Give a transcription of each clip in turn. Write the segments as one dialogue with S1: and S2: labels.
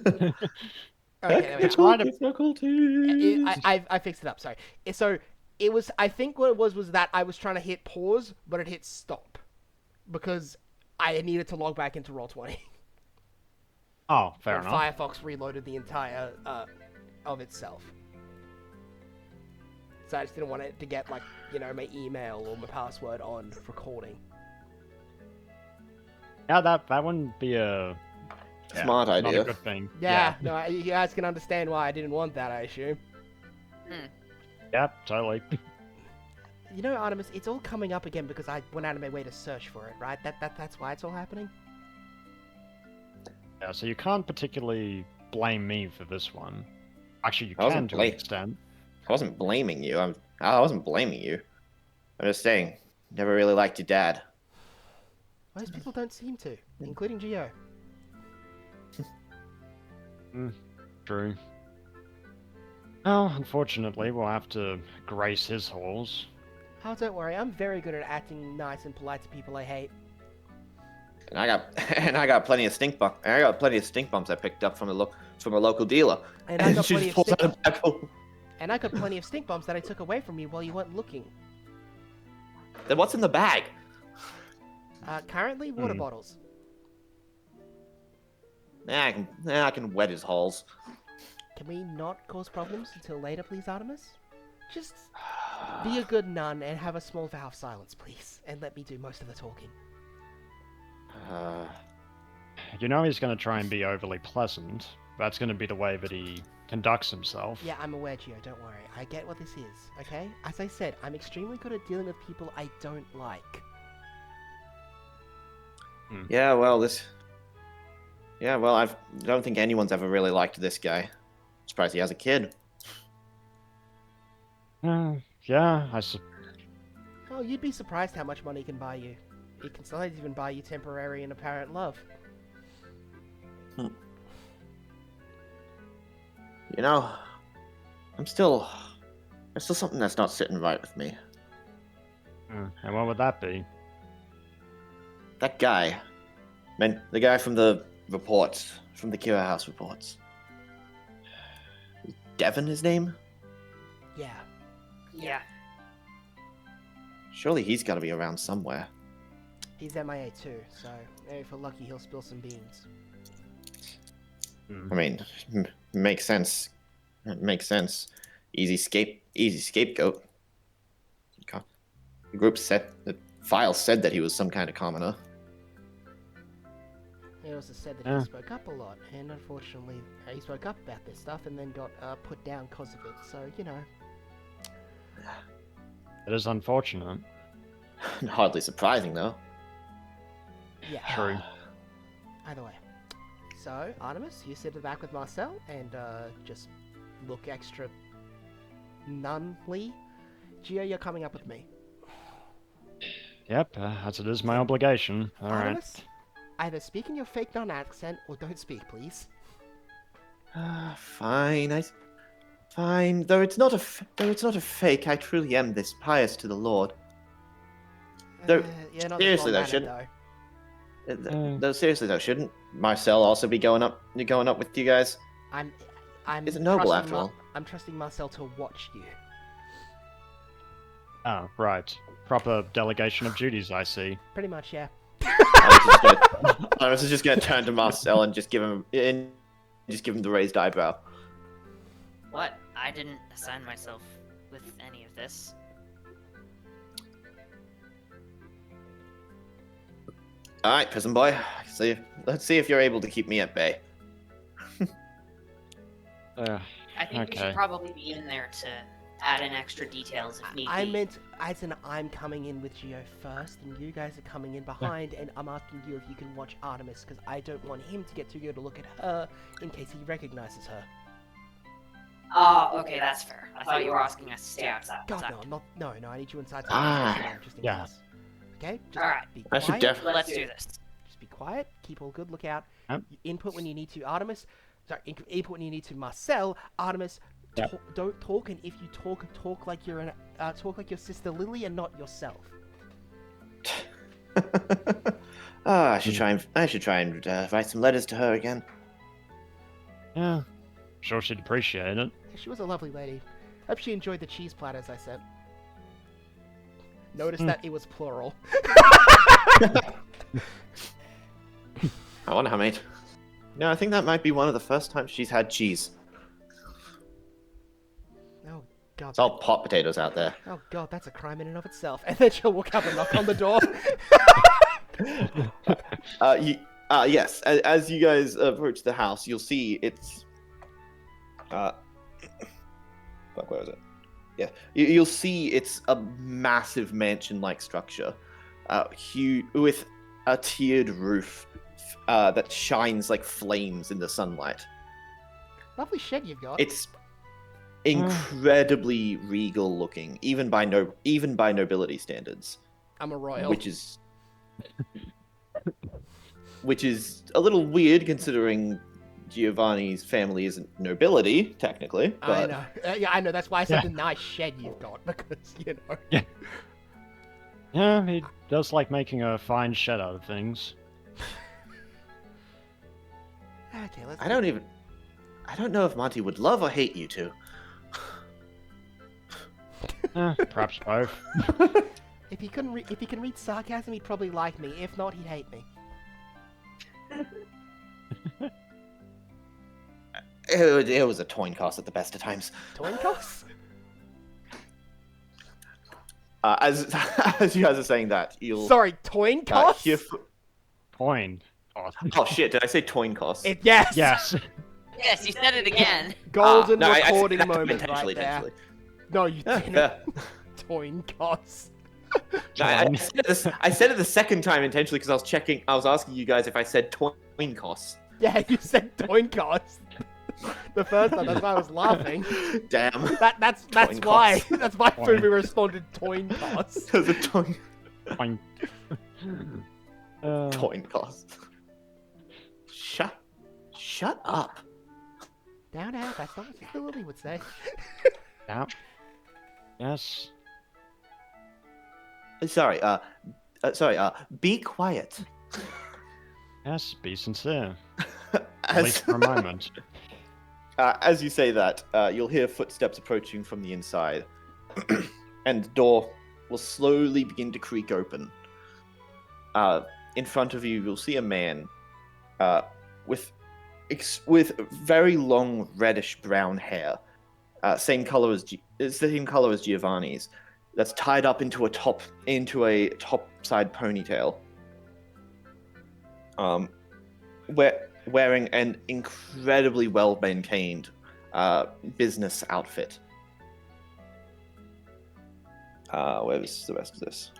S1: Okay, there we go.
S2: Difficulties.
S1: I fixed it up. Sorry. So it was. I think what it was that I was trying to hit pause, but it hit stop because I needed to log back into Roll20
S2: Oh, fair
S1: when
S2: enough.
S1: Firefox reloaded the entire of itself. So I just didn't want it to get like my email or my password on recording.
S2: Yeah, that wouldn't be a
S3: Smart
S2: not a
S3: idea.
S2: good thing.
S1: Yeah, no, you guys can understand why I didn't want that. I assume.
S4: Hmm.
S2: Yeah, totally.
S1: Artemis, it's all coming up again because I went out of my way to search for it, right? That's why it's all happening.
S2: Yeah, so you can't particularly blame me for this one. Actually, you
S3: I
S2: can
S3: wasn't
S2: to an extent.
S3: I wasn't blaming you. I wasn't blaming you. I'm just saying, never really liked your dad.
S1: Most people don't seem to, including Geo.
S2: True. Well, unfortunately, we'll have to grace his halls.
S1: Oh, don't worry, I'm very good at acting nice and polite to people I hate.
S3: And I got plenty of stink bumps. I got plenty of stink bumps I picked up from a local dealer.
S1: And I got
S3: she
S1: plenty
S3: just
S1: of
S3: pulls out a bag full.
S1: And I got plenty of stink bombs that I took away from you while you weren't looking.
S3: Then what's in the bag?
S1: Currently, water bottles.
S3: I can wet his halls.
S1: Can we not cause problems until later, please, Artemis? Just be a good nun and have a small vow of silence, please, and let me do most of the talking.
S2: You know he's going to try and be overly pleasant. That's going to be the way that he conducts himself.
S1: Yeah, I'm aware, Gio, don't worry. I get what this is, okay? As I said, I'm extremely good at dealing with people I don't like.
S3: Yeah, well, I don't think anyone's ever really liked this guy. Surprised he has a kid.
S2: Yeah,
S1: Oh, you'd be surprised how much money can buy you. It can sometimes even buy you temporary and apparent love.
S3: You know, there's still something that's not sitting right with me.
S2: And what would that be?
S3: That guy, man, the guy from the reports, from the Kira House reports. Is Devon his name?
S1: Yeah.
S4: Yeah.
S3: Surely he's got to be around somewhere.
S1: He's MIA too, so maybe if we're lucky he'll spill some beans.
S3: I mean, makes sense. It makes sense. Easy scapegoat. The file said that he was some kind of commoner.
S1: He also said that he spoke up a lot, and unfortunately, he spoke up about this stuff and then got put down because of it. So
S2: It is unfortunate.
S3: Hardly surprising, though.
S1: Yeah.
S2: True.
S1: Either way. So, Artemis, you sit at the back with Marcel and just look extra nunly. Gio, you're coming up with me.
S2: Yep, as it is my obligation. Alright.
S1: Artemis, either speak in your fake nun accent or don't speak, please.
S3: Fine. Fine. Though it's not a fake, I truly am this pious to the Lord. Though,
S1: You're not
S3: seriously, though, seriously though, shouldn't Marcel also be going up with you guys?
S1: I'm
S3: He's a noble
S1: trusting
S3: after all.
S1: I'm trusting Marcel to watch you.
S2: Oh, right. Proper delegation of duties, I see.
S1: Pretty much, yeah.
S3: I was just gonna turn to Marcel and just give him the raised eyebrow.
S4: What? I didn't assign myself with any of this.
S3: All right, prison boy. Let's see if you're able to keep me at bay.
S4: I think we should probably be in there to add in extra details if need
S1: I
S4: be.
S1: meant as in I'm coming in with Gio first, and you guys are coming in behind, and I'm asking you if you can watch Artemis, because I don't want him to get too good to look at her in case he recognizes her.
S4: Oh, okay, that's fair. I thought you were asking us to stay outside.
S1: God, no, I need you inside. Just in
S3: yeah.
S1: case. Okay? Just
S4: Alright.
S1: be
S3: I
S1: quiet.
S3: should definitely.
S4: Let's do this.
S1: Just be quiet, keep all good lookout.
S2: Yep.
S1: You input when you need to, Artemis. Sorry, input when you need to, Marcel. Artemis,
S2: Yep.
S1: don't talk, and if you talk like you're talk like your sister Lily and not yourself.
S3: I should try and write some letters to her again.
S2: Yeah, sure she'd appreciate it.
S1: She was a lovely lady. Hope she enjoyed the cheese platters I sent. Notice that it was plural.
S3: I wonder how many. No, I think that might be one of the first times she's had cheese.
S1: Oh, God.
S3: It's all pot potatoes out there.
S1: Oh, God, that's a crime in and of itself. And then she'll walk up and knock on the door.
S3: Yes. As you guys approach the house, you'll see it's. Fuck, where is it? Yeah, you'll see it's a massive mansion-like structure, huge with a tiered roof that shines like flames in the sunlight.
S1: Lovely shed you've got.
S3: It's incredibly regal looking, even by nobility standards.
S1: I'm a royal.
S3: Which is a little weird considering Giovanni's family isn't nobility, technically. But...
S1: I know. Yeah, I know. That's why I said the nice shed you've got, because, you know.
S2: Yeah. Yeah, he does like making a fine shed out of things.
S1: Okay, let's...
S3: I don't know if Monty would love or hate you two.
S2: Perhaps both.
S1: If he can read sarcasm, he'd probably like me. If not, he'd hate me.
S3: It was a coin toss at the best of times.
S1: Coin toss?
S3: As you guys are saying that, you'll...
S1: Sorry, coin toss?
S2: Coin.
S3: Oh shit, did I say coin cost?
S1: Yes!
S2: Yes.
S4: Yes, you said it again.
S1: Golden
S3: No,
S1: recording
S3: I said that
S1: moment
S3: intentionally,
S1: right there.
S3: intentionally.
S1: No, you didn't. Coin toss.
S3: No, I said it the second time intentionally because I was asking you guys if I said coin costs.
S1: Yeah, you said coin toss. The first time, that's why I was laughing.
S3: Damn.
S1: That's
S3: Coin
S1: why.
S3: toss.
S1: That's why
S2: Coin.
S1: Fubu responded coin toss.
S3: There's a coin
S2: Coin.
S3: cost. Shut up.
S1: Down out, that's not what Lily would say.
S2: Yeah. Yes.
S3: Sorry, be quiet.
S2: Yes, be sincere. At
S3: As,
S2: least for a moment.
S3: as you say that, you'll hear footsteps approaching from the inside, and the door will slowly begin to creak open. In front of you, you'll see a man with very long reddish brown hair, same color as Giovanni's. That's tied up into a top-side ponytail. Wearing an incredibly well-maintained business outfit. Where's the rest of this?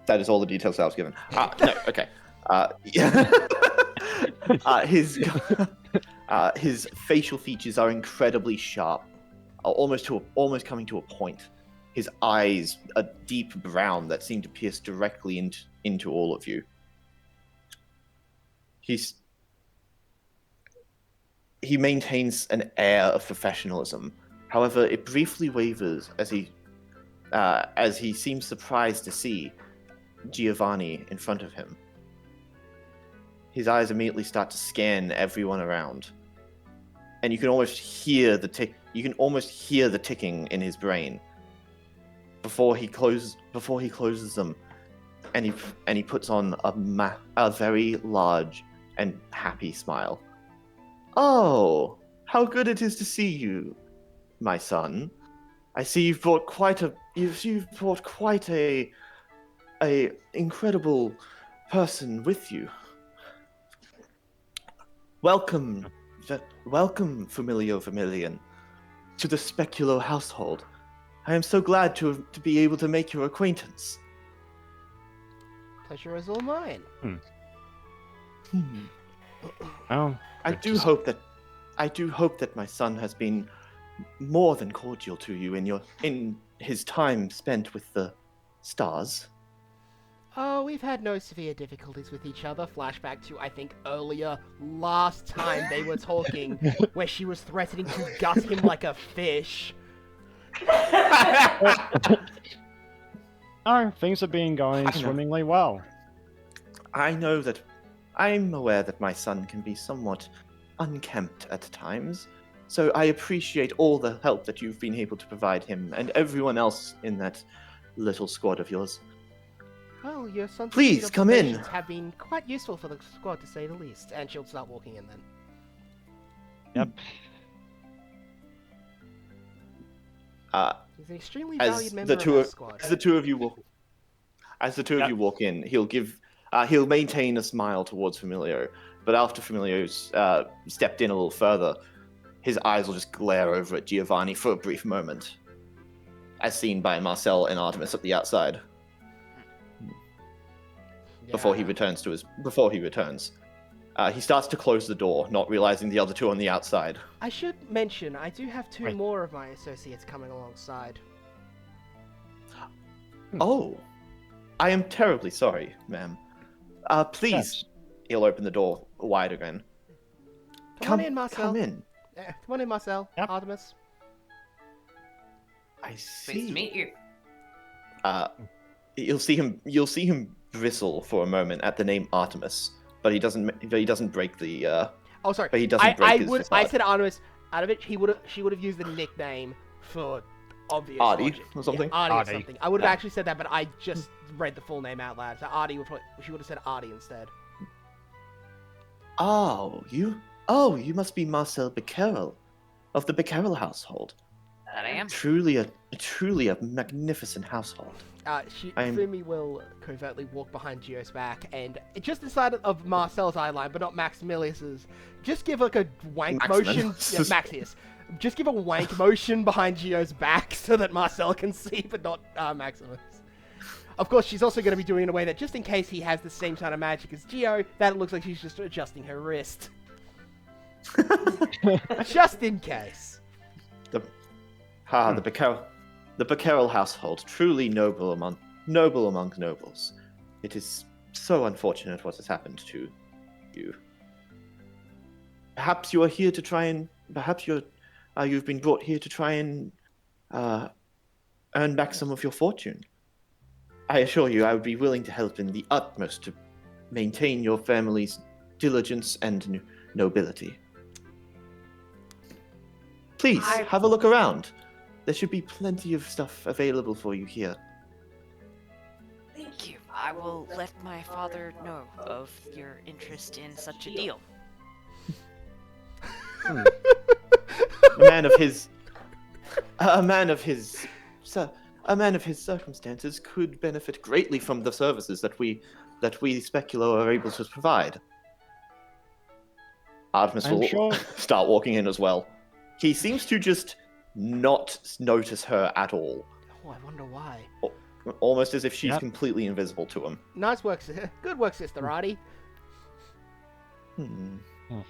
S3: That is all the details I was given. No, okay. His facial features are incredibly sharp, almost coming to a point. His eyes are deep brown that seem to pierce directly into all of you. He maintains an air of professionalism. However, it briefly wavers as he seems surprised to see Giovanni in front of him. His eyes immediately start to scan everyone around, and you can almost hear the ticking in his brain before he closes them, and he puts on a very large and happy smile. Oh, how good it is to see you, my son. I see you've brought quite a incredible person with you. Welcome, Familio Vermilion, to the Speculo household. I am so glad to be able to make your acquaintance.
S1: Pleasure is all mine.
S2: Oh,
S3: I do hope that my son has been more than cordial to you in his time spent with the stars.
S1: Oh, we've had no severe difficulties with each other. Flashback to, I think, last time they were talking, where she was threatening to gut him like a fish.
S2: No, things have been going
S3: I know.
S2: swimmingly well.
S3: I'm aware that my son can be somewhat unkempt at times, so I appreciate all the help that you've been able to provide him and everyone else in that little squad of yours.
S1: Well, your son's
S3: Please,
S1: acute
S3: come in.
S1: observations have been quite useful for the squad, to say the least. And she'll start walking in then.
S2: Yep.
S1: He's an extremely
S3: As
S1: valued member
S3: the
S1: of
S3: two
S1: our
S3: of
S1: squad.
S3: as the two of you walk in, he'll maintain a smile towards Familio, but after Familio's stepped in a little further, his eyes will just glare over at Giovanni for a brief moment, as seen by Marcel and Artemis at the outside. Before he returns. He starts to close the door, not realizing the other two on the outside.
S1: I should mention, I do have two
S2: Wait.
S1: more of my associates coming alongside.
S3: Oh, I am terribly sorry, ma'am. Please,
S2: Yes.
S3: he'll open the door wide again.
S1: Come on in, Marcel.
S3: Come in.
S1: Come on in, Marcel.
S2: Yep.
S1: Artemis.
S3: I
S4: Pleased
S3: see.
S4: to meet you.
S3: You'll see him bristle for a moment at the name Artemis, but he doesn't break the.
S1: Oh, sorry.
S3: But he doesn't break his
S1: I
S3: facade.
S1: said Artemis. Artemis. She would have used the nickname for obvious
S3: Artie
S1: logic.
S3: or something?
S1: Yeah, Artie
S2: Artie.
S1: or something. I would have
S3: Yeah.
S1: actually said that, but I just read the full name out loud. So she would have said Artie instead.
S3: Oh, you must be Marcel Becquerel, of the Becquerel household.
S4: That I am.
S3: Truly a magnificent household.
S1: Fumi will covertly walk behind Gio's back and just inside of Marcel's eye line, but not Maximilius's. Just give like a wank motion.
S3: Maximus.
S1: Yeah, Maxius. Just give a wank motion behind Gio's back so that Marcel can see, but not Maximus. Of course, she's also going to be doing it in a way that just in case he has the same kind of magic as Gio, that it looks like she's just adjusting her wrist. Just in case.
S3: The Becquerel household, truly noble among nobles. It is so unfortunate what has happened to you. Perhaps you are here to try and you've been brought here to try and earn back some of your fortune. I assure you, I would be willing to help in the utmost to maintain your family's diligence and nobility. Please, have a look around. There should be plenty of stuff available for you here.
S4: Thank you. I will let my father know of your interest in such a deal.
S3: A man of his circumstances could benefit greatly from the services that we Speculo are able to provide. Artemis
S2: I'm
S3: will
S2: sure-
S3: start walking in as well. He seems to just not notice her at all,
S1: Oh, I wonder why.
S3: almost as if she's
S2: Yep.
S3: completely invisible to him.
S1: Nice work, good work, Sister Artie.
S3: Hmm.
S1: Don't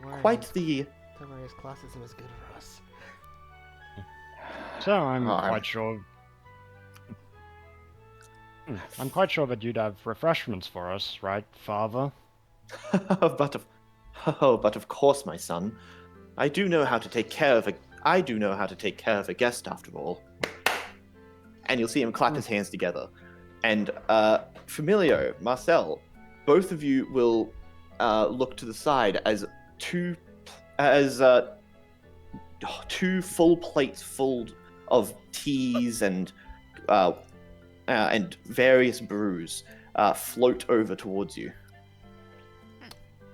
S1: worry.
S3: Quite the.
S1: Don't worry, his classism is good for us.
S2: So I'm
S3: Oh,
S2: quite sure. I'm quite sure that you'd have refreshments for us, right, Father?
S3: but of course, my son. I do know how to take care of a guest, after all. And you'll see him clap his hands together. And Familio, Marcel, both of you will look to the side as two full plates full of teas and various brews float over towards you.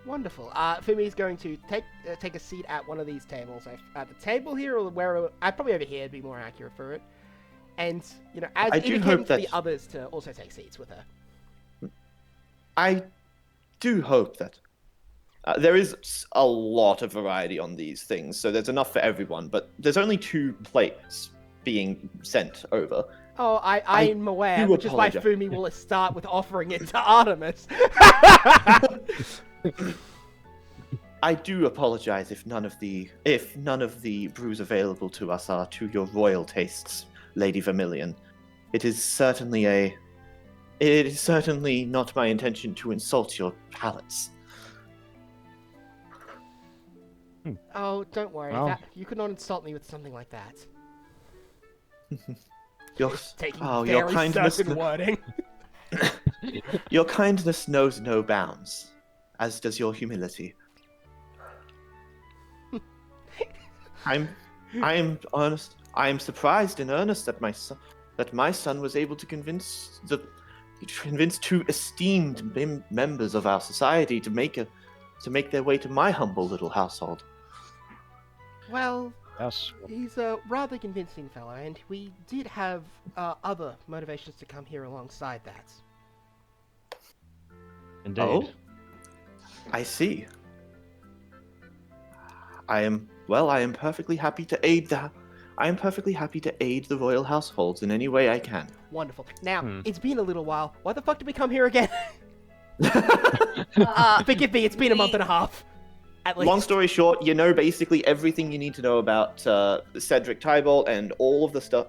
S1: Wonderful. Fumi's going to take a seat at one of these tables. At the table here, or where probably over here would be more accurate for it. And as
S3: I do
S1: indicating
S3: hope
S1: to the
S3: that-
S1: others to also take seats with her.
S3: I do hope that there is a lot of variety on these things, so there's enough for everyone, but there's only 2 plates being sent over.
S1: Oh, I'm aware,
S3: do
S1: which is why
S3: apologize.
S1: Fumi will start with offering it to Artemis.
S3: I do apologize if none of the brews available to us are to your royal tastes, Lady Vermilion. It is certainly not my intention to insult your palates.
S1: Oh, don't worry.
S2: Well.
S1: You could not insult me with something like that.
S3: Your,
S1: Taking
S3: your
S1: very
S3: kindness,
S1: certain wording.
S3: your kindness knows no bounds, as does your humility. I am honest. I am surprised and earnest that my son was able to convince two esteemed members of our society to make their way to my humble little household.
S1: Well,
S2: Yes.
S1: he's a rather convincing fellow, and we did have other motivations to come here alongside that.
S2: Indeed.
S3: Oh, I see. I am perfectly happy to aid the royal households in any way I can.
S1: Wonderful. Now, it's been a little while. Why the fuck did we come here again? Forgive me, it's been a month and a half. At least.
S3: Long story short, you know basically everything you need to know about Cedric Tybalt and all of the stuff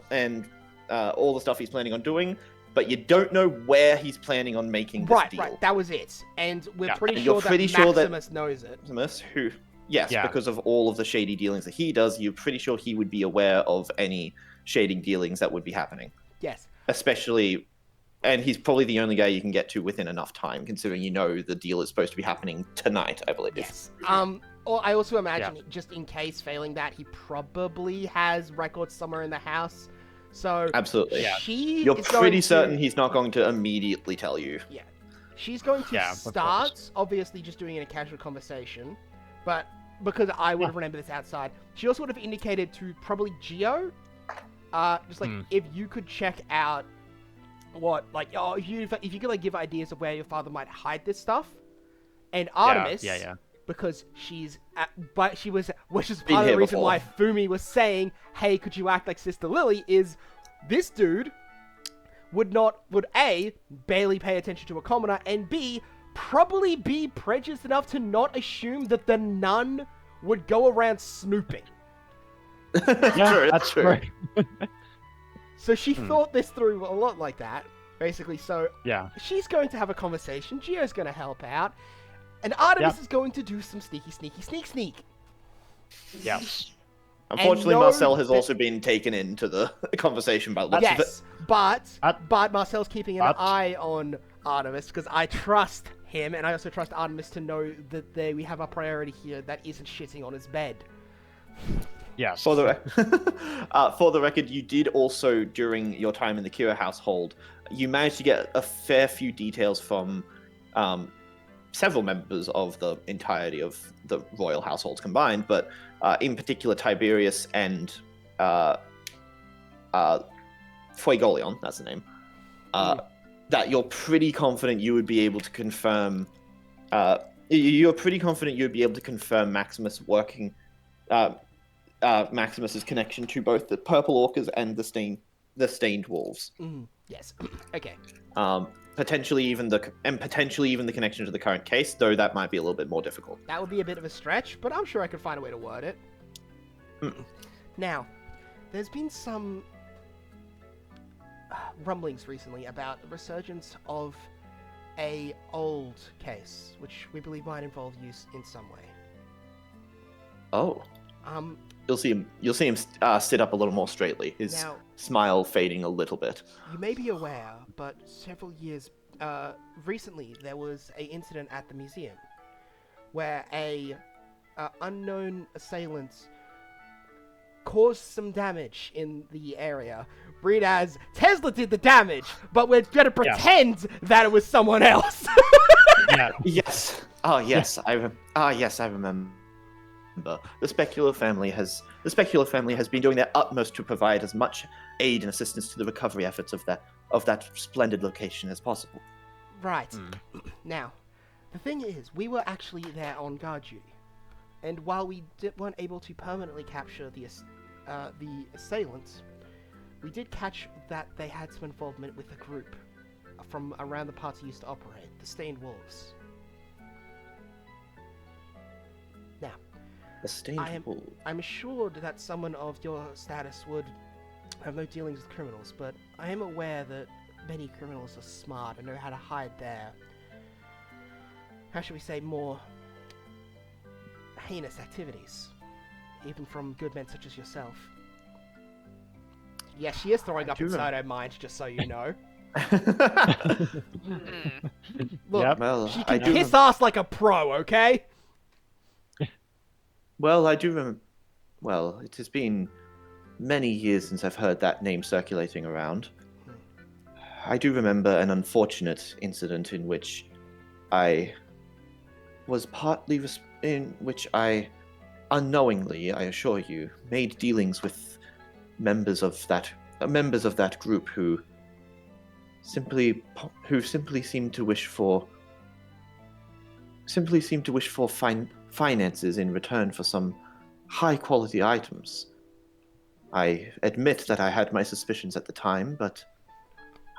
S3: he's planning on doing, but you don't know where he's planning on making this deal.
S1: Right, that was it. And we're pretty
S3: And
S1: sure
S3: you're
S1: that
S3: pretty sure that
S1: Maximus knows it.
S3: Maximus, because of all of the shady dealings that he does, you're pretty sure he would be aware of any shady dealings that would be happening.
S1: Yes.
S3: Especially, and he's probably the only guy you can get to within enough time, considering you know the deal is supposed to be happening tonight, I believe.
S1: Yes. Or I also imagine, just in case failing that, he probably has records somewhere in the house. So
S3: absolutely,
S1: you're
S3: pretty certain he's not going to immediately tell you.
S1: Yeah, she's going to start, obviously, just doing it in a casual conversation, but because I would have remembered this outside, she also would have indicated to probably Geo, just like if you could check out what, like, if you could like give ideas of where your father might hide this stuff, and Artemis, because which is part of the reason why Fumi was saying, hey, could you act like Sister Lily, is this dude would A, barely pay attention to a commoner, and B, probably be prejudiced enough to not assume that the nun would go around snooping.
S3: That's true.
S1: So she thought this through a lot like that, basically. So she's going to have a conversation, Geo's going to help out, and Artemis is going to do some sneak.
S2: Yes.
S3: Unfortunately, Marcel has also been taken into the conversation by lots of it.
S1: But Marcel's keeping an eye on Artemis, because I trust him, and I also trust Artemis to know that we have a priority here that isn't shitting on his bed.
S2: Yes.
S3: For the record, you did also, during your time in the Kira household, you managed to get a fair few details from several members of the entirety of the royal households combined, but in particular Tiberius and Fuegolion, that's the name, that you're pretty confident you would be able to confirm. You're pretty confident you would be able to confirm Maximus working. Maximus's connection to both the purple orcas and the stained wolves.
S1: Yes. Okay.
S3: Potentially even the connection to the current case, though that might be a little bit more difficult.
S1: That would be a bit of a stretch, but I'm sure I could find a way to word it. Now, there's been some rumblings recently about the resurgence of a old case, which we believe might involve you in some way.
S3: Oh. You'll see him sit up a little more straightly. His smile fading a little bit.
S1: You may be aware, but several years recently there was an incident at the museum where a unknown assailant caused some damage in the area. Read as Tesla did the damage, but we're gonna pretend that it was someone else.
S3: Yes. Yes, I remember. The Specular family has been doing their utmost to provide as much aid and assistance to the recovery efforts of that splendid location as possible.
S1: Right. Now, the thing is, we were actually there on guard duty, and while we weren't able to permanently capture the assailants, we did catch that they had some involvement with a group from around the parts he used to operate, the Stained Wolves. Now, I'm assured that someone of your status would have no dealings with criminals, but I am aware that many criminals are smart and know how to hide their, how should we say, more heinous activities, even from good men such as yourself. Yeah, she is throwing
S3: I
S1: up
S3: do
S1: inside her mind, just so you know.
S4: Hmm.
S1: Look,
S2: Yep.
S3: Well,
S1: she
S3: I
S1: can
S3: do.
S1: piss ass like a pro, okay?
S3: Well, I do remember. Well, it has been many years since I've heard that name circulating around. I do remember an unfortunate incident in which I was in which I unknowingly, I assure you, made dealings with members of that group who simply seemed to wish for finances in return for some high quality items. I admit that I had my suspicions at the time, but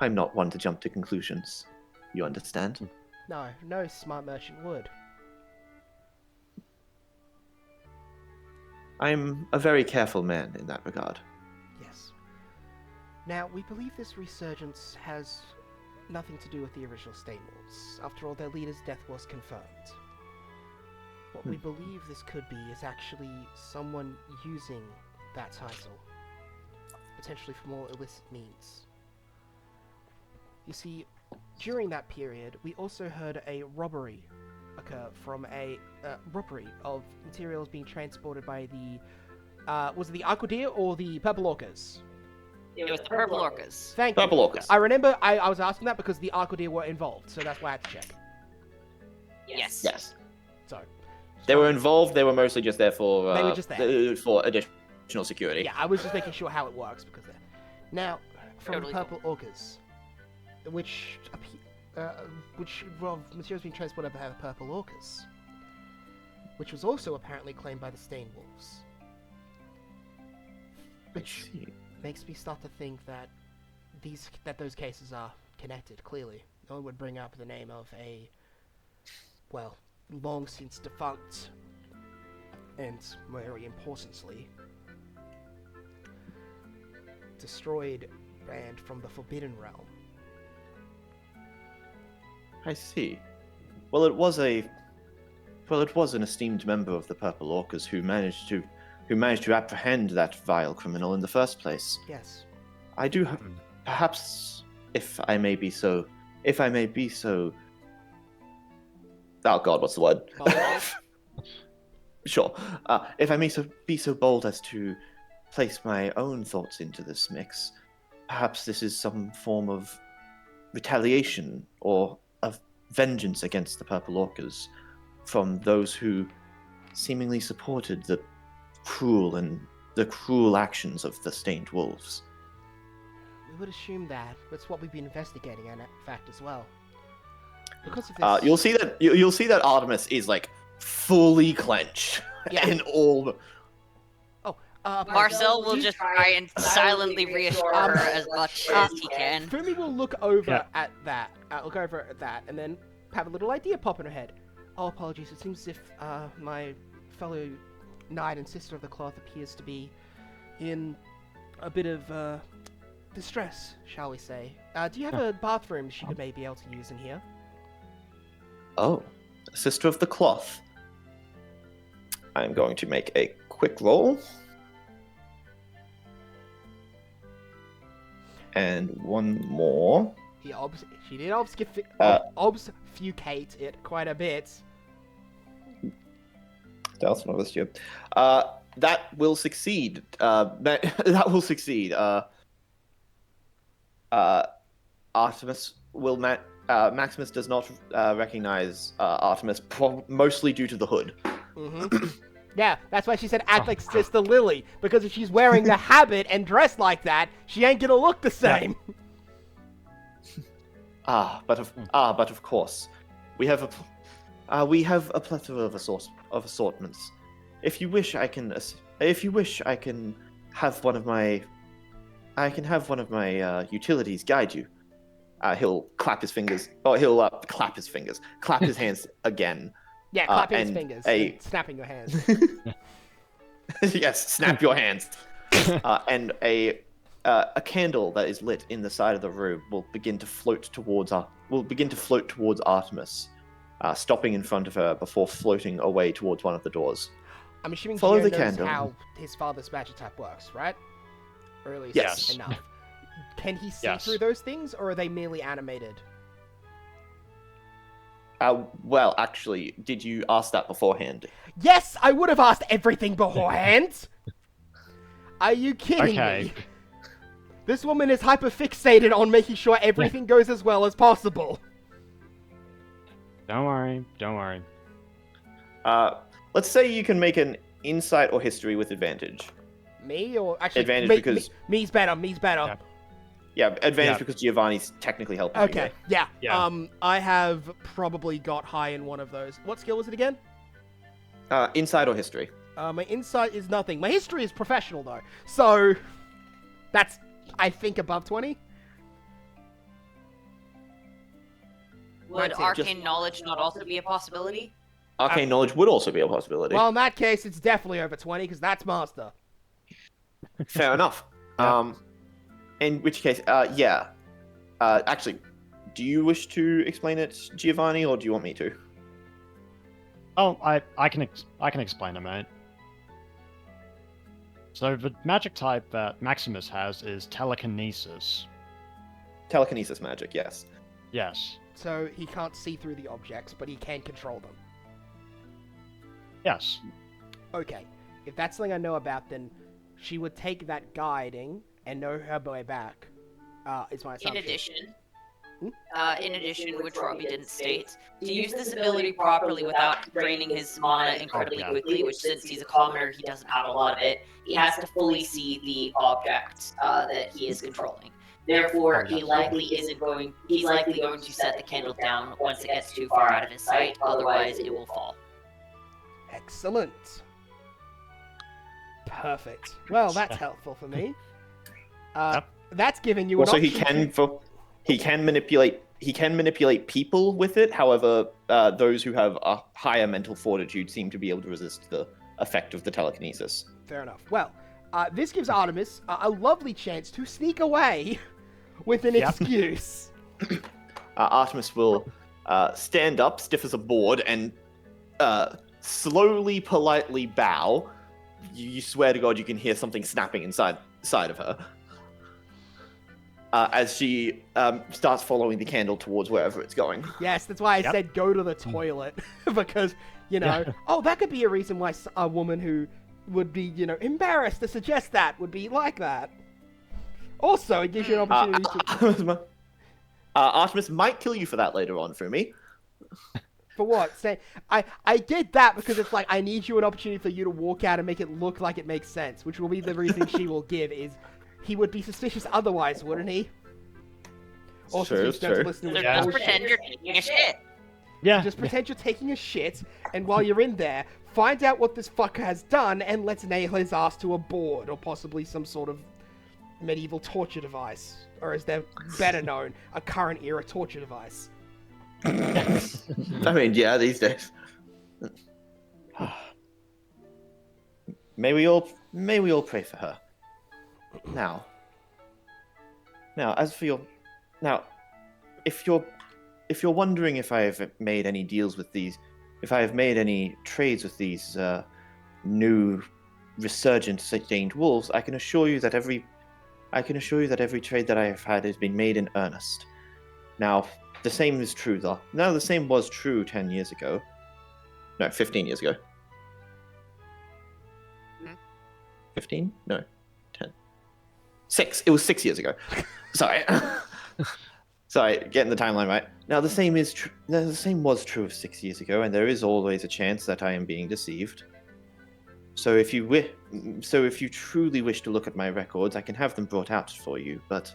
S3: I'm not one to jump to conclusions. You understand?
S1: No smart merchant would.
S3: I'm a very careful man in that regard.
S1: Yes. Now, we believe this resurgence has nothing to do with the original State Wolves. After all, their leader's death was confirmed. What we believe this could be is actually someone using that title, potentially for more illicit means. You see, during that period, we also heard a robbery occur from a robbery of materials being transported by the, was it the Aquadeer or the Purple Orcas?
S4: It was the Purple Orcas.
S1: Thank
S3: Purple
S1: you.
S3: Orcas.
S1: I remember I was asking that because the Aquadeer were involved, so that's why I had to check.
S4: Yes.
S3: Yes.
S1: So.
S3: They were involved. They were mostly just there for
S1: They were just there.
S3: For additional security.
S1: Yeah, I was just making sure how it works because now from
S4: Totally
S1: the Purple Orcas, which materials being transported by the Purple Orcas, which was also apparently claimed by the Stain Wolves, which makes me start to think that those cases are connected. Clearly, no one would bring up the name of a long since defunct, and very importantly, destroyed brand from the Forbidden Realm.
S3: I see. Well, it was an esteemed member of the Purple Orcas who managed to apprehend that vile criminal in the first place.
S1: Yes.
S3: I do, perhaps, if I may be so. Oh God, what's the word? Sure. If I may be so bold as to place my own thoughts into this mix, perhaps this is some form of retaliation or of vengeance against the Purple Orcas from those who seemingly supported the cruel actions of the Stained Wolves.
S1: We would assume that. That's what we've been investigating, in fact, as well. Because of this,
S3: You'll see that Artemis is like fully clenched and all.
S4: Marcel will just try and silently reassure her as much as he can.
S1: Fumi will look over at that, and then have a little idea pop in her head. Oh, apologies. It seems as if my fellow knight and sister of the cloth appears to be in a bit of distress, shall we say. Do you have a bathroom she could maybe be able to use in here?
S3: Oh, Sister of the Cloth. I'm going to make a quick roll. And one more.
S1: She did obfuscate it quite a bit.
S3: That's one of us, that will succeed. That will succeed. Artemis will Maximus does not recognize Artemis, mostly due to the hood.
S1: Mm-hmm. Yeah, that's why she said act like Sister Lily, because if she's wearing the habit and dressed like that, she ain't gonna look the same.
S3: But of course, we have a plethora of assortments. If you wish, I can have one of my utilities guide you. He'll clap his fingers. Oh, he'll clap his fingers. Clap his hands again.
S1: Yeah, clapping his
S3: and
S1: fingers. And snapping your hands.
S3: Yes, snap your hands. And a candle that is lit in the side of the room will begin to float towards Artemis, stopping in front of her before floating away towards one of the doors.
S1: I'm assuming
S3: Follow
S1: Gio
S3: the
S1: knows
S3: candle.
S1: how his father's magic type works, right? Or at least
S3: Yes.
S1: enough. Can he see
S2: Yes.
S1: through those things, or are they merely animated?
S3: Well, actually, did you ask that beforehand?
S1: Yes, I would have asked everything beforehand! Are you kidding
S2: Okay.
S1: me? This woman is hyperfixated on making sure everything goes as well as possible.
S2: Don't worry. Don't worry.
S3: Let's say you can make an insight or history with advantage.
S1: Me, or actually...
S3: Advantage
S1: me,
S3: because-
S1: me's better, me's better.
S2: Yeah.
S3: Yeah, advantage
S2: Yeah.
S3: because Giovanni's technically helping you
S1: Okay,
S3: here.
S1: yeah.
S2: Yeah.
S1: I have probably got high in one of those. What skill was it again?
S3: Insight or history.
S1: My insight is nothing. My history is professional, though. So, that's, I think, above 20.
S4: Would
S1: That's it,
S4: arcane knowledge not also be a possibility?
S3: Arcane knowledge would also be a possibility.
S1: Well, in that case, it's definitely over 20, because that's master.
S3: Fair enough.
S2: Yeah.
S3: In which case, yeah. Actually, do you wish to explain it, Giovanni, or do you want me to?
S2: Oh, I can explain it, mate. So the magic type that Maximus has is telekinesis.
S3: Telekinesis magic, yes.
S2: Yes.
S1: So, he can't see through the objects, but he can control them.
S2: Yes.
S1: Okay. If that's something I know about, then she would take that guiding and know her way back. Is my assumption.
S4: In addition, which Robbie didn't state, to use this ability properly without draining his mana incredibly quickly, which since he's a commoner, he doesn't have a lot of it, he has to fully see the object that he is controlling. Therefore, he's likely going to set the candle down once it gets too far out of his sight, otherwise it will fall.
S1: Excellent. Perfect. Well, that's helpful for me.
S2: Yep.
S1: That's giving you an
S3: Also,
S1: option.
S3: he can manipulate people with it. However, those who have a higher mental fortitude seem to be able to resist the effect of the telekinesis.
S1: Fair enough. Well, this gives Artemis a lovely chance to sneak away with an excuse.
S3: Artemis will stand up, stiff as a board, and slowly, politely bow. You swear to God you can hear something snapping inside of her. As she starts following the candle towards wherever it's going.
S1: Yes, that's why I said go to the toilet. Because, that could be a reason why a woman who would be, embarrassed to suggest that would be like that. Also, it gives you an opportunity to...
S3: Artemis might kill you for that later on, Fumi.
S1: For what? Say, I did that because it's like, I need you an opportunity for you to walk out and make it look like it makes sense, which will be the reason she will give, is he would be suspicious otherwise, wouldn't he? Also,
S3: Sure,
S1: please don't
S3: sure.
S1: listen to his
S2: Yeah.
S4: Just
S1: bullshit.
S4: pretend you're taking a shit.
S2: Yeah.
S1: Just pretend you're taking a shit, and while you're in there, find out what this fucker has done, and let's nail his ass to a board, or possibly some sort of medieval torture device, or as they're better known, a current era torture device.
S3: I mean, yeah, these days. May we all pray for her. Now, as for your, if you're wondering if I have made any deals with these, if I have made any trades with these new resurgent stained wolves, I can assure you that every trade that I have had has been made in earnest. Now, the same is true though. Now, the same was true 10 years ago. No, 15 years ago. 15? No, 10. 6. It was 6 years ago. Sorry. Sorry, getting the timeline right. Now, the same was true of 6 years ago, and there is always a chance that I am being deceived. So if you truly wish to look at my records, I can have them brought out for you, but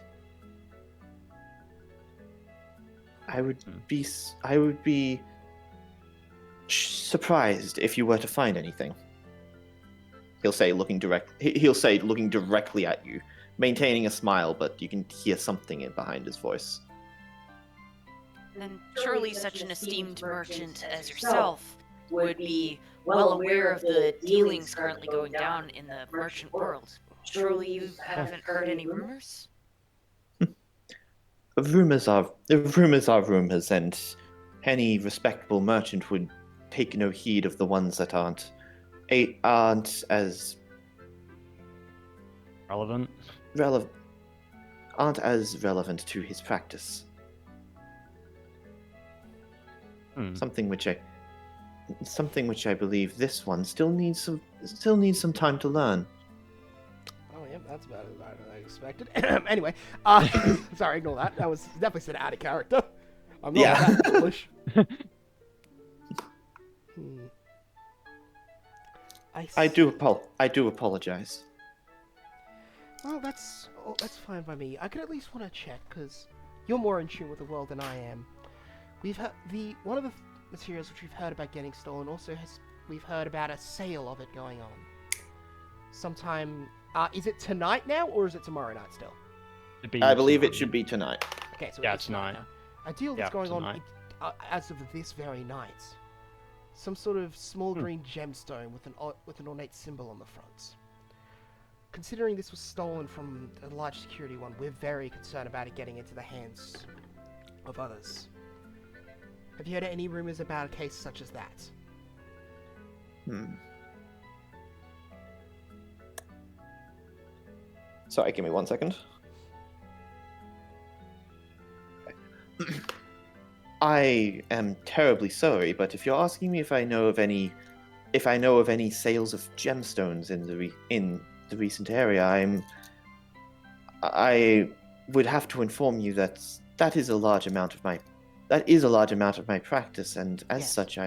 S3: I would be surprised if you were to find anything. He'll say, looking directly at you, maintaining a smile, but you can hear something behind his voice.
S4: Then surely such an esteemed merchant as yourself would be well aware of the dealings currently going down in the merchant world. Surely you haven't heard any rumors?
S3: Rumors are rumors, and any respectable merchant would take no heed of the ones that aren't as
S2: Relevant.
S3: as relevant to his practice. Something which I believe this one still needs some time to learn.
S1: Oh, yeah, that's about as bad as I expected. Anyway, sorry, ignore that. That was definitely said out of character. I'm not that foolish.
S3: I do apologize.
S1: Well, that's fine by me. I could at least want to check, because you're more in tune with the world than I am. We've heard one of the materials which we've heard about getting stolen we've heard about a sale of it going on. Sometime, is it tonight now, or is it tomorrow night still?
S3: I believe it should be tonight.
S1: Okay, so
S2: it's tonight.
S1: Now. A deal that's going on as of this very night. Some sort of small green gemstone with an ornate symbol on the front. Considering this was stolen from a large security one, we're very concerned about it getting into the hands of others. Have you heard any rumors about a case such as that?
S3: Sorry, give me 1 second. I am terribly sorry, but if you're asking me if I know of any sales of gemstones in the recent area, I would have to inform you that is a large amount of my practice, and as such,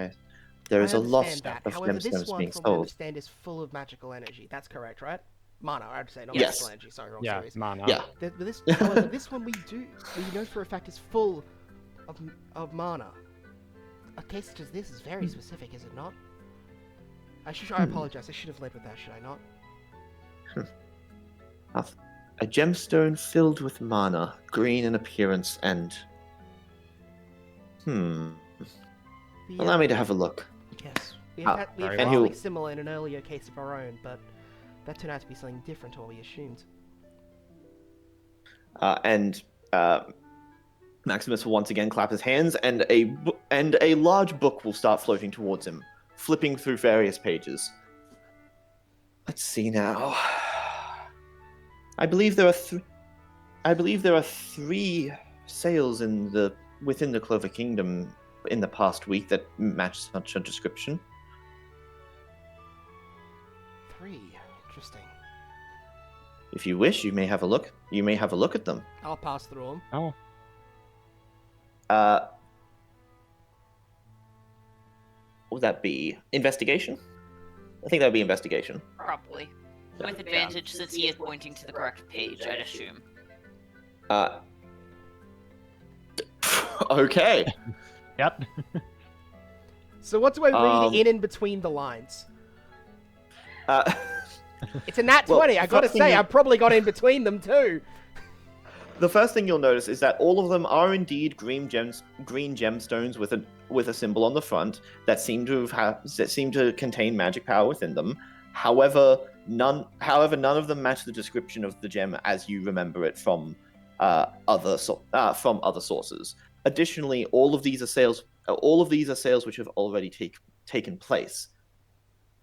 S3: there is a lot of
S1: However,
S3: gemstones
S1: this one,
S3: being
S1: from what I
S3: sold.
S1: understand, is full of magical energy. That's correct, right? Mana, I'd say, not
S3: Yes.
S1: magical energy. Sorry, wrong
S2: Yeah,
S1: series.
S2: mana.
S3: Yeah.
S1: However, this one we know for a fact is full of mana. A case such as this is very specific, is it not? I apologize. I should have led with that, should I not?
S3: A gemstone filled with mana, green in appearance, and allow me to have a look.
S1: Yes. We had something similar in an earlier case of our own, but that turned out to be something different to what we assumed.
S3: Maximus will once again clap his hands, and a large book will start floating towards him, flipping through various pages. Let's see now. I believe there are three sales within the Clover Kingdom in the past week that match such a description.
S1: 3. Interesting.
S3: If you wish, you may have a look. You may have a look at them.
S1: I'll pass through them.
S2: Oh.
S3: Would that be investigation? I think that would be investigation.
S4: Probably. With advantage, since he is pointing to the correct page, I'd assume.
S3: Okay.
S2: Yep.
S1: So what do I read in between the lines? It's a nat 20, I gotta say, I probably got in between them too.
S3: The first thing you'll notice is that all of them are indeed green gemstones with a symbol on the front that seem to contain magic power within them. However, none of them match the description of the gem as you remember it from other sources. Additionally, all of these are sales which have already taken place.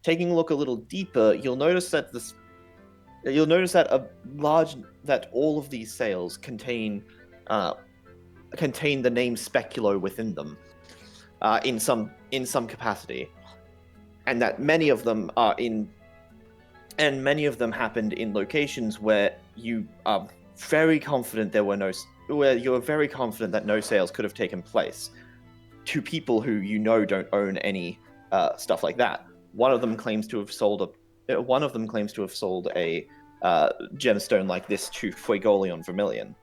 S3: Taking a look a little deeper, you'll notice that all of these sales contain the name Speculo within them, in some capacity, and that many of them happened in locations where you are very confident that no sales could have taken place, to people who don't own any stuff like that. One of them claims to have sold a gemstone like this to Fuegolion Vermilion.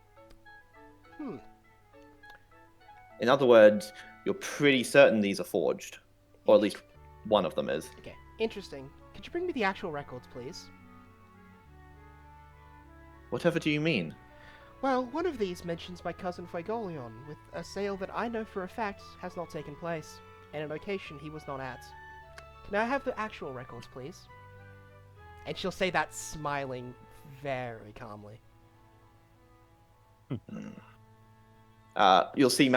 S3: In other words, you're pretty certain these are forged, or at least one of them is.
S1: Okay, interesting. Could you bring me the actual records, please?
S3: Whatever do you mean?
S1: Well, one of these mentions my cousin Fuegolion, with a sale that I know for a fact has not taken place, and a location he was not at. Can I have the actual records, please? And she'll say that smiling very calmly.
S3: You'll see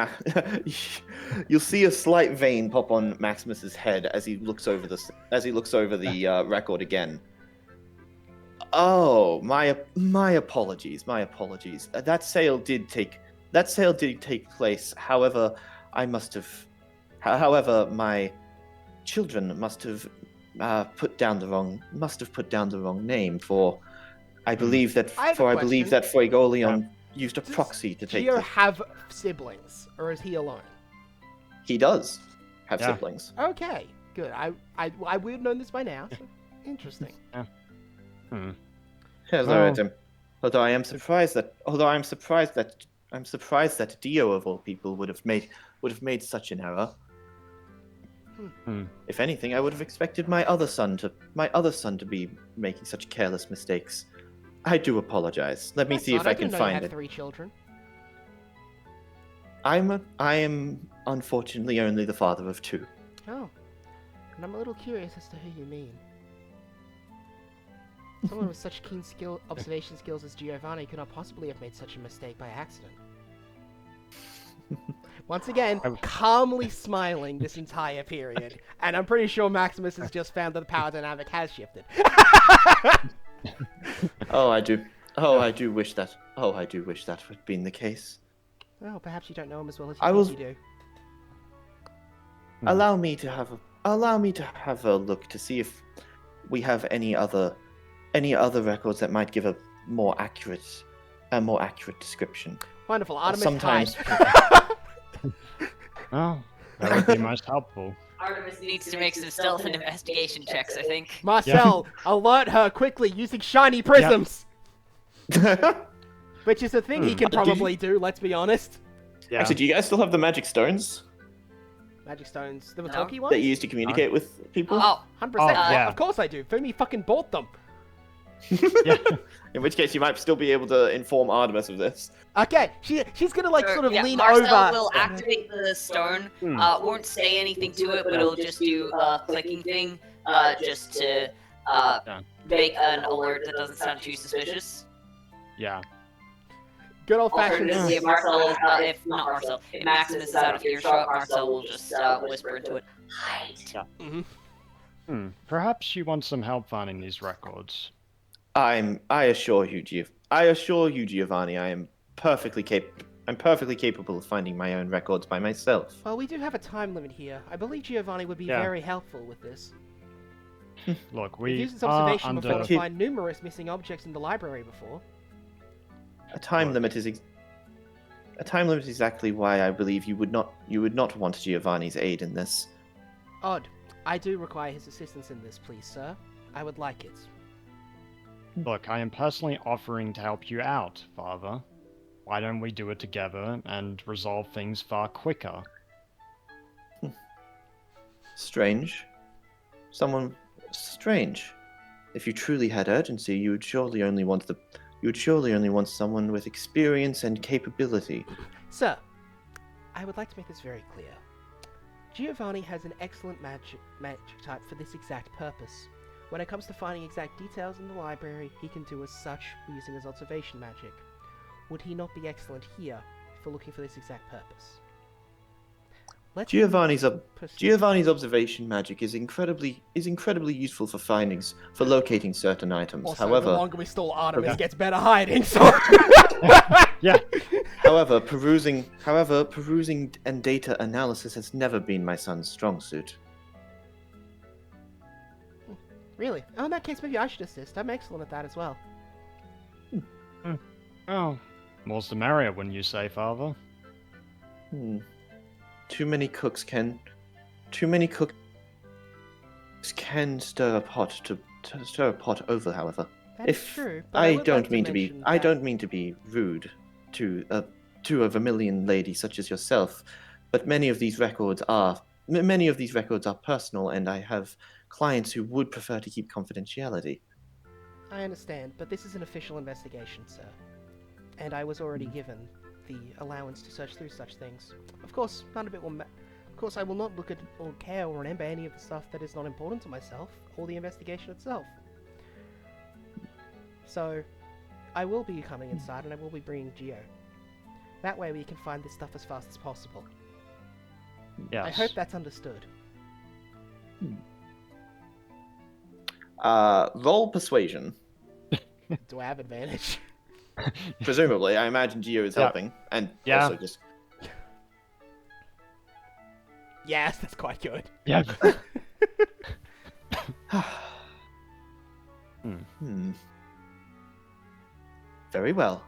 S3: you'll see a slight vein pop on Maximus's head as he looks over the record again. Oh, my apologies. My apologies. That sale did take place. However, however, my children must have put down the wrong name for. I believe that
S1: I have a question.
S3: Fuegolion used a
S1: Does
S3: proxy to take
S1: Gio
S3: this.
S1: have siblings, or is he alone?
S3: He does have
S2: Yeah.
S3: siblings.
S1: Okay, good. I would have known this by now. So interesting.
S2: Hmm.
S3: Hello,
S2: Well-
S3: Adam. Although I'm surprised that Dio of all people would have made such an error.
S2: Hmm.
S3: If anything, I would have expected my other son to be making such careless mistakes. I do apologize. Let me
S1: That's
S3: see if
S1: odd.
S3: I
S1: didn't
S3: can
S1: know you
S3: find
S1: had
S3: it.
S1: 3 children.
S3: I am unfortunately only the father of 2.
S1: Oh, and I'm a little curious as to who you mean. Someone with such keen observation skills as Giovanni could not possibly have made such a mistake by accident. Once again, calmly smiling this entire period, and I'm pretty sure Maximus has just found that the power dynamic has shifted.
S3: Oh, I do. Oh, I do wish that. Oh, I do wish that had been the case.
S1: Well, perhaps you don't know him as well as you
S3: I
S1: think
S3: was-
S1: you do.
S3: Allow me to have a look to see if we have any other records that might give a more accurate description.
S1: Wonderful, Artemis.
S3: Sometimes-
S1: Hi.
S2: Oh, that would be most helpful.
S4: Artemis needs to make some stealth and investigation checks, I think.
S1: Marcel, alert her quickly using shiny prisms, which is a thing he can
S3: Do you-
S1: probably do. Let's be honest.
S2: Yeah.
S3: Actually, do you guys still have the magic stones
S1: Magic stones, the
S4: No.
S1: talkie ones.
S3: that you use to communicate with people?
S4: Oh,
S1: 100%.
S2: Oh, yeah.
S1: Of course I do. Fumi fucking bought them.
S2: Yeah.
S3: In which case, you might still be able to inform Artemis of this.
S1: Okay, she's gonna like sort of
S4: yeah,
S1: lean
S4: Marcel
S1: over.
S4: will activate the stone. Won't say anything to it, but it'll just do a clicking thing, just to make an alert that doesn't sound too suspicious.
S2: Yeah.
S1: Good old fashioned.
S4: Alternatively, if if Maximus is out of earshot, Marcel will just whisper into it. Hide.
S2: Perhaps you want some help finding these records.
S3: I assure you, Giovanni, I'm perfectly capable of finding my own records by myself.
S1: Well, we do have a time limit here. I believe Giovanni would be
S2: Yeah.
S1: very helpful with this.
S2: Look,
S1: He
S2: we
S1: used his
S2: are
S1: observation before
S2: under...
S1: to find numerous missing objects in the library before.
S3: A time limit is exactly why I believe you would not want Giovanni's aid in this.
S1: Odd. I do require his assistance in this, please, sir. I would like it.
S2: Look, I am personally offering to help you out, Father. Why don't we do it together and resolve things far quicker?
S3: Strange. Strange. If you truly had urgency, you would surely only want someone with experience and capability.
S1: Sir, I would like to make this very clear. Giovanni has an excellent magic type for this exact purpose. When it comes to finding exact details in the library, he can do as such using his observation magic. Would he not be excellent here for looking for this exact purpose? Let's
S3: Giovanni's
S1: proceed.
S3: observation magic is incredibly useful for locating certain items.
S1: Also,
S3: However,
S1: the longer we stall Artemis
S2: Okay.
S1: gets better hiding, so...
S2: Yeah.
S3: however, perusing and data analysis has never been my son's strong suit.
S1: Really? Oh, in that case, maybe I should assist. I'm excellent at that as well.
S2: Oh, more's the merrier, wouldn't you say, Father?
S3: Too many cooks can stir a pot over. However,
S1: That is
S3: if
S1: true, but
S3: I
S1: would
S3: don't
S1: like to
S3: mean to be
S1: mention
S3: I
S1: that-
S3: don't mean to be rude to a Vermilion lady such as yourself, but many of these records are personal, and I have clients who would prefer to keep confidentiality.
S1: I understand, but this is an official investigation, sir. And I was already given the allowance to search through such things. Of course, none of it will Of course, I will not look at or care or remember any of the stuff that is not important to myself, or the investigation itself. So, I will be coming inside, and I will be bringing Geo. That way we can find this stuff as fast as possible.
S2: Yes.
S1: I hope that's understood.
S3: Roll persuasion.
S1: Do I have advantage?
S3: Presumably, I imagine Geo is
S2: Yeah.
S3: helping, and
S2: Yeah.
S3: also just
S1: Yes, that's quite good.
S2: Yeah.
S3: Very well.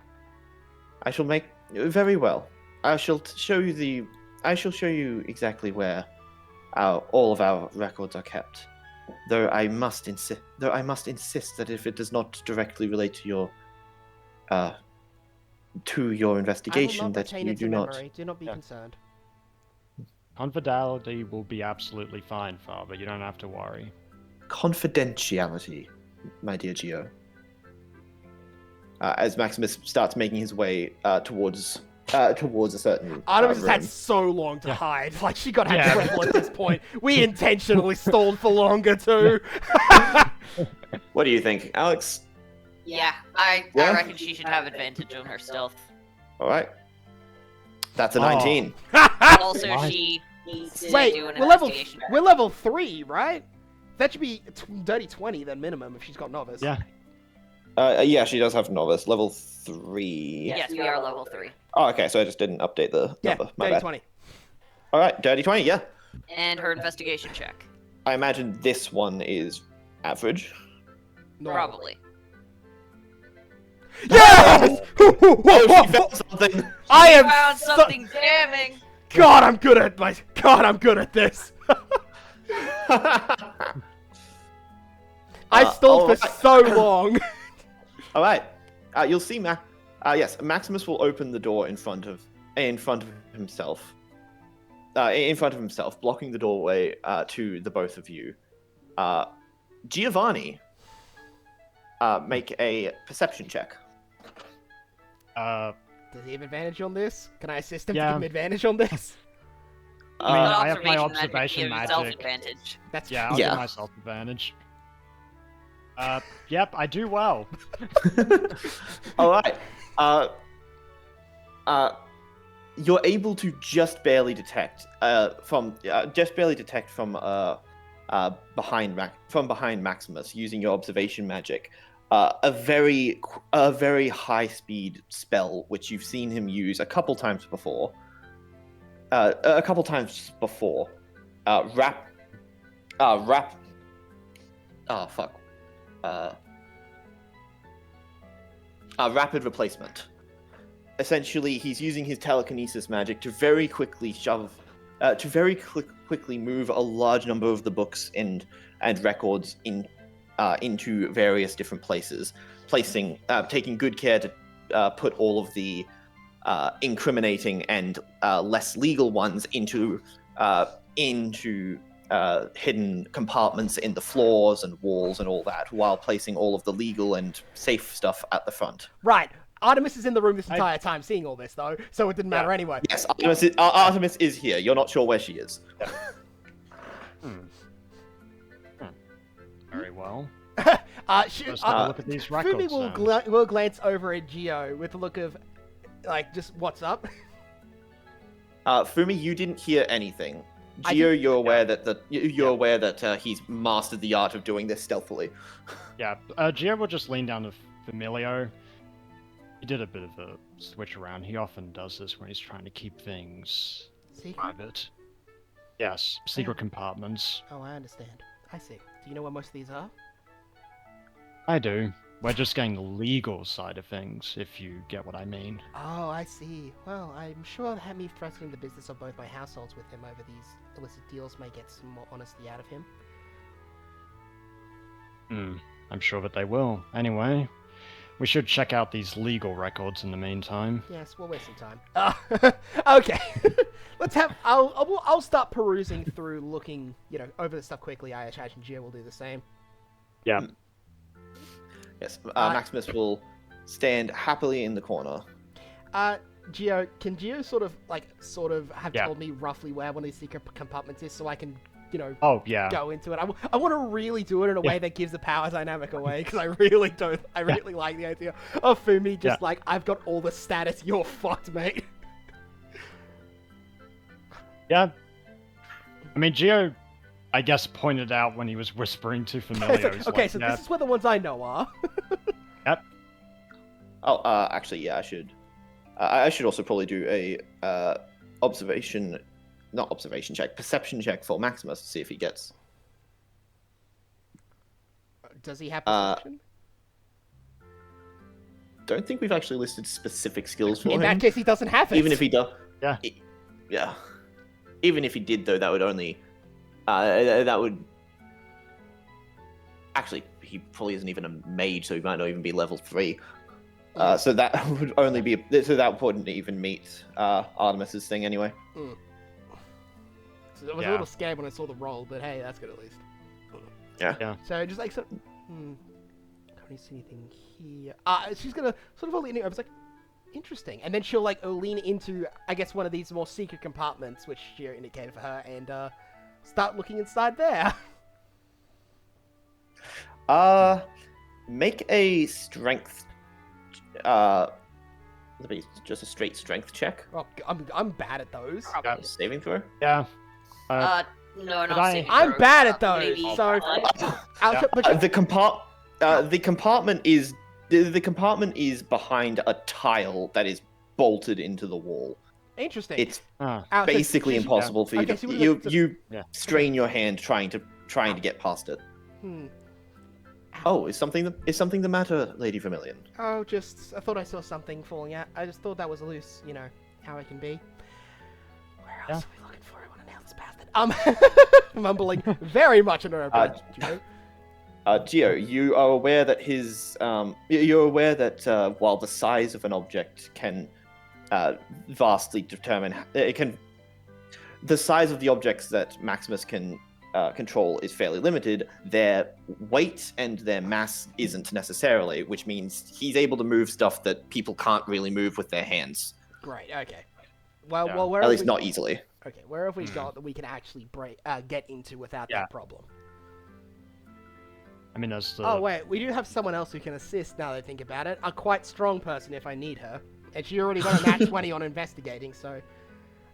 S3: I shall make very well. I shall show you exactly where all of our records are kept. Though I must insist that if it does not directly relate to your investigation,
S1: I will not
S3: that
S1: retain
S3: you
S1: it
S3: do
S1: to
S3: not.
S1: memory. Do not be
S2: Yeah.
S1: concerned.
S2: Confidentiality will be absolutely fine, Father. You don't have to worry.
S3: Confidentiality, my dear Geo. As Maximus starts making his way towards a certain
S1: Artemis has
S3: room.
S1: had so long to
S2: Yeah.
S1: hide. Like, she got
S2: Yeah.
S1: trouble at this point. We intentionally stalled for longer, too.
S3: What do you think, Alex?
S4: Yeah, I
S3: Yeah?
S4: reckon she should have advantage on her stealth.
S3: All right. That's a
S2: Oh.
S3: 19.
S4: Also,
S2: Nice.
S4: she needs to
S1: Wait,
S4: do an
S1: we're level,
S4: investigation check.
S1: we're level 3, right? That should be dirty 20 then minimum if she's got novice.
S2: Yeah.
S3: Yeah, she does have novice, level 3.
S4: Yes, we are level 3.
S3: Oh, okay, so I just didn't update the
S1: Yeah,
S3: number. My
S1: dirty
S3: bad.
S1: 20.
S3: All right, dirty 20, yeah.
S4: And her investigation check.
S3: I imagine this one is average.
S1: No.
S4: Probably.
S1: Yes!
S3: Oh, she found something.
S1: I am
S4: Found
S1: so-
S4: something damning!
S1: God, I'm good at this. I stalled for
S3: alright.
S1: so long.
S3: All right. You'll see, yes, Maximus will open the door in front of himself. Blocking the doorway to the both of you. Giovanni, make a perception check.
S2: Uh,
S1: Does he have advantage on this? Can I assist him to
S2: Yeah.
S1: give him advantage on this?
S2: I mean,
S3: Uh,
S2: I have my
S4: magic
S2: observation
S4: gives
S2: magic.
S4: self-advantage.
S1: That's
S2: yeah, I'll
S3: Yeah.
S2: give myself advantage. Yep, I do well.
S3: All right. You're able to just barely detect from behind Maximus using your observation magic a very high speed spell which you've seen him use a couple times before. Rapid replacement. Essentially, he's using his telekinesis magic to very quickly move a large number of the books and records into various different places, taking good care to put all of the incriminating and less legal ones into hidden compartments in the floors and walls and all that, while placing all of the legal and safe stuff at the front.
S1: right. Artemis is in the room this entire time seeing all this, though, so it didn't matter
S2: Yeah.
S1: anyway.
S3: Yes, Artemis is here. You're not sure where she is.
S2: Very well.
S1: Let's
S2: Let's have a look at these records.
S1: Fumi will,
S2: then.
S1: will glance over at Geo with a look of, like, just what's up.
S3: Fumi, you didn't hear anything.
S1: I
S3: Geo, you're aware that he's mastered the art of doing this stealthily.
S2: Yeah, Gio will just lean down to Familio. He did a bit of a switch around. He often does this when he's trying to keep things
S1: Secret?
S2: private. Yes, secret compartments.
S1: Oh, I understand. I see. Do you know where most of these are?
S2: I do. We're just getting the legal side of things, if you get what I mean.
S1: Oh, I see. Well, I'm sure that me threatening the business of both my households with him over these illicit deals may get some more honesty out of him.
S2: I'm sure that they will. Anyway, we should check out these legal records in the meantime.
S1: Yes, we'll waste some time. Okay. Let's have. I'll start perusing through, looking, over the stuff quickly. I imagine Gio will do the same.
S2: Yeah.
S3: Yes, Maximus will stand happily in the corner.
S1: Gio, can Gio sort of have
S2: Yeah.
S1: told me roughly where one of these secret compartments is, so I can,
S2: Oh, yeah.
S1: go into it? I want to really do it in a way that gives the power dynamic away, because I really don't. I really like the idea of Fumi just like, I've got all the status. You're fucked, mate.
S2: Yeah. I mean, Gio, I guess, pointed out when he was whispering to Familio. he's
S1: Okay,
S2: like,
S1: so
S2: yeah,
S1: this is where the ones I know are.
S2: Yep.
S3: Oh, actually, yeah, I should. I should also probably do a perception check for Maximus to see if he gets.
S1: Does he have
S3: Uh,
S1: perception?
S3: Don't think we've actually listed specific skills for
S1: In
S3: him.
S1: that case, he doesn't have it.
S3: Even if he does.
S2: Yeah.
S3: Yeah. Even if he did, though, that would only. That would. Actually, he probably isn't even a mage, so he might not even be level 3. So that would only be. So that wouldn't even meet Artemis's thing anyway.
S1: So I was a little scared when I saw the roll, but hey, that's good at least.
S3: Yeah.
S1: So just like so. Can't really see anything here. She's gonna sort of lean in. I was like, interesting, and then she'll like lean into, I guess, one of these more secret compartments, which she indicated for her, and start looking inside there.
S3: Make a strength. Just a straight strength check.
S1: Oh, I'm bad at those.
S4: Probably.
S3: Saving throw.
S2: Yeah.
S4: No, not
S2: I-
S4: saving
S1: I'm
S4: throw.
S1: bad at those,
S4: Maybe
S1: so-
S2: Yeah.
S1: But
S3: The compartment is behind a tile that is bolted into the wall.
S1: interesting.
S3: It's
S1: So
S3: basically
S1: she-
S3: impossible for you
S1: Okay,
S3: to.
S1: so we
S3: You
S2: Yeah.
S3: strain your hand trying to get past it. Oh, is something the matter, Lady Vermilion?
S1: Oh, just I thought I saw something falling out. I just thought that was loose. You know how I can be. Where else are we looking for? I want to nail this bastard. Mumbling very much in her
S3: Gio, you are aware that you're aware that while the size of an object can vastly determine the size of the objects that Maximus can control is fairly limited. Their weight and their mass isn't necessarily, which means he's able to move stuff that people can't really move with their hands.
S1: Great. Okay. Well,
S2: Yeah.
S1: well, where
S3: At
S1: have
S3: least
S1: we...
S3: not easily.
S1: Okay, where have we got that we can actually get into without
S2: Yeah.
S1: that problem?
S2: I mean, there's the.
S1: Oh wait, we do have someone else who can assist. Now that I think about it, a quite strong person if I need her, and she already got a nat 20 on investigating, so.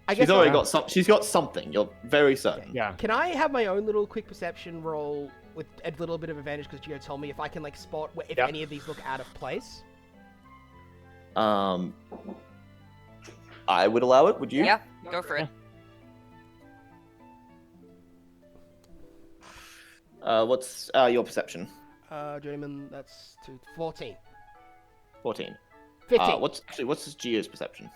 S1: I guess
S3: She's already got some. She's got something. You're very certain.
S2: Yeah.
S1: Can I have my own little quick perception roll with a little bit of advantage because Gio told me if I can like spot if any of these look out of place?
S3: I would allow it. Would you?
S4: Yeah, go for it.
S3: What's your perception?
S1: Journeyman, that's 14.
S3: 14.
S1: 15.
S3: What's Gio's perception?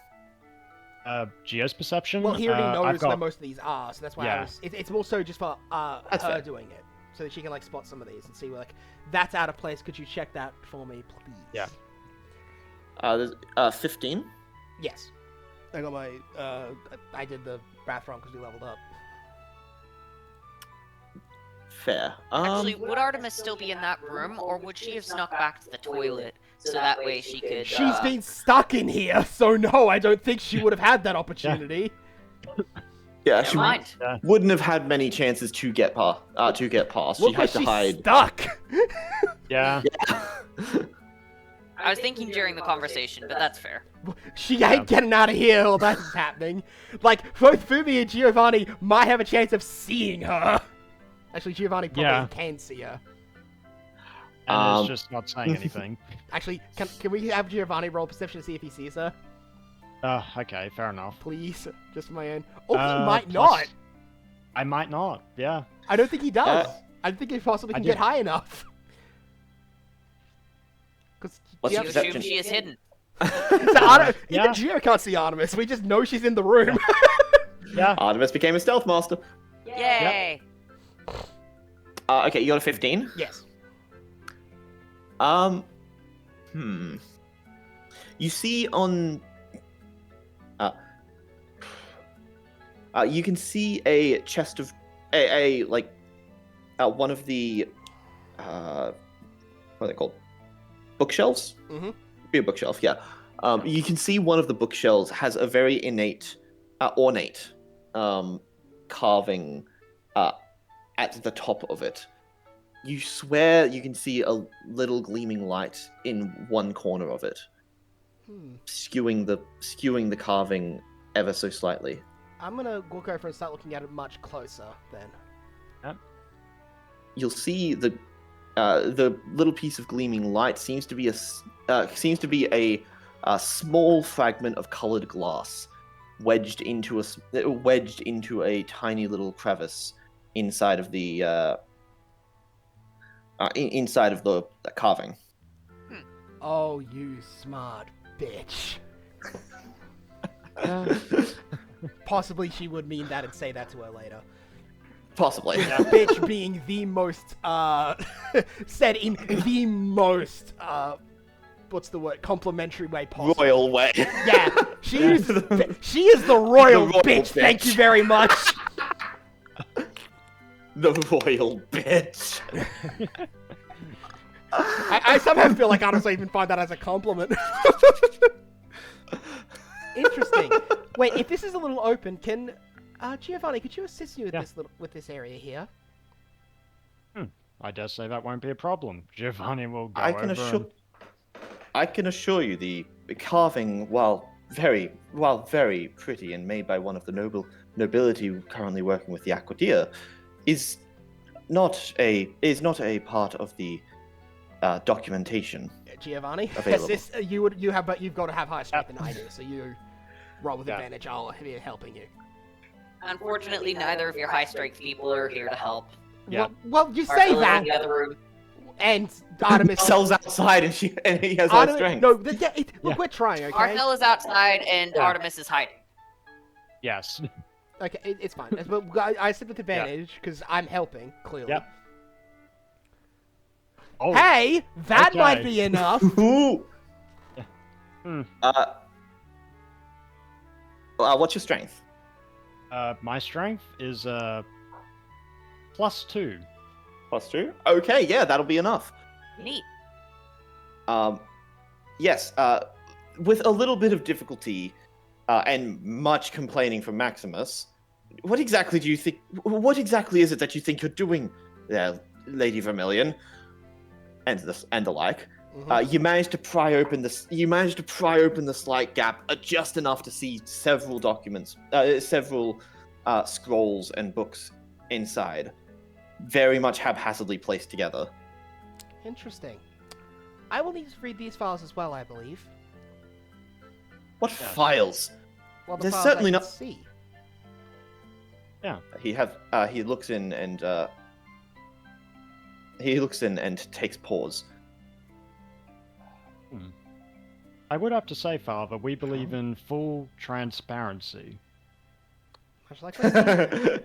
S2: Gio's perception.
S1: Well, he already
S2: I've
S1: knows
S2: got...
S1: where most of these are, so that's why
S2: Yeah.
S1: it's more so just for
S3: That's
S1: her
S3: fair.
S1: doing it, so that she can like spot some of these and see like that's out of place. Could you check that for me, please?
S2: Yeah.
S3: There's 15.
S1: Yes. I got my I did the math wrong because we leveled up.
S3: Fair.
S4: Actually, would Artemis still be in that room, or would she have snuck back to the toilet so that way she could?
S1: She's been stuck in here, so no, I don't think she would have had that opportunity.
S3: Yeah,
S4: Never
S3: she
S4: mind.
S3: wouldn't have had many chances to get past. She
S1: Look
S3: had
S1: where
S3: to
S1: she's
S3: hide.
S1: stuck.
S2: Yeah.
S4: I was thinking during the conversation, but that's fair.
S1: She ain't getting out of here while that's happening. Like, both Fumi and Giovanni might have a chance of seeing her. Actually, Giovanni probably can see her.
S2: And it's just not saying anything.
S1: Actually, can we have Giovanni roll perception to see if he sees her?
S2: Okay, fair enough.
S1: Please, just for my own. Oh, he might
S2: Plus-
S1: not.
S2: I might not. Yeah.
S1: I don't think he does. I don't think he possibly can
S2: do.
S1: get high enough.
S3: What's
S4: You
S3: your
S4: assume
S3: perception?
S4: she is hidden.
S1: Even
S2: Yeah.
S1: Gio can't see Artemis. We just know she's in the room.
S2: Yeah.
S3: Artemis became a stealth master.
S4: Yay!
S3: Okay, you got a 15.
S1: Yes.
S3: You see on. You can see a chest of one of the what are they called? Bookshelves.
S1: Mhm.
S3: Be a bookshelf, yeah. You can see one of the bookshelves has a very ornate carving at the top of it. You swear you can see a little gleaming light in one corner of it, skewing the carving ever so slightly.
S1: I'm gonna walk over and start looking at it much closer then.
S3: You'll see the little piece of gleaming light seems to be a small fragment of colored glass wedged into a tiny little crevice inside of the carving.
S1: Oh, you smart bitch. Possibly she would mean that and say that to her later.
S3: Possibly.
S1: Bitch being the most, said in the most, what's the word, complimentary way possible.
S3: Royal way.
S1: Yeah, she is the royal, bitch, thank you very much.
S3: The royal bitch.
S1: I somehow feel like I don't even find that as a compliment. Interesting. Wait, if this is a little open, can Giovanni, could you assist me with this area here?
S2: I dare say that won't be a problem. Giovanni will go
S3: I can assure you the carving, while very pretty and made by one of the nobility currently working with the Aquadia, is not a part of the documentation.
S1: Giovanni,
S3: available.
S1: you've got to have higher strength than I do, so you roll with advantage. I'll be helping you.
S4: Unfortunately, neither of your high-strength people are here to help.
S2: Yeah.
S1: Well, you say
S4: Artemis
S1: that.
S4: in the other room.
S1: And Artemis
S3: Sells outside and he has high strength.
S1: No, look, we're trying, okay?
S4: Arthel is outside and Artemis is hiding.
S2: Yes.
S1: Okay, it's fine. But I said with advantage because I'm helping, clearly.
S2: Yep. Oh.
S1: Hey, that might
S2: Okay.
S1: be enough.
S3: Ooh.
S2: Hmm.
S3: What's your strength?
S2: My strength is +2.
S3: +2? Okay, yeah, that'll be enough.
S4: Neat.
S3: Yes, with a little bit of difficulty and much complaining from Maximus, what exactly is it that you think you're doing there, Lady Vermilion? And the like.
S1: Mhm.
S3: You managed to pry open the slight gap just enough to see several documents, several scrolls and books inside, very much haphazardly placed together.
S1: Interesting. I will need to read these files as well, I believe.
S3: What files?
S1: Well, the
S3: There's
S1: files
S3: certainly
S1: I can
S3: not-
S1: see.
S3: He looks in and takes pause.
S2: I would have to say, Father, we believe in full transparency.
S1: Much like that.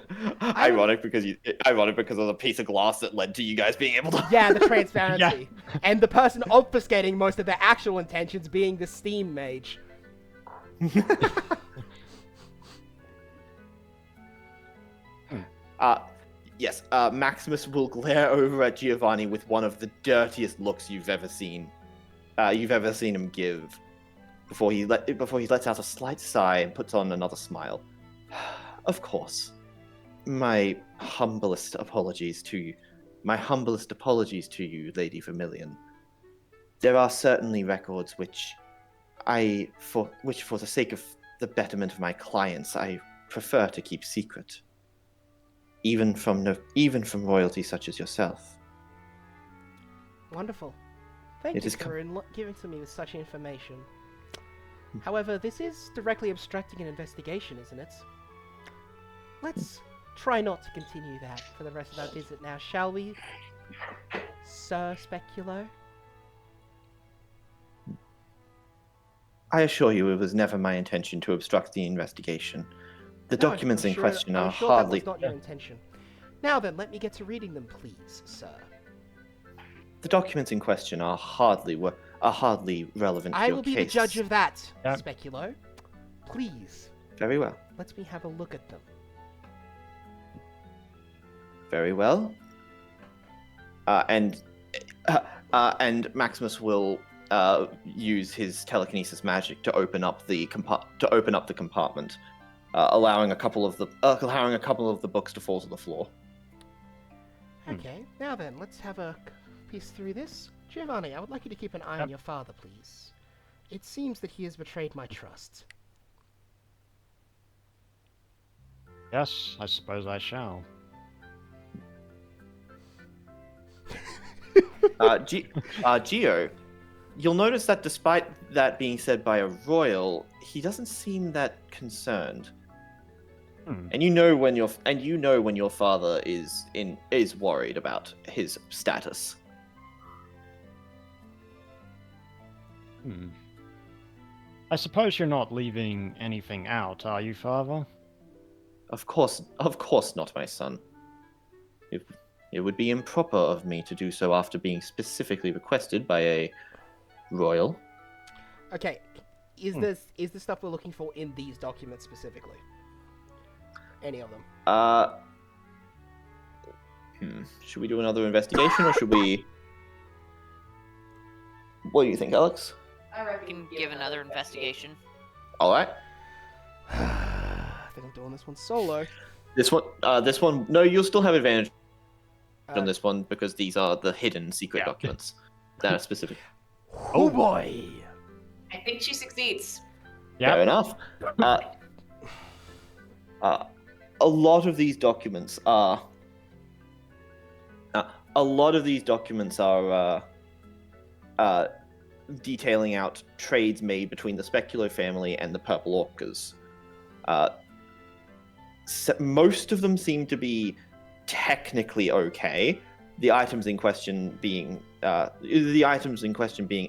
S3: Ironic because of the piece of glass that led to you guys being able to.
S1: Yeah, the transparency. And the person obfuscating most of their actual intentions being the Steam Mage.
S3: Yes, Maximus will glare over at Giovanni with one of the dirtiest looks you've ever seen him give, before he lets out a slight sigh and puts on another smile. Of course, my humblest apologies to you, Lady Vermilion. There are certainly records which for the sake of the betterment of my clients, I prefer to keep secret. Even from royalty such as yourself.
S1: Wonderful. Thank you for giving to me with such information. However, this is directly obstructing an investigation, isn't it? Let's try not to continue that for the rest of our visit now, shall we, Sir Speculo?
S3: I assure you it was never my intention to obstruct the investigation. The documents in question are hardly...
S1: that was not your intention. Now then, let me get to reading them, please, sir.
S3: The documents in question are hardly relevant to
S1: I
S3: your
S1: will be
S3: case.
S1: the judge of that,
S2: Yep.
S1: Speculo. Please,
S3: Very well.
S1: let me have a look at them.
S3: Very well. And Maximus will use his telekinesis magic to open up the compartment, allowing a couple of the books to fall to the floor.
S1: Okay, now then, let's have a piece through this. Giovanni, I would like you to keep an eye on your father, please. It seems that he has betrayed my trust.
S2: Yes, I suppose I shall.
S3: Geo, you'll notice that despite that being said by a royal, he doesn't seem that concerned. And you know when your father is worried about his status.
S2: I suppose you're not leaving anything out, are you, Father?
S3: Of course not, my son. It would be improper of me to do so after being specifically requested by a royal.
S1: Okay, is the stuff we're looking for in these documents specifically? Any of them?
S3: Should we do another investigation, or should we? What do you think, Alex?
S4: I reckon give another investigation.
S3: All right.
S1: I think I'm doing this one solo.
S3: This one. No, you'll still have advantage on this one because these are the hidden secret documents that are specific.
S1: Oh boy!
S4: I think she succeeds.
S3: Fair enough. A lot of these documents are. Detailing out trades made between the Speculo family and the Purple Orcas. Most of them seem to be technically okay. The items in question being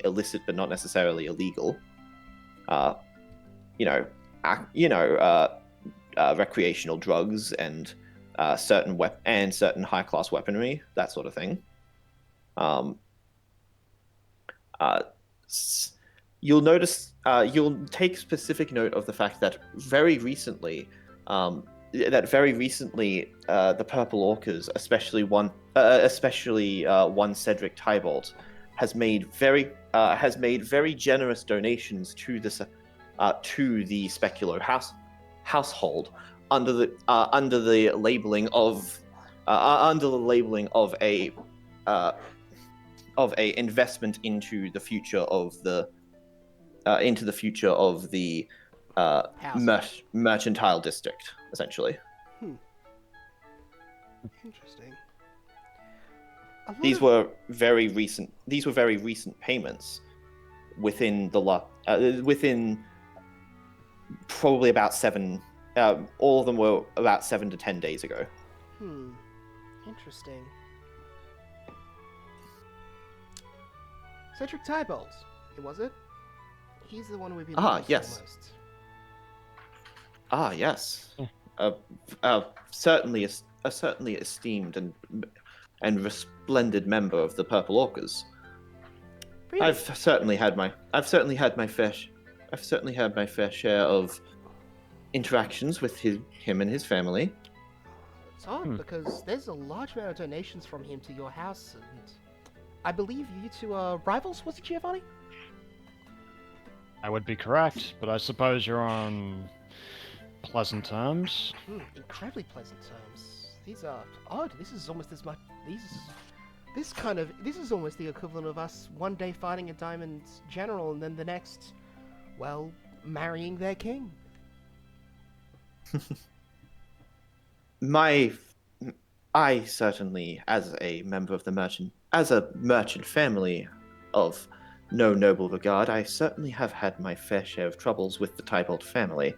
S3: illicit but not necessarily illegal. Recreational drugs and certain high-class weaponry, that sort of thing. You'll notice, you'll take specific note of the fact that very recently, the Purple Orcas, especially one Cedric Tybalt, has made very generous donations to the Speculo household under the labeling of a investment into the future of the mercantile district, essentially.
S1: Interesting.
S3: These were very recent payments within within probably about 7. All of them were about 7 to 10 days ago.
S1: Interesting. Cedric Tybalt, was it? He's the one we've been looking for most.
S3: Yes. Certainly esteemed and resplendent member of the Purple Orcas.
S1: Really?
S3: I've certainly had my fair share of interactions with him and his family.
S1: It's odd because there's a large amount of donations from him to your house, and I believe you two are rivals. Was it, Giovanni?
S2: I would be correct, but I suppose you're on pleasant terms.
S1: Incredibly pleasant terms. These are odd. This is almost as much. This is almost the equivalent of us one day fighting a Diamond General and then the next, well, marrying their king.
S3: I certainly, as a member of the merchant family of no noble regard, I certainly have had my fair share of troubles with the Tybalt family.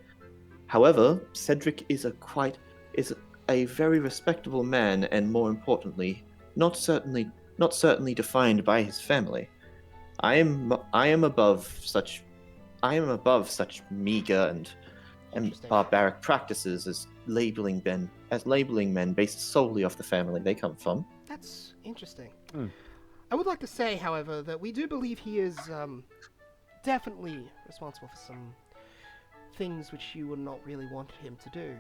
S3: However, Cedric is a very respectable man, and more importantly, not certainly defined by his family. I am above such meager and barbaric practices as labeling men based solely off the family they come from.
S1: That's interesting. I would like to say, however, that we do believe he is definitely responsible for some things which you would not really want him to do.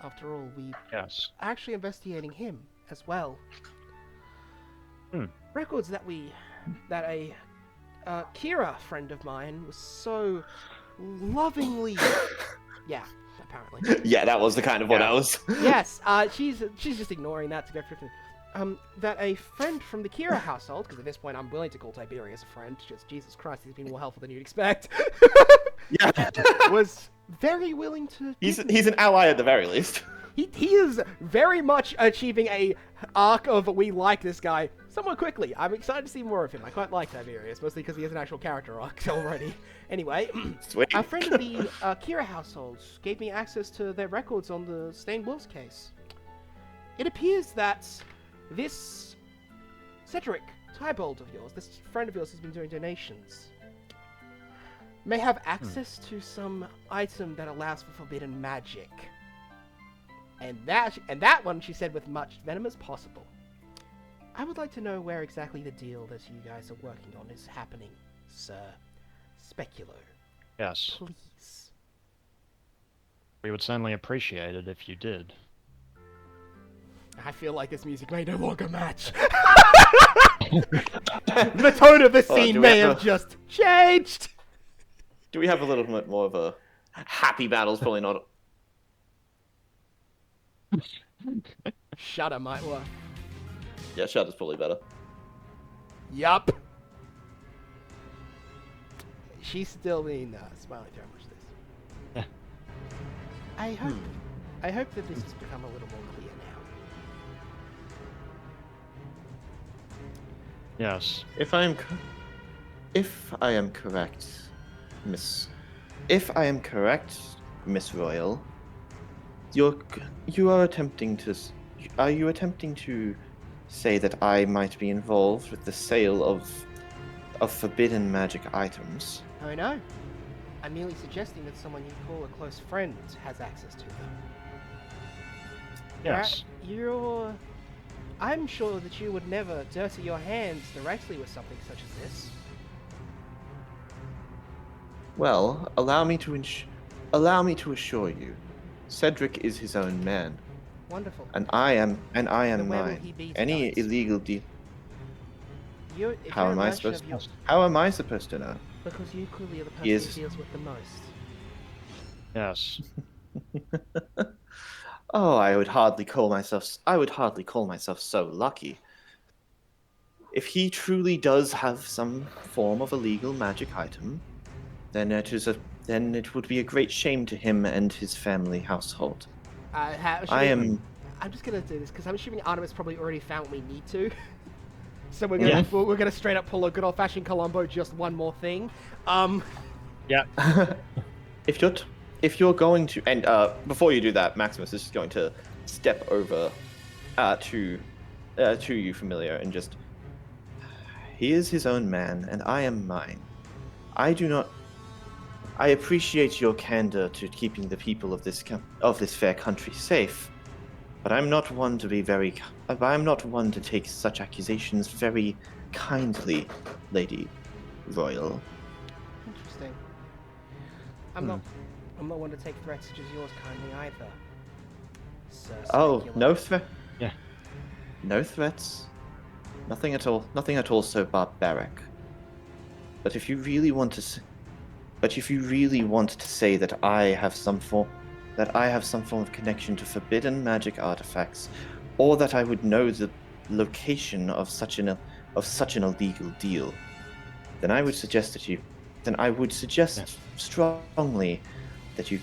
S1: After all, we are actually investigating him as well. Records that a Kira friend of mine was so lovingly... Yeah, apparently.
S3: Yeah, that was the kind of one I was...
S1: Yes, she's just ignoring that to go through. That a friend from the Kira household, because at this point I'm willing to call Tiberius a friend, just Jesus Christ, he's been more helpful than you'd expect. Was very willing to...
S3: He's an ally at the very least.
S1: He is very much achieving a arc of we like this guy somewhat quickly. I'm excited to see more of him. I quite like Tiberius, mostly because he has an actual character arc already. Anyway,
S3: Sweet.
S1: a friend of the Kira household gave me access to their records on the Stained Wolves case. It appears that this Cedric Tybalt of yours, this friend of yours, has been doing donations. May have access to some item that allows for forbidden magic. And that one, she said, with much venom as possible. I would like to know where exactly the deal that you guys are working on is happening, sir. Speculo.
S2: Yes.
S1: Please.
S2: We would certainly appreciate it if you did.
S1: I feel like this music may no longer match. The tone of the scene may have just changed.
S3: Do we have a little bit more of a happy battle's probably not...
S1: Shudder might work.
S3: Yeah, Shudder's probably better.
S1: Yup. She's still being smiling very much this.
S2: Yeah.
S1: I hope that this has become a little more clear now.
S2: Yes.
S3: If I am correct, Miss Royal, you are attempting to... Are you attempting to say that I might be involved with the sale of forbidden magic items?
S1: Oh no. I'm merely suggesting that someone you call a close friend has access to them.
S2: Yes.
S1: I'm sure that you would never dirty your hands directly with something such as this.
S3: Well, allow me to assure you, Cedric is his own man,
S1: Wonderful.
S3: and I am
S1: Then where will
S3: mine.
S1: he be
S3: Any
S1: tonight?
S3: illegal deal.
S1: If
S3: How
S1: you're a
S3: am I
S1: merchant
S3: supposed?
S1: of your-
S3: How am I supposed to know?
S1: Because you clearly are the person
S3: He is-
S1: who deals with the most.
S2: Yes.
S3: Oh, I would hardly call myself so lucky. If he truly does have some form of illegal magic item, then it would be a great shame to him and his family household.
S1: I'm just gonna do this because I'm assuming Artemis probably already found what we need to. So we're gonna straight up pull a good old fashioned Columbo. Just one more thing.
S2: Yeah.
S3: If you're going to, and before you do that, Maximus is just going to step over to you, familiar, and just. He is his own man, and I am mine. I appreciate your candor to keeping the people of this fair country safe, but I'm not one to take such accusations very kindly, Lady Royal.
S1: Interesting. I'm not one to take threats such as yours kindly either. Sir
S3: Oh,
S1: Speculo.
S3: no threat.
S2: Yeah.
S3: No threats. Nothing at all. Nothing at all so barbaric. But if you really want to say that I have some form of connection to forbidden magic artifacts, or that I would know the location of such an illegal deal, then I would suggest strongly that you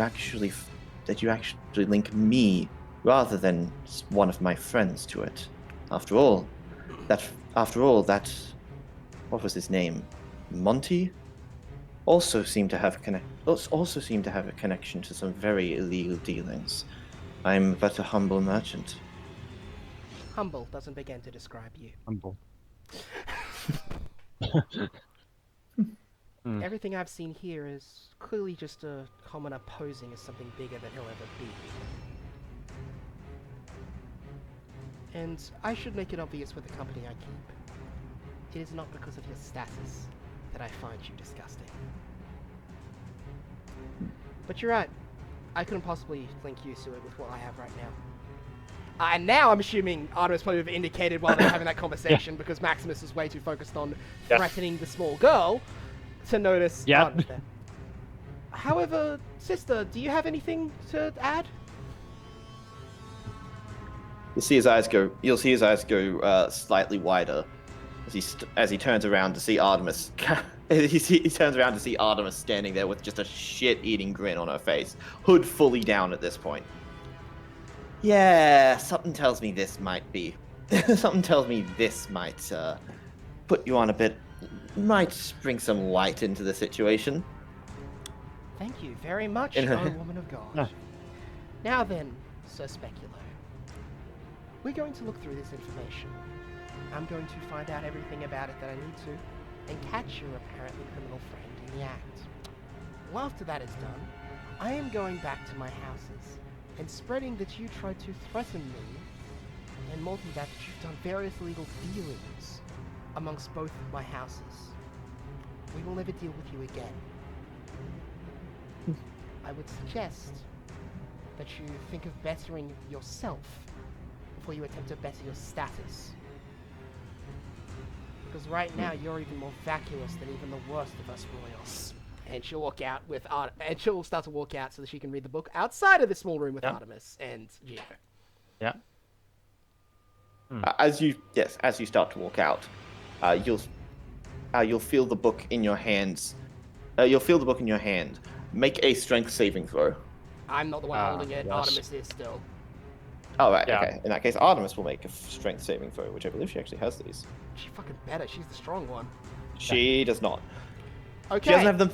S3: actually link me rather than one of my friends to it. After all, what was his name? Monty? Also seemed to have a connection to some very illegal dealings. I'm but a humble merchant.
S1: Humble doesn't begin to describe you.
S2: Humble.
S1: Everything I've seen here is clearly just a commoner posing as something bigger than he'll ever be. And I should make it obvious with the company I keep. It is not because of your status that I find you disgusting. But you're right. I couldn't possibly link you to it with what I have right now. And now I'm assuming Artemis probably have indicated while they're having that conversation because Maximus is way too focused on threatening the small girl to notice Artemis there. However, sister, do you have anything to add?
S3: You'll see his eyes go slightly wider as he turns around to see Artemis. He turns around to see Artemis standing there with just a shit-eating grin on her face, hood fully down at this point. Yeah, something tells me this might be something tells me this might put you on a bit, might bring some light into the situation.
S1: Thank you very much,
S3: In her-
S1: O woman of God.
S2: No.
S1: Now then, Sir Speculo, we're going to look through this information. I'm going to find out everything about it that I need to, and catch your apparently criminal friend in the act. Well, after that is done, I am going back to my houses, and spreading that you tried to threaten me, and more than that you've done various illegal dealings amongst both my houses. We will never deal with you again. I would suggest that you think of bettering yourself before you attempt to better your status. Because right now you're even more vacuous than even the worst of us royals. And she'll walk out with and she'll start to walk out so that she can read the book outside of the small room with Artemis and Gio.
S2: Yeah.
S3: As you start to walk out, you'll feel the book in your hands. You'll feel the book in your hand. Make a strength saving throw.
S1: I'm not the one holding it.
S2: yes.
S1: Artemis is still.
S3: Oh, right,
S2: Yeah.
S3: okay. In that case, Artemis will make a strength saving throw, which I believe she actually has these.
S1: She fucking better. She's the strong one.
S3: She does not.
S1: Okay.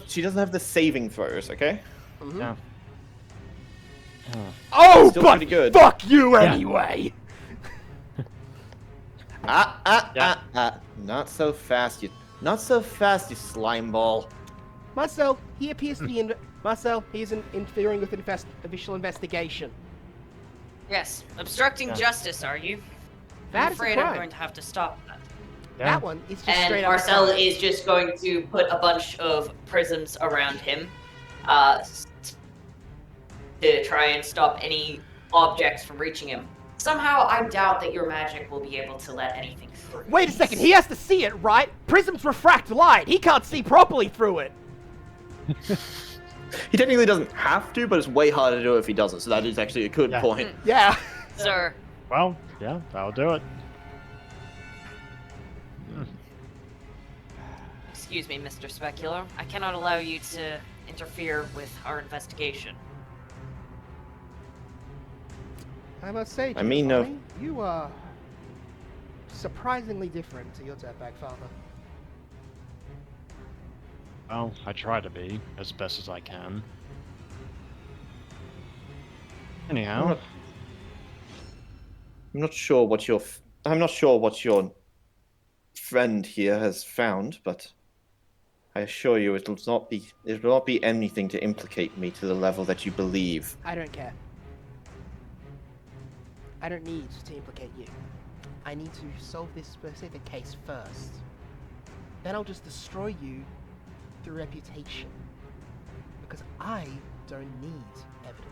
S3: She doesn't have the saving throws, okay?
S1: Mhm.
S2: Yeah.
S1: Oh,
S3: Still
S1: but
S3: pretty good.
S1: fuck you anyway.
S3: Not so fast, you slime ball.
S1: Marcel, he appears to be Marcel, he isn't interfering with an official investigation.
S4: Yes, obstructing justice, are you?
S1: That
S4: I'm
S1: is a
S4: afraid I'm
S1: crime.
S4: going to have to stop that.
S2: Yeah.
S1: That one is just
S4: And
S1: straight up.
S4: Marcel
S1: a crime.
S4: is just going to put a bunch of prisms around him to try and stop any objects from reaching him. Somehow, I doubt that your magic will be able to let anything through.
S1: Wait a second, he has to see it, right? Prisms refract light. He can't see properly through it.
S3: He technically doesn't have to, but it's way harder to do if he doesn't, so that is actually a good
S2: Yeah.
S3: point.
S1: Yeah.
S4: Sir,
S2: Well, yeah, that'll do it.
S4: excuse me, Mr. Specular. I cannot allow you to interfere with our investigation.
S1: I must say,
S3: I mean, no.
S1: Giovanni, you are surprisingly different to your dirtbag father.
S2: Well, I try to be as best as I can. Anyhow,
S3: I'm not sure what your friend here has found, but I assure you it will not be anything to implicate me to the level that you believe.
S1: I don't care. I don't need to implicate you. I need to solve this specific case first. Then I'll just destroy you through reputation. Because I don't need evidence.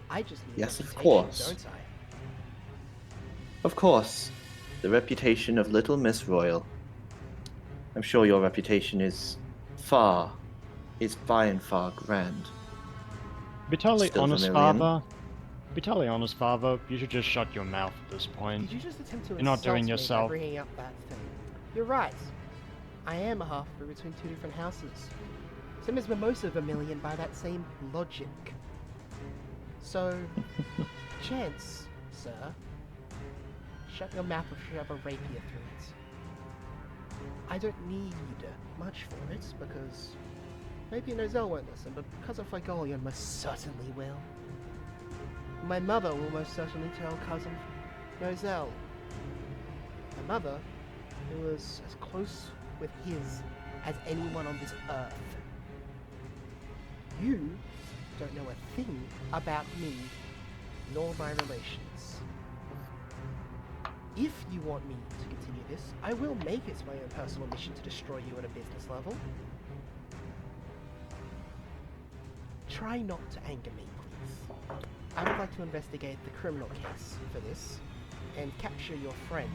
S1: I just need
S3: Yes, of
S1: reputation,
S3: course.
S1: don't I?
S3: Of course, the reputation of Little Miss Royal. I'm sure your reputation is by and far grand.
S2: be totally
S3: Still
S2: honest,
S3: Vermilion.
S2: Father. Be totally honest, Father. You should just shut your mouth at this point.
S1: Did you just attempt to
S2: You're not
S1: insult
S2: doing
S1: me by
S2: yourself.
S1: bringing up that thing? You're right. I am a half-breed between two different houses. Same as Mimosa Vermilion by that same logic. So, Chance, sir, shut your mouth or shove a rapier through it. I don't need much for it, because maybe Nozel won't listen, but because of Figolion most certainly will. My mother will most certainly tell cousin Nozel. My mother, who was as close with his as anyone on this earth. You don't know a thing about me, nor my relations. If you want me to continue this, I will make it my own personal mission to destroy you at a business level. Try not to anger me, please. I would like to investigate the criminal case for this, and capture your friend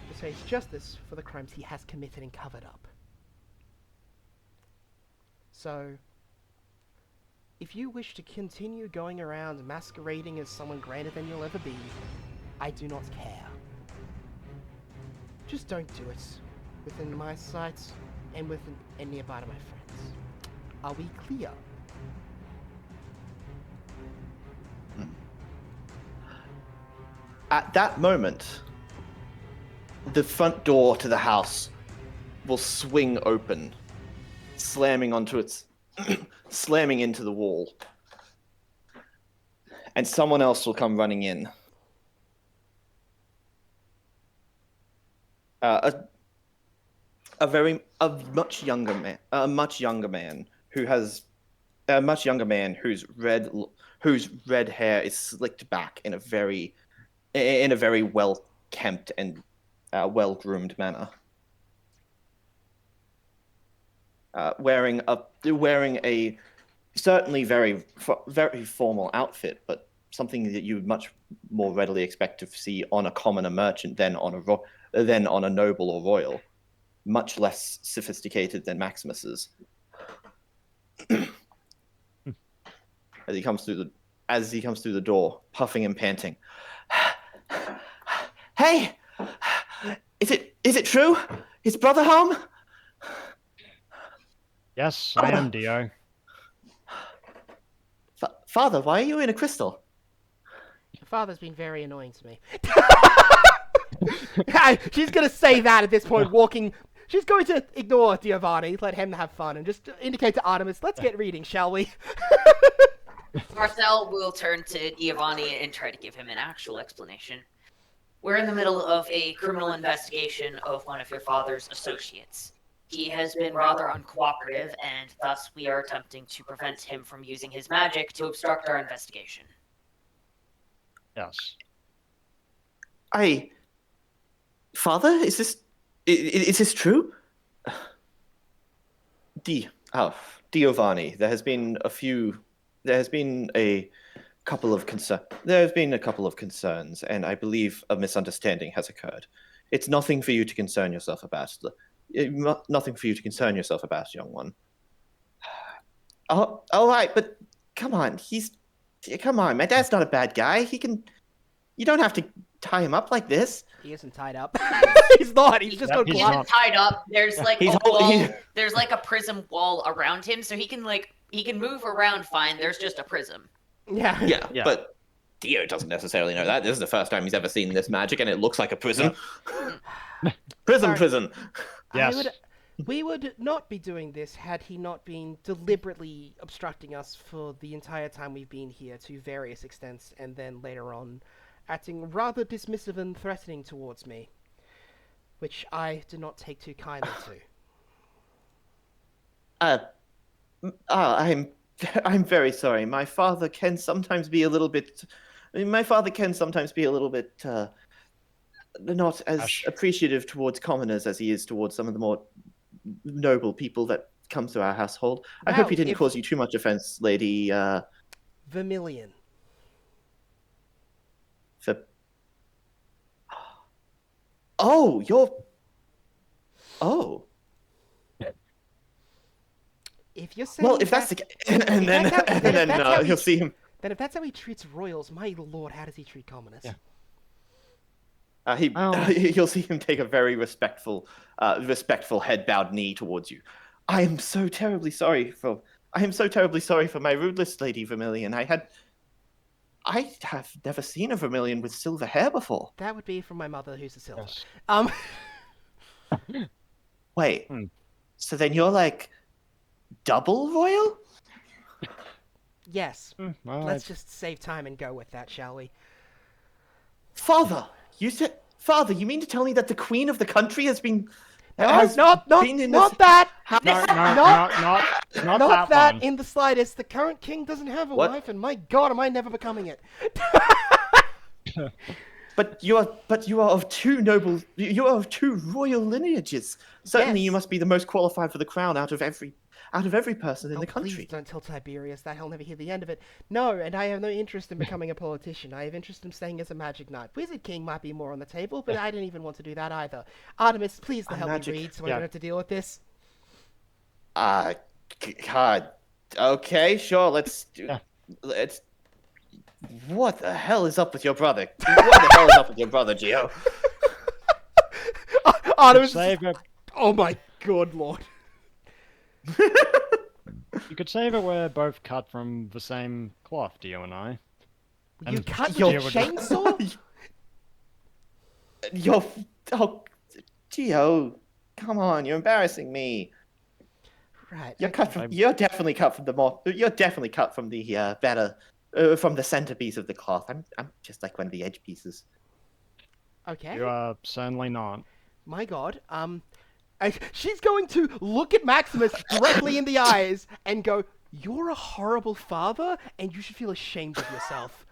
S1: to face justice for the crimes he has committed and covered up. So, if you wish to continue going around masquerading as someone greater than you'll ever be, I do not care. Just don't do it within my sight and within and nearby to my friends. Are we clear?
S3: At that moment, the front door to the house will swing open, slamming into the wall. And someone else will come running in. A much younger man whose red hair is slicked back in a very well kempt and well groomed manner. Wearing a certainly very formal outfit, but something that you would much more readily expect to see on a commoner merchant than on a noble or royal. Much less sophisticated than Maximus's. As he comes through the door, puffing and panting. Hey, is it true? Is brother home?
S2: Yes, I am, Dio.
S3: Father, why are you in a crystal?
S1: Your father's been very annoying to me. She's going to say that at this point, walking... She's going to ignore Giovanni, let him have fun, and just indicate to Artemis, let's get reading, shall we?
S4: Marcel will turn to Giovanni and try to give him an actual explanation. We're in the middle of a criminal investigation of one of your father's associates. He has been rather uncooperative, and thus we are attempting to prevent him from using his magic to obstruct our investigation.
S2: Yes.
S3: Father, is this true? Giovanni, there has been a couple of concerns, and I believe a misunderstanding has occurred. It's nothing for you to concern yourself about. Nothing for you to concern yourself about, young one. All right, but come on, my dad's not a bad guy. You don't have to tie him up like this.
S1: He isn't tied up. He's not. He's just
S4: He isn't tied up. There's like a wall. There's like a prism wall around him, so he can move around fine. There's just a prism.
S1: Yeah.
S3: But Dio doesn't necessarily know that. This is the first time he's ever seen this magic, and it looks like a prison. Prison.
S2: Yes.
S1: We would not be doing this had he not been deliberately obstructing us for the entire time we've been here to various extents, and then later on acting rather dismissive and threatening towards me, which I do not take too kindly to.
S3: I'm very sorry. My father can sometimes be a little bit not as appreciative towards commoners as he is towards some of the more noble people that come to our household. I hope he didn't cause you too much offense, Lady
S1: Vermilion. If you're saying
S3: if that's the case, and then you'll see him.
S1: Then if that's how he treats royals, my lord, how does he treat commoners?
S3: Yeah. You'll see him take a very respectful head-bowed knee towards you. I am so terribly sorry for my rudeness, Lady Vermilion. I have never seen a Vermilion with silver hair before.
S1: That would be from my mother, who's a silver.
S3: Yes. Wait. So then you're like double royal?
S1: Yes. Let's just save time and go with that, shall we?
S3: Father, you mean to tell me that the queen of the country has been...
S1: Not that in the slightest. The current king doesn't have a wife, and my God, am I never becoming it.
S3: But you are of two royal lineages. Certainly, yes. You must be the most qualified for the crown out of every person in the country.
S1: Please don't tell Tiberius that. He'll never hear the end of it. No, and I have no interest in becoming a politician. I have interest in staying as a magic knight. Wizard King might be more on the table, but I didn't even want to do that either. Artemis, please help me read so I don't have to deal with this.
S3: God. Okay, sure, let's... What the hell is up with your brother? Gio?
S1: Artemis... Oh my good lord.
S2: You could say that we're both cut from the same cloth, Dio and I.
S1: You cut with a chainsaw?
S3: You're... Oh, Gio, come on, you're embarrassing me.
S1: Right.
S3: You're
S1: okay.
S3: cut from. You're definitely cut from the more. You're definitely cut from the better, from the centerpiece of the cloth. I'm just like one of the edge pieces.
S1: Okay.
S2: You are certainly not.
S1: My God. She's going to look at Maximus directly in the eyes and go, "You're a horrible father, and you should feel ashamed of yourself."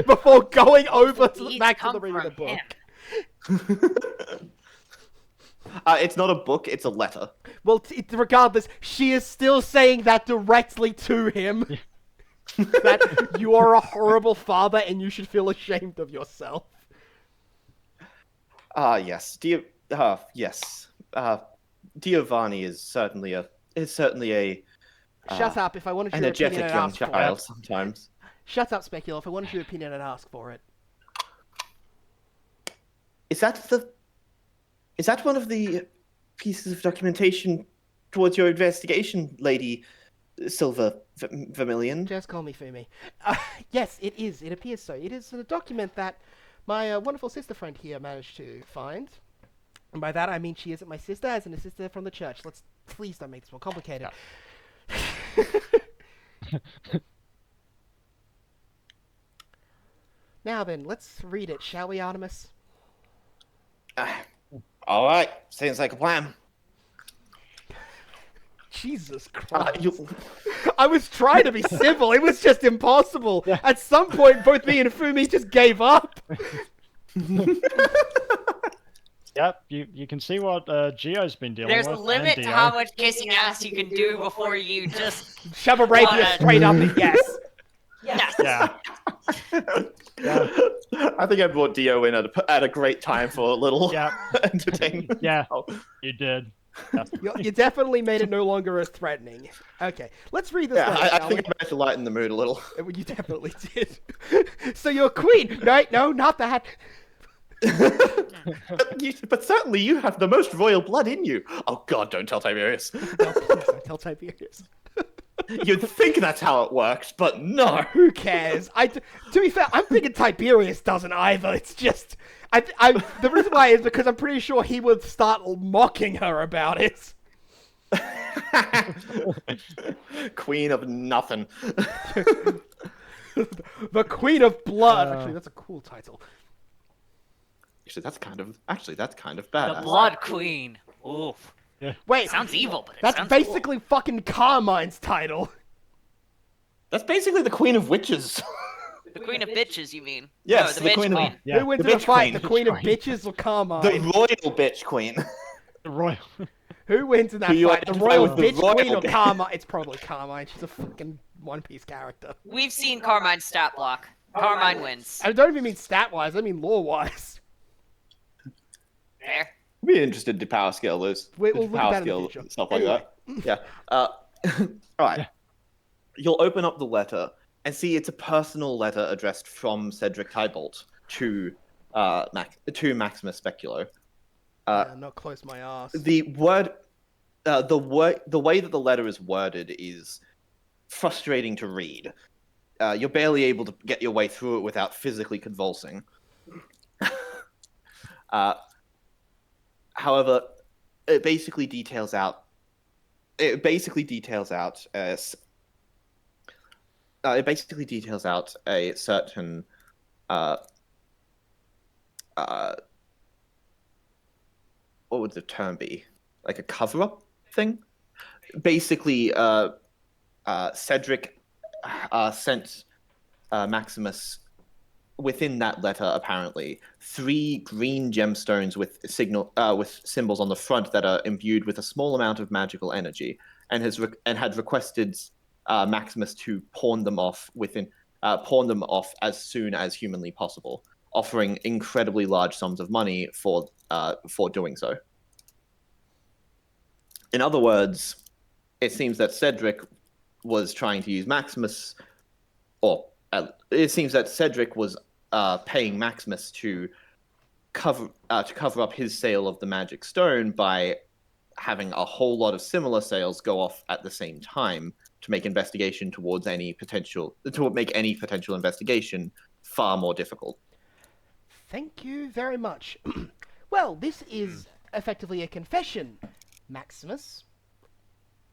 S1: Before going over back to the reading of the book.
S3: It's not a book; it's a letter.
S1: Well, regardless, she is still saying that directly to him. That you are a horrible father and you should feel ashamed of yourself.
S3: Yes. Yes. Giovanni is certainly a
S1: Shut up! If I wanted your opinion,
S3: energetic
S1: I'd
S3: young
S1: ask for
S3: child.
S1: it.
S3: Sometimes.
S1: Shut up, Specular. If I wanted your opinion, I'd ask for it.
S3: Is that one of the pieces of documentation towards your investigation, Lady Silver Vermilion?
S1: Just call me Fumi. Yes, it is. It appears so. It is a document that my wonderful sister friend here managed to find. And by that, I mean she isn't my sister, as in a sister from the church. Please don't make this more complicated. Now then, let's read it, shall we, Artemis?
S3: All right, seems like a plan.
S1: Jesus Christ. I was trying to be civil. It was just impossible.
S2: Yeah.
S1: At some point, both me and Fumi just gave up.
S2: Yep, you can see what Gio's been dealing
S4: There's
S2: with.
S4: a limit
S2: and
S4: to
S2: Dio.
S4: how much kissing ass you can do before you just...
S1: Shove a rapier straight up and yes.
S4: Yes.
S2: Yeah. Yeah.
S3: I think I brought Dio in at a great time for a little entertainment.
S2: Yeah, you did. Yeah.
S1: You definitely made it no longer as threatening. Okay, let's read this
S3: Yeah,
S1: letter,
S3: I
S1: shall
S3: think
S1: we?
S3: I managed to lighten the mood a little.
S1: You definitely did. So you're queen. No, not that.
S3: But certainly you have the most royal blood in you. Oh God, don't tell Tiberius.
S1: No, please don't tell Tiberius.
S3: You'd think that's how it works, but no.
S1: Who cares? To be fair, I'm thinking Tiberius doesn't either. It's just, the reason why is because I'm pretty sure he would start mocking her about it.
S3: Queen of nothing.
S1: The Queen of Blood. Actually, that's a cool title.
S3: Actually, that's kind of
S4: The
S3: badass.
S4: Blood Queen. Oof.
S1: Wait,
S4: Sounds evil, but it
S1: that's
S4: sounds
S1: basically fucking Carmine's title.
S3: That's basically the Queen of Witches.
S4: cool. The Queen of Bitches, you mean?
S3: Yes,
S4: no,
S3: the
S4: bitch
S3: Queen of-
S4: queen.
S2: Yeah.
S1: Who wins
S3: the
S1: in a
S3: bitch
S1: fight,
S3: queen.
S1: the Queen of
S2: Queen.
S1: Bitches or Carmine?
S3: The royal bitch queen.
S2: The royal.
S1: Who wins in that
S3: Who you
S1: fight, the
S3: identify
S1: Royal
S3: with the
S1: Bitch Queen
S3: royal
S1: or
S3: bitch?
S1: Carmine? It's probably Carmine. She's a fucking One Piece character.
S4: We've seen Carmine's stat block. Carmine wins.
S1: I don't even mean stat-wise, I mean lore-wise.
S4: There.
S3: I'd be interested to power scale those.
S1: We'll look at
S3: power
S1: that in the
S3: scale
S1: future.
S3: stuff like
S1: Anyway.
S3: that. Yeah. All right. You'll open up the letter and see it's a personal letter addressed from Cedric Tybolt to Maximus Speculo.
S1: Not close my ass.
S3: The way that the letter is worded is frustrating to read. You're barely able to get your way through it without physically convulsing. However, it basically details out a certain what would the term be? Like a cover-up thing? Basically, Cedric sent Maximus, within that letter, apparently, 3 green gemstones with symbols on the front that are imbued with a small amount of magical energy, and had requested Maximus to pawn them off as soon as humanly possible, offering incredibly large sums of money for doing so. In other words, it seems that Cedric was trying to use Maximus, or it seems that Cedric was paying Maximus to cover up his sale of the magic stone by having a whole lot of similar sales go off at the same time to make investigation make any potential investigation far more difficult.
S1: Thank you very much. Well, this is effectively a confession, Maximus.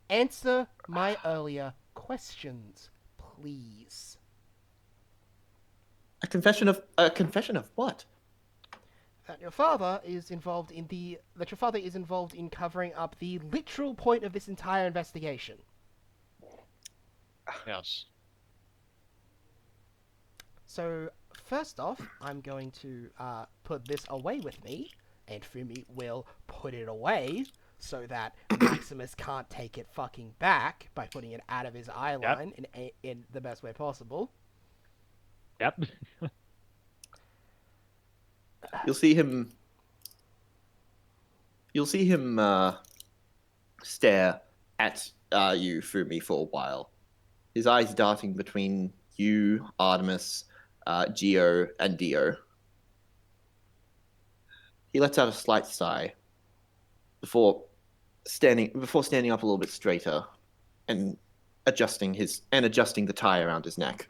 S1: Answer my earlier questions, please.
S3: A confession of what?
S1: That your father is involved in covering up the literal point of this entire investigation.
S2: Yes.
S1: So, first off, I'm going to put this away with me, and Fumi will put it away so that Maximus can't take it fucking back by putting it out of his eye line in the best way possible.
S2: Yep.
S3: You'll see him stare at you through me for a while. His eyes darting between you, Artemis, Geo, and Dio. He lets out a slight sigh before standing up a little bit straighter and adjusting the tie around his neck.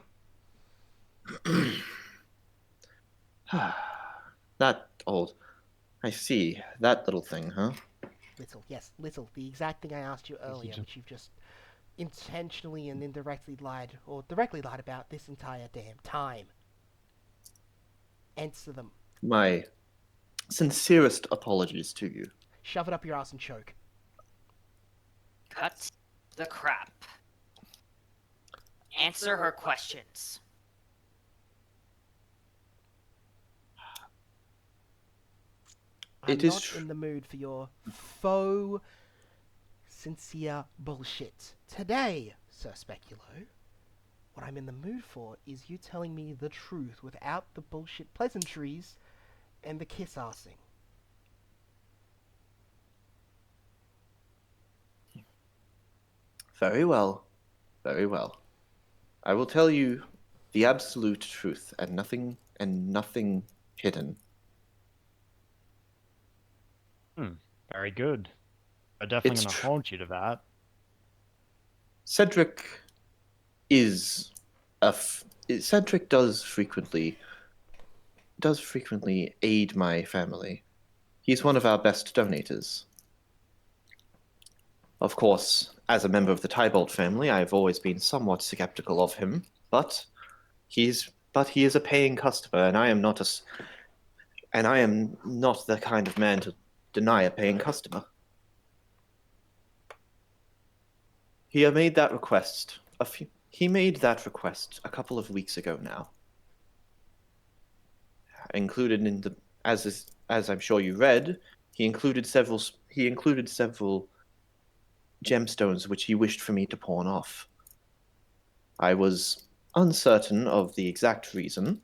S3: That old. I see. That little thing, huh?
S1: Little, yes, little. The exact thing I asked you earlier, which you've just intentionally and indirectly lied, or directly lied about this entire damn time. Answer them.
S3: My sincerest apologies to you.
S1: Shove it up your ass and choke.
S4: Cut the crap. Answer her questions.
S1: I'm not in the mood for your faux sincere bullshit. Today, Sir Speculo, what I'm in the mood for is you telling me the truth without the bullshit pleasantries and the kiss-assing.
S3: Very well. Very well. I will tell you the absolute truth and nothing hidden.
S2: Very good. I'm definitely going to hold you to that.
S3: Cedric does frequently aid my family. He's one of our best donators. Of course, as a member of the Tybalt family, I've always been somewhat skeptical of him, but he is a paying customer, and I am not the kind of man to deny a paying customer. He made that request a couple of weeks ago now. Included in the as I'm sure you read, he included several gemstones which he wished for me to pawn off. I was uncertain of the exact reason,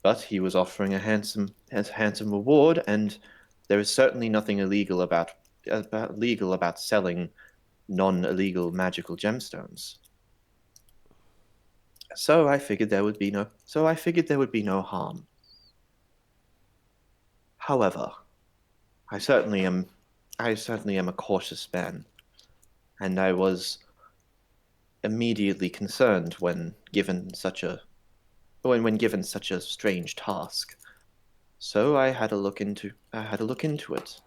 S3: but he was offering a handsome reward, and there is certainly nothing illegal about selling non-illegal magical gemstones. So I figured there would be no harm. However, I certainly am a cautious man, and I was immediately concerned when given such a strange task. So I had a look into it.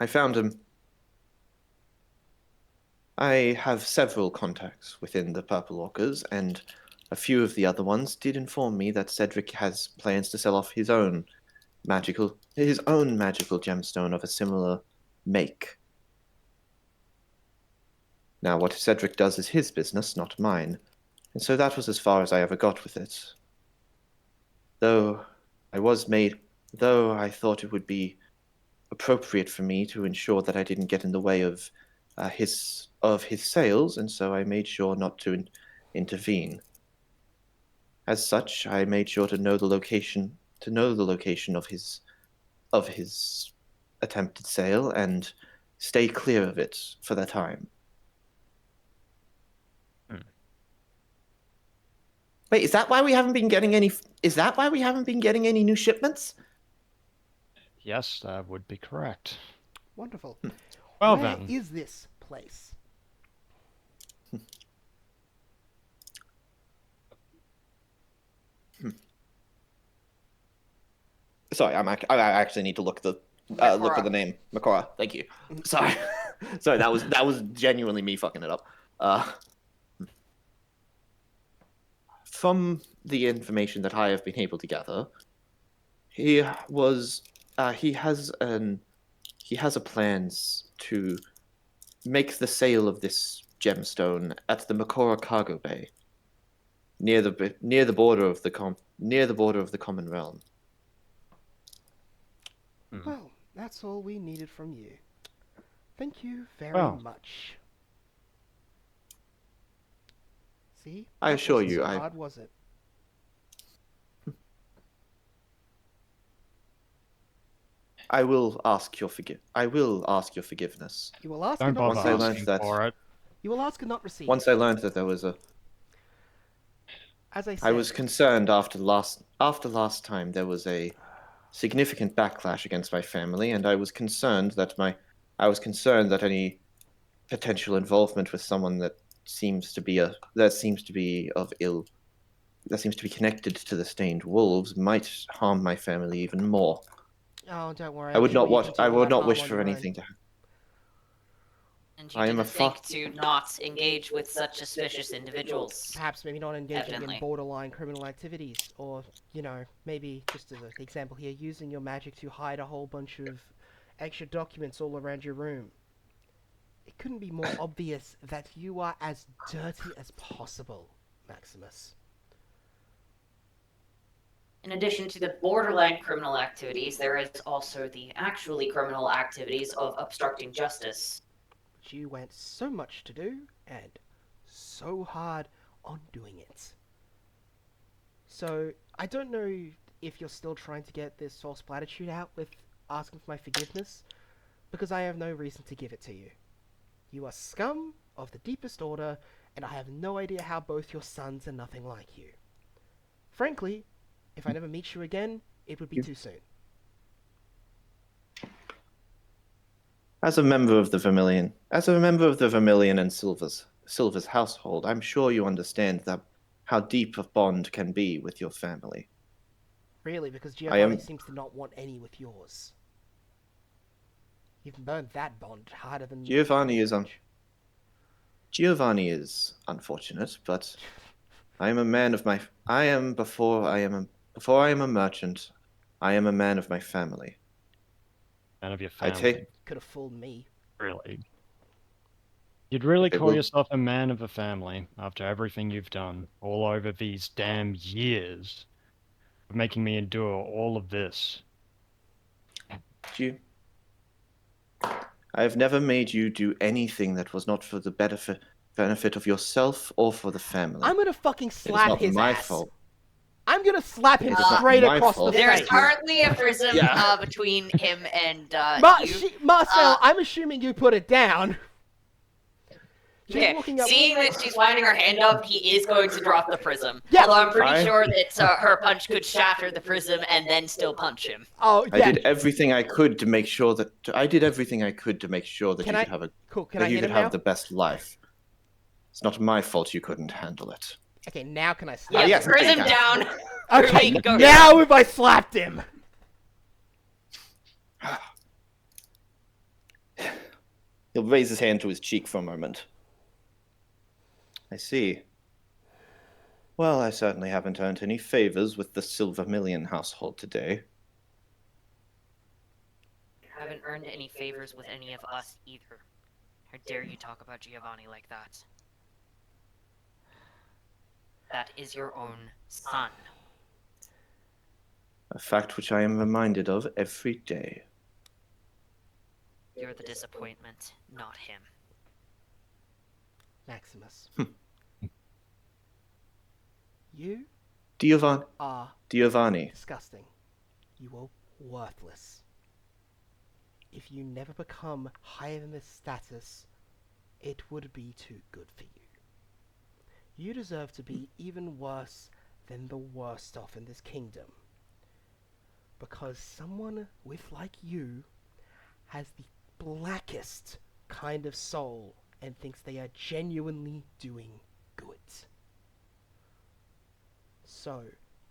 S3: I found him. I have several contacts within the Purple Orcas, and a few of the other ones did inform me that Cedric has plans to sell off his own magical gemstone of a similar make. Now, what Cedric does is his business, not mine, and so that was as far as I ever got with it. Though I thought it would be appropriate for me to ensure that I didn't get in the way of his sales, and so I made sure not to intervene. As such, I made sure to know the location of his attempted sale and stay clear of it for the time. Wait, is that why we haven't been getting any new shipments?
S2: Yes, that would be correct.
S1: Wonderful.
S2: Well
S1: Where
S2: then.
S1: is this place?
S3: Sorry, I actually need to look the look for the name. Makora. Thank you. Sorry, sorry. That was genuinely me fucking it up. From the information that I have been able to gather, he has a plans to make the sale of this gemstone at the Makora cargo bay, near the border of the common realm.
S1: Well, that's all we needed from you. Thank you very
S2: Well.
S1: much. See?
S3: I
S1: That
S3: assure
S1: wasn't
S3: you,
S1: so hard, was it?
S3: I will ask your forgiveness.
S1: You will ask
S2: Don't
S1: and not
S2: bother
S3: Once I
S1: receive.
S3: learned
S2: asking
S3: that-
S2: for it.
S1: You will ask and not receive.
S3: Once I learned that there was
S1: As I said,
S3: I was concerned after last time there was a significant backlash against my family, and I was concerned that any potential involvement with someone that seems to be connected to the Stained Wolves might harm my family even more.
S1: oh, don't worry.
S3: I would
S1: I'm sure
S3: not
S1: you
S3: want.
S1: can do
S3: I
S1: all
S3: would
S1: that
S3: not
S1: harm
S3: wish
S1: on
S3: for
S1: your own.
S3: anything to happen.
S4: And you
S3: I am
S4: didn't
S3: a
S4: think to not engage with such suspicious individuals.
S1: Perhaps maybe not engaging
S4: Evidently.
S1: in borderline criminal activities, or, maybe, just as an example here, using your magic to hide a whole bunch of extra documents all around your room. It couldn't be more obvious that you are as dirty as possible, Maximus.
S4: In addition to the borderline criminal activities, there is also the actually criminal activities of obstructing justice.
S1: But you went so much to do, and so hard on doing it. So, I don't know if you're still trying to get this false platitude out with asking for my forgiveness, because I have no reason to give it to you. You are scum of the deepest order, and I have no idea how both your sons are nothing like you. Frankly, if I never meet you again, it would be too soon.
S3: As a member of the Vermilion and Silver's household, I'm sure you understand that how deep a bond can be with your family.
S1: Really, because
S3: I
S1: Giovanni
S3: am-
S1: seems to not want any with yours. You've burned that bond harder than...
S3: Giovanni is unfortunate, but I am a man of my. Before I am a merchant, I am a man of my family.
S2: Man of your
S3: I
S2: family.
S3: take.
S1: Could have fooled me.
S2: Really? You'd really
S3: If it
S2: call
S3: will-
S2: yourself a man of a family after everything you've done all over these damn years of making me endure all of this.
S3: You. I have never made you do anything that was not for the benefit of yourself or for the family.
S1: I'm gonna fucking
S3: It is
S1: slap
S3: not
S1: his
S3: my
S1: ass.
S3: fault.
S1: I'm gonna slap him
S3: It is not
S1: straight
S3: my
S1: across
S3: fault.
S1: the
S4: There is
S1: face.
S4: currently a prism
S3: Yeah.
S4: between him and you.
S1: Marcel, I'm assuming you put it down. She's
S4: Okay,
S1: looking up.
S4: seeing that she's winding her hand up, he is going to drop the prism.
S1: Yeah.
S4: Although I'm pretty
S3: I-
S4: sure that her punch could shatter the prism and then still punch him.
S1: Oh,
S3: I
S1: yeah.
S3: did everything I could to make sure that
S1: Can
S3: you
S1: I-
S3: could have a
S1: Cool. Can
S3: that
S1: I
S3: you
S1: hit
S3: could
S1: him
S3: have
S1: now?
S3: the best life. It's not my fault you couldn't handle it.
S1: Okay, now can I
S4: Yeah,
S1: slap
S3: yes,
S1: him?
S4: prism
S3: okay.
S4: down.
S1: Okay,
S4: Really, go.
S1: now have I slapped him?
S3: He'll raise his hand to his cheek for a moment. I see. Well, I certainly haven't earned any favors with the Silvermillion household today.
S4: I haven't earned any favors with any of us either. How dare you talk about Giovanni like that? That is your own son.
S3: A fact which I am reminded of every day.
S4: You're the disappointment, not him.
S1: Maximus. You are
S3: Giovanni.
S1: disgusting. You are worthless. If you never become higher than this status, it would be too good for you. You deserve to be even worse than the worst off in this kingdom. Because someone with like you has the blackest kind of soul and thinks they are genuinely doing good. So,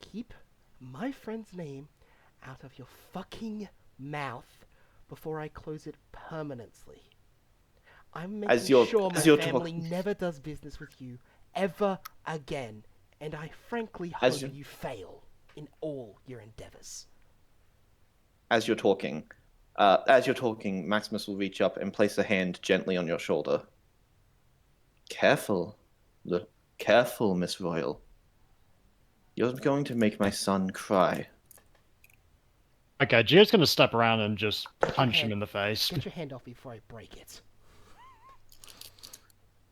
S1: keep my friend's name out of your fucking mouth before I close it permanently. I'm making sure my family never does business with you ever again, and I frankly hope you fail in all your endeavors.
S3: As you're talking, Maximus will reach up and place a hand gently on your shoulder. Careful, careful, Miss Royal. You're going to make my son cry.
S2: Okay, Gio's gonna step around and just punch him in the face.
S1: Get your hand off before I break it.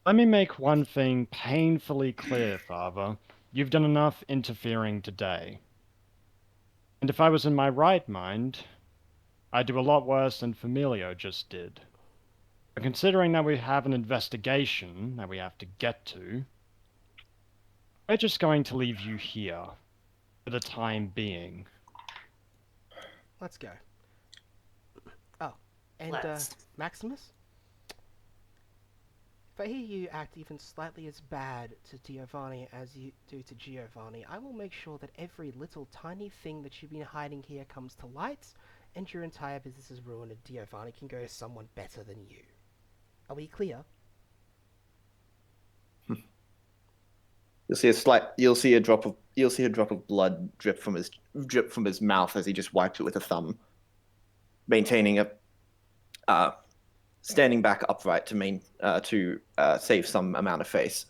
S2: Let me make one thing painfully clear, Father. You've done enough interfering today. And if I was in my right mind, I'd do a lot worse than Familio just did. But considering that we have an investigation that we have to get to, we're just going to leave you here for the time being.
S1: Let's go. Oh, and Maximus? If I hear you act even slightly as bad to Giovanni as you do to Giovanni, I will make sure that every little tiny thing that you've been hiding here comes to light, and your entire business is ruined and Giovanni can go to someone better than you. Are we clear?
S3: You'll see a drop of blood drip from his mouth as he just wipes it with a thumb, maintaining standing back upright to save some amount of face.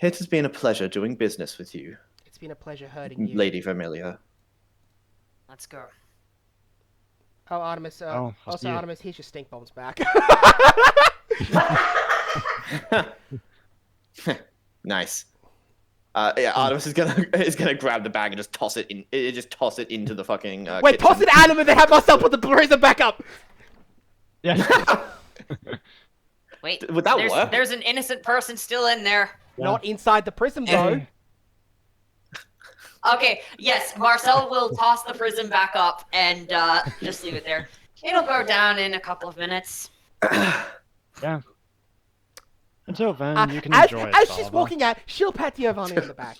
S3: It has been a pleasure doing business with you.
S1: It's been a pleasure hurting you,
S3: Lady Vermilia.
S4: Let's go.
S1: Oh, Artemis. Artemis, here's your stink bombs back.
S3: Nice. Artemis is gonna grab the bag and just toss it into the fucking.
S1: Wait,
S3: kitchen.
S1: toss it at him and then have myself put the prison back up.
S2: Yeah.
S4: Wait,
S3: would that work?
S4: There's an innocent person still in there.
S2: Yeah.
S1: Not inside the prism, though.
S4: Okay, yes, Marcel will toss the prism back up and just leave it there. It'll go down in a couple of minutes.
S2: Yeah. Until then, you can enjoy it,
S1: As she's
S2: Father.
S1: walking out, she'll pat Giovanni on the back.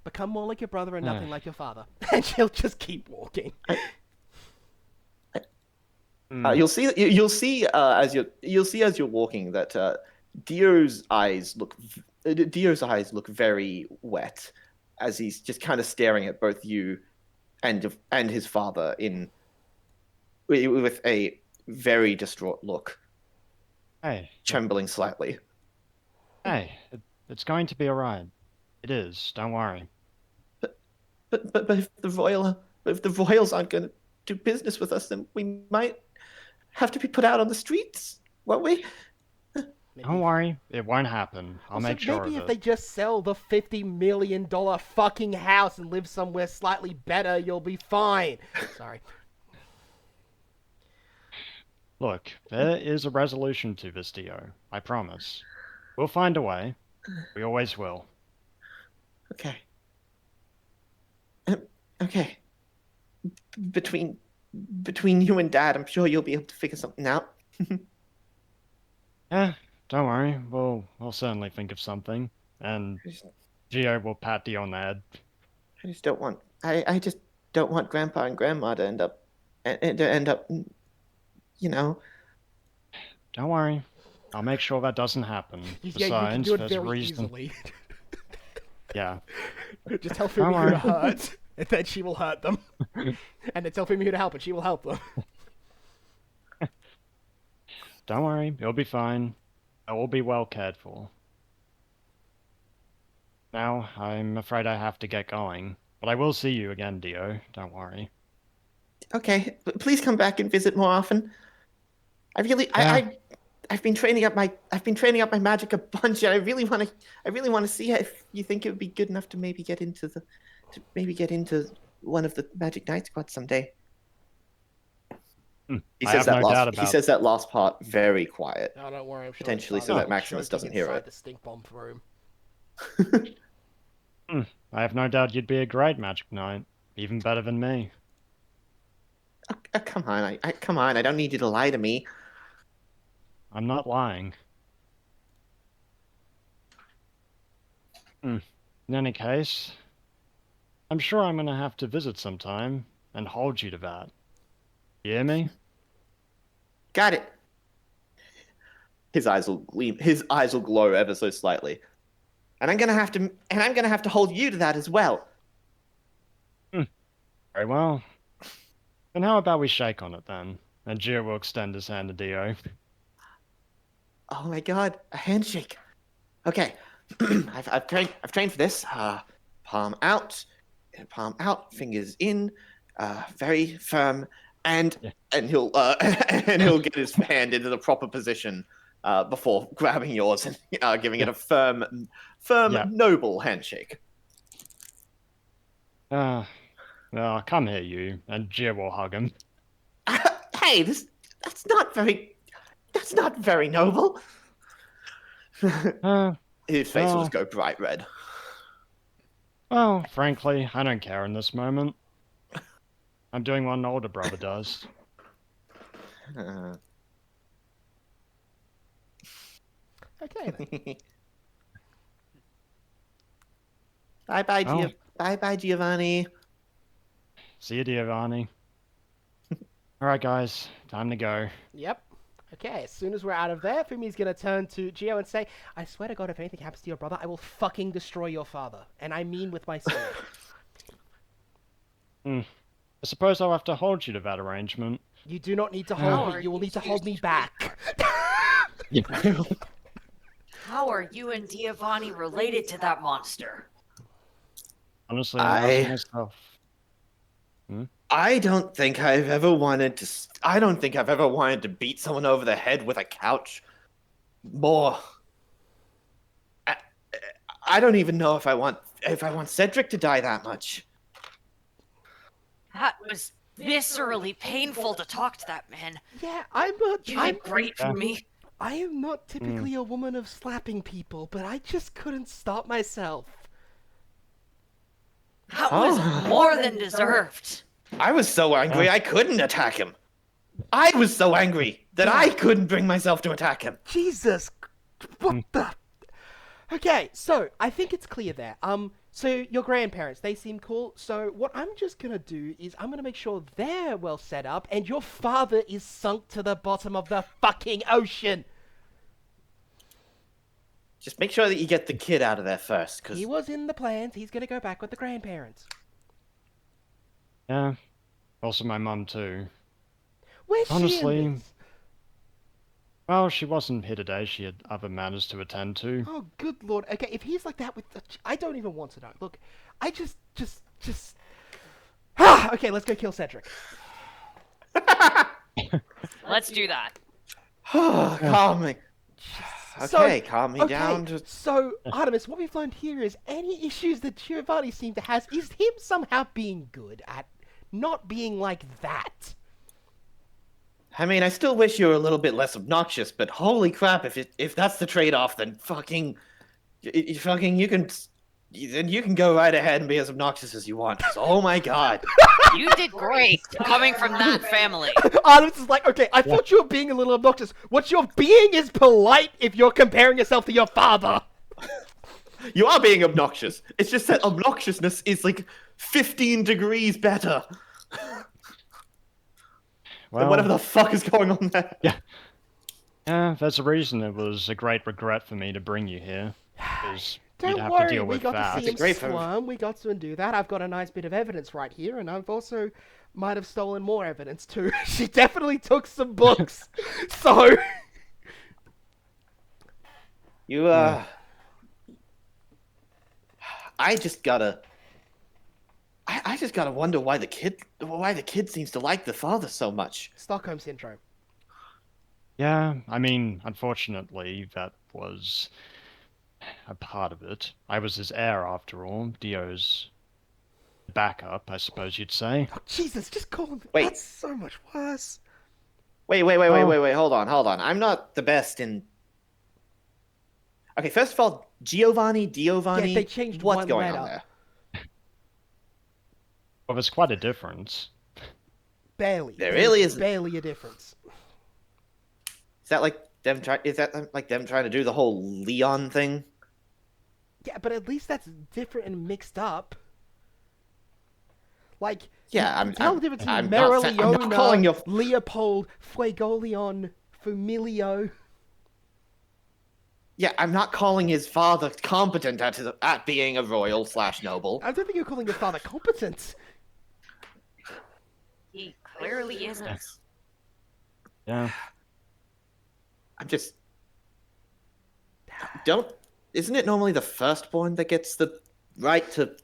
S1: Become more like your brother and nothing like your father. And she'll just keep walking.
S3: You'll see as you're walking that Dio's eyes look very wet as he's just kind of staring at both you and his father with a very distraught look.
S2: Hey.
S3: Trembling slightly.
S2: Hey, it's going to be alright. It is, don't worry.
S3: But if the royals aren't going to do business with us, then we might have to be put out on the streets, won't we?
S2: Don't worry, it won't happen. I'll make sure of it.
S1: Maybe if they just sell the $50 million fucking house and live somewhere slightly better, you'll be fine. Sorry.
S2: Look, there is a resolution to this, Dio. I promise. We'll find a way. We always will.
S3: Okay. Okay. Between you and Dad, I'm sure you'll be able to figure something out.
S2: Yeah, don't worry. We'll certainly think of something. And Gio will pat Dio on the head.
S3: I just don't want Grandpa and Grandma to end up, you know.
S2: Don't worry. I'll make sure that doesn't happen.
S1: Yeah,
S2: Besides,
S1: you can do it
S2: there's a
S1: very
S2: reason.
S1: easily.
S2: Yeah.
S1: Just tell Fumi who to hurt, and then she will hurt them. And then tell Fumi who to help, and she will help them.
S2: Don't worry, it'll be fine. I will be well cared for. Now, I'm afraid I have to get going. But I will see you again, Dio. Don't worry.
S3: Okay, please come back and visit more often. I've been training up my magic a bunch, and I really want to see if you think it would be good enough to maybe get into one of the Magic Knight squads someday. He says that last part very quiet.
S1: No, don't worry. I'm sure
S3: potentially so that Maximus doesn't hear it.
S1: The stink bomb room.
S2: I have no doubt you'd be a great Magic Knight. Even better than me.
S3: Come on, come on. I don't need you to lie to me.
S2: I'm not lying. In any case, I'm sure I'm gonna have to visit sometime and hold you to that. You hear me?
S3: Got it. His eyes will gleam. His eyes will glow ever so slightly. And I'm gonna have to hold you to that as well.
S2: Very well. Then how about we shake on it then? And Gio will extend his hand to Dio.
S3: Oh my god, a handshake. Okay, I've trained for this. Palm out, fingers in, very firm, and
S2: Yeah.
S3: and he'll and he'll get his hand into the proper position before grabbing yours and giving it a firm,
S2: Yeah.
S3: noble handshake.
S2: Well, come here, you. And Gio will hug him.
S3: Hey, that's not very noble. His face will
S2: well.
S3: just go bright red.
S2: Well, frankly, I don't care in this moment. I'm doing what an older brother does.
S1: Okay then.
S3: Bye, Giovanni.
S2: See you, Giovanni. Alright, guys. Time to go.
S1: Yep. Okay, as soon as we're out of there, Fumi's gonna turn to Gio and say, I swear to God, if anything happens to your brother, I will fucking destroy your father. And I mean with my sword.
S2: I suppose I'll have to hold you to that arrangement.
S1: You do not need to hold
S4: How
S1: me. You will
S4: are
S1: need to
S4: you
S1: hold me back.
S4: How are you and Giovanni related to that monster?
S2: Honestly, I'm asking myself.
S3: I don't think I've ever wanted to beat someone over the head with a couch more. I don't even know if I want Cedric to die that much.
S4: That was viscerally painful to talk to that man.
S1: Yeah, I'm not.
S4: You did great for me.
S1: I am not typically a woman of slapping people, but I just couldn't stop myself.
S4: That was more than deserved.
S3: I was so angry I couldn't attack him. I was so angry that I couldn't bring myself to attack him.
S1: Jesus, what the? Okay, so I think it's clear there. So your grandparents, they seem cool. So what I'm just gonna do is I'm gonna make sure they're well set up, and your father is sunk to the bottom of the fucking ocean.
S3: Just make sure that you get the kid out of there first, because
S1: He was in the plans. He's gonna go back with the grandparents.
S2: Yeah. Also my mum too.
S1: Where's she
S2: Honestly,
S1: in this?
S2: well, she wasn't here today. She had other matters to attend to.
S1: Oh, good lord. Okay, if he's like that with the... I don't even want to know. Look, I just... Okay, let's go kill Cedric.
S4: Let's do that.
S3: calm me. Okay, calm me down.
S1: So, Artemis, what we've learned here is any issues that Giovanni seemed to have is him somehow being good at not being like that.
S3: I mean, I still wish you were a little bit less obnoxious, but holy crap, if that's the trade-off, then you can go right ahead and be as obnoxious as you want. 'Cause, oh my god.
S4: You did great coming from that family.
S1: Artemis is like, okay, I thought you were being a little obnoxious. What you're being is polite if you're comparing yourself to your father.
S3: You are being obnoxious. It's just that obnoxiousness is like 15 degrees better than whatever the fuck is going on there.
S2: Yeah, there's a reason it was a great regret for me to bring you here. Because you'd
S1: Don't
S2: have
S1: worry,
S2: to deal
S1: we
S2: with
S1: got
S2: that.
S1: to see him
S3: great for-
S1: squirm. We got to undo that. I've got a nice bit of evidence right here, and I've also might have stolen more evidence too. She definitely took some books. So...
S3: You, I just gotta wonder why the kid seems to like the father so much.
S1: Stockholm Syndrome.
S2: Yeah, I mean, unfortunately, that was a part of it. I was his heir, after all. Dio's backup, I suppose you'd say.
S1: Oh, Jesus, just call him.
S3: Wait.
S1: That's so much worse.
S3: Wait, hold on. I'm not the best in... Okay, first of all, Giovanni,
S1: Yeah, they changed
S3: what's
S1: one
S3: going
S1: letter.
S3: on there?
S2: Well, there's quite a difference.
S1: Barely.
S3: There
S1: There's
S3: really isn't.
S1: barely a difference.
S3: Is that like them trying to do the whole Leon thing?
S1: Yeah, but at least that's different and mixed up. Like,
S3: Yeah,
S1: tell the difference
S3: I'm
S1: between
S3: not calling your...
S1: Leopold, Fuegoleon, Familio.
S3: Yeah, I'm not calling his father competent at being a royal / noble.
S1: I don't think you're calling your father competent.
S4: He clearly isn't.
S2: Yeah.
S3: I'm just... Isn't it normally the firstborn that gets the right to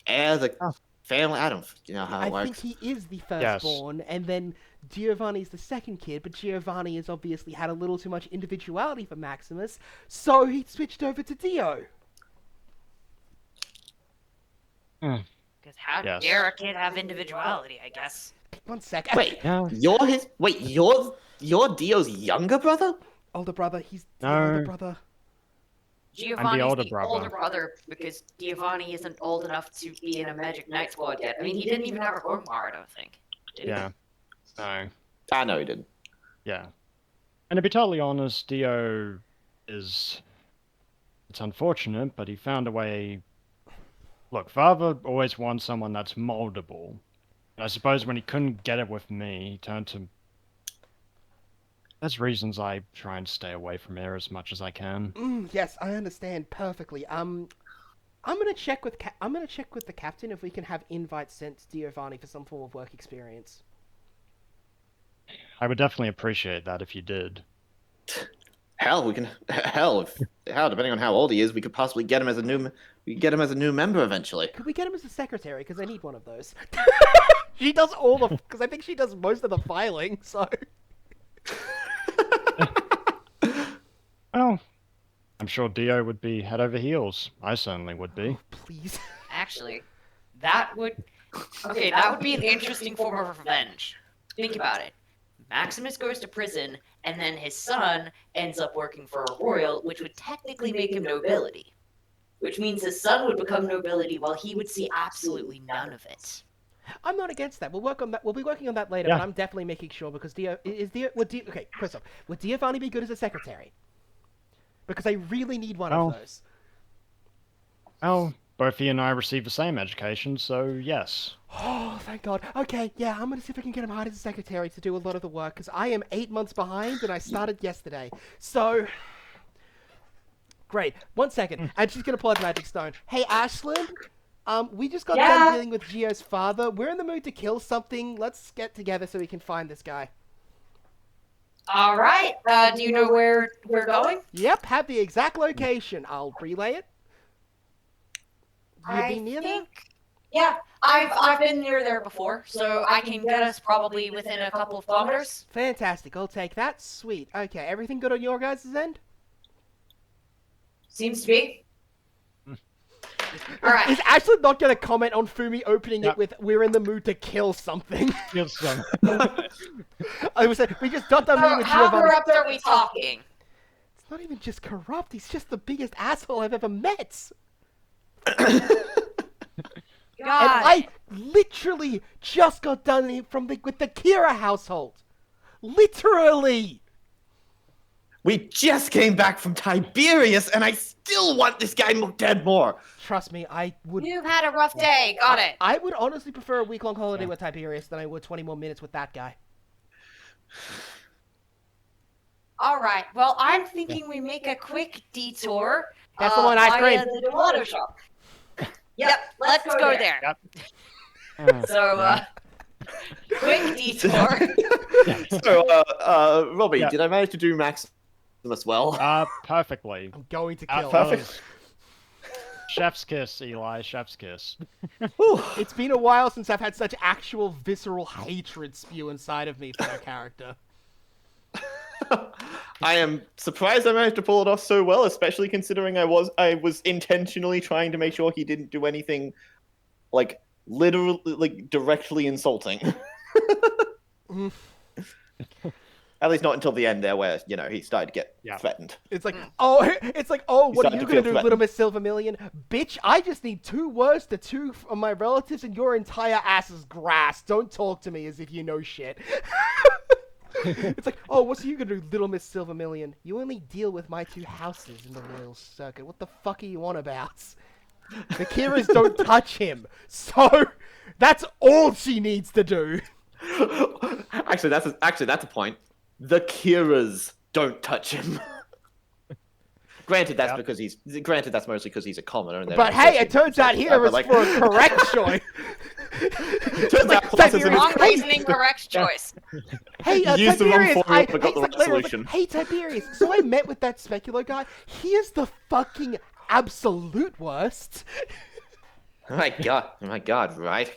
S3: heir the family? I don't know how it
S1: I
S3: works.
S1: think he is the firstborn, and then Giovanni's the second kid, but Giovanni has obviously had a little too much individuality for Maximus, so he switched over to Dio.
S4: Because how dare a kid have individuality, I guess.
S1: 1 second.
S3: Wait, you're Dio's younger brother?
S1: Older brother, he's the older brother.
S4: Giovanni's
S2: I'm the
S4: the older brother because Giovanni isn't old enough to be in a Magic Knight squad yet. I mean, he didn't even have a grimoire, I don't think. Did he?
S2: Yeah. No.
S3: I know he didn't.
S2: Yeah. And to be totally honest, Dio is... It's unfortunate, but he found a way... Look, Father always wants someone that's moldable. And I suppose when he couldn't get it with me, he turned to... There's reasons I try and stay away from here as much as I can.
S1: Yes, I understand perfectly. I'm gonna check with the captain if we can have invites sent to Giovanni for some form of work experience.
S2: I would definitely appreciate that if you did.
S3: Hell, depending on how old he is, we could possibly get him as a new member eventually.
S1: Could we get him as a secretary? Because I need one of those. She does because I think she does most of the filing, so...
S2: Well, I'm sure Dio would be head over heels. I certainly would be.
S1: Oh, please.
S4: Actually, that would be an interesting form of revenge. Think about it. Maximus goes to prison, and then his son ends up working for a royal, which would technically make him nobility. Which means his son would become nobility while he would see absolutely none of it.
S1: I'm not against that. We'll work on that. We'll be working on that later,
S2: Yeah.
S1: but I'm definitely making sure because okay, first off, would Giovanni be good as a secretary? Because I really need one of those.
S2: Well, both he and I received the same education, so yes.
S1: Oh, thank God. Okay, yeah, I'm gonna see if I can get him hired as a secretary to do a lot of the work because I am 8 months behind and I started yesterday. So, great. 1 second, and she's gonna pull out the magic stone. Hey, Ashlyn. We just got done dealing with Gio's father. We're in the mood to kill something. Let's get together so we can find this guy.
S4: All right. Do you know where we're going?
S1: Yep, have the exact location. I'll relay it. You be near there?
S4: Yeah, I've been near there before, so I can get us probably within a couple of kilometers.
S1: Fantastic. I'll take that. Sweet. Okay, everything good on your guys' end?
S4: Seems to be. All right.
S1: Is Ashley not going to comment on Fumi opening it with "We're in the mood to kill something"?
S2: Kill some.
S1: I was saying we just got done meeting with
S4: How
S1: Giovanni.
S4: corrupt are we talking?
S1: It's not even just corrupt. He's just the biggest asshole I've ever met. And I literally just got done with the Kira household. Literally.
S3: We just came back from Tiberius, and I still want this guy dead more.
S1: Trust me, I would.
S4: You've had a rough day. Got it.
S1: I would honestly prefer a week-long holiday with Tiberius than I would 20 more minutes with that guy.
S4: All right. Well, I'm thinking we make a quick detour.
S1: That's the one I
S4: via
S1: screamed.
S4: the gelato shop. Yep. Let's go there.
S2: Yep.
S4: So, quick detour.
S3: So, Robbie,
S2: Yeah.
S3: did I manage to do Maximus well?
S2: Perfectly.
S1: I'm going to kill him.
S3: Perfect.
S2: Chef's kiss, Eli. Chef's kiss.
S1: It's been a while since I've had such actual visceral hatred spew inside of me for a character.
S3: I am surprised I managed to pull it off so well, especially considering I was intentionally trying to make sure he didn't do anything, like, literally, like, directly insulting. At least not until the end there, where, you know, he started to get threatened.
S1: It's like, oh, what are
S3: started
S1: you
S3: to
S1: gonna
S3: feel
S1: do, Little Miss Silvermillion? Bitch, I just need 2 words to 2 of my relatives and your entire ass is grass. Don't talk to me as if you know shit. It's like, oh, what's you gonna do, Little Miss Silvermillion? You only deal with my 2 houses in the royal circuit. What the fuck are you on about? The Kiras don't touch him. So that's all she needs to do.
S3: Actually, that's a point. The Kiras don't touch him. Granted, that's because he's. Granted, that's mostly because he's a commoner. And
S1: But hey, it turns out here is for a correct choice.
S3: Turns out Colossus
S4: Wrong reasoning, correct choice.
S1: Hey,
S3: Used the wrong
S1: Tiberius,
S3: formula, but got the right
S1: literally,
S3: solution.
S1: hey, Tiberius, so I met with that Speculo guy. He is the fucking absolute worst.
S3: Oh my god, right?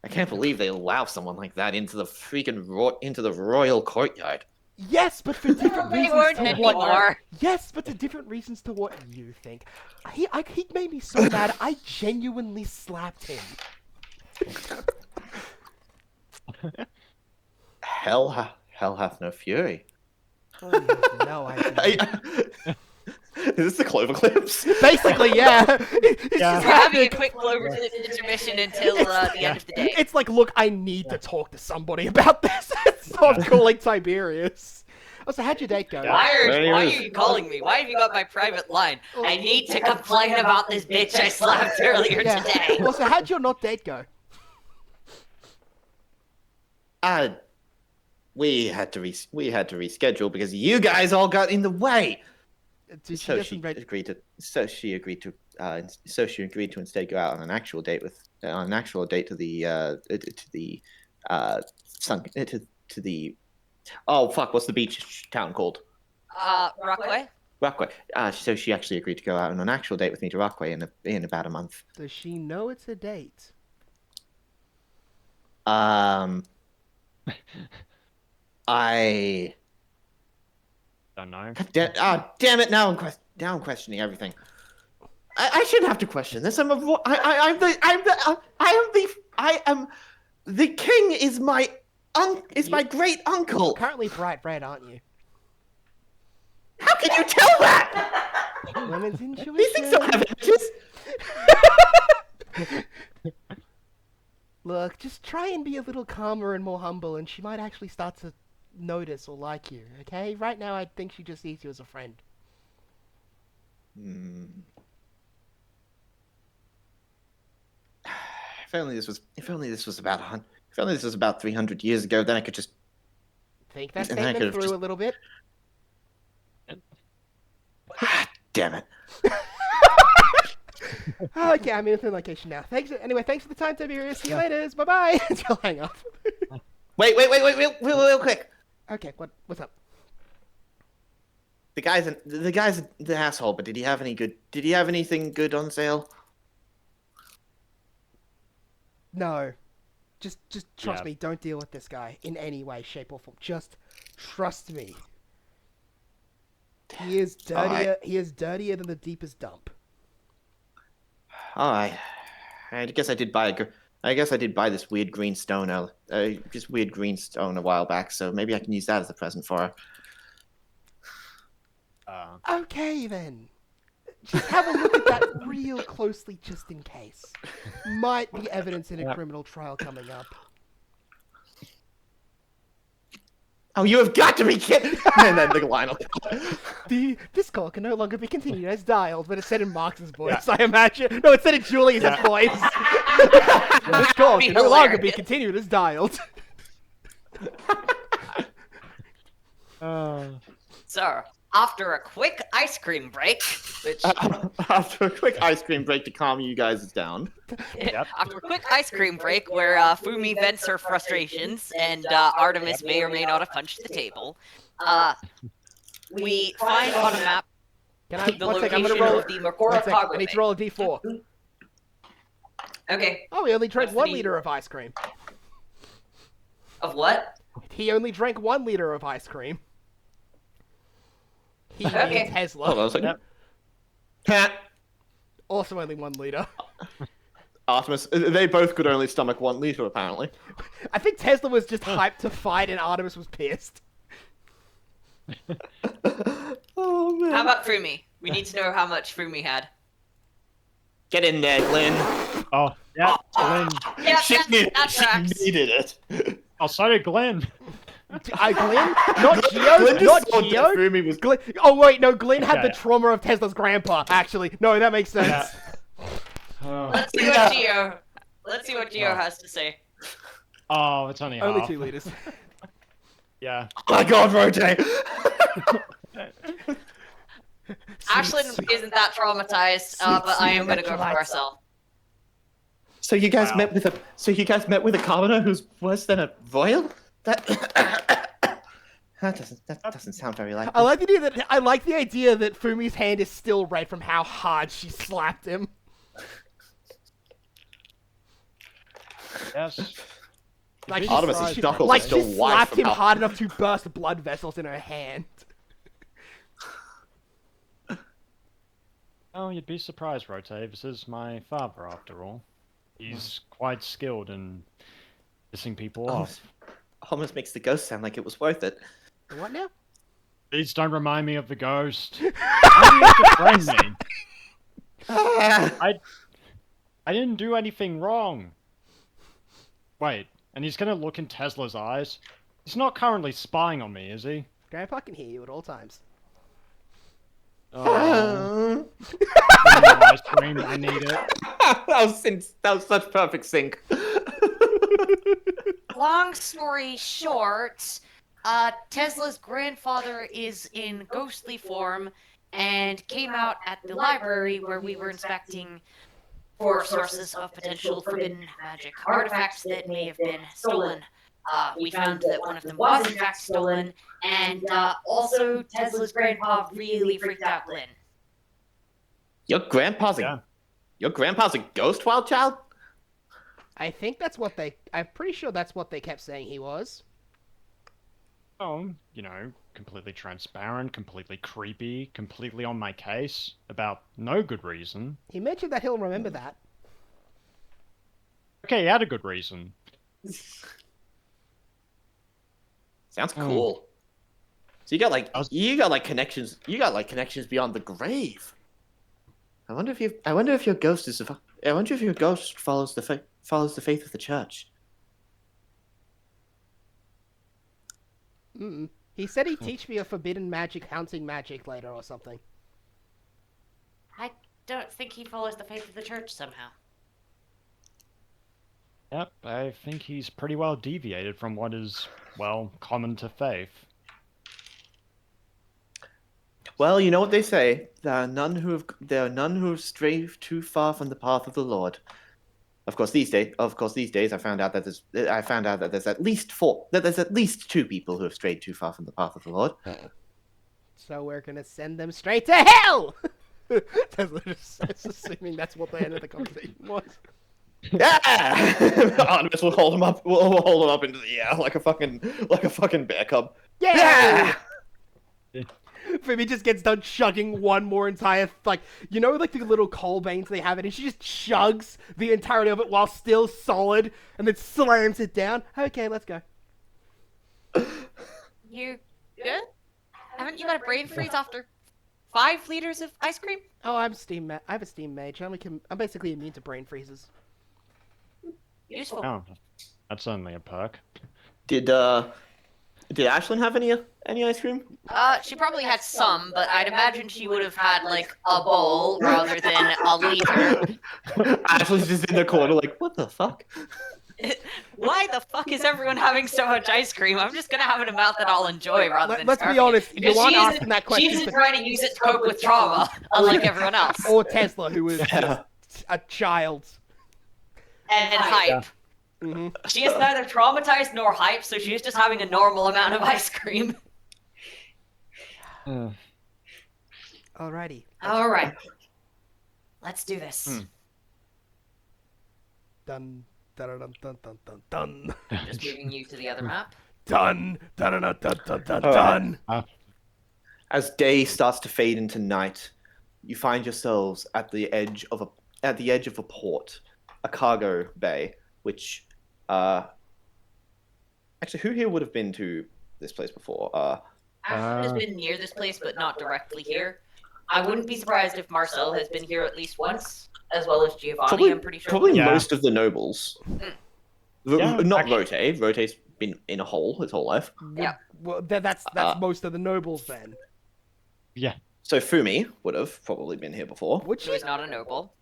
S3: I can't believe they allow someone like that into the freaking into the royal courtyard.
S1: Yes, but for different
S4: They
S1: reasons
S4: weren't
S1: to what.
S4: anymore.
S1: Yes, but to different reasons to what you think. He made me so mad. I genuinely slapped him.
S3: Hell hath no fury.
S1: Oh, no, I.
S3: Is this the Clover clips?
S1: Basically, yeah. It's
S2: Yeah.
S1: just
S4: We're having a
S1: happening.
S4: quick Clover intermission until the end of the day.
S1: It's like, look, I need to talk to somebody about this. So I'm calling Tiberius. Also, how'd your date go?
S4: Why are
S3: Anyways.
S4: you calling me? Why have you got my private line? I need to complain about this bitch I slapped earlier
S1: Yeah.
S4: today.
S1: Also, how'd your not date go?
S3: We had to reschedule because you guys all got in the way. So she agreed to instead go out on an actual date to the oh fuck, what's the beach town called?
S4: Rockaway?
S3: Rockaway. So she actually agreed to go out on an actual date with me to Rockaway in about a month.
S1: Does she know it's a date?
S3: I
S2: Don't know.
S3: damn it! Now I'm questioning everything. I shouldn't have to question this. I am the king. Is my great uncle.
S1: Currently bright red, aren't you?
S3: How can you tell that?
S1: Women's intuition.
S3: These things don't have images.
S1: Look, just try and be a little calmer and more humble, and she might actually start to notice or like you, okay? Right now, I think she just sees you as a friend.
S3: If only this was about 300 years ago, then I could just
S1: Think that
S3: And I
S1: statement
S3: could've
S1: through
S3: just-
S1: a little bit.
S3: damn it.
S1: Okay, I'm in the location now. Thanks for the time, Tiberius. See you later. Bye-bye. Until hang up.
S3: Wait, real quick.
S1: Okay, what's up?
S3: The guy's the asshole, but did he have anything good on sale?
S1: No. Just trust
S2: Yeah.
S1: me. Don't deal with this guy in any way, shape, or form. Just trust me. He is dirtier. He is dirtier than the deepest dump.
S3: I guess I did buy this weird green stone a while back, so maybe I can use that as a present for her.
S1: Okay then. Just have a look at that real closely, just in case. Might be evidence in a criminal trial coming up.
S3: Oh, you have got to be kidding! And then the line will
S1: This call can no longer be continued as dialed, but it's said in Marx's voice, I imagine. No, it's said in Julia's voice. This call can no longer be continued as dialed.
S4: So, after a quick ice cream break, which
S3: After a quick ice cream break to calm you guys down.
S4: after a quick ice cream break where Fumi vents her frustrations and Artemis may or may not have punched the table, we find on a map
S1: Can I?
S4: the
S1: One sec, I'm
S4: location
S1: gonna roll.
S4: of the Makora
S1: One sec, I
S4: Cargo
S1: need
S4: Bay.
S1: to roll a d4.
S4: Okay,
S1: Oh, he only drank
S4: What's the
S1: 1
S4: D4?
S1: liter of ice cream.
S4: of what?
S1: He only drank 1 liter of ice cream. He
S4: Okay.
S1: being Tesla.
S3: Hold on a second.
S2: Yep.
S3: Pat,
S1: Also only 1 liter.
S3: Artemis, they both could only stomach 1 liter, apparently.
S1: I think Tesla was just hyped to fight and Artemis was pissed.
S3: Oh, man.
S4: How about Fumi? We need to know how much Fumi had.
S3: Get in there, Glenn.
S2: Oh, yeah, Glenn.
S4: Yeah,
S3: She
S4: that tracks.
S3: needed it.
S2: Oh, so did Glenn.
S1: Glenn? Not Geo?
S3: Glenn just
S1: Not
S3: saw
S1: Geo?
S3: that Fumi was
S1: Glenn... Oh, wait, no, Glenn had the
S2: Yeah.
S1: trauma of Tesla's grandpa, actually. No, that makes sense.
S4: Let's see what Geo. Let's see what Geo has to say.
S2: Oh, it's only half.
S1: Only 2 liters.
S2: Yeah.
S3: Oh my god, Rotate!
S4: Ashlyn isn't that traumatized, but I am gonna go for Marcel.
S3: So you guys
S2: Wow.
S3: met with a commoner who's worse than a royal? That doesn't sound very likely.
S1: I like the idea that Fumi's hand is still red from how hard she slapped him.
S2: Yes.
S1: Like,
S3: Artemis's
S1: she,
S3: knuckles
S1: like
S3: are still
S1: she
S3: white
S1: slapped
S3: from
S1: him
S3: how-
S1: hard enough to burst blood vessels in her hand.
S2: Oh, you'd be surprised, Rotate. This is my father, after all. He's quite skilled in pissing people off.
S3: Almost makes the ghost sound like it was worth it.
S1: What now?
S2: Please don't remind me of the ghost. Why do you have to friend me? I didn't do anything wrong. Wait, and he's gonna look in Tesla's eyes? He's not currently spying on me, is he?
S1: Grandpa can hear you at all times.
S2: Oh, ice cream, I need it.
S3: that was such perfect sync.
S4: Long story short, Tesla's grandfather is in ghostly form and came out at the library where we were inspecting for sources of potential forbidden magic, artifacts that may have been stolen. We found that one of them was in fact stolen, and also Tesla's grandpa really freaked out Glenn.
S3: Your grandpa's a ghost, wild child?
S1: I'm pretty sure that's what they kept saying he was.
S2: Oh, completely transparent, completely creepy, completely on my case, about no good reason.
S1: He mentioned that he'll remember that.
S2: Okay, he had a good reason.
S3: Sounds cool. So you got connections beyond the grave. I wonder if your ghost follows the faith of the church.
S1: He said he'd teach me a forbidden magic, haunting magic later or something.
S4: I don't think he follows the faith of the church somehow.
S2: Yep, I think he's pretty well deviated from what is, well, common to faith.
S3: Well, you know what they say. There are none who have strayed too far from the path of the Lord. Of course, these days, I found out that there's at least 2 people who have strayed too far from the path of the Lord.
S1: So we're gonna send them straight to hell! That's assuming that's what the end of the conversation was.
S3: Yeah! Artemis will hold him up. We'll hold him up into the air like a fucking bear cub.
S1: Yeah! Phoebe just gets done chugging one more entire, like the little coal veins they have it, and she just chugs the entirety of it while still solid, and then slams it down. Okay, let's go.
S4: You good? Haven't you got a brain freeze after 5 liters of ice cream?
S1: Oh, I have a steam mage. I'm basically immune to brain freezes.
S4: Useful.
S2: Oh, that's certainly a perk.
S3: Did Ashlyn have any ice cream?
S4: She probably had some, but I'd imagine she would have had, like, a bowl rather than a liter.
S3: Ashlyn's just in the corner like, what the fuck?
S4: Why the fuck is everyone having so much ice cream? I'm just gonna have an amount that I'll enjoy rather than
S1: Let's be
S4: starving
S1: honest,
S4: it.
S1: you aren't
S4: She isn't-
S1: asking that question
S4: She isn't
S1: for-
S4: trying to use it to cope with trauma, unlike everyone else.
S1: Or Tesla, who was just a child.
S4: And hype.
S1: hmm
S4: She is neither traumatized nor hype, so she is just having a normal amount of ice cream.
S1: Alrighty.
S4: Alright. Let's do this.
S1: Dun dun dun dun dun dun dun.
S4: Just moving you to the other map.
S1: Dun dun dun dun dun dun
S3: Alright.
S1: dun.
S3: As day starts to fade into night, you find yourselves at the edge of a port, a cargo bay, which actually, who here would have been to this place before?
S4: Ashton has been near this place, but not directly here. I wouldn't be surprised if Marcel has been here at least once, as well as Giovanni, I'm pretty sure.
S3: Probably
S2: Yeah.
S3: most of the nobles.
S2: Yeah,
S3: Not
S2: actually-
S3: Rote. Rote's been in a hole his whole life.
S4: Yeah.
S1: Well, that's most of the nobles then.
S2: Yeah.
S3: So Fumi would have probably been here before.
S1: Would
S4: She
S1: she?
S4: was not a noble.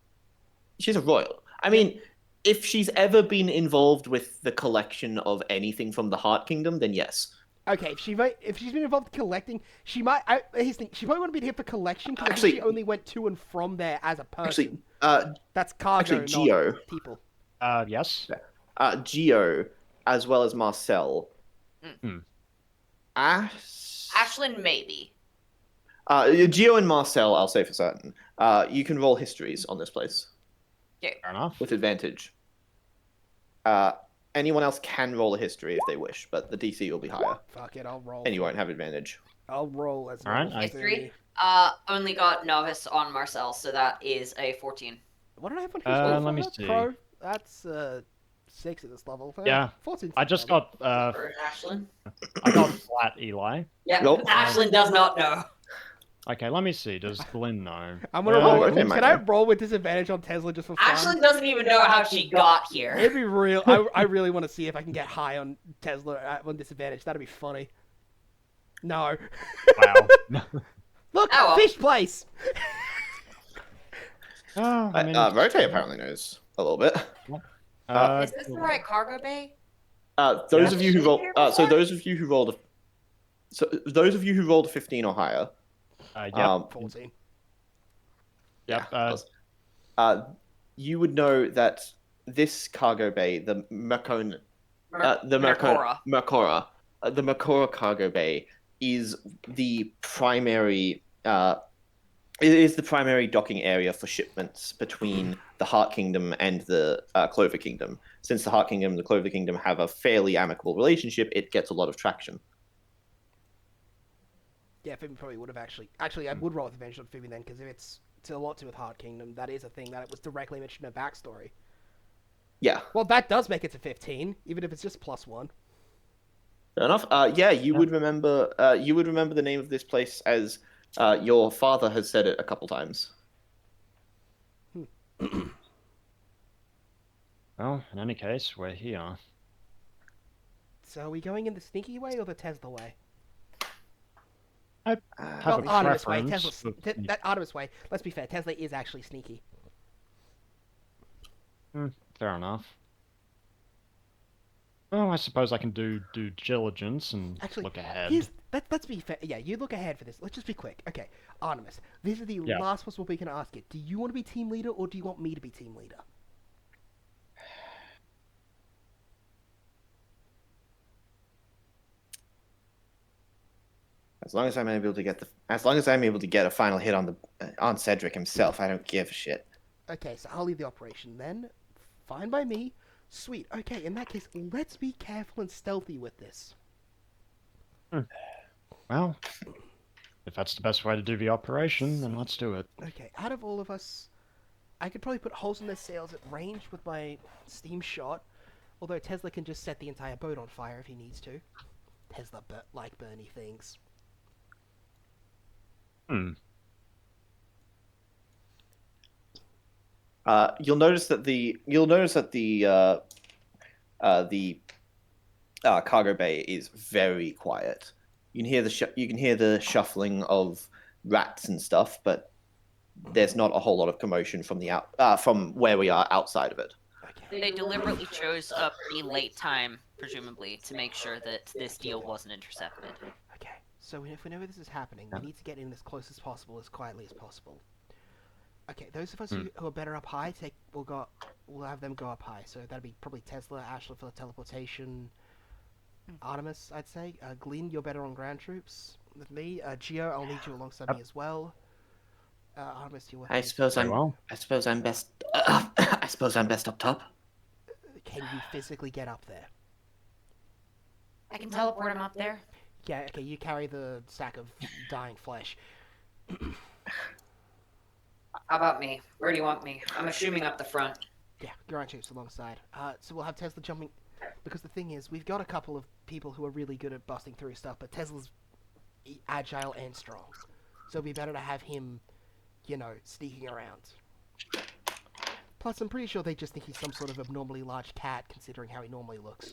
S3: She's a royal. I mean, if she's ever been involved with the collection of anything from the Heart Kingdom, then yes.
S1: Okay, if she's been involved in collecting, she might. Here's the thing, she probably wouldn't be here for collection because
S3: Actually-
S1: she only went to and from there as a person.
S3: Actually,
S1: That's cargo,
S3: Geo.
S1: not people.
S2: Yes.
S3: Geo, as well as Marcel.
S4: Ashlyn, maybe.
S3: Geo and Marcel, I'll say for certain. You can roll histories on this place
S2: Fair enough.
S3: with advantage. Anyone else can roll a history if they wish, but the DC will be higher,
S1: Fuck it, I'll roll.
S3: and you won't have advantage.
S1: I'll roll as
S2: All right,
S1: well.
S4: History. Only got novice on Marcel, so that is a 14.
S1: What did I have on history?
S2: Let me
S1: That's
S2: see.
S1: Pro. That's 6 at this level.
S2: Yeah.
S1: 14.
S2: I just got
S4: For Ashlyn.
S2: I got flat Eli.
S4: Yeah,
S3: Nope.
S4: Ashlyn does not know.
S2: Okay, let me see. Does Glenn know?
S1: I'm gonna roll.
S3: okay,
S1: Can I roll with disadvantage on Tesla just for fun?
S4: Ashlyn doesn't even know how she got here.
S1: It'd be real. I really want to see if I can get high on Tesla on disadvantage. That'd be funny. No.
S2: Wow.
S1: Look,
S4: Oh, well.
S1: fish place.
S2: I mean,
S3: Rote apparently knows a little bit.
S4: Is this the right cargo bay?
S3: Those of you who rolled, those of you who rolled a 15 or higher.
S2: Yep.
S1: 14.
S2: Yep.
S3: You would know that this cargo bay, the Mercora cargo bay, is the primary. It is the primary docking area for shipments between the Heart Kingdom and the Clover Kingdom. Since the Heart Kingdom and the Clover Kingdom have a fairly amicable relationship, it gets a lot of traction.
S1: Yeah, Phoebe probably would have actually. Actually, I would roll with advantage on Phoebe then, because if it's a lot to do with Heart Kingdom, that is a thing that it was directly mentioned in her backstory.
S3: Yeah.
S1: Well, that does make it to 15, even if it's just +1.
S3: Fair enough. You would remember. You would remember the name of this place as your father has said it a couple times.
S2: Well, in any case, we're here.
S1: So are we going in the sneaky way or the Tesla way?
S2: I have a
S1: Artemis way.
S2: preference.
S1: That Artemis way. Let's be fair. Tesla is actually sneaky.
S2: Fair enough. Well, I suppose I can do due diligence and
S1: Actually,
S2: look ahead.
S1: Let's be fair. Yeah, you look ahead for this. Let's just be quick. Okay, Artemis. This is the
S2: Yeah.
S1: last possible we can ask it. Do you want to be team leader or do you want me to be team leader?
S3: As long as I'm able to get a final hit on Cedric himself, I don't give a shit.
S1: Okay, so I'll lead the operation then. Fine by me. Sweet. Okay, in that case, let's be careful and stealthy with this.
S2: Well, if that's the best way to do the operation, then let's do it.
S1: Okay, out of all of us, I could probably put holes in their sails at range with my steam shot. Although Tesla can just set the entire boat on fire if he needs to. Tesla like Bernie things.
S3: You'll notice that the cargo bay is very quiet. You can hear the shuffling of rats and stuff, but there's not a whole lot of commotion from where we are outside of it.
S1: Okay.
S4: They deliberately chose a pretty late time, presumably, to make sure that this deal wasn't intercepted.
S1: Okay, so if we know this is happening, we need to get in as close as possible, as quietly as possible. Okay, those of us who are better up high, we'll have them go up high. So that'd be probably Tesla, Ashley for the teleportation, Artemis, I'd say. Glyn, you're better on ground troops. With me, Geo, I'll need you alongside me as well. Artemis, you're with
S3: I
S1: me.
S3: suppose I'm best. I suppose I'm best up top.
S1: Can you physically get up there?
S4: I can teleport him up there.
S1: Yeah, okay, you carry the sack of dying flesh.
S4: How about me? Where do you want me? I'm assuming up the front.
S1: Yeah, ground troops alongside. So we'll have Tesla jumping, because the thing is, we've got a couple of people who are really good at busting through stuff, but Tesla's agile and strong. So it'd be better to have him, sneaking around. Plus, I'm pretty sure they just think he's some sort of abnormally large cat, considering how he normally looks.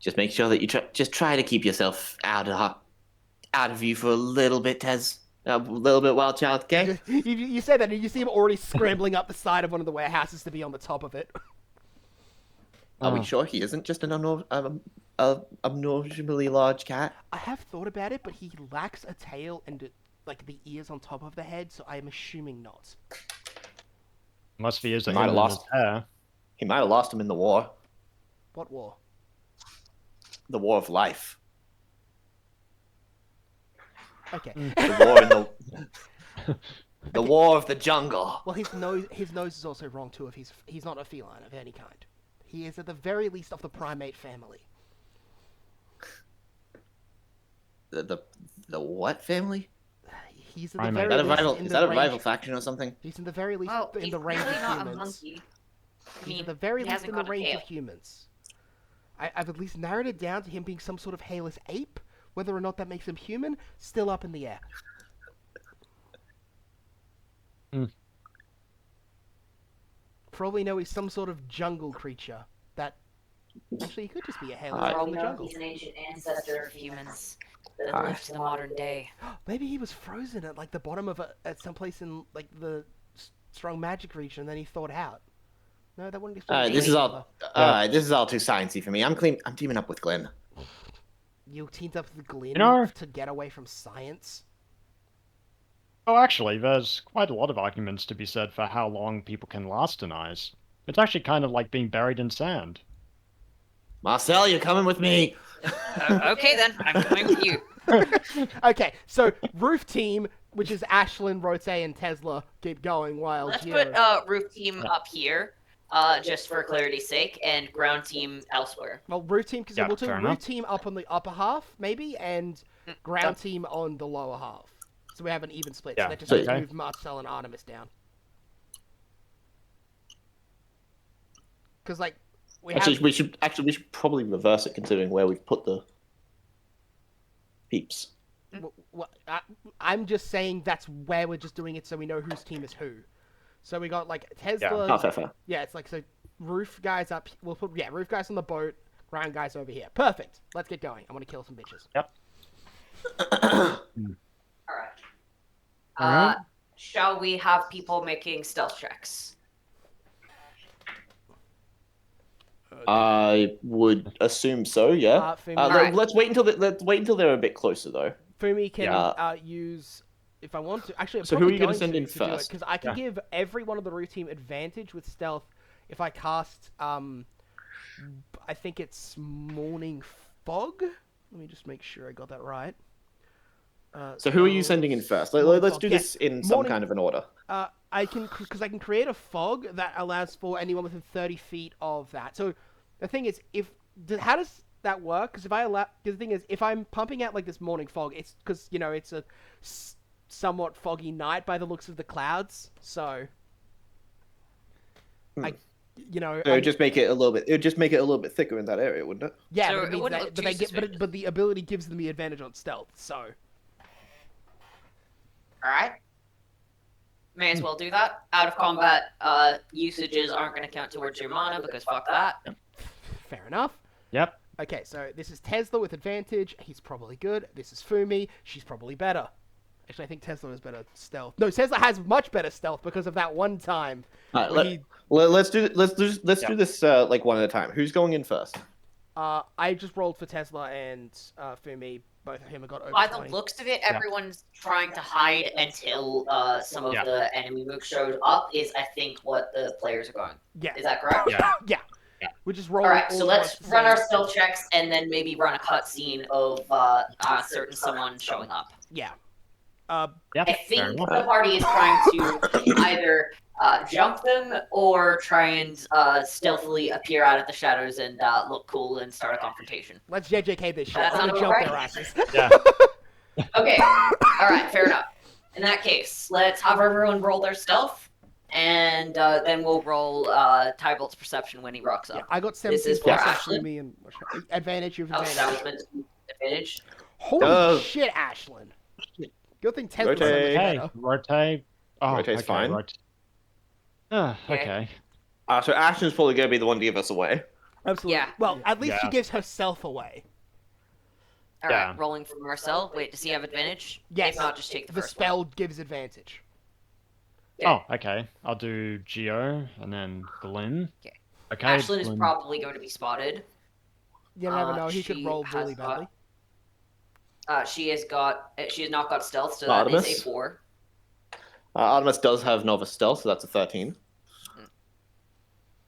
S3: Just make sure that you try to keep yourself out of view for a little bit, Tez. A little bit wild child, okay?
S1: You say that, and you see him already scrambling up the side of one of the warehouses to be on the top of it.
S3: Are we
S2: Oh.
S3: sure he isn't just an abnormally large cat?
S1: I have thought about it, but he lacks a tail and like the ears on top of the head, so I am assuming not.
S2: Must be his
S3: Might have
S2: in
S3: lost.
S2: his hair.
S3: He might have lost him in the war.
S1: What war?
S3: The war of life.
S1: Okay.
S3: The war in the... the war of the jungle.
S1: Well, his nose is also wrong too. If he's not a feline of any kind, he is at the very least of the primate family.
S3: The what family?
S1: He's in the
S2: Primate.
S1: very
S3: Is that a
S1: least
S3: rival?
S1: in
S3: Is
S1: the
S3: that a
S1: range.
S3: rival faction or something?
S1: He's in the very least
S4: Well,
S1: in
S4: he's
S1: the range
S4: really
S1: of
S4: not a
S1: humans.
S4: monkey. I
S1: He's
S4: mean,
S1: at the very
S4: he
S1: least
S4: hasn't
S1: in the
S4: got a
S1: range
S4: tail.
S1: of humans. I've at least narrowed it down to him being some sort of hairless ape. Whether or not that makes him human, still up in the air.
S2: Hmm.
S1: For all we know, he's some sort of jungle creature. That actually, he could just be a hairless
S3: Alright.
S1: ape
S4: For all
S1: from
S4: we
S1: the
S4: know,
S1: jungle.
S4: he's an ancient ancestor of humans that
S3: Alright.
S4: lived to the modern day.
S1: Maybe he was frozen at like the bottom of at some place in like the strong magic region, and then he thawed out. No, that wouldn't explain.
S3: This is all.
S2: Yeah.
S3: This is all too sciencey for me. I'm teaming up with Glenn.
S1: You teamed up with Glenn
S2: know-
S1: to get away from science.
S2: Oh, actually, there's quite a lot of arguments to be said for how long people can last in ice. It's actually kind of like being buried in sand.
S3: Marcel, you're coming with me.
S4: Okay then, I'm coming with you.
S1: Okay, so roof team, which is Ashlyn, Rote, and Tesla, keep going while
S4: Let's
S1: Gio...
S4: put roof team up here, just for clarity's sake, and ground team elsewhere.
S1: Well, roof team, because
S2: Yeah,
S1: we'll do
S2: fair
S1: roof
S2: enough.
S1: team up on the upper half, maybe, and ground team on the lower half. So we have an even split.
S2: Yeah,
S1: So that just
S3: so-
S1: means
S2: okay.
S1: move Marcel and Artemis down. Because, like, we
S3: Actually,
S1: have...
S3: we should probably reverse it considering where we've put the peeps.
S1: I'm just saying that's where we're just doing it so we know whose team is who. So we got, like, Tesla...
S3: Oh, fair.
S1: Yeah, it's like, so roof guys up... We'll put, yeah, roof guys on the boat, ground guys over here. Perfect. Let's get going. I want to kill some bitches.
S2: Yep.
S4: Alright.
S2: Alright.
S4: Shall we have people making stealth checks?
S3: I would assume so. Yeah.
S1: Fumi,
S4: Alright.
S3: Let's wait until they're a bit closer though.
S1: Fumi can
S3: Yeah.
S1: Use... If I want to... Actually, I'm
S3: So who are
S1: probably
S3: you gonna
S1: going
S3: send in
S1: to do
S3: first?
S1: Because I can
S2: Yeah.
S1: give every one of the root team advantage with stealth if I cast... I think it's Morning Fog? Let me just make sure I got that right.
S3: So who are you sending in first? Let's do
S1: Yeah.
S3: this in some
S1: Morning-
S3: kind of an order.
S1: I can create a fog that allows for anyone within 30 feet of that. So the thing is, how does that work? Because the thing is, if I'm pumping out like this morning fog, it's because it's a somewhat foggy night by the looks of the clouds. So
S3: Hmm.
S1: it
S3: It would just make it a little bit. It would just make it a little bit thicker in that area, wouldn't it?
S1: yeah,
S4: So
S1: but,
S4: it
S1: it means
S4: wouldn't
S1: that,
S4: look
S1: but
S4: too
S1: they get,
S4: suspicious.
S1: but the ability gives them the advantage on stealth. So
S4: Alright. May as well do that. Out of combat usages aren't going to count towards your mana because fuck that.
S1: fair enough.
S2: Yep.
S1: Okay, so this is Tesla with advantage. He's probably good. This is Fumi. She's probably better. Actually, I think Tesla has better stealth. No, Tesla has much better stealth because of that one time.
S3: All
S1: where
S3: right, let's do this like one at a time. Who's going in first?
S1: I just rolled for Tesla and Fumi. Both of them got over
S4: By the
S1: 20.
S4: looks of it, everyone's trying to hide until some of
S2: Yeah.
S4: the enemy mooks showed up, is I think what the players are going.
S1: Yeah.
S4: Is that correct?
S2: Yeah.
S1: Yeah.
S2: Yeah.
S1: We just roll.
S4: Alright, so
S1: all
S4: let's
S1: at the
S4: run
S1: same-
S4: our stealth checks and then maybe run a cutscene of a certain someone showing up.
S1: Yeah.
S2: Yep.
S4: I
S2: fair
S4: think
S2: enough.
S4: the party is trying to either jump them or try and stealthily appear out of the shadows and look cool and start a confrontation.
S1: Let's JJK this shit.
S4: That
S1: I'm
S4: sounds
S1: gonna jump
S4: right.
S1: their asses.
S2: Yeah.
S4: Okay, alright, fair enough. In that case, let's have everyone roll their stealth, and then we'll roll Tybolt's perception when he rocks
S1: Yeah,
S4: up.
S1: I got
S4: This
S1: 17
S4: is
S1: plus
S4: for
S1: for
S4: Ashlyn.
S1: Fumi and advantage. You have
S4: Oh,
S1: advantage.
S4: that was meant to be advantage.
S1: Holy
S3: Oh.
S1: shit, Ashlyn. Good thing Tesla's so
S3: Rotate.
S1: much
S2: Hey,
S1: better.
S2: rotate. Oh,
S3: Rotate's
S2: okay,
S3: fine.
S2: Okay.
S3: So Ashton's probably going to be the one to give us away.
S1: Absolutely.
S4: Yeah.
S1: Well, at least she
S2: Yeah.
S1: gives herself away.
S4: All
S2: Yeah.
S4: right, rolling for Marcel. Wait, does he have advantage?
S1: Yes.
S4: If not, just take the
S1: The
S4: first
S1: spell
S4: one.
S1: gives advantage.
S4: Yeah.
S2: Oh, okay. I'll do Geo and then Glenn.
S4: Okay.
S2: Okay.
S4: Ashlyn is
S2: Glenn-
S4: probably going to be spotted.
S1: You never know. He
S4: She
S1: could roll
S4: has
S1: really
S4: got-
S1: badly.
S4: She has not got stealth, so that is
S3: Artemis?
S4: a 4.
S3: Artemis does have novice stealth, so that's a 13.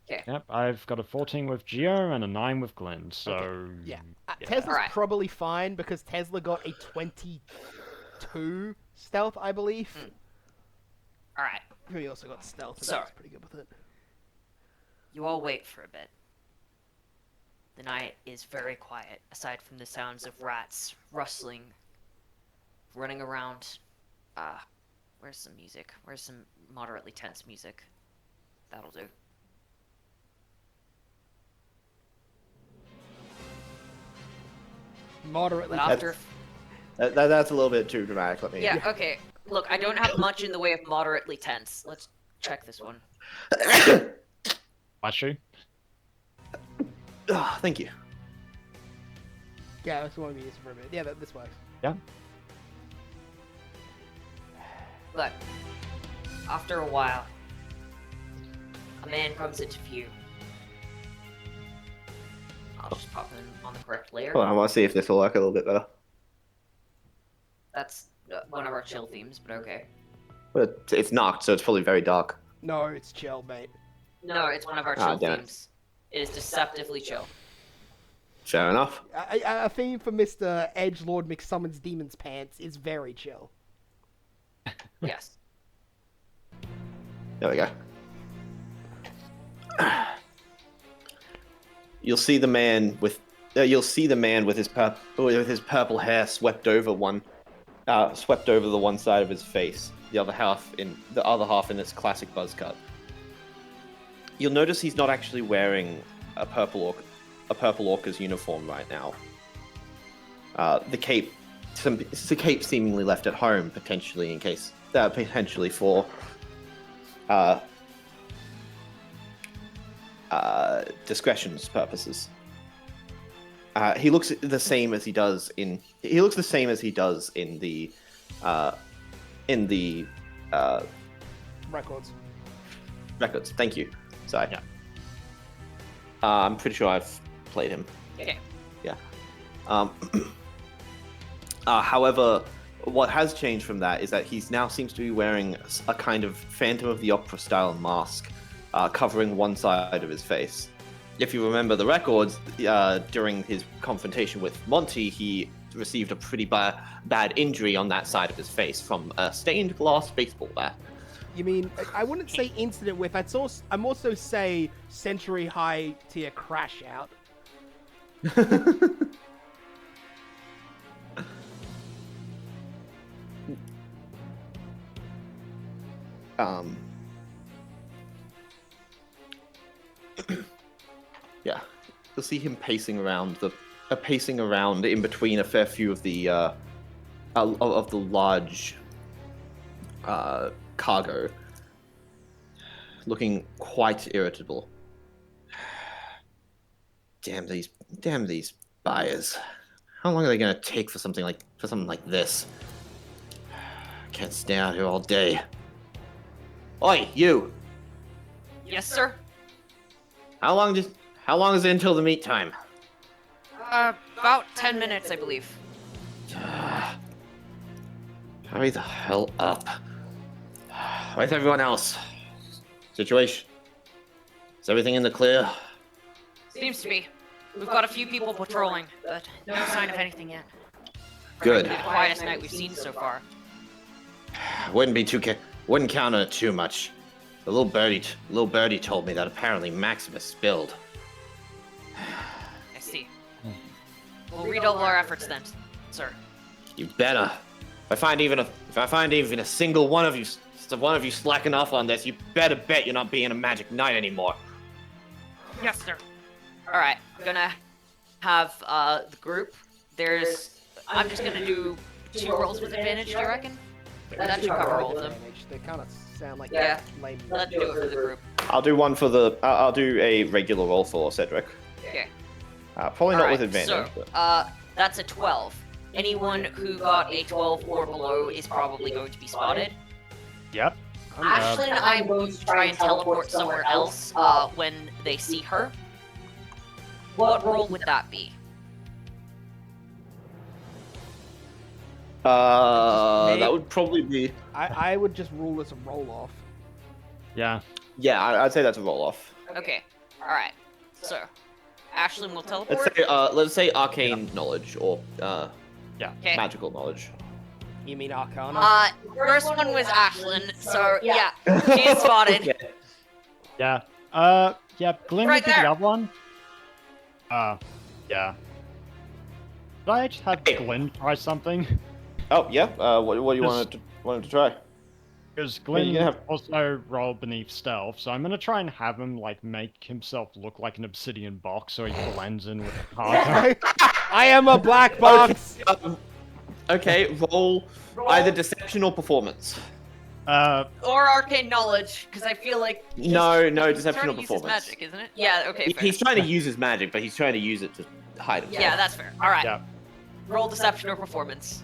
S2: Yep, I've got a 14 with Geo and a 9 with Glenn, so...
S1: Yeah.
S2: yeah.
S1: Tesla's
S4: Alright.
S1: probably fine because Tesla got a 22 stealth, I believe.
S4: All right.
S1: He also got stealth, and
S4: So-
S1: that's pretty good with it.
S4: You all wait for a bit. The night is very quiet, aside from the sounds of rats rustling, running around. Where's some music? Where's some moderately tense music? That'll do.
S1: Moderately.
S4: But after...
S3: That's a little bit too dramatic. Let me.
S4: Yeah, okay. Look, I don't have much in the way of moderately tense. Let's check this one.
S2: Bless you.
S3: Ah, thank you.
S1: Yeah, that's what we use for a bit. Yeah, this works.
S2: Yeah.
S4: Look, after a while, a man comes into view. I'll just pop him on the correct layer.
S3: Hold on, I want to see if this will work a little bit better.
S4: That's one of our chill themes, but okay.
S3: But it's knocked, so it's probably very dark.
S1: No, it's chill, mate.
S4: No, it's one of our
S3: Ah,
S4: chill
S3: damn it.
S4: themes. It is deceptively chill.
S3: Fair enough.
S1: A theme for Mr. Edgelord McSummons Demon's Pants is very chill.
S4: Yes.
S3: There we go. You'll see the man with his purple hair swept over the one side of his face. The other half in its classic buzz cut. You'll notice he's not actually wearing a purple orca's uniform right now. The cape seemingly left at home, potentially for discretion's purposes. He looks the same as he does in the
S1: Records.
S3: records. Thank you. Sorry. Yeah. I'm pretty sure I've played him.
S4: Okay.
S3: Yeah. However, what has changed from that is that he's now seems to be wearing a kind of Phantom of the Opera style mask, covering one side of his face. If you remember the records, during his confrontation with Monty, he received a pretty bad injury on that side of his face from a stained glass baseball bat.
S1: You mean, I wouldn't say incident with, I'm also say Century High tier crash out.
S3: Yeah, you'll see him pacing around in between a fair few of the large cargo, looking quite irritable. Damn these buyers! How long are they gonna take for something like this? Can't stay out here all day. Oi, you!
S4: Yes, sir?
S3: How long is it until the meet time?
S4: About 10 minutes, I believe.
S3: Hurry the hell up. Where's everyone else? Situation? Is everything in the clear?
S4: Seems to be. We've got a few people patrolling, but no sign of anything yet.
S3: Good.
S4: Probably the quietest night we've seen so far.
S3: Wouldn't count on it too much. The little birdie told me that apparently Maximus spilled.
S4: I see. We'll redouble our efforts then, sir.
S3: You better. If I find even a single one of you slacking off on this, you better bet you're not being a Magic Knight anymore.
S4: Yes, sir. Alright, gonna have the group. I'm just gonna do 2 rolls with advantage, do you reckon? That should cover all of them.
S1: They kind of sound like
S4: Yeah.
S1: lame.
S4: Let's do it for the group.
S3: I'll do a regular roll for Cedric.
S4: Okay.
S3: Probably not with
S4: Alright,
S3: advantage.
S4: So,
S3: but...
S4: that's a 12. anyone who got a 12 or below is probably going to be spotted.
S2: Yep.
S4: Ashlyn, I'm going to try and teleport somewhere else when they see her. What role would that be?
S3: That would probably be.
S1: I would just rule this a roll-off.
S2: Yeah.
S3: Yeah, I'd say that's a roll off.
S4: Okay, alright. So, Ashlyn will teleport.
S3: Let's say arcane knowledge or
S4: Okay.
S3: magical knowledge.
S1: You mean Arcana?
S4: First one was Ashlyn, so yeah, she is spotted.
S2: Yeah. Yeah. Glenn
S4: Right
S2: would be
S4: there.
S2: the other one. Yeah. Did I just have Glenn try something?
S3: Oh yeah. What do you wanted to try?
S2: Because Glenn
S3: you can have-
S2: also rolled beneath stealth, so I'm gonna try and have him like make himself look like an obsidian box, so he blends in with the Parker.
S1: I am a black box.
S3: Okay, roll either deception or performance.
S4: Or arcane knowledge, because I feel like
S3: No,
S4: he's
S3: deception
S4: trying
S3: or
S4: to use his
S3: performance.
S4: magic, isn't it? Yeah. Okay. Fair.
S3: He's trying to use his magic, but he's trying to use it to hide himself.
S4: Yeah, that's fair. All right.
S2: Yeah.
S4: Roll deception or performance.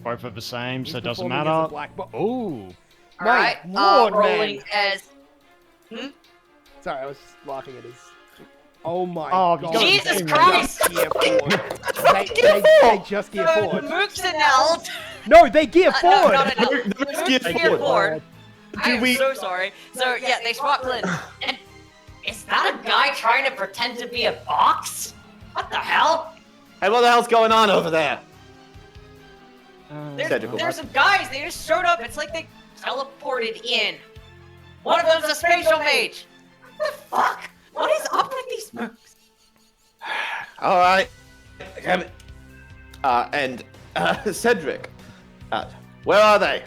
S2: Both are the same,
S1: He's
S2: so it doesn't
S1: performing as a
S2: matter.
S1: black box.
S2: Ooh.
S4: All
S1: My
S4: right.
S1: lord,
S4: rolling
S1: man.
S4: as.
S1: Sorry, I was just laughing at his. Oh my
S2: Oh,
S1: god.
S4: Jesus
S1: they
S4: Christ!
S1: just gear forward. They just gear forward.
S4: Mooksanel.
S1: No, they gear forward.
S4: Gear forward. I am
S3: we-
S4: so sorry. So yeah, they spot Glenn. And is that a guy trying to pretend to be a box? What the hell?
S3: Hey, what the hell's going on over there? Cedric will-
S4: There's some guys. They just showed up. It's like they teleported in. One of them's a spatial mage. What the fuck? What is up with these mooks?
S3: All right. And Cedric, where are they?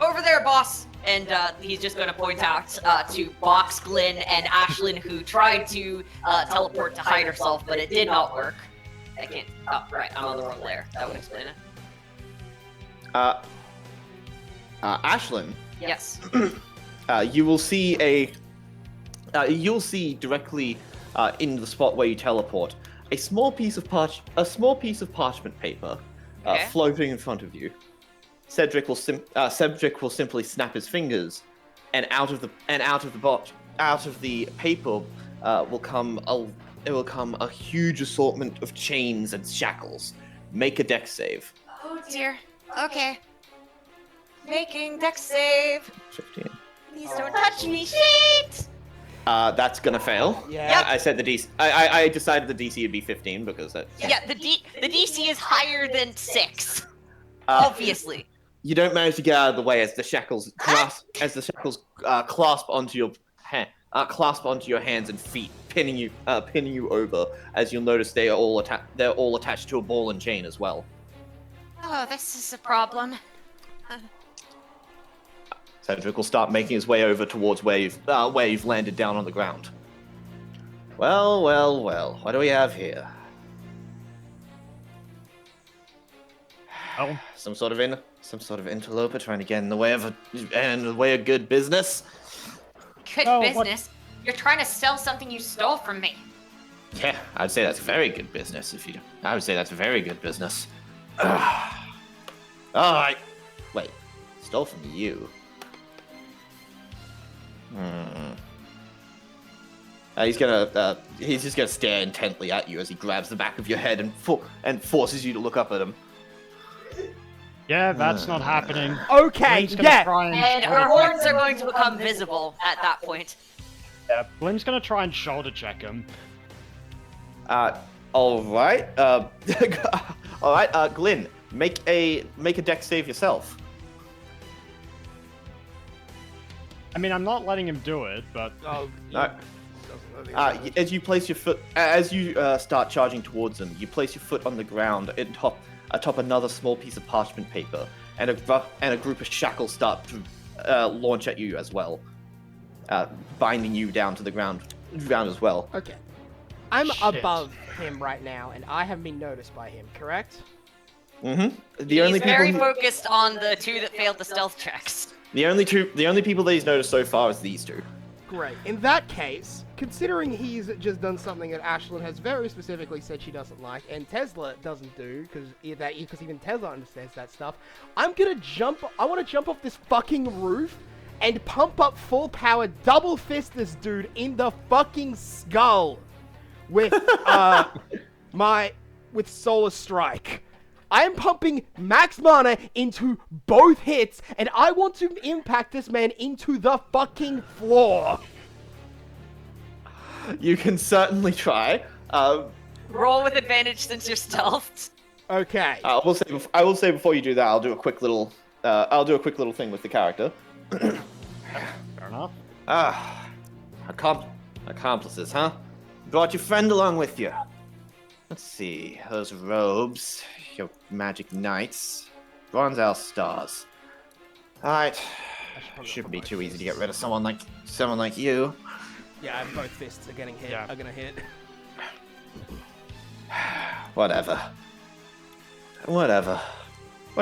S4: Over there, boss. And he's just going to point out to Box, Glenn, and Ashlyn, who tried to teleport to hide herself, but it did not work. I can't. Oh, right. I'm on the wrong layer. That would explain it.
S3: Ashlyn,
S4: Yes.
S3: you will see you'll see directly in the spot where you teleport a small piece of parchment paper
S4: Okay.
S3: floating in front of you. Cedric will simply snap his fingers, and out of the paper will come a huge assortment of chains and shackles. Make a dex save.
S4: Oh dear. Okay. Making dex save.
S3: 15.
S4: Please don't touch me, shit!
S3: That's gonna fail.
S1: Yeah.
S4: Yep.
S3: I said the DC. I decided the DC would be 15 because that.
S4: Yeah, the DC is higher than 6. Obviously.
S3: You don't manage to get out of the way as the shackles clasp onto your hands and feet, pinning you over. As you'll notice, they're all attached to a ball and chain as well.
S4: Oh, this is a problem.
S3: Cedric will start making his way over towards where you've landed down on the ground. Well. What do we have here?
S2: Oh.
S3: Some sort of interloper trying to get in the way of good business.
S4: Good
S2: Oh,
S4: business. You're trying to sell something you stole from me.
S3: Yeah, I'd say that's very good business. I would say that's very good business. All right. Wait, stole from you. He's just gonna stare intently at you as he grabs the back of your head and forces you to look up at him.
S2: Yeah, that's not happening.
S1: Okay,
S2: Glenn's gonna
S1: yeah.
S2: try and
S4: And
S2: shoulder
S4: her horns
S2: check
S4: are
S2: him.
S4: going to become visible at that point.
S2: Yeah, Glenn's gonna try and shoulder check him.
S3: All right. All right. Glenn, make a dex save yourself.
S2: I mean, I'm not letting him do it, but
S1: Oh,
S3: No. As you place your foot, as you start charging towards him, you place your foot on the ground atop another small piece of parchment paper, and a group of shackles start to launch at you as well, binding you down to the ground as well.
S1: okay. I'm
S2: Shit.
S1: above him right now, and I have been noticed by him, correct?
S3: Mm-hmm.
S4: He's very focused on the 2 that failed the stealth checks.
S3: The only people that he's noticed so far is these two.
S1: Great. In that case, considering he's just done something that Ashlyn has very specifically said she doesn't like, and Tesla doesn't do, because even Tesla understands that stuff, I want to jump off this fucking roof and pump up full power, double fist this dude in the fucking skull with, with Solar Strike. I am pumping max mana into both hits, and I want to impact this man into the fucking floor.
S3: You can certainly try.
S4: Roll with advantage since you're stealthed.
S1: Okay.
S3: I will say before you do that, I'll do a quick little thing with the character.
S2: Fair enough.
S3: Accomplices, huh? Brought your friend along with you. Let's see, those robes, your magic knights, bronze owl stars. Alright, shouldn't be too easy to get rid of someone like you.
S1: Yeah, both fists are getting hit. Are gonna hit.
S3: Whatever. What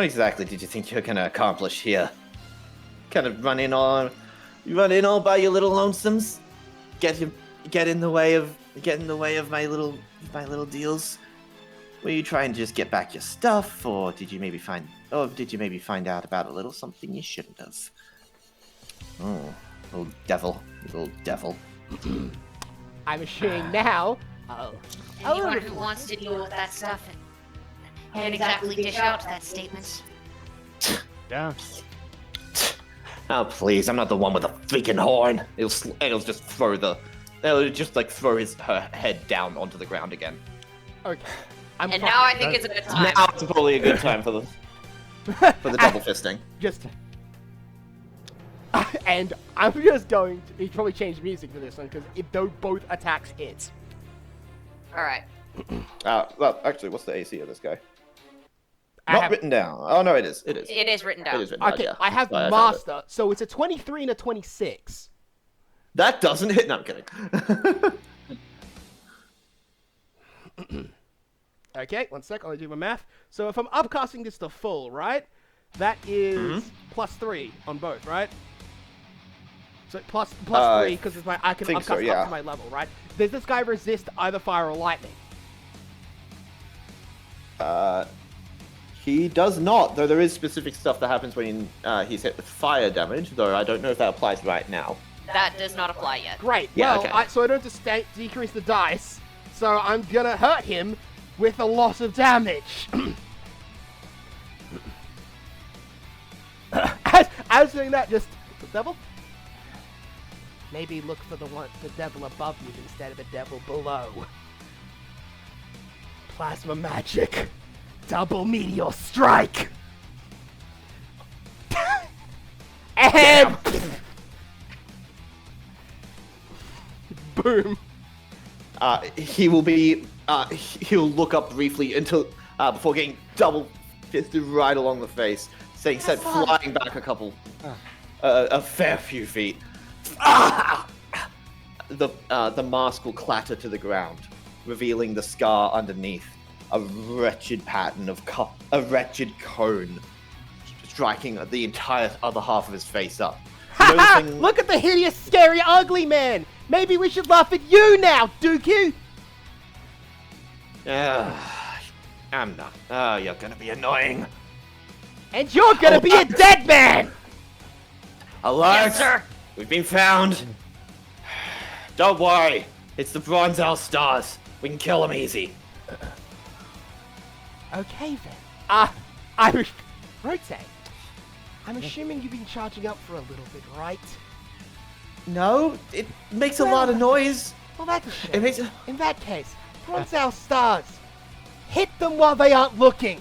S3: exactly did you think you were gonna accomplish here? Kind of run in all by your little lonesomes? Get in the way of my little deals? Were you trying to just get back your stuff, or did you maybe find out about a little something you shouldn't have? Oh, little devil.
S1: I'm assuming now.
S5: Anyone who wants to deal with that stuff can't exactly dish out that statement.
S2: Yeah.
S3: Oh please, I'm not the one with a freaking horn. It'll just throw her head down onto the ground again.
S1: Okay.
S4: And now I think it's a good time.
S3: Now it's probably a good time for the double fisting.
S1: Just. And I'm just going to. He probably changed music for this one because both attacks hit.
S4: All right.
S3: Well, actually, what's the AC of this guy? Written down. Oh no, it is.
S4: It is written down.
S3: It is written down.
S1: Okay,
S3: Yeah.
S1: I have Master, so it's a 23 and a 26.
S3: That doesn't hit. No, I'm kidding.
S1: Okay, one sec. I'll do my math. So if I'm upcasting this to full, right? That is +3 on both, right? So plus 3 because I can upcast up to my level, right? Does this guy resist either fire or lightning?
S3: He does not, though there is specific stuff that happens when he's hit with fire damage, though I don't know if that applies right now.
S4: That does not apply yet.
S1: Great.
S3: Yeah,
S1: well,
S3: okay.
S1: so I don't have to decrease the dice, so I'm gonna hurt him with a lot of damage. as doing that, just the devil. Maybe look for the devil above you instead of the devil below. Plasma magic. Double meteor strike. And boom.
S3: He'll look up briefly until before getting double fisted right along the face, sent flying back a fair few feet. The mask will clatter to the ground, revealing the scar underneath, a wretched pattern of a wretched cone, striking the entire other half of his face up. Noticing...
S1: Look at the hideous, scary, ugly man! Maybe we should laugh at you now, Dooku!
S3: I'm not. You're gonna be annoying.
S1: And you're gonna be a dead man!
S3: Alert!
S4: Yes, sir!
S3: We've been found. Don't worry. It's the Bronze Owl Stars. We can kill them easy.
S1: Okay then. Rotate. I'm assuming you've been charging up for a little bit, right?
S3: No, it makes a lot of noise.
S1: Well, that's a shame.
S3: It makes
S1: In that case, Bronze Owl Stars. Hit them while they aren't looking.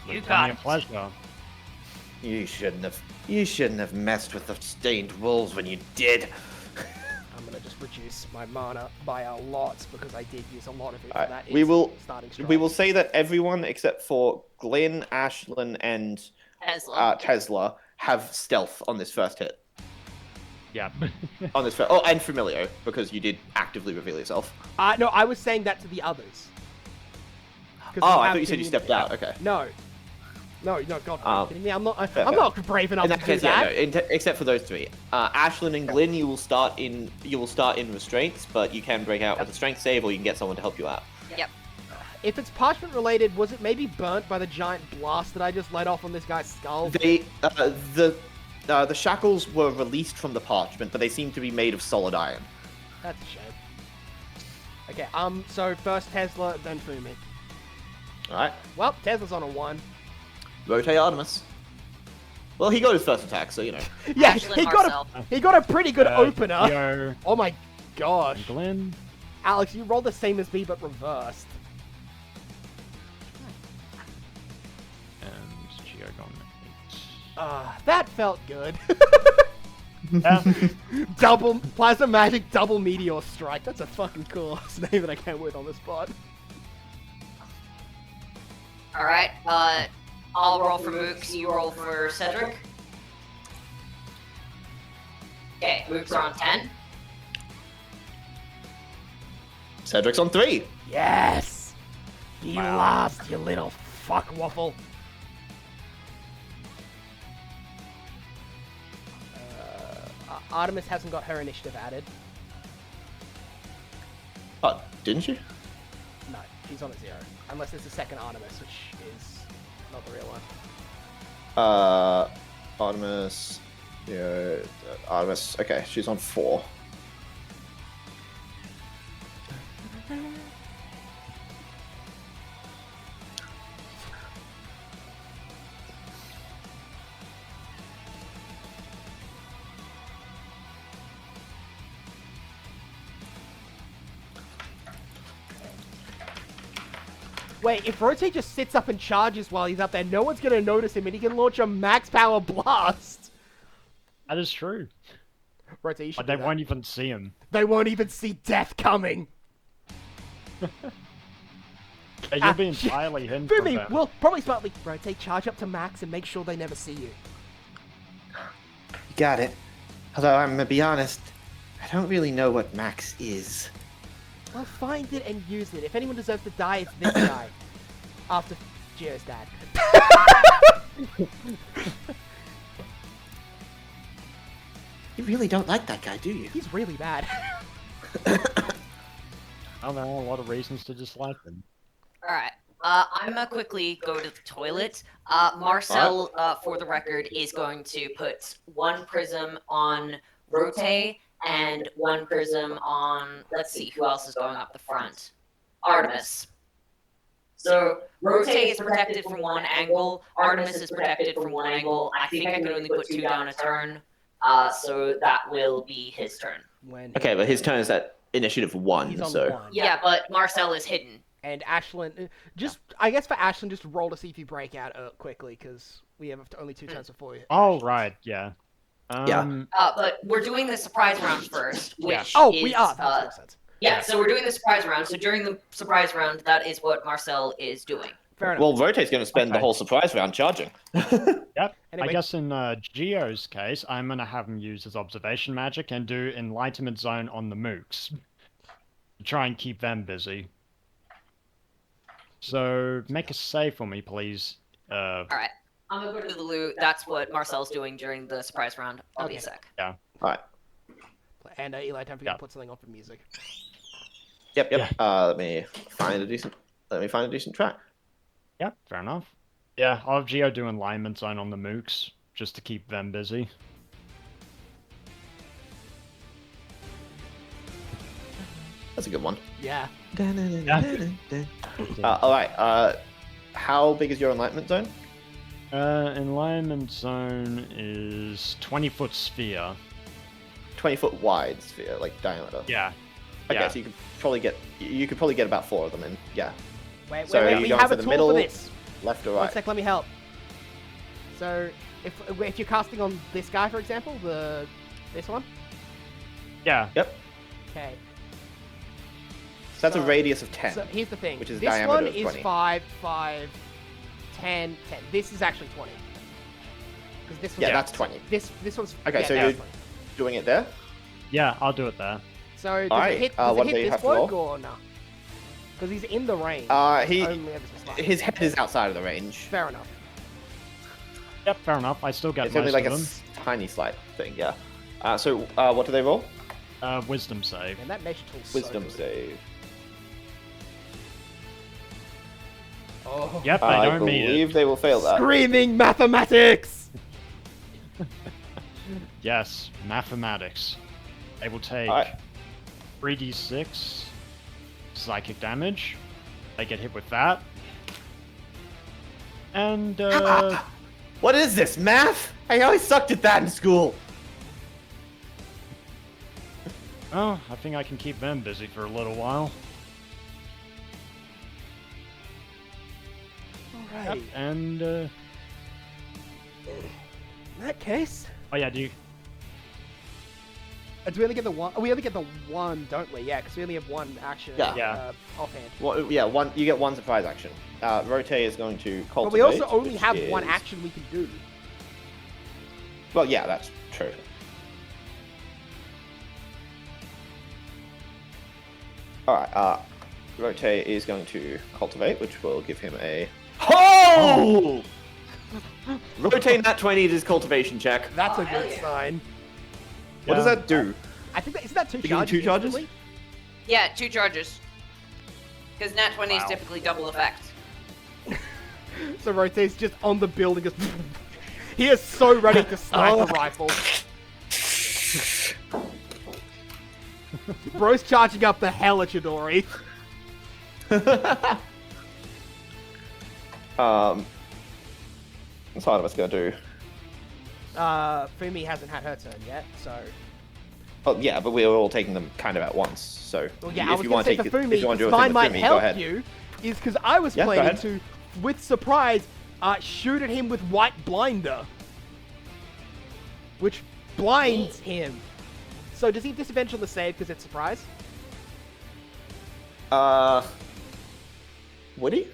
S4: You got it.
S2: Pleasure.
S3: You shouldn't have messed with the stained wolves when you did.
S1: I'm gonna just reduce my mana by a lot because I did use a lot of it for that.
S3: We will
S1: starting
S3: say that everyone except for Glenn, Ashlyn, and Tesla have stealth on this first hit.
S2: Yeah.
S3: On this first, and Familiar, because you did actively reveal yourself.
S1: No, I was saying that to the others.
S3: Oh, I thought you said you stepped out. Okay.
S1: No. No, God, are you kidding me? I'm
S3: fair.
S1: not brave enough
S3: In
S1: to
S3: that
S1: do
S3: case,
S1: that.
S3: yeah, no. Except for those three, Ashlyn and Glyn, you will start in restraints, but you can break out with a strength save, or you can get someone to help you out.
S4: Yep.
S1: If it's parchment related, was it maybe burnt by the giant blast that I just let off on this guy's skull?
S3: The shackles were released from the parchment, but they seem to be made of solid iron.
S1: That's a shame. Okay, so first Tesla, then Fumi.
S3: Alright.
S1: Well, Tesla's on a 1.
S3: Rotate Artemis. Well, he got his first attack, so you know.
S1: Yeah,
S4: Ashlyn
S1: he got a pretty good opener.
S2: Geo
S1: Oh my gosh.
S2: and Glenn.
S1: Alex, you rolled the same as me, but reversed.
S2: And Geo gone 8.
S1: That felt good.
S2: Yeah.
S1: Double Plasma Magic, double Meteor Strike. That's a fucking cool name that I came with on the spot.
S4: Alright, I'll roll for Mooks, you roll for Cedric. Okay, Mooks are on 10.
S3: Cedric's on 3.
S1: Yes! You lost, you little fuck waffle. Artemis hasn't got her initiative added.
S3: Oh, didn't you?
S1: No, she's on a 0. Unless there's a second Artemis, which is not the real one.
S3: Artemis. Yeah, Artemis. Okay, she's on 4.
S1: Wait, if Rotate just sits up and charges while he's up there, no one's gonna notice him and he can launch a max power blast.
S2: That is true.
S1: Rotate, you should
S2: But they
S1: do that.
S2: won't even see him.
S1: They won't even see death coming.
S2: Yeah, you'll be entirely hidden from
S1: Fumi,
S2: them.
S1: we'll probably smartly Rotate, charge up to max and make sure they never see you.
S3: You got it. Although I'm gonna be honest, I don't really know what Max is.
S1: Well, find it and use it. If anyone deserves to die, it's this guy. After Gio's dad.
S3: You really don't like that guy, do you?
S1: He's really bad.
S2: I don't know, a lot of reasons to dislike them.
S4: Alright, I'm gonna quickly go to the toilet. Marcel, for the record, is going to put 1 prism on Rote and 1 prism on, let's see, who else is going up the front? Artemis. So, Rote is protected from 1 angle, Artemis is protected from 1 angle. I think I can only put 2 down a turn, so that will be his turn.
S1: When
S3: Okay, but his turn is at initiative 1,
S1: he's on
S3: so.
S1: 1.
S4: Yeah, but Marcel is hidden.
S1: And Ashlyn, I guess for Ashlyn, just roll to see if you break out quickly, because we have only 2 turns before you.
S2: Oh, right, yeah.
S3: Yeah.
S4: But we're doing the surprise round first, which
S1: Oh,
S4: is,
S1: we are. That makes sense.
S4: yeah, so we're doing the surprise round. So during the surprise round, that is what Marcel is doing.
S1: Fair enough.
S3: Well, Rotate's going to spend the
S2: Okay.
S3: whole surprise round charging.
S2: Yep.
S1: Anyway.
S2: I guess in Geo's case, I'm going to have him use his observation magic and do Enlightenment Zone on the mooks. To try and keep them busy. So, make a save for me, please.
S4: Alright. I'm gonna go to the loo. That's what Marcel's doing during the surprise round. I'll be a
S1: Okay.
S4: sec.
S3: Alright.
S1: And Eli, don't forget
S2: Yeah.
S1: to put something on for music.
S3: Yep.
S2: Yeah.
S3: Let me find a decent track.
S2: Yeah, fair enough. Yeah, I'll have Geo do Enlightenment Zone on the mooks, just to keep them busy.
S3: That's a good one.
S1: Yeah.
S3: Alright, how big is your enlightenment zone?
S2: Enlightenment Zone is 20-foot sphere.
S3: 20-foot wide sphere, like diameter.
S2: Yeah.
S3: Okay,
S2: Yeah.
S3: so you could probably get about 4 of them in. Yeah.
S1: Wait,
S3: So
S1: wait,
S3: you
S1: we
S3: going
S1: have
S3: for
S1: a
S3: the
S1: tool
S3: middle?
S1: for this.
S3: Left or
S1: One
S3: right?
S1: sec, let me help. So, if you're casting on this guy, for example, this one.
S2: Yeah.
S3: Yep.
S1: Okay.
S3: So that's a
S1: So-
S3: radius of 10.
S1: So here's the thing.
S3: Which is
S1: this
S3: diameter
S1: one
S3: of
S1: is
S3: 20.
S1: 5, 5, 10, 10. This is actually 20. Because this one's
S3: Yeah, that's 20.
S1: This one's
S3: Okay,
S1: yeah,
S3: so
S1: that's
S3: you're
S1: 20.
S3: doing it there?
S2: Yeah, I'll do it there.
S1: So does
S3: Alright,
S1: it hit,
S3: what do
S1: hit
S3: you
S1: this
S3: have to
S1: bloke
S3: roll?
S1: or no? Because he's in the range.
S3: He
S1: Only ever so slightly.
S3: his head is outside of the range.
S1: Fair enough.
S2: Yep, fair enough. I still get
S3: It's
S2: most
S3: only like
S2: of
S3: a
S2: them.
S3: tiny slight thing, yeah. So, what do they roll?
S2: Wisdom save.
S1: And that mesh tool's
S3: Wisdom
S1: so good.
S3: save.
S1: Oh.
S2: Yep, they
S3: I
S2: don't meet
S3: believe
S2: it.
S3: they will fail that.
S1: Screaming mathematics!
S2: Yes, mathematics. They will take
S3: Alright.
S2: 3d6 psychic damage. They get hit with that. And,
S3: What is this, math? I always sucked at that in school.
S2: oh, I think I can keep them busy for a little while.
S1: Alright.
S2: Yep, and,
S1: In that case,
S2: oh yeah, do you...
S1: do we only get the one? Oh, we only get the one, don't we? Yeah, because we only have one action.
S3: Yeah.
S2: Yeah.
S1: Offhand.
S3: Well, yeah, you get one surprise action. Rote is going to cultivate.
S1: But we also only
S3: which
S1: have one
S3: is-
S1: action we can do.
S3: Well, yeah, that's true. Alright, Rote is going to cultivate, which will give him a... Oh! Rotate that 20 to his cultivation check.
S1: That's a good sign.
S3: What does
S2: Yeah.
S3: that do?
S1: I think isn't that two
S3: You give him
S1: charges?
S3: two charges?
S1: instantly?
S4: Yeah, 2 charges. Because nat 20 is
S2: Wow.
S4: typically double effect.
S1: So Rote's just on the building, just he is so ready to snipe a rifle. Bro's charging up the hell at Chidori.
S3: What's all of us gonna do?
S1: Fumi hasn't had her turn yet, so.
S3: Oh, yeah, but we're all taking them kind of at once, so...
S1: Well, yeah,
S3: if
S1: I was
S3: you
S1: going
S3: want
S1: to say
S3: to
S1: for
S3: take it,
S1: Fumi,
S3: if you want to do
S1: because
S3: a thing
S1: mine
S3: with
S1: might
S3: Fumi, go
S1: help
S3: ahead.
S1: you, is because I was
S3: Yeah, go
S1: planning
S3: ahead.
S1: to, with surprise, shoot at him with White Blinder. Which blinds him. So does he have disadvantage on the save because it's surprise?
S3: Would he?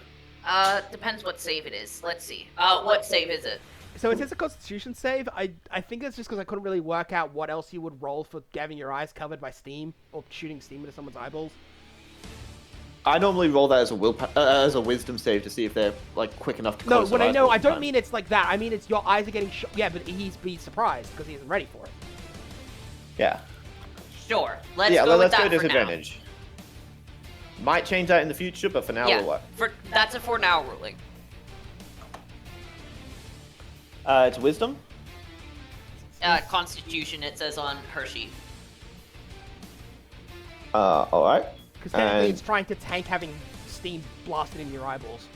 S4: Depends what save it is. Let's see. What save is it?
S1: So it says a Constitution save. I think it's just because I couldn't really work out what else you would roll for having your eyes covered by steam or shooting steam into someone's eyeballs.
S3: I normally roll that as a wisdom save to see if they're like quick enough to
S1: No,
S3: close
S1: when
S3: their
S1: I
S3: eyes
S1: know,
S3: all
S1: I
S3: the
S1: don't
S3: time.
S1: mean it's like that. I mean it's your eyes are getting shot. Yeah, but he's surprised because he isn't ready for it.
S3: Yeah.
S4: Sure. Let's
S3: Yeah,
S4: go with
S3: let's
S4: that
S3: go
S4: for now.
S3: disadvantage. Might change that in the future, but for now
S4: Yeah,
S3: we'll work.
S4: that's a for now ruling.
S3: It's wisdom.
S4: Constitution, it says on her sheet.
S3: Alright.
S1: Because technically
S3: And-
S1: it's trying to tank having steam blasted in your eyeballs.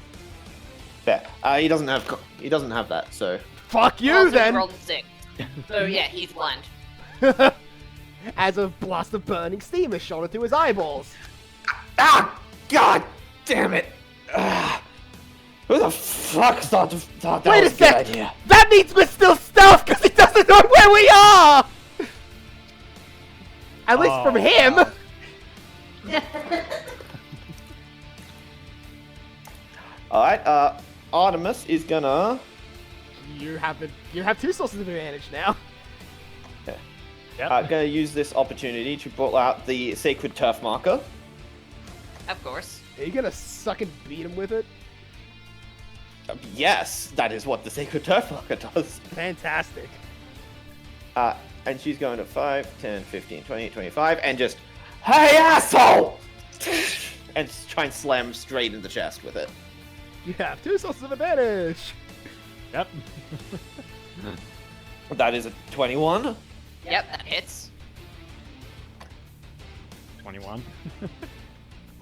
S3: Fair. He doesn't have that, so...
S1: Fuck you
S4: Also
S1: then!
S4: rolled a 6. So yeah, he's blind.
S1: As a blast of burning steam is shot into his eyeballs.
S3: Ah! God damn it! Who the fuck thought that
S1: Wait a
S3: was a good
S1: sec!
S3: idea?
S1: That means we're still stuffed because he doesn't know where we are! At least from
S2: Oh,
S1: him!
S2: wow.
S3: Alright, Artemis is gonna...
S1: You have two sources of advantage now.
S2: Yep.
S3: gonna use this opportunity to pull out the Sacred Turf Marker.
S4: Of course.
S1: Are you gonna suck and beat him with it?
S3: Yes, that is what the Sacred Turf Marker does.
S1: Fantastic.
S3: And she's going to 5, 10, 15, 20, 25, and just, hey asshole! And try and slam him straight in the chest with it.
S1: You have two sources of advantage.
S2: Yep.
S3: That is a 21.
S4: Yep, that hits.
S2: 21.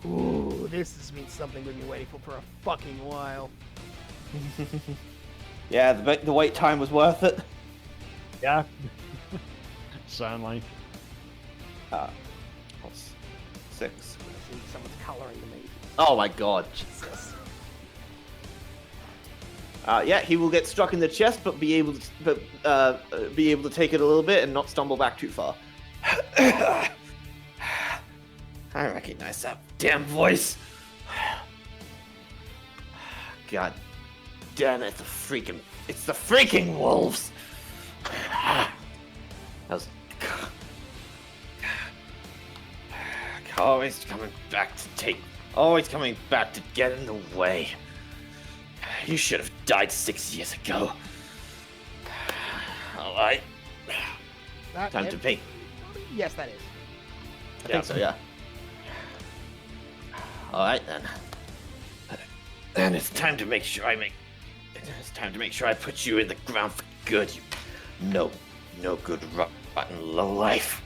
S1: Ooh, this has been something we've been waiting for a fucking while.
S3: Yeah, the wait time was worth it.
S2: Yeah. Certainly.
S3: Plus 6.
S1: I see someone's coloring to me.
S3: Oh my god.
S1: Jesus.
S3: Yeah, he will get struck in the chest, but be able to take it a little bit and not stumble back too far. I recognize that damn voice. God damn it! It's the freaking wolves. That was always coming back to get in the way. You should have died 6 years ago. right.
S1: That
S3: Time to pay.
S1: Yes, that is.
S3: I think so, yeah. Alright then. Then it's time to make sure it's time to make sure I put you in the ground for good, you no good rotten lowlife.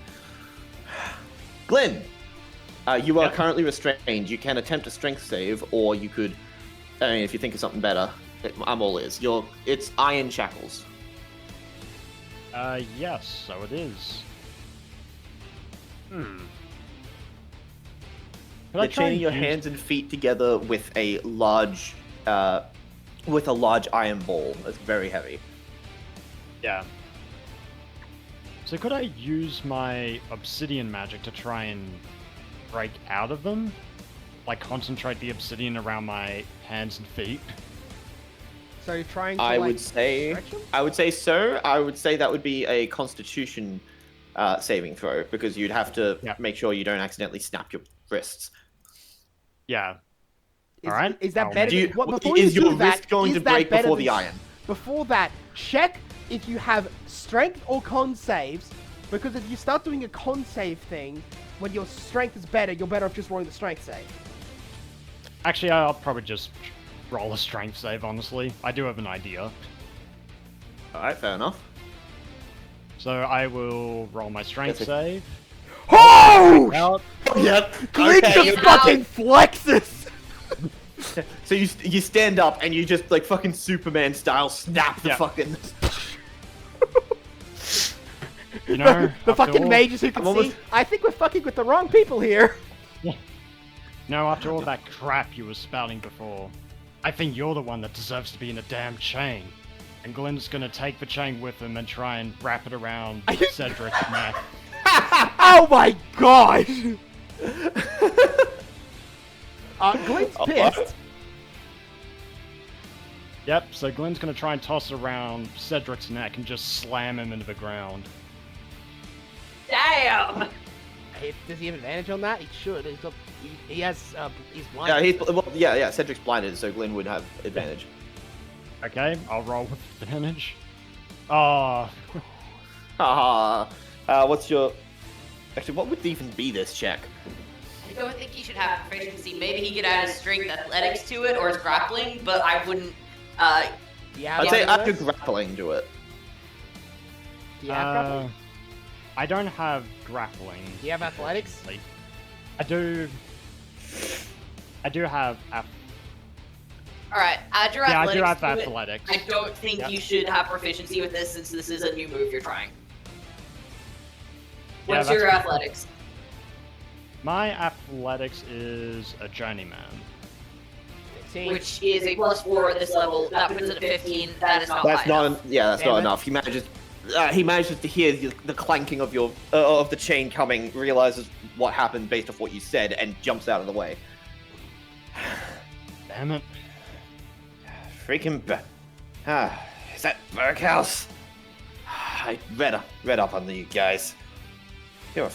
S3: Glenn! You are currently restrained. You can attempt a strength save, or you could, I mean, if you think of something better, I'm all ears. It's iron shackles.
S2: Yes, so it is. Could I
S3: They're
S2: try
S3: chaining your
S2: use-
S3: hands and feet together with a large iron ball. That's very heavy.
S2: Yeah. So could I use my obsidian magic to try and break out of them? Like concentrate the obsidian around my hands and feet?
S1: So you're trying to,
S3: I
S1: like,
S3: would say,
S1: stretch 'em?
S3: I would say so. I would say that would be a Constitution saving throw because you'd have to make sure you don't accidentally snap your wrists.
S2: Yeah.
S1: Is,
S2: Alright.
S1: Is that
S2: I'll
S1: better?
S3: make-
S1: Before
S3: is
S1: you
S3: your
S1: do that,
S3: wrist going
S1: is
S3: to
S1: that
S3: break
S1: better
S3: before
S1: than
S3: the iron?
S1: Before that, check if you have strength or con saves, because if you start doing a con save thing, when your strength is better, you're better off just rolling the strength save.
S2: Actually, I'll probably just roll a strength save, honestly. I do have an idea.
S3: Alright, fair enough.
S2: So I will roll my strength
S3: Yes,
S2: save.
S1: Oh!
S2: Out.
S3: Yep.
S1: Clint
S3: Okay.
S1: just fucking flexes!
S3: So you stand up and you just like fucking Superman style snap the
S2: Yeah.
S3: fucking.
S2: You know,
S1: The
S2: after
S1: fucking
S2: all-
S1: mages who can
S3: I'm almost-
S1: see. I think we're fucking with the wrong people here.
S2: No, after all that crap you were spouting before, I think you're the one that deserves to be in a damn chain. And Glenn's gonna take the chain with him and try and wrap it around
S1: Are you-
S2: Cedric's neck.
S1: Oh my god! Glenn's pissed.
S2: Yep, so Glenn's gonna try and toss around Cedric's neck and just slam him into the ground.
S4: Damn!
S1: Does he have advantage on that? He should. He has. He's blind.
S3: Cedric's blinded, so Glenn would have advantage.
S2: Okay, I'll roll with advantage. Oh,
S3: What's your? Actually, what would even be this check?
S4: I don't think he should have proficiency. Maybe he could add his strength athletics to it or his grappling, but I wouldn't.
S1: Yeah,
S3: I'd say add your grappling to it.
S1: Do you have grappling?
S2: I don't have grappling.
S1: Do you have athletics?
S2: I do have
S4: Alright, add your
S2: yeah, I
S4: athletics
S2: do have
S4: to it.
S2: athletics.
S4: I don't think
S2: Yep.
S4: you should have proficiency with this since this is a new move you're trying.
S2: Yeah,
S4: What's
S2: that's
S4: your
S2: fine.
S4: athletics?
S2: My athletics is a journeyman.
S1: 16.
S4: Which is a +4 at this level. That puts it at 15. That is not
S3: That's
S4: high
S3: not.
S4: enough.
S3: That's
S1: Damn
S3: not
S1: it.
S3: enough. He manages to hear the clanking of your of the chain coming, realizes what happened based off what you said, and jumps out of the way.
S2: Damn it.
S3: Freaking is that Berghaus? I read up on you guys. You're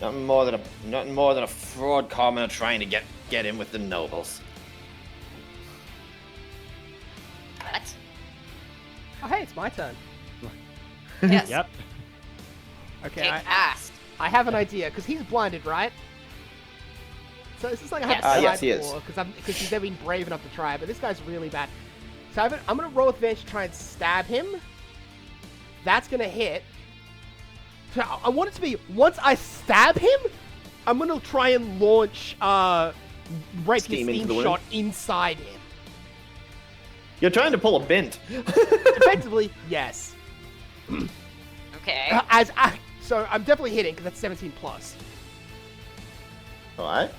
S3: nothing more than a fraud commoner trying to get in with the nobles.
S4: What?
S1: Oh, hey, it's my turn.
S4: Yes.
S2: Yep.
S1: Okay,
S4: Kick ass.
S1: I have an idea, because he's blinded, right? So this is like I haven't
S4: Yes.
S1: tried
S3: Yes, he is.
S1: before, because he's never been brave enough to try, but this guy's really bad. So I'm going to roll advantage to try and stab him. That's going to hit. So I want it to be, once I stab him, I'm going to try and launch Rapier
S3: Steam into
S1: Steam
S3: the wound?
S1: Shot inside him.
S3: You're trying to pull a bint.
S1: Effectively, yes.
S4: Okay.
S1: So I'm definitely hitting, because that's 17 plus.
S3: All right.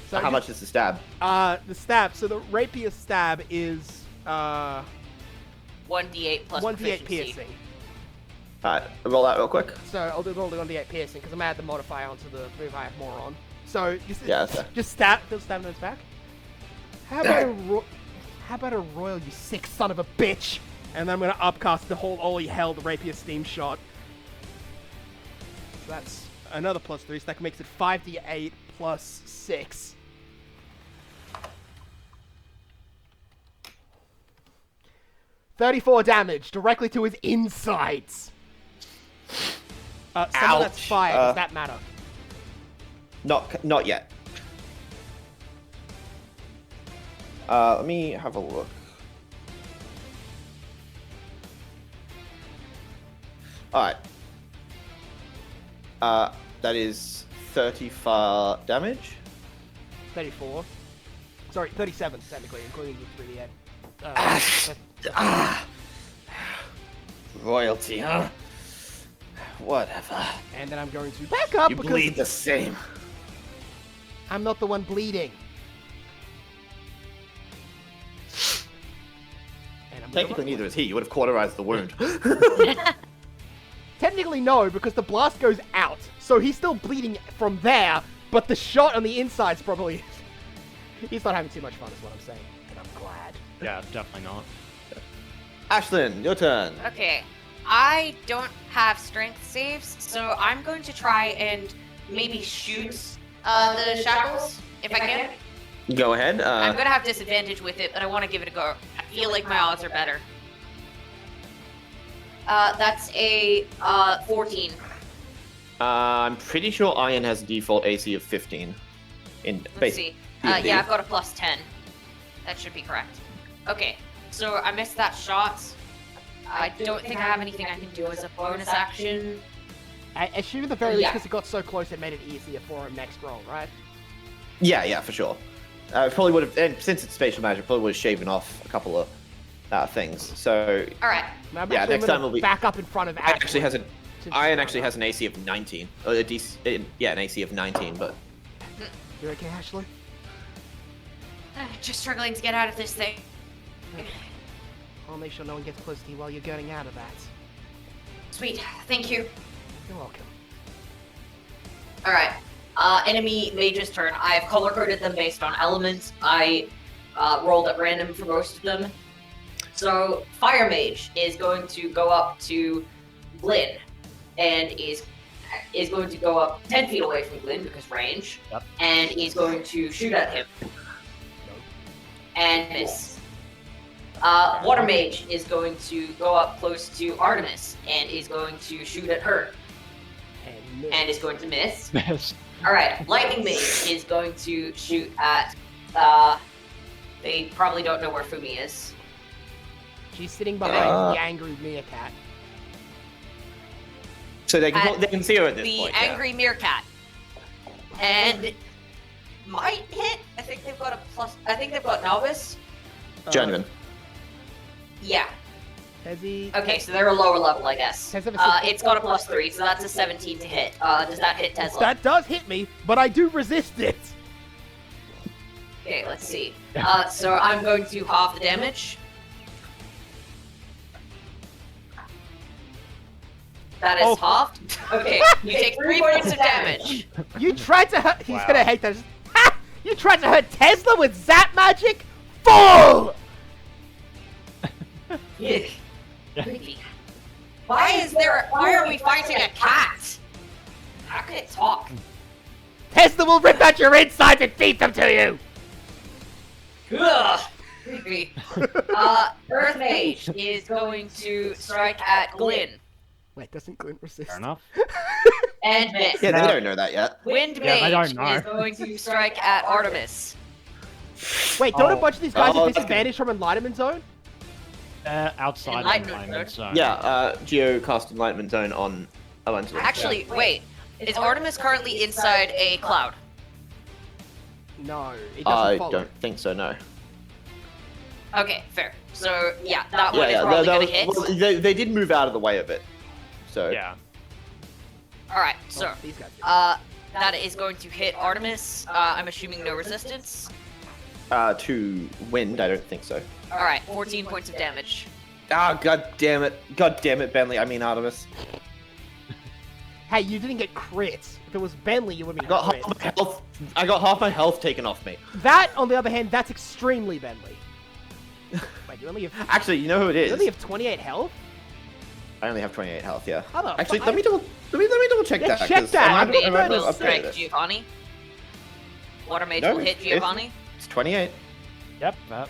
S1: So
S3: How much is the stab?
S1: The stab. So the rapier stab is
S4: 1d8 plus
S1: 1d8
S4: proficiency.
S1: piercing.
S3: All right, roll that real quick.
S1: So I'll do roll the 1d8 piercing because I'm add the modifier onto the move I have more on. So
S3: Yeah, that's fair.
S1: just stab in its back. How about a royal, you sick son of a bitch? And then I'm gonna upcast the whole Ollie Hell, the rapier steam shot. So that's another +3, so that makes it 5d8 plus 6. 34 damage directly to his insides. Some of that's
S3: Ouch.
S1: fire. Does that matter?
S3: Not yet. Let me have a look. Alright. That is 35 damage.
S1: 34. Sorry, 37 technically, including the 3d8.
S3: Royalty, huh? Whatever.
S1: And then I'm going to back up
S3: You
S1: because
S3: bleed the same.
S1: I'm not the one bleeding. And I'm gonna
S3: Technically,
S1: run
S3: neither
S1: away.
S3: is he. You would have cauterized the wound.
S1: Technically, no, because the blast goes out. So he's still bleeding from there, but the shot on the inside's probably... He's not having too much fun, is what I'm saying. And I'm glad.
S2: Yeah, definitely not.
S3: Ashlyn, your turn.
S5: Okay. I don't have strength saves, so I'm going to try and maybe shoot the shackles, if I can.
S3: Go ahead.
S5: I'm going to have disadvantage with it, but I want to give it a go. I feel like my odds are better. That's a 14.
S3: I'm pretty sure Iron has a default AC of 15.
S5: Let's see. Yeah, I've got a plus 10. That should be correct. Okay, so I missed that shot. I don't think I have anything I can do as a bonus action.
S1: I assume at the very least,
S5: Yeah.
S1: because it got so close, it made it easier for him next roll, right?
S3: Yeah, for sure. Probably would have, and since it's spatial magic, probably would have shaven off a couple of things. So
S5: Alright.
S1: Now, I'm
S3: Yeah,
S1: actually
S3: next
S1: gonna
S3: time will be-
S1: back up in front of
S3: Iron actually has
S1: an
S3: an AC of 19. An AC of 19, but
S1: You okay, Ashley?
S5: Just struggling to get out of this thing.
S1: I'll make sure no one gets close to you while you're getting out of that.
S5: Sweet, thank you.
S1: You're welcome.
S5: Alright. Enemy mage's turn. I have color-coded them based on elements. I rolled at random for most of them. So, Fire Mage is going to go up to Glyn, and is going to go up 10 feet away from Glyn, because range,
S2: Yep.
S5: and is going to shoot at him. And miss. Water Mage is going to go up close to Artemis, and is going to shoot at her, and is going to miss.
S2: Yes.
S5: Alright, Lightning Mage is going to shoot at, they probably don't know where Fumi is.
S1: She's sitting behind the angry meerkat.
S3: so they can see her at this
S5: The
S3: point.
S5: Angry Meerkat. And might hit. I think they've got Novice.
S3: Journeyman.
S5: Yeah.
S1: Has he...
S5: Okay, so they're a lower level, I guess.
S1: Has ever-
S5: It's got a +3, so that's a 17 to hit. Does that hit Tesla?
S1: That does hit me, but I do resist it.
S5: Okay, let's see. So I'm going to half the damage. That is
S1: Oh.
S5: halved. Okay, you take 3 points of damage.
S1: You tried to hurt... He's
S2: Wow.
S1: gonna hate that. Ha! You tried to hurt Tesla with Zap Magic? Fool!
S5: Yeah. Creepy. Why are we fighting a cat? How can it talk?
S1: Tesla will rip out your insides and feed them to you!
S5: Ugh. Creepy. Earth Mage is going to strike at Glyn.
S1: Wait, doesn't Glint resist?
S2: Fair enough.
S5: And miss.
S3: Yeah, they don't know that yet.
S5: Wind
S2: Yeah, they
S5: Mage
S2: don't know.
S5: is going to strike at Artemis.
S1: Wait, don't a
S2: Oh.
S1: bunch of these guys
S3: Oh,
S1: have
S3: that's good.
S1: disadvantage from Enlightenment Zone?
S2: Outside of
S5: Enlightenment
S2: Enlightenment Zone.
S3: Yeah, Geo cast Enlightenment Zone on Elemental.
S5: Actually, wait. Is Artemis currently inside a cloud?
S1: No, it doesn't
S3: I
S1: follow.
S3: don't think so, no.
S5: Okay, fair. So, yeah, that one is
S3: Yeah,
S5: probably
S3: that
S5: going to hit.
S3: well, they did move out of the way of it. So
S2: Yeah.
S5: Alright,
S1: Oh,
S5: so,
S1: these guys do.
S5: that is going to hit Artemis. I'm assuming no resistance.
S3: to wind, I don't think so.
S5: Alright, 14 points of damage.
S3: Ah, god damn it, Bentley. I mean Artemis.
S1: Hey, you didn't get crits. If it was Bentley, you would be
S3: I got
S1: crit.
S3: half my health. I got half my health taken off me.
S1: That, on the other hand, that's extremely Bentley. Wait, you only have
S3: Actually, you know who it
S1: you
S3: is?
S1: only have 28 health?
S3: I only have 28 health. Yeah.
S1: How the
S3: Actually,
S1: fuck-
S3: let me double check
S1: Yeah,
S3: that.
S1: check
S3: 'cause
S1: that.
S3: I
S1: I'm
S3: might-
S1: not
S3: I might
S1: gonna
S3: have upgraded
S5: Strike
S3: it.
S5: Giovanni. Water Mage
S3: No,
S5: will hit
S3: it's-
S5: Giovanni.
S3: It's 28.
S2: Yep. That.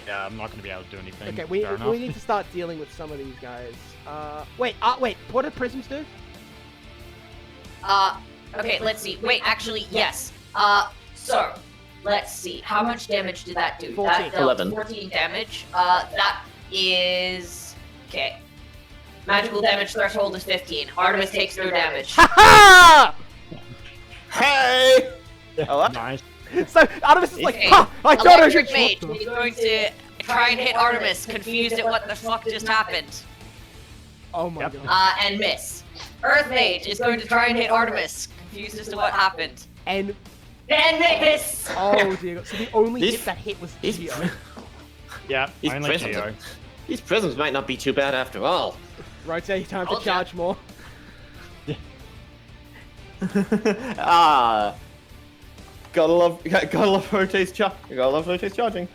S2: Yeah, I'm not going to be able to do anything.
S1: Okay,
S2: Fair enough.
S1: we need to start dealing with some of these guys. Wait, what do prisms do?
S5: Okay, let's see. Wait, actually, yes. So, let's see. How much damage did that do?
S1: 14.
S5: That dealt
S3: 11.
S5: 14 damage. That is... Okay. Magical damage threshold is 15. Artemis takes no damage.
S1: Ha
S3: Hey! Oh, what?
S2: Nice.
S1: So Artemis is like,
S5: Okay.
S1: ha! I got
S5: Electric
S1: it!
S5: Mage is going to try and hit Artemis, confused at what the fuck just happened.
S1: Oh my
S2: Yep.
S1: god.
S5: And miss. Earth Mage is going to try and hit Artemis, confused as to what happened.
S1: And
S5: And miss!
S1: oh dear god. So the only
S3: These-
S1: hit that hit was
S3: These,
S1: Geo.
S2: Yeah,
S3: these
S2: only
S3: prisms,
S2: Geo.
S3: these prisms might not be too bad after all.
S1: Rotate, time to
S5: Told ya.
S1: charge more.
S3: Gotta love Rote's charging.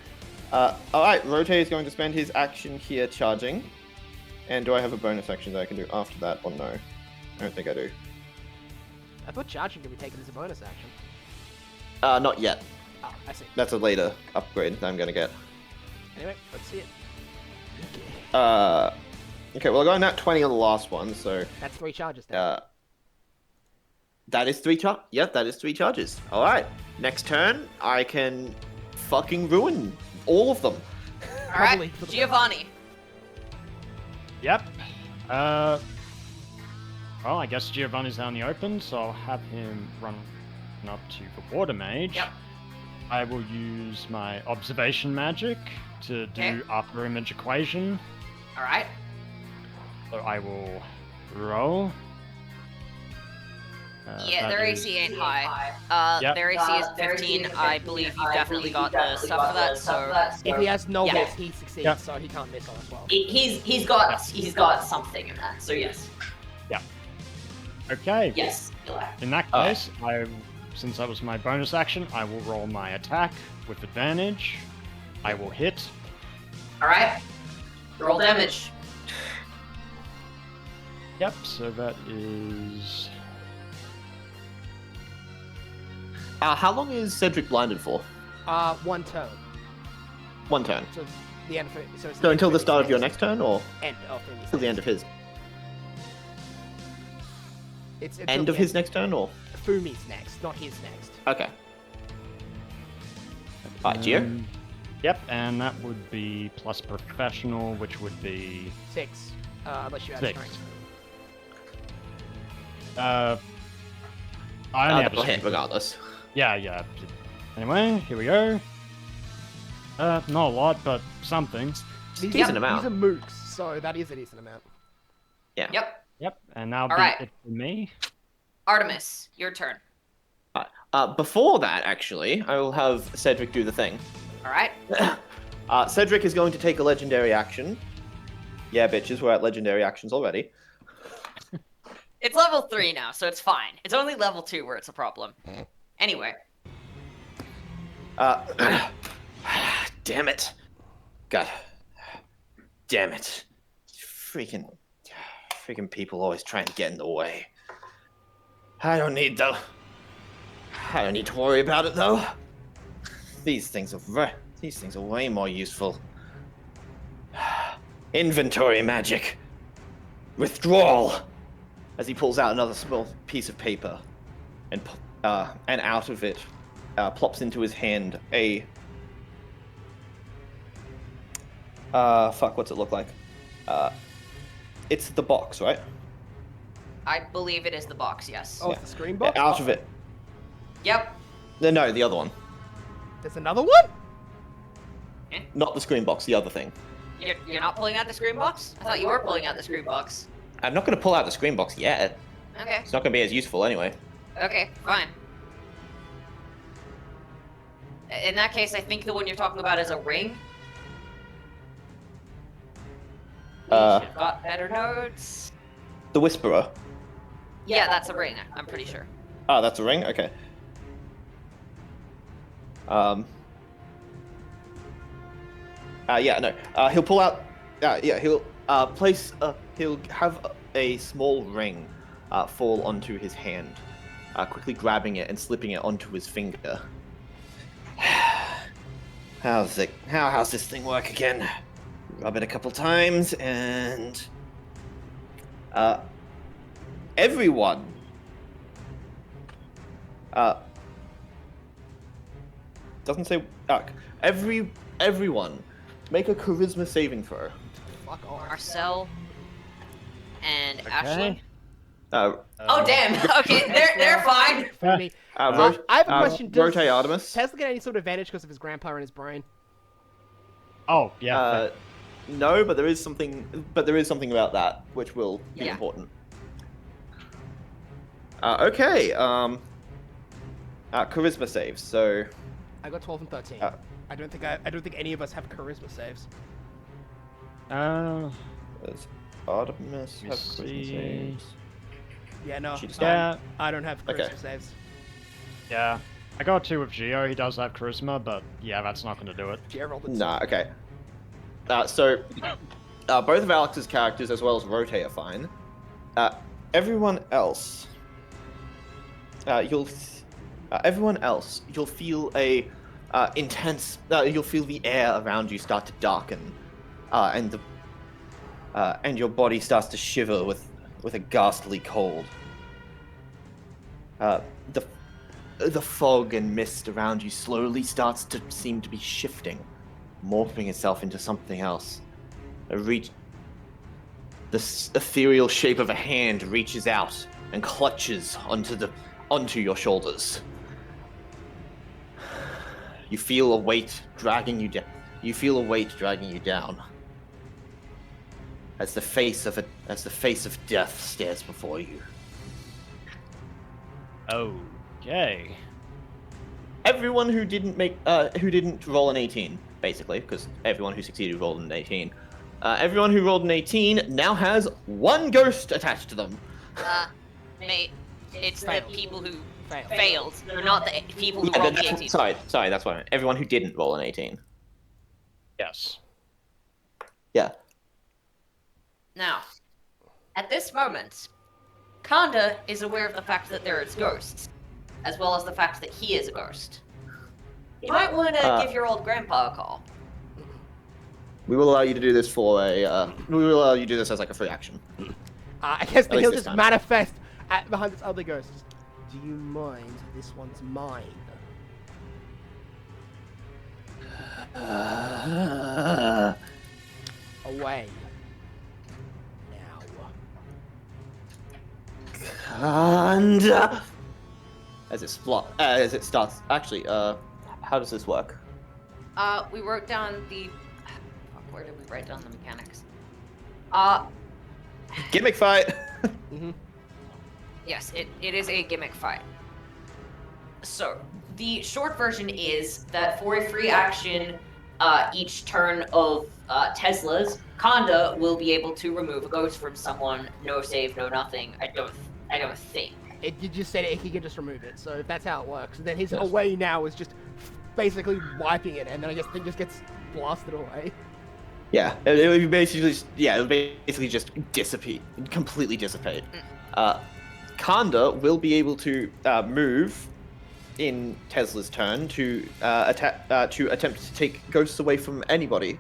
S3: Alright, Rote is going to spend his action here charging. And do I have a bonus action that I can do after that, or no? I don't think I do.
S1: I thought charging could be taken as a bonus action.
S3: Not yet.
S1: Oh, I see.
S3: That's a later upgrade that I'm gonna get.
S1: Anyway, let's see it.
S3: Okay, well I got that 20 on the last one, so
S1: That's 3 charges now.
S3: that is 3 Yep, that is 3 charges. Alright. Next turn, I can fucking ruin all of them.
S1: Probably
S5: Alright,
S1: for the-
S5: Giovanni.
S2: Yep. Well, I guess Giovanni's out in the open, so I'll have him run up to the Water Mage.
S5: Yep.
S2: I will use my Observation Magic to do
S5: Okay.
S2: Upper Image Equation.
S5: Alright.
S2: So I will roll.
S5: Yeah,
S2: that
S5: their
S2: is-
S5: AC ain't high.
S2: Yep.
S5: Their AC is 15. I believe you've definitely got the stuff for that, so...
S1: If he has no
S5: Yeah.
S1: hits, he succeeds,
S2: Yeah.
S1: so he can't miss on as well.
S5: He's got something in that, so yes.
S2: Okay.
S5: Yes.
S2: In that case, since that was my bonus action, I will roll my attack with advantage. I will hit.
S5: Alright. Roll damage.
S2: Yep, so that is...
S3: How long is Cedric blinded for?
S1: 1 turn.
S3: 1 turn.
S1: So the end of it. So, it's
S3: So until the
S1: end
S3: start of your next turn, or
S1: End of Finney's
S3: till the end of his?
S1: It's
S3: End of his next turn, or?
S1: Fumi's next, not his next.
S3: Okay. Alright, Gio?
S2: Yep, and that would be plus professional, which would be
S1: 6. Unless you add
S2: 6.
S1: strength.
S2: I only have
S3: That'll
S2: a
S3: hit
S2: strength.
S3: regardless.
S2: Yeah. Anyway, here we go. Not a lot, but something.
S3: Decent amount.
S1: These are mooks, so that is a decent amount.
S3: Yeah.
S5: Yep.
S2: Yep, and that'll
S5: Alright.
S2: be it for me.
S5: Artemis, your turn.
S3: Before that, actually, I will have Cedric do the thing.
S5: Alright.
S3: Cedric is going to take a legendary action. Yeah, bitches, we're at legendary actions already.
S5: It's level 3 now, so it's fine. It's only level 2 where it's a problem. Anyway.
S3: Damn it. God. Damn it. Freaking people always trying to get in the way. I don't need to worry about it though. These things are way more useful. Inventory magic. Withdrawal. As he pulls out another small piece of paper, and out of it plops into his hand a what's it look like? It's the box, right?
S5: I believe it is the box, yes.
S1: Oh, it's the screen box?
S3: Out of it.
S5: Yep.
S3: No, the other one.
S1: There's another one?
S3: Not the screen box, the other thing.
S5: You're not pulling out the screen box? I thought you were pulling out the screen box.
S3: I'm not going to pull out the screen box yet.
S5: Okay.
S3: It's not going to be as useful anyway.
S5: Okay, fine. In that case, I think the one you're talking about is a ring. We should have got better notes.
S3: The Whisperer.
S5: Yeah, that's a ring, I'm pretty sure.
S3: Oh, that's a ring? Okay. He'll pull out... he'll he'll have a small ring fall onto his hand, quickly grabbing it and slipping it onto his finger. How's this thing work again? Rub it a couple times and everyone doesn't say everyone make a charisma saving throw.
S1: Fuck off.
S4: Marcel and Ashley.
S5: Oh damn! Okay, they're fine.
S1: For me.
S3: I
S1: I have a question. Does
S3: Rotate Artemis.
S1: Tesla get any sort of advantage because of his grandpa and his brain?
S2: Oh, yeah.
S3: No, but there is something about that which will be
S4: Yeah.
S3: important. Okay. Charisma saves. So
S1: I got 12 and 13. I don't think any of us have charisma saves.
S3: does Artemis
S2: Let me
S3: have charisma
S2: see.
S3: saves?
S1: Yeah, no.
S3: She does
S2: Yeah,
S1: I don't have charisma
S3: Okay.
S1: saves.
S2: yeah. I got 2 with Geo. He does have charisma, but yeah, that's not going to do it.
S1: Yeah, rolled a
S3: Nah. Okay. So both of Alex's characters as well as Rotate are fine. Everyone else, you'll feel a intense. You'll feel the air around you start to darken, and your body starts to shiver with a ghastly cold. The fog and mist around you slowly starts to seem to be shifting, morphing itself into something else. The ethereal shape of a hand reaches out and clutches onto your shoulders. You feel a weight dragging you down. As the face of death stares before you.
S2: Okay.
S3: Everyone who didn't roll an 18, basically, because everyone who succeeded rolled an 18. Everyone who rolled an 18 now has one ghost attached to them.
S4: Mate, it's
S1: Failed.
S4: the people who
S1: Failed.
S4: failed. They're not the people who
S3: Yeah,
S4: rolled the 18.
S3: sorry, that's what I meant. Everyone who didn't roll an 18.
S2: Yes.
S3: Yeah.
S4: Now, at this moment, Kanda is aware of the fact that there is ghosts, as well as the fact that he is a ghost. You might want to give your old grandpa a call.
S3: We will allow you to do this as like a free action.
S1: I guess
S3: least
S1: he'll
S3: this
S1: just
S3: time.
S1: manifest behind this other ghost. Do you mind? This one's mine. Away. Now.
S3: And as it starts. Actually, how does this work?
S4: We wrote down the... Where did we write down the mechanics?
S3: Gimmick fight.
S4: Yes, it is a gimmick fight. So, the short version is that for a free action, each turn of Tesla's, Kanda will be able to remove a ghost from someone. No save, no nothing. I don't think.
S1: You just said he can just remove it, so if that's how it works, then his away now is just basically wiping it, and then I guess it just gets blasted away.
S3: Yeah, it would basically just dissipate, completely dissipate. Kanda will be able to move in Tesla's turn to attempt to take ghosts away from anybody,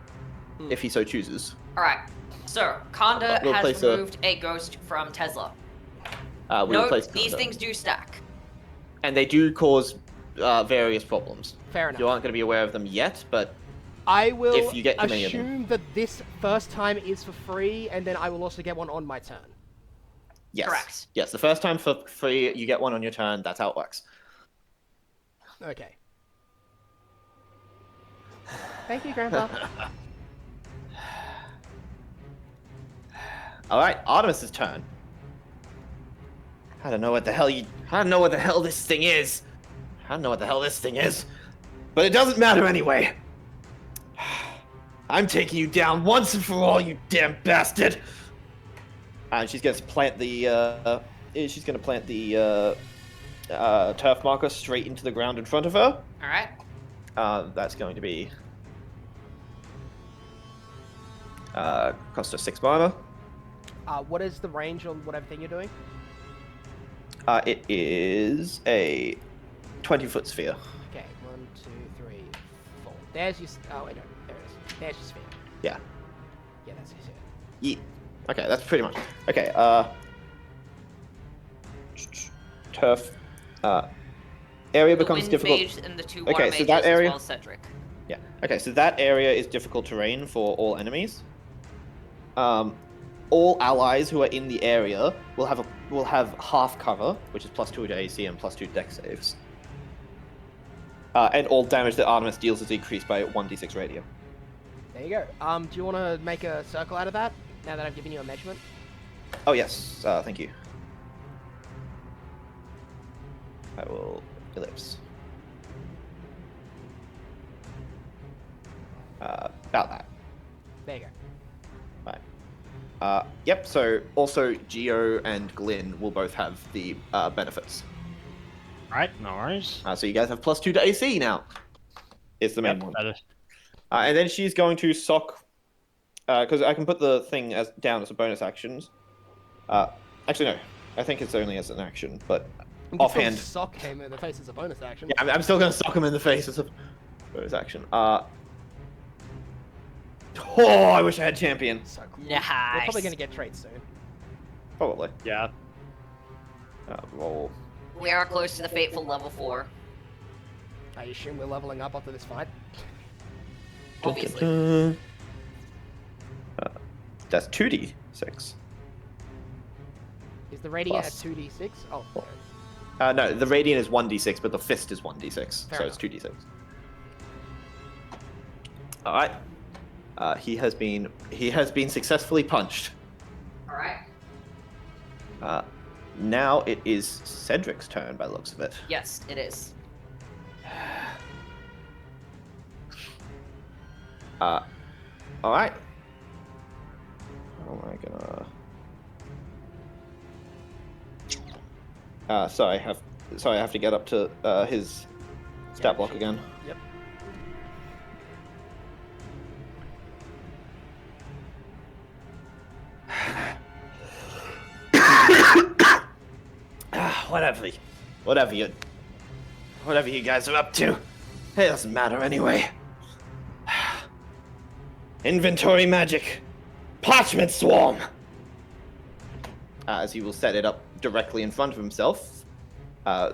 S3: if he so chooses.
S4: All right. So Kanda
S3: We'll
S4: has
S3: place
S4: removed a ghost from Tesla.
S3: We'll
S4: Note,
S3: place
S4: these
S3: Kanda.
S4: things do stack.
S3: And they do cause various problems.
S1: Fair enough.
S3: You aren't going to be aware of them yet, but
S1: I will
S3: if you get too many of them.
S1: assume that this first time is for free, and then I will also get one on my turn.
S3: yes.
S4: Correct.
S3: Yes, the first time for free, you get one on your turn. That's how it works.
S1: Okay. Thank you, Grandpa.
S3: All right, Artemis's turn. I don't know what the hell this thing is. But it doesn't matter anyway. I'm taking you down once and for all, you damn bastard. And she's going to plant the turf marker straight into the ground in front of her.
S4: All right.
S3: That's going to be cost her 6 mana.
S1: What is the range on whatever thing you're doing?
S3: It is a 20-foot sphere.
S1: Okay, 1, 2, 3, 4. There's your... Oh, wait, no. There it is. There's your sphere.
S3: Yeah.
S1: Yeah, that's his sphere.
S3: Yeah. Okay, that's pretty much. Okay, turf. Area
S4: The
S3: becomes
S4: wind
S3: difficult.
S4: mage and the 2
S3: Okay,
S4: water
S3: so
S4: mages
S3: that area-
S4: as well as Cedric.
S3: Yeah. Okay, so that area is difficult terrain for all enemies. All allies who are in the area will have half cover, which is +2 to AC and +2 to Dex saves. And all damage that Artemis deals is decreased by 1d6 radius.
S1: There you go. Do you want to make a circle out of that, now that I've given you a measurement?
S3: Oh yes, thank you. I will ellipse. About that.
S1: There you go.
S3: Right. Yep, so also Geo and Glyn will both have the benefits.
S2: Right, no worries.
S3: So you guys have +2 to AC now. It's the main one.
S2: That is,
S3: And then she's going to sock, because I can put the thing down as a bonus actions. Actually, no. I think it's only as an action, but
S1: You can
S3: offhand.
S1: still sock him in the face as a bonus action.
S3: Yeah, I'm still going to sock him in the face as a bonus action. Oh, I wish I had champion.
S1: So cool.
S4: Nice.
S1: We're probably going to get traits soon.
S3: Probably.
S2: yeah.
S3: Roll.
S4: We are close to the fateful level 4.
S1: I assume we're leveling up after this fight.
S4: Obviously.
S3: That's 2d6.
S1: Is the radiant
S3: Plus.
S1: at 2d6? Oh,
S3: Oh.
S1: there it is.
S3: No, the radiant is 1d6, but the fist is 1d6,
S1: Fair
S3: so
S1: enough.
S3: it's 2d6. All right. He has been successfully punched.
S4: Alright.
S3: Now it is Cedric's turn by the looks of it.
S4: Yes, it is.
S3: All right. Oh my god. Sorry, I have to get up to his stat block again.
S1: Yep.
S3: Whatever you guys are up to, it doesn't matter anyway. Inventory magic, parchment swarm. As he will set it up directly in front of himself.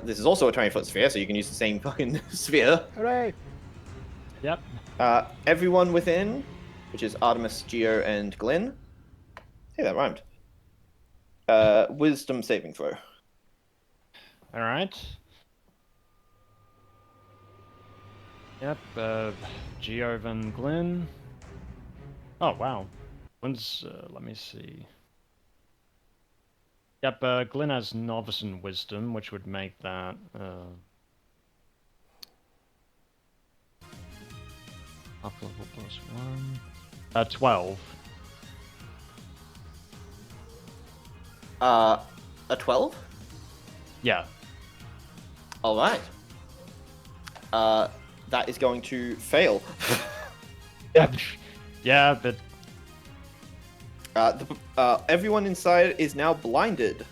S3: This is also a 20-foot sphere, so you can use the same fucking sphere.
S1: Hooray!
S2: Yep.
S3: Everyone within, which is Artemis, Geo, and Glyn. Hey, that rhymed. Wisdom saving throw.
S2: All right. Yep. Geov and Glyn. Oh wow. One's. Let me see. Yep. Glyn has novice and wisdom, which would make that. Up level +1. 12.
S3: A 12?
S2: Yeah.
S3: All right. That is going to fail.
S2: Yeah. Yeah, but
S3: Everyone inside is now blinded.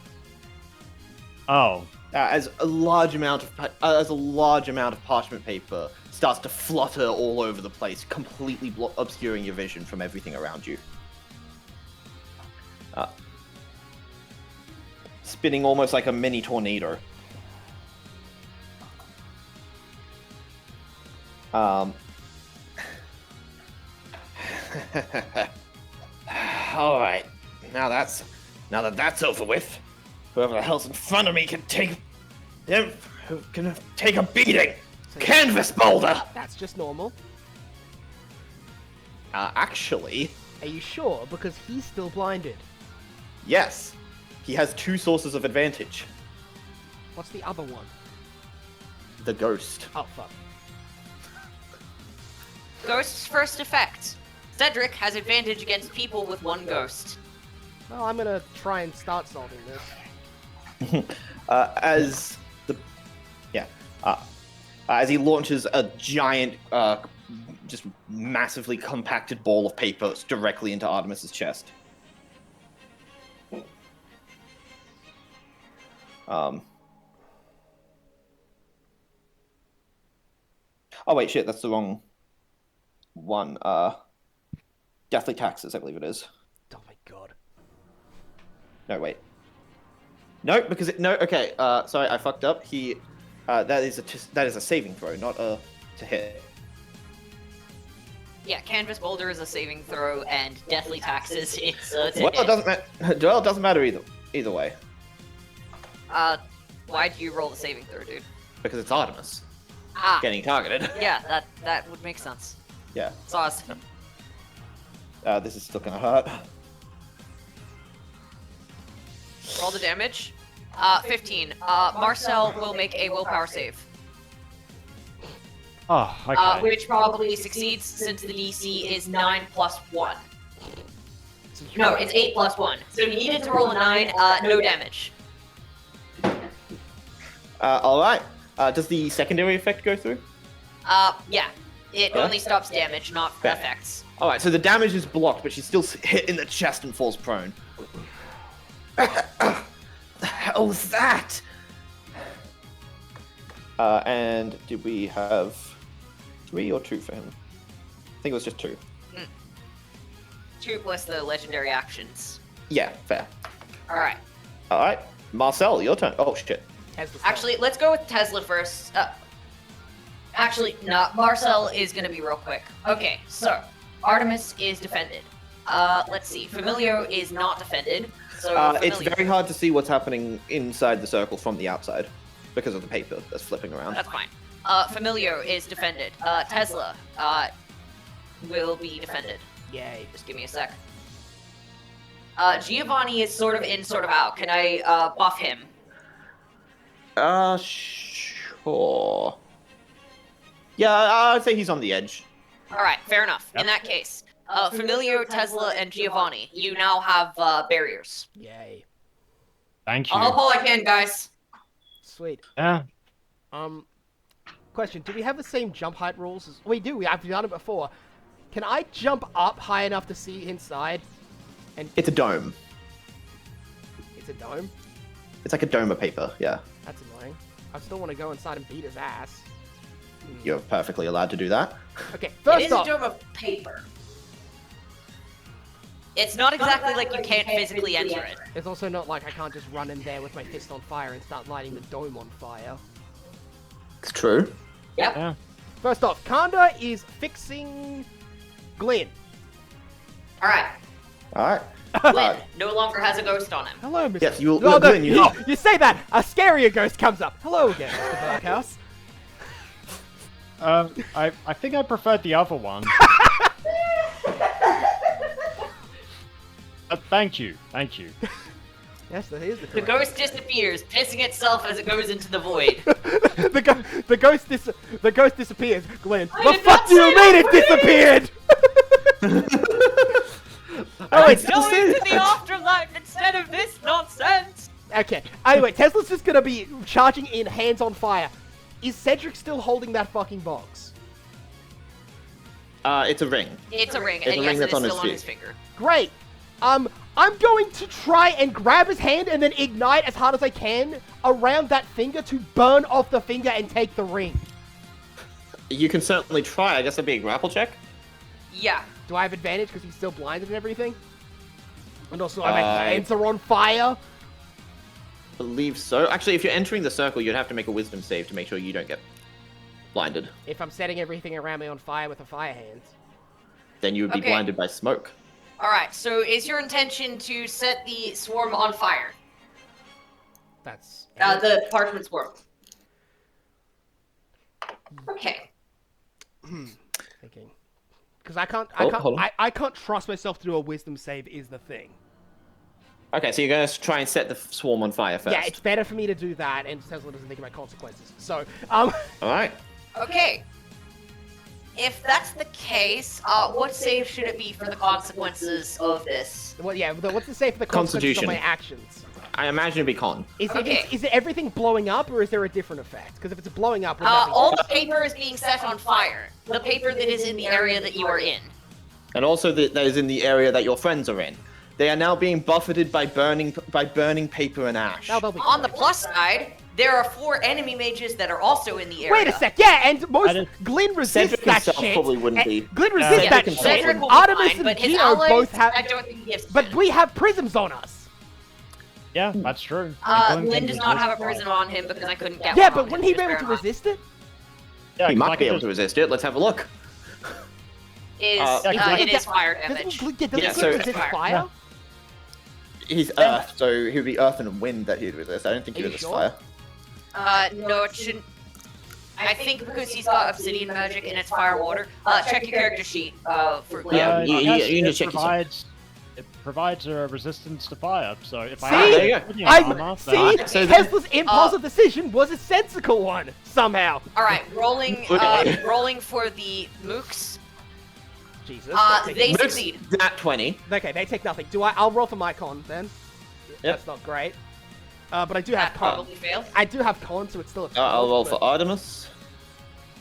S2: oh,
S3: As a large amount of parchment paper starts to flutter all over the place, completely obscuring your vision from everything around you. Spinning almost like a mini tornado. All right. Now that that's over with, whoever the hell's in front of me can take a beating. Canvas boulder.
S1: That's just normal.
S3: Actually,
S1: Are you sure? Because he's still blinded.
S3: yes. He has two sources of advantage.
S1: What's the other one?
S3: The ghost.
S1: Oh, fuck.
S4: Ghost's first effect. Cedric has advantage against people with one ghost.
S1: Well, I'm gonna try and start solving this.
S3: As he launches a giant, just massively compacted ball of paper directly into Artemis's chest. Oh wait, shit, that's the wrong. one deathly taxes, I believe it is.
S1: Oh my god.
S3: No, wait. No, because no. Okay, sorry, I fucked up. That is a saving throw, not a to hit.
S5: Yeah, Canvas Boulder is a saving throw, and Deathly Taxes it's to
S3: Well,
S5: hit.
S3: it doesn't matter. Well, it doesn't matter either way
S5: Why do you roll the saving throw, dude?
S3: because it's Artemis
S5: Ah,
S3: getting targeted.
S5: yeah, that would make sense.
S3: Yeah.
S5: It's awesome.
S3: This is still gonna hurt.
S5: Roll the damage. 15. Marcel will make a willpower save.
S2: Oh, okay.
S5: Which probably succeeds since the DC is 9 plus 1. No, it's 8 plus 1. So you needed to roll a 9, no damage.
S3: All right. Does the secondary effect go through?
S5: Yeah. It
S3: Yeah?
S5: only stops damage, not
S3: Okay.
S5: effects.
S3: All right. So the damage is blocked, but she's still hit in the chest and falls prone. The hell was that? And did we have 3 or 2 for him? I think it was just 2.
S5: 2 plus the legendary actions.
S3: Yeah, fair.
S5: Alright.
S3: All right, Marcel, your turn. Oh shit.
S1: Tesla
S5: Actually, let's go with Tesla first. Actually, no, Marcel is gonna be real quick. Okay, so Artemis is defended. Let's see. Familio is not defended. So
S3: It's
S5: Familio-
S3: very hard to see what's happening inside the circle from the outside because of the paper that's flipping around.
S5: That's fine. Familio is defended. Tesla will be defended.
S1: Yay.
S5: Just give me a sec. Giovanni is sort of in, sort of out. Can I buff him?
S3: Sure. Yeah, I'd say he's on the edge.
S5: Alright, fair enough. In that case, Familio, Tesla, and Giovanni, you now have barriers.
S1: Yay.
S2: Thank
S5: I'll help
S2: you.
S5: all I can, guys.
S1: Sweet.
S2: Yeah.
S1: Question, do we have the same jump height rules as... We do, I've done it before. Can I jump up high enough to see inside? And
S3: It's a dome.
S1: it's a dome?
S3: It's like a dome of paper, yeah.
S1: That's annoying. I still want to go inside and beat his ass.
S3: You're perfectly allowed to do that.
S1: Okay,
S5: It
S1: first
S5: is a
S1: off...
S5: dome of paper. It's not exactly like you can't physically enter it.
S1: It's also not like I can't just run in there with my fist on fire and start lighting the dome on fire.
S3: It's true.
S5: Yep.
S2: Yeah.
S1: First off, Kanda is fixing Glenn.
S5: Alright.
S3: Alright.
S5: Glenn no longer has a ghost on him.
S1: Hello, Mr.
S3: Yes, you-
S1: Oh,
S3: no,
S1: no,
S3: Glenn, you-
S1: you say that! A scarier ghost comes up. Hello again, Mr. Berghaus.
S2: I think I preferred the other one. Thank you.
S1: Yes, that is the
S5: The
S1: correct.
S5: ghost disappears, pissing itself as it goes into the void.
S1: the ghost disappears. Glenn,
S5: I
S1: the
S5: did
S1: fuck
S5: not
S1: do you
S5: say
S1: mean it
S5: that
S1: disappeared? Oh, wait,
S5: Go into the afterlife instead of this nonsense!
S1: okay. Anyway, Tesla's just gonna be charging in, hands on fire. Is Cedric still holding that fucking box?
S3: It's a ring.
S5: It's a ring,
S3: It's
S5: and
S3: a
S5: yes,
S3: ring
S5: it
S3: that's
S5: is
S3: on his
S5: still on
S3: feet.
S5: his finger.
S1: Great. I'm going to try and grab his hand and then ignite as hard as I can around that finger to burn off the finger and take the ring.
S3: You can certainly try. I guess that'd be a grapple check.
S5: Yeah.
S1: Do I have advantage because he's still blinded and everything? And also, my
S3: I-
S1: hands are on fire.
S3: Believe so. Actually, if you're entering the circle, you'd have to make a wisdom save to make sure you don't get blinded.
S1: If I'm setting everything around me on fire with a fire hand.
S3: Then you would be
S5: Okay.
S3: blinded by smoke.
S5: Alright, so is your intention to set the swarm on fire?
S1: That's...
S5: The parchment swarm. Okay.
S1: thinking. Because I can't,
S3: hold on.
S1: I can't trust myself to do a wisdom save is the thing.
S3: Okay, so you're going to try and set the swarm on fire first.
S1: Yeah, it's better for me to do that, and Tesla doesn't think about consequences. So,
S3: Alright.
S5: Okay. If that's the case, what save should it be for the consequences of this?
S1: well, yeah, what's the save for the consequences of
S3: Constitution.
S1: my actions?
S3: I imagine it'd be con.
S5: Okay.
S1: Is it everything blowing up, or is there a different effect? Because if it's blowing up, would that be-
S5: All the paper is being set on fire. The paper that is in the area that you are in.
S3: And also that is in the area that your friends are in. They are now being buffeted by burning paper and ash.
S1: Now they'll be
S5: On the
S1: fine.
S5: plus side, there are 4 enemy mages that are also in the area.
S1: Wait a sec, yeah, and
S2: did-
S1: Glenn resists
S3: Cedric
S1: that
S3: himself
S1: shit.
S3: probably wouldn't
S1: and
S3: be.
S1: Glenn resists
S5: Yeah,
S1: that
S3: Cedric
S1: shit.
S5: Cedric will be
S1: Artemis
S5: fine, but
S1: and
S5: his
S1: Geo
S5: allies,
S1: both have...
S5: I don't think he gives.
S1: But we have prisms on us.
S2: Yeah, that's true.
S5: Lynn does not have a prism on him because I couldn't get
S1: Yeah,
S5: one
S1: but
S5: on
S1: wouldn't
S5: him,
S1: he be able
S5: just
S1: to
S5: bear in mind.
S1: resist it?
S2: Yeah,
S3: He
S2: 'cause I
S3: might be
S2: could
S3: able to resist it. Let's have a look.
S5: It is fire damage.
S1: Doesn't
S3: Yeah,
S1: Glenn
S3: so-
S1: resist fire?
S2: Yeah.
S3: He's Earth, so he would be Earth and Wind that he'd resist. I don't think he
S1: Are you
S3: resists
S1: sure?
S3: fire.
S5: No, it shouldn't. I think because he's got obsidian magic and it's fire water. Check your character sheet. For
S3: Yeah, you
S2: yes,
S3: need to
S2: it
S3: check yourself.
S2: provides a resistance to fire, so if I
S1: See?
S2: have
S3: There you go.
S2: obsidian
S1: I'm
S2: armor,
S1: see.
S2: then
S3: So
S1: Tesla's impulsive decision was a sensical one somehow.
S5: All right, rolling.
S3: Okay.
S5: Rolling for the mooks.
S1: Jesus.
S5: They
S3: Looks
S5: succeed.
S3: Nat 20.
S1: Okay, they take nothing. I'll roll for my con then. That's not great. But I do have
S5: That
S1: con.
S5: probably failed.
S1: I do have con, so it's still a 12.
S3: I'll roll
S1: but-
S3: for Artemis.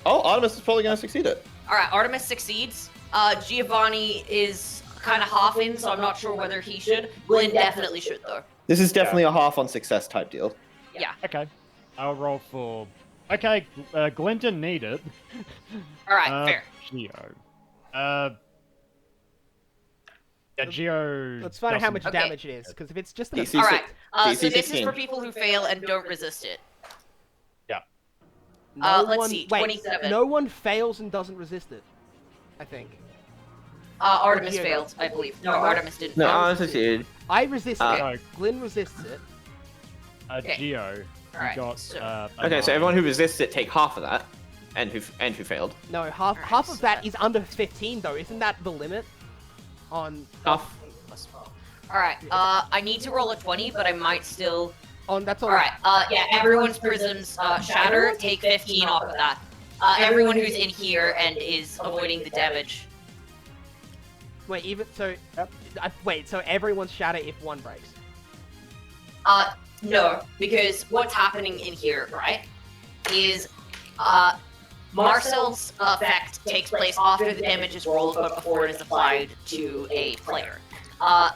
S3: Oh, Artemis is probably going to succeed it.
S5: All right, Artemis succeeds. Giovanni is kind of half in, so I'm not sure whether he should. Glenn definitely should though.
S3: This is definitely a half on success type deal.
S5: Yeah.
S2: okay, I'll roll for. Okay, Glenn didn't need it.
S5: All right, fair.
S2: Geo. Yeah, Geo.
S1: Let's find out how much
S2: doesn't-
S5: Okay.
S1: damage it is, because if it's just an
S3: DC
S5: All right.
S3: DC
S5: So this is
S3: 16.
S5: for people who fail and don't resist it.
S1: no
S5: let's
S1: one,
S5: see,
S1: wait,
S5: 27.
S1: no one fails and doesn't resist it. I think.
S5: Artemis
S1: Geo.
S5: failed, I believe. No, Artemis didn't.
S3: No,
S5: fail.
S3: Artemis succeeded.
S1: I resist
S3: Uh,
S1: it. Glenn resists it.
S5: Okay.
S2: Geo.
S5: Alright,
S2: You got,
S5: so-
S2: a
S3: Okay, so
S2: 9.
S3: everyone who resists it take half of that, and who failed.
S1: No, half
S5: Alright,
S1: half
S5: so
S1: of that
S5: that's-
S1: is under 15 though. Isn't that the limit?
S3: Half.
S5: All right. I need to roll a 20, but I might still.
S1: That's all
S5: All right. Yeah. Everyone's prisms shatter. Take 15 off of that. Everyone who's in here and is avoiding the damage.
S1: Wait, even so. Wait, so everyone's shatter if one breaks.
S5: No, because what's happening in here, right, is Marcel's effect takes place after the damage is rolled, but before it is applied to a player.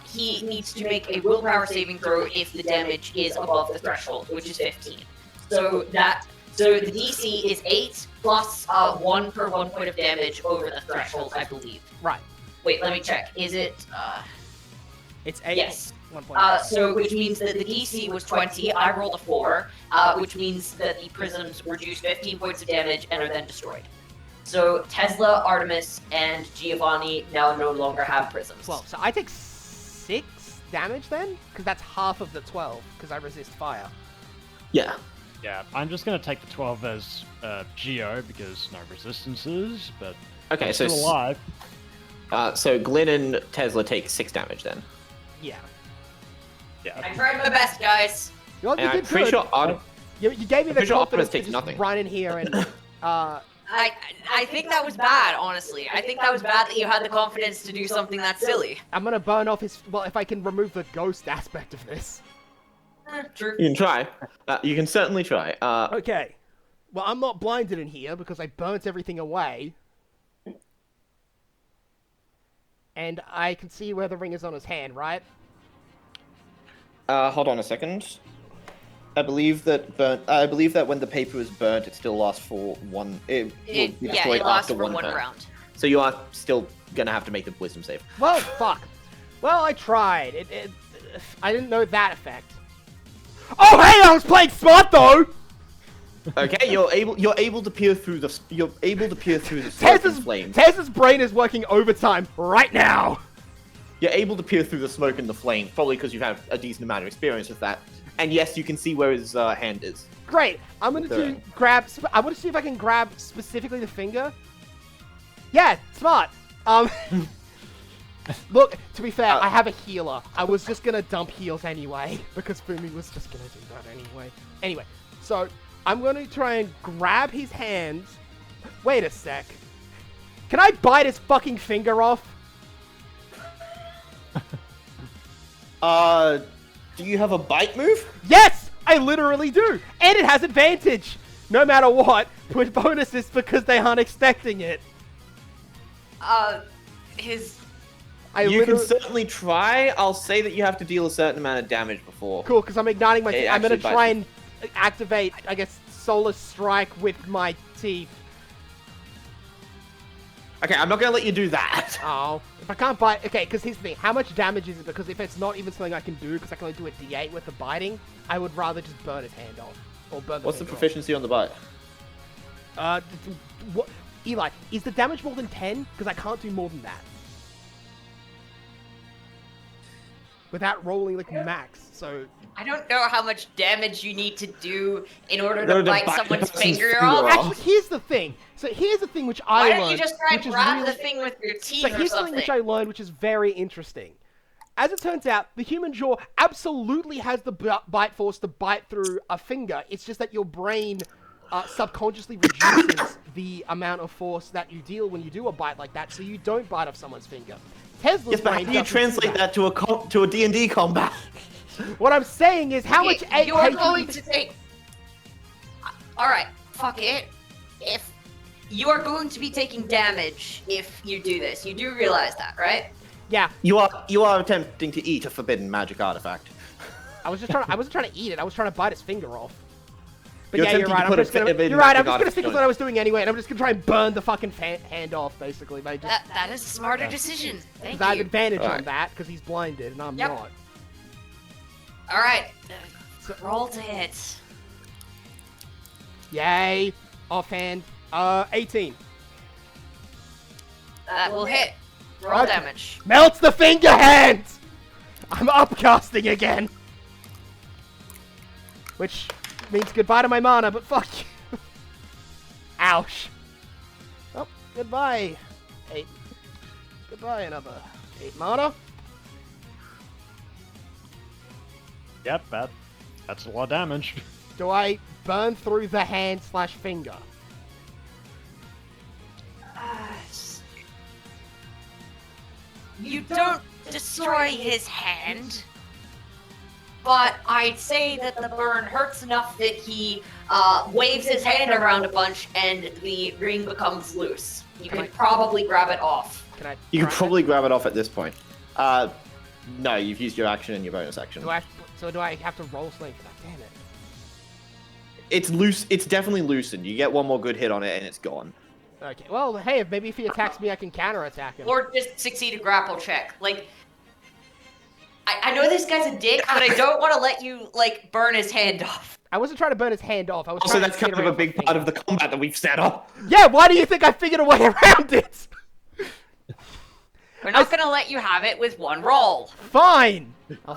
S5: He needs to make a willpower saving throw if the damage is above the threshold, which is 15. So the DC is 8 plus 1 per 1 point of damage over the threshold, I believe.
S1: Right.
S5: Wait, let me check. Is it?
S1: It's 8.
S5: Yes.
S1: 1 point.
S5: So which means that the DC was 20. I rolled a 4, which means that the prisms reduce 15 points of damage and are then destroyed. So Tesla, Artemis, and Giovanni now no longer have prisms.
S1: 12. So I take 6 damage then, because that's half of the 12, because I resist fire.
S3: Yeah.
S2: Yeah, I'm just gonna take the 12 as Geo because no resistances, but
S3: Okay,
S2: I'm
S3: so
S2: still alive.
S3: so Glenn and Tesla take 6 damage then.
S1: Yeah.
S2: Yeah.
S5: I tried my best, guys.
S1: You
S3: And I'm
S1: did
S3: pretty
S1: good.
S3: sure Artemis.
S1: You gave me the
S3: pretty sure
S1: confidence
S3: Artemis
S1: to
S3: takes
S1: just
S3: nothing.
S1: run in here and
S5: I think that was bad, honestly. I think that was bad that you had the confidence to do something that silly.
S1: I'm gonna burn off his. Well, if I can remove the ghost aspect of this.
S5: True.
S3: You can try. You can certainly try.
S1: Okay. Well, I'm not blinded in here because I burnt everything away. And I can see where the ring is on his hand, right?
S3: Hold on a second. I believe that when the paper is burnt, it still lasts for one. It will be
S5: Yeah,
S3: destroyed
S5: it lasts
S3: after
S5: for
S3: one
S5: one
S3: turn.
S5: round.
S3: So you are still gonna have to make the wisdom save.
S1: Well, fuck. Well, I tried. I didn't know that effect. Oh, hey, I was playing smart though.
S3: Okay, you're able to peer through the smoke and flame.
S1: Tez's brain is working overtime right now.
S3: You're able to peer through the smoke and the flame, probably because you've had a decent amount of experience with that. And yes, you can see where his hand is.
S1: Great. I'm gonna
S3: There.
S1: I want to see if I can grab specifically the finger. Yeah, smart. Look, to be fair, I have a healer. I was just gonna dump heals anyway because Fumi was just gonna do that anyway. Anyway, so I'm gonna try and grab his hands. Wait a sec. Can I bite his fucking finger off?
S3: Do you have a bite move?
S1: Yes, I literally do, and it has advantage, no matter what, with bonuses because they aren't expecting it.
S3: You can certainly try. I'll say that you have to deal a certain amount of damage before.
S1: Cool, because I'm igniting my.
S3: It
S1: I'm gonna
S3: actually
S1: try
S3: bites
S1: and activate, I guess, Solar Strike with my teeth.
S3: Okay, I'm not gonna let you do that.
S1: Oh, if I can't bite, okay, because here's the thing, how much damage is it? Because if it's not even something I can do, because I can only do a D8 with the biting, I would rather just burn his hand off. Or burn the
S3: What's the
S1: finger
S3: proficiency on the bite?
S1: off. What, Eli, is the damage more than 10? Because I can't do more than that. Without rolling, like, max, so...
S5: I don't know how much damage you need to do in order
S3: No,
S5: to
S3: to
S5: bite
S3: bite
S5: someone's
S3: the person's
S5: finger
S3: finger
S5: off.
S3: off.
S1: Actually, here's the thing. So here's the thing which I
S5: Why
S1: learned,
S5: don't you just try
S1: which
S5: and
S1: is
S5: grab
S1: really...
S5: the thing with your teeth
S1: So
S5: or
S1: here's
S5: something?
S1: something which I learned, which is very interesting. As it turns out, the human jaw absolutely has the bite force to bite through a finger. It's just that your brain subconsciously reduces the amount of force that you deal when you do a bite like that, so you don't bite off someone's finger. Tesla's
S3: Yes, but how
S1: brain
S3: do you
S1: doesn't do
S3: translate that to a D&D combat?
S1: What I'm saying is, how much
S5: you are
S1: hate
S5: going to take... Alright, fuck it. If you are going to be taking damage if you do this, you do realize that, right?
S1: Yeah,
S3: You are attempting to eat a forbidden magic artifact.
S1: I wasn't trying to eat it. I was trying to bite his finger off. But
S3: You're
S1: yeah, you're
S3: attempting
S1: right.
S3: to
S1: I'm
S3: put a
S1: just gonna.
S3: forbidden
S1: You're right. I'm
S3: magic
S1: just gonna stick with
S3: artifact
S1: what I was doing anyway, and I'm just gonna try and burn the fucking hand off, basically. By just
S5: That is a smarter decision. Thank
S1: I have
S5: you.
S1: advantage on
S3: Alright.
S1: that because he's blinded and I'm
S5: Yep.
S1: not.
S5: Alright, roll to hit.
S1: Yay! Offhand. 18.
S5: That will hit. Roll
S1: Okay.
S5: damage.
S1: Melts the finger hand! I'm upcasting again! Which means goodbye to my mana, but fuck you. Ouch. Oh, goodbye. 8. Goodbye, another 8 mana.
S2: Yep, that's a lot of damage.
S1: Do I burn through the hand / finger?
S5: You don't destroy his hand, but I'd say that the burn hurts enough that he waves his hand around a bunch and the ring becomes loose. You can probably grab it off.
S1: Can I?
S3: You can
S1: grab it?
S3: probably grab it off at this point. No, you've used your action and your bonus action.
S1: Do I have to roll something for that? Damn it.
S3: It's loose. It's definitely loosened. You get one more good hit on it and it's gone.
S1: Okay. Well, hey, maybe if he attacks me, I can counterattack him.
S5: Or just succeed a grapple check. Like, I know this guy's a dick, but I don't want to let you, like, burn his hand off.
S1: I wasn't trying to burn his hand off. I was
S3: Also,
S1: trying
S3: that's
S1: to
S3: kind
S1: get
S3: of a
S1: around
S3: big
S1: the
S3: part of
S1: finger.
S3: the combat that we've set up.
S1: Yeah, why do you think I figured a way around it?
S5: We're not going to let you have it with one roll.
S1: Fine.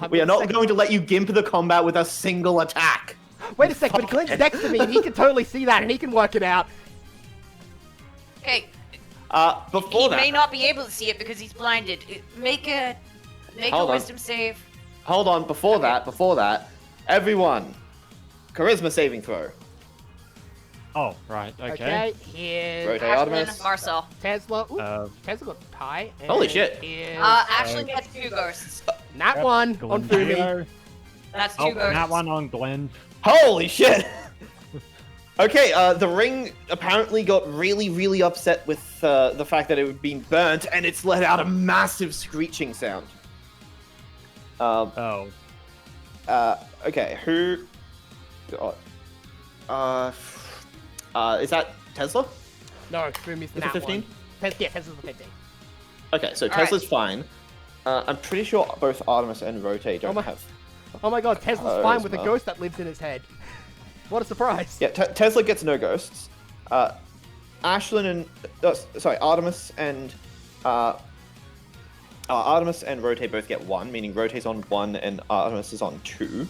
S3: We are not going to let you gimp the combat with a single attack.
S1: Wait a sec, but Glenn's next to me, and he can totally see that, and he can work it out.
S5: Okay,
S3: Before
S5: he
S3: that,
S5: may not be able to see it because he's blinded. Make a
S3: Hold on.
S5: wisdom save.
S3: hold on. Before that, everyone, charisma saving throw.
S2: Oh, right, okay.
S1: Okay, here's
S3: Rotate
S5: Ashlyn,
S3: Artemis.
S5: Marcel.
S1: Tesla. Ooh,
S2: Uh,
S1: Tesla got pie. And
S3: Holy shit.
S1: Here's
S5: Ashlyn gets 2 ghosts.
S1: not
S2: yep,
S1: one
S2: Glenn
S1: on Fumi.
S2: Geo.
S5: That's 2
S2: Oh,
S5: ghosts.
S2: that one on Glenn.
S3: Holy shit! Okay, the ring apparently got really, really upset with the fact that it had been burnt, and it's let out a massive screeching sound.
S2: Oh.
S3: Okay, who? Is that Tesla?
S1: No, Fumi's
S3: Is it
S1: not
S3: 15?
S1: one. Yeah, Tesla's the 15.
S3: Okay, so
S5: All
S3: Tesla's fine. I'm pretty sure both Artemis and Rotate don't
S1: my-
S3: have.
S1: Oh my god, Tesla's fine with a
S3: Charisma.
S1: ghost that lives in his head. What a surprise.
S3: Yeah, Tesla gets no ghosts. Ashlyn and Artemis and Rotate both get 1, meaning Rotate's on 1 and Artemis is on 2.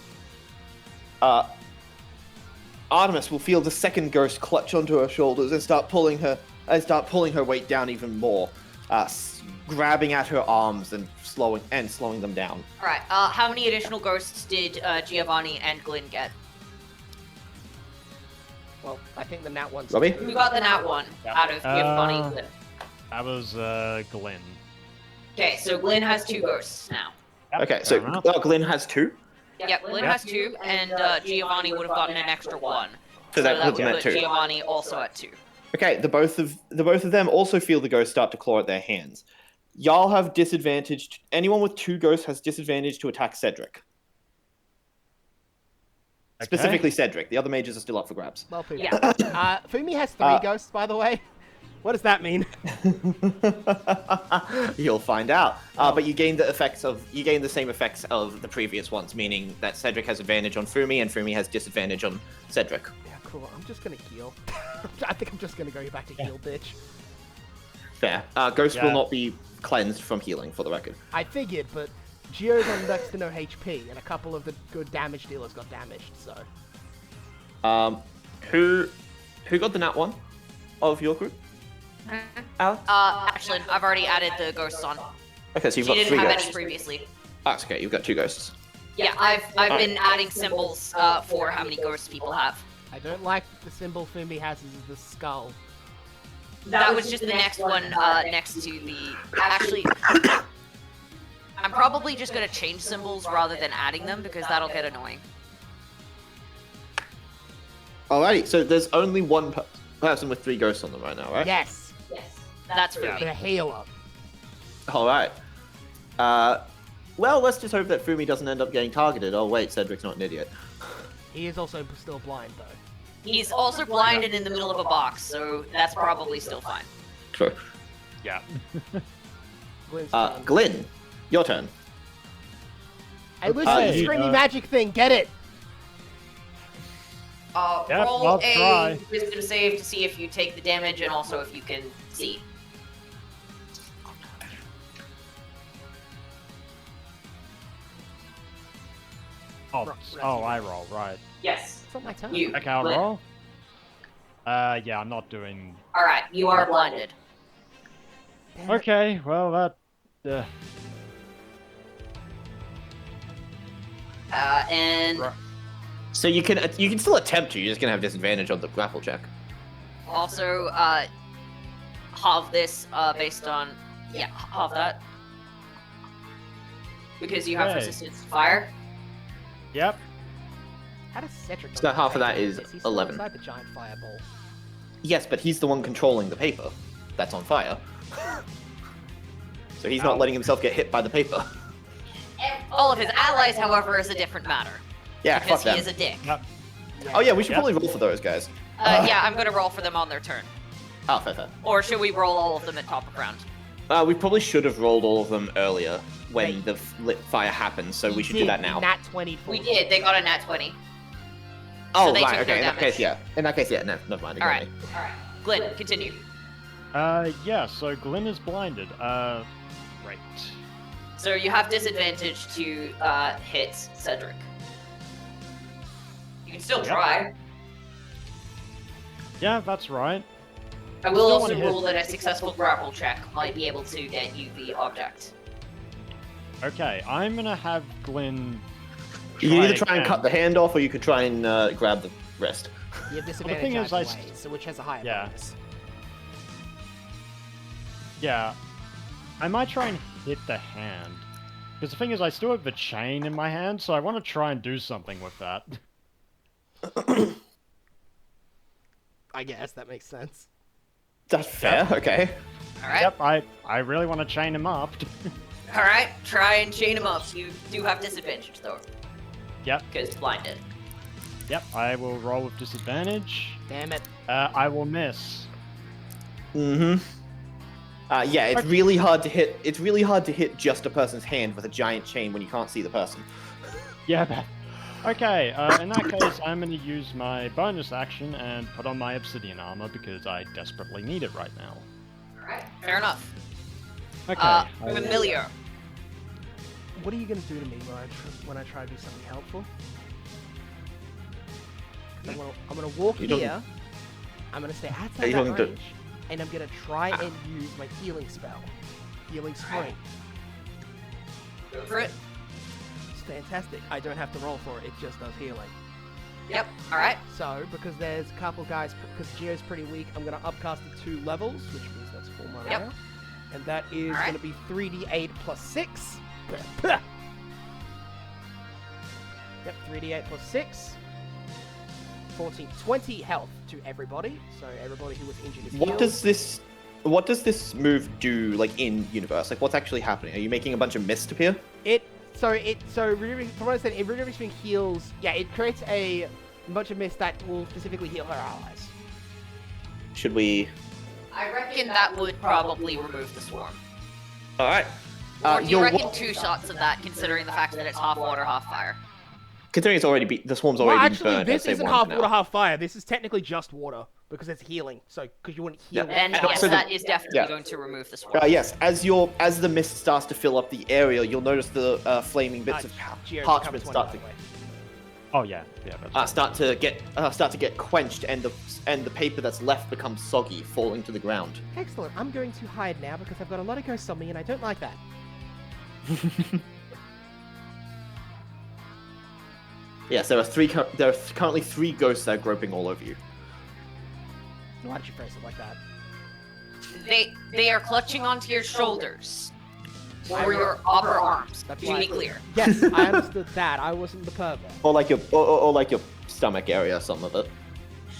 S3: Artemis will feel the second ghost clutch onto her shoulders and start pulling her weight down even more, grabbing at her arms and slowing them down.
S5: Alright, how many additional ghosts did Giovanni and Glenn get?
S1: Well, I think the nat one's
S3: Robbie?
S1: two.
S5: Who got the nat 1 out of Giovanni and Glenn?
S2: That was Glenn.
S5: Okay, so Glenn has 2 ghosts now.
S2: Yep,
S3: Okay, so
S2: fair enough.
S3: Glenn has 2,
S5: Yep, Glenn
S2: Yep.
S5: has 2, and Giovanni would have gotten an extra 1.
S3: so that
S5: that
S3: puts
S5: would
S3: them at
S5: put
S3: 2.
S5: Giovanni also at 2.
S3: Okay, the both of them also feel the ghost start to claw at their hands. Y'all have disadvantage. Anyone with 2 ghosts has disadvantage to attack Cedric. Specifically Cedric. The other mages are still up for grabs.
S1: Well, Fumi.
S4: Yeah.
S1: Fumi has 3 ghosts, by the way. What does that mean?
S3: You'll find out. But you gain the same effects of the previous ones, meaning that Cedric has advantage on Fumi and Fumi has disadvantage on Cedric.
S1: Yeah, cool. I'm just gonna heal. I think I'm just gonna go back to heal, bitch.
S3: Fair. Ghost will
S2: Yeah.
S3: not be cleansed from healing, for the record.
S1: I figured, but Geo's on next to no HP, and a couple of the good damage dealers got damaged, so...
S3: Who got the nat 1 of your group? Alex?
S4: Ashlyn, I've already added the ghosts on.
S3: Okay, so you've
S4: She
S3: got
S4: didn't
S3: 3
S4: have
S3: ghosts.
S4: any previously.
S3: That's okay, you've got 2 ghosts.
S4: Yeah, I've been adding symbols for how many ghosts people have.
S1: I don't like the symbol Fumi has is the skull.
S4: That was just the next one next to the... Actually, I'm probably just going to change symbols rather than adding them because that'll get annoying.
S3: Alrighty, so there's only one person with 3 ghosts on them right now, right?
S1: Yes!
S4: Yes. That's for me.
S1: The healer.
S3: Alright. Well, let's just hope that Fumi doesn't end up getting targeted. Oh wait, Cedric's not an idiot.
S1: He is also still blind, though.
S4: He's also blind and in the middle of a box, so that's probably still fine.
S3: True.
S2: Yeah.
S1: Glenn's turn.
S3: Glyn, your turn.
S1: Hey, listen, the
S3: you-
S1: screamy magic thing, get it!
S2: Yep,
S4: Roll
S2: I'll
S4: a
S2: try.
S4: wisdom save to see if you take the damage and also if you can see.
S2: Oh, I roll, right.
S4: Yes.
S1: It's not my turn.
S4: You.
S2: Okay, I'll
S4: Glyn.
S2: roll. Yeah, I'm not doing...
S4: Alright, you are blinded.
S1: Damn it.
S2: Okay, well, that...
S4: And
S2: Right.
S3: So you can still attempt to, you're just gonna have disadvantage on the grapple check.
S4: also, halve this based on... Yeah, halve that. Because you have
S2: Okay.
S4: resistance to fire.
S2: Yep.
S1: How does Cedric
S3: So
S1: not
S3: half of
S1: take
S3: that
S1: it?
S3: is
S1: He's still
S3: 11.
S1: inside the giant fireball.
S3: Yes, but he's the one controlling the paper that's on fire. So he's not
S2: Ow.
S3: letting himself get hit by the paper.
S4: All of his allies, however, is a different matter.
S3: Yeah,
S4: Because
S3: fuck
S4: he
S3: them.
S4: is a dick.
S2: Yep.
S3: Oh yeah, we should
S2: Yeah.
S3: probably roll for those guys.
S4: Yeah, I'm gonna roll for them on their turn.
S3: Oh, fair.
S4: Or should we roll all of them at top of round?
S3: We probably should have rolled all of them earlier when
S1: Wait.
S3: the lit fire happened, so
S1: He
S3: we should do
S1: did
S3: that now.
S1: Nat 20 for
S4: We
S1: them.
S4: did, they got a nat 20.
S3: Oh,
S4: they
S3: right,
S4: took
S3: okay,
S4: no
S3: in that
S4: damage.
S3: case, yeah. In that case, yeah, no, never mind. ignore
S4: Alright,
S3: me.
S4: alright. Glenn, continue.
S2: Yeah, so Glyn is blinded. Right.
S4: So you have disadvantage to hit Cedric. You can still
S2: Yep.
S4: try.
S2: Yeah, that's right.
S4: I will
S2: Still
S4: also
S2: wanna hit.
S4: rule that a successful grapple check might be able to get you the object.
S2: Okay, I'm gonna have Glyn...
S3: You can either try and
S2: again.
S3: cut the hand off, or you could try and grab the wrist.
S1: You have disadvantage
S2: thing is,
S1: either
S2: I
S1: way, so which has a higher
S2: Yeah.
S1: bonus.
S2: Yeah. I might try and hit the hand. Because the thing is, I still have the chain in my hand, so I want to try and do something with that.
S1: I guess that makes sense.
S3: That's fair, okay.
S4: Alright?
S2: Yep, I really want to chain him up.
S4: Alright, try and chain him up. You do have disadvantage though,
S2: Yep,
S4: because it's blinded.
S2: yep, I will roll with disadvantage.
S1: Damn it.
S2: I will miss.
S3: Mm-hmm. Yeah, it's really hard to hit. It's really hard to hit just a person's hand with a giant chain when you can't see the person.
S2: Yeah, okay, in that case, I'm going to use my bonus action and put on my obsidian armor because I desperately need it right now.
S4: Alright, fair enough.
S2: Okay.
S4: Familiar.
S1: What are you gonna do to me when I try to do something helpful? I'm gonna walk
S3: You don't-
S1: here. I'm gonna stay
S3: Are
S1: outside
S3: you
S1: that
S3: going to-
S1: range, and I'm gonna try and use my healing spell, Healing Spring.
S4: Go for it.
S1: It's fantastic. I don't have to roll for it. It just does healing.
S4: Yep, alright.
S1: So, because there's a couple guys, because Geo's pretty weak, I'm gonna upcast it 2 levels, which means that's 4 mana.
S4: Yep.
S1: And that is
S4: Alright.
S1: gonna be 3d8 plus 6. Yep, 3d8 plus 6. 14, 20 health to everybody. So everybody who was injured is
S3: What
S1: healed.
S3: does this move do, like, in universe? Like, what's actually happening? Are you making a bunch of mist appear?
S1: It from what I said, it really heals. Yeah, it creates a bunch of mist that will specifically heal her allies.
S3: Should we?
S5: I reckon that would probably remove the swarm.
S3: All right.
S5: Or do you reckon 2 shots of that, considering the fact that it's half water, half fire?
S3: Considering it's already the swarm's
S1: Well,
S3: already been
S1: actually,
S3: burned.
S1: this
S3: I'd say
S1: isn't
S3: 1
S1: half
S3: for
S1: water,
S3: now.
S1: half fire. This is technically just water because it's healing. So, because you wouldn't heal.
S3: Yeah.
S5: And
S3: And
S5: yes,
S3: also
S5: that is definitely going to remove the swarm.
S3: Yes, as the mist starts to fill up the area, you'll notice the flaming bits of
S1: Geo
S3: parchment
S1: becomes
S3: start
S1: 20,
S3: to
S1: by the way.
S2: Oh yeah, that's
S3: start to get quenched, and the paper that's left becomes soggy, falling to the ground.
S1: Excellent. I'm going to hide now because I've got a lot of ghosts on me and I don't like that.
S3: Yes, there are currently 3 ghosts that are groping all over you.
S1: Why did you phrase it like that?
S5: They are clutching onto your shoulders. Or your upper arms,
S1: That's
S5: to
S1: why-
S5: be clear.
S1: Yes, I understood that. I wasn't the pervert.
S3: Or like your stomach area, some of it.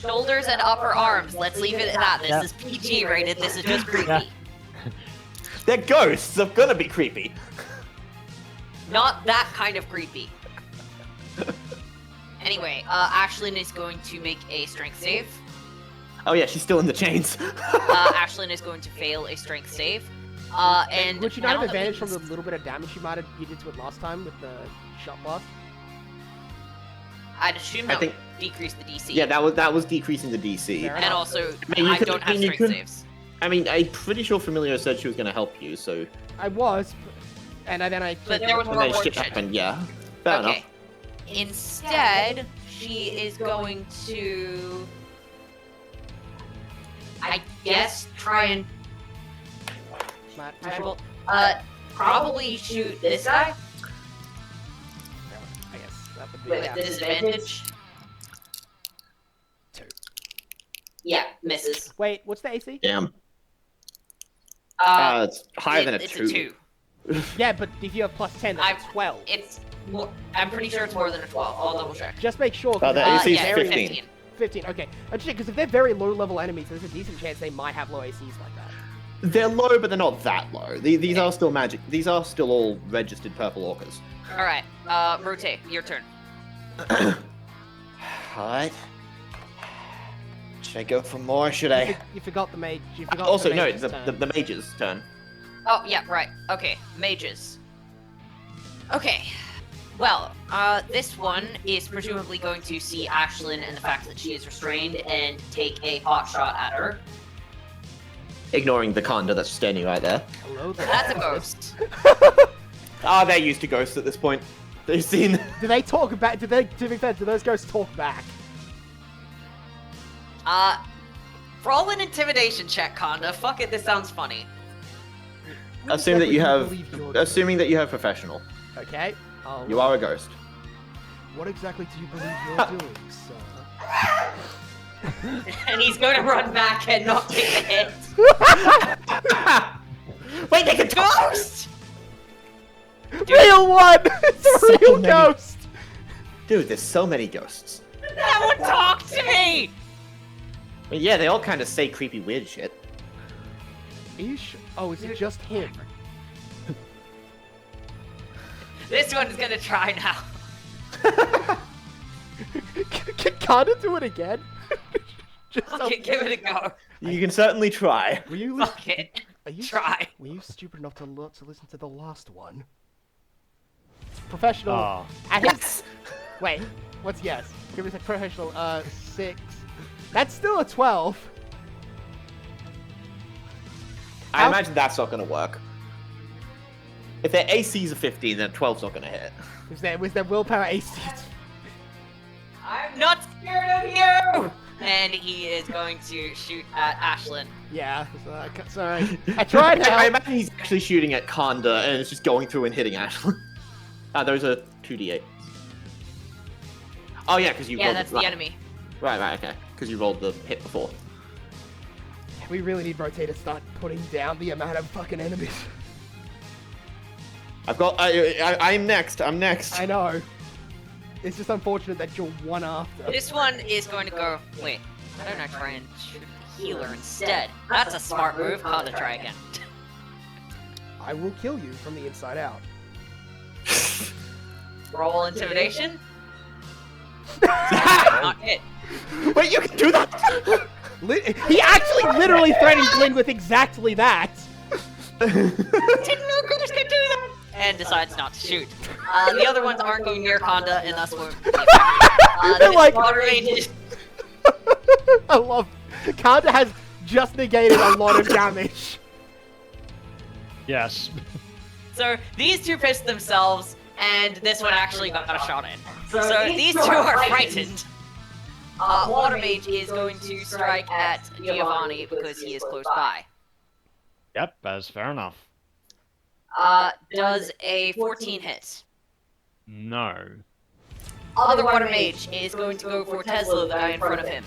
S5: Shoulders and upper arms, let's leave it at that. This
S2: Yeah.
S5: is PG rated, this is just creepy.
S2: Yeah.
S3: They're ghosts. They're gonna be creepy.
S5: Not that kind of creepy. Anyway, Ashlyn is going to make a strength save.
S3: Oh yeah, she's still in the chains.
S5: Ashlyn is going to fail a strength save. And
S1: Would you not
S5: now
S1: have
S5: that we
S1: advantage
S5: can
S1: from the little bit of damage you did to it last time with the shot blast?
S5: I'd assume
S3: I
S5: that
S3: think-
S5: would decrease the DC.
S3: Yeah, that was decreasing the DC.
S1: Fair
S5: And
S1: enough.
S5: also,
S3: I mean, you
S5: I
S3: could-
S5: don't
S3: I
S5: have
S3: mean, you
S5: strength
S3: could-
S5: saves.
S3: I mean, I'm pretty sure Familiar said she was gonna help you, so.
S1: I was, and then I.
S5: But there was
S3: And
S5: more
S3: then shit
S5: shit.
S3: happened. Yeah. Fair enough.
S5: Okay. Instead, she is going to, I guess, try and probably shoot this guy
S1: I guess that would be.
S5: with
S1: Yeah.
S5: disadvantage.
S1: 2.
S5: Yeah, misses.
S1: Wait, what's the AC?
S3: Damn. It's higher than a
S5: it's
S3: 2.
S5: a 2.
S1: Yeah, but if you have plus 10, that's
S5: I'm-
S1: 12.
S5: It's more, I'm pretty sure it's more than a 12. I'll double check.
S1: Just make sure. 'cause
S3: the
S1: if
S3: AC is
S1: they're
S5: yeah,
S1: very-
S3: 15.
S1: 15, okay. Because if they're very low level enemies, there's a decent chance they might have low ACs like that.
S3: They're low, but they're not that low. These are still magic. These are still all registered purple orcas.
S5: Alright, Rote, your turn.
S3: Alright. Should I go for more? Should I?
S1: You forgot the mage. You forgot
S3: Also,
S1: the
S3: no,
S1: mage's
S3: the
S1: turn.
S3: mage's turn.
S5: Oh, yeah, right. Okay, mages. Okay. Well, this one is presumably going to see Ashlyn and the fact that she is restrained and take a pot shot at her.
S3: Ignoring the conda that's standing right there.
S1: Hello there.
S5: That's a ghost.
S3: Ah, they're used to ghosts at this point. They've seen.
S1: Do they talk back? To be fair, do those ghosts talk back?
S5: Roll an intimidation check, Conda. Fuck it, this sounds funny.
S1: What
S3: Assume that
S1: exactly
S3: you
S1: do
S3: have.
S1: believe you're
S3: Assuming that you have professional.
S1: doing? Okay.
S3: You are a ghost.
S1: What exactly do you believe you're doing, sir?
S5: And he's going to run back and not take the hit.
S3: Wait, they can talk.
S5: Ghost!
S1: Real one! It's a
S3: So
S1: real
S3: many.
S1: ghost!
S3: Dude, there's so many ghosts.
S5: That would talk to me!
S3: I mean, yeah, they all kind of say creepy, weird shit.
S1: Are you sure? Oh, is it just him?
S5: This one's gonna try now.
S1: Can't it do it again? Just
S5: Okay, give it a go.
S3: You can certainly try.
S1: Were you,
S5: Fuck it.
S1: are you
S5: Try.
S1: Were you stupid enough to listen to the last one? Professional.
S2: Oh.
S1: At his... Wait, what's yes? Give me a professional. 6. That's still a 12.
S3: I
S1: How-
S3: imagine that's not gonna work. If their ACs are 15, then 12's not gonna hit.
S1: Was there willpower AC?
S5: I'm not scared of you! And he is going to shoot at Ashlyn.
S1: Yeah. Sorry. I tried.
S3: I
S1: Hal.
S3: imagine he's actually shooting at Conda and it's just going through and hitting Ashley. Those are 2d8. Oh yeah, because you
S5: Yeah,
S3: rolled
S5: that's
S3: right.
S5: the enemy.
S3: Right, okay. Because you rolled the hit before.
S1: We really need Rotate to start putting down the amount of fucking enemies.
S3: I've got. I'm next. I'm next.
S1: I know. It's just unfortunate that you're one after.
S5: This one is going to go. Wait, why don't I try and shoot the healer instead? That's a smart move. How to try again.
S1: I will kill you from the inside out.
S5: Roll intimidation. Not hit.
S3: Wait, you can do that?
S1: He actually literally threatened Glyn with exactly that.
S5: Didn't know Chris could do that. And decides not to shoot. The other ones aren't going near Conda, and thus won't.
S1: They're like-
S5: water mages.
S1: I love. Kanda has just negated a lot of damage.
S2: Yes.
S5: So these two pissed themselves, and this one actually got a shot in. So these two are frightened. Water Mage is going to strike at Giovanni because he is close by.
S2: Yep, that's fair enough.
S5: Does a 14 hit?
S2: No.
S5: Other Water Mage is going to go for Tesla, the guy in front of him.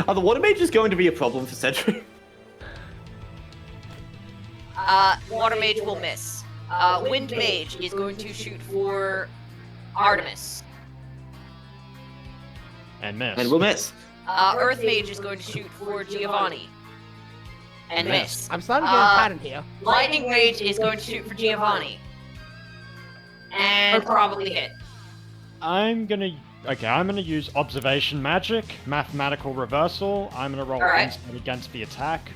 S3: Are the water mages going to be a problem for Sentry?
S5: Water Mage will miss. Wind Mage is going to shoot for Artemis.
S2: And miss.
S3: And we'll miss.
S5: Earth Mage is going to shoot for Giovanni. And miss.
S1: I'm starting to get a pattern here.
S5: Lightning Mage is going to shoot for Giovanni. And probably hit.
S2: I'm gonna use observation magic, mathematical reversal. I'm gonna roll
S5: Alright.
S2: insight against the attack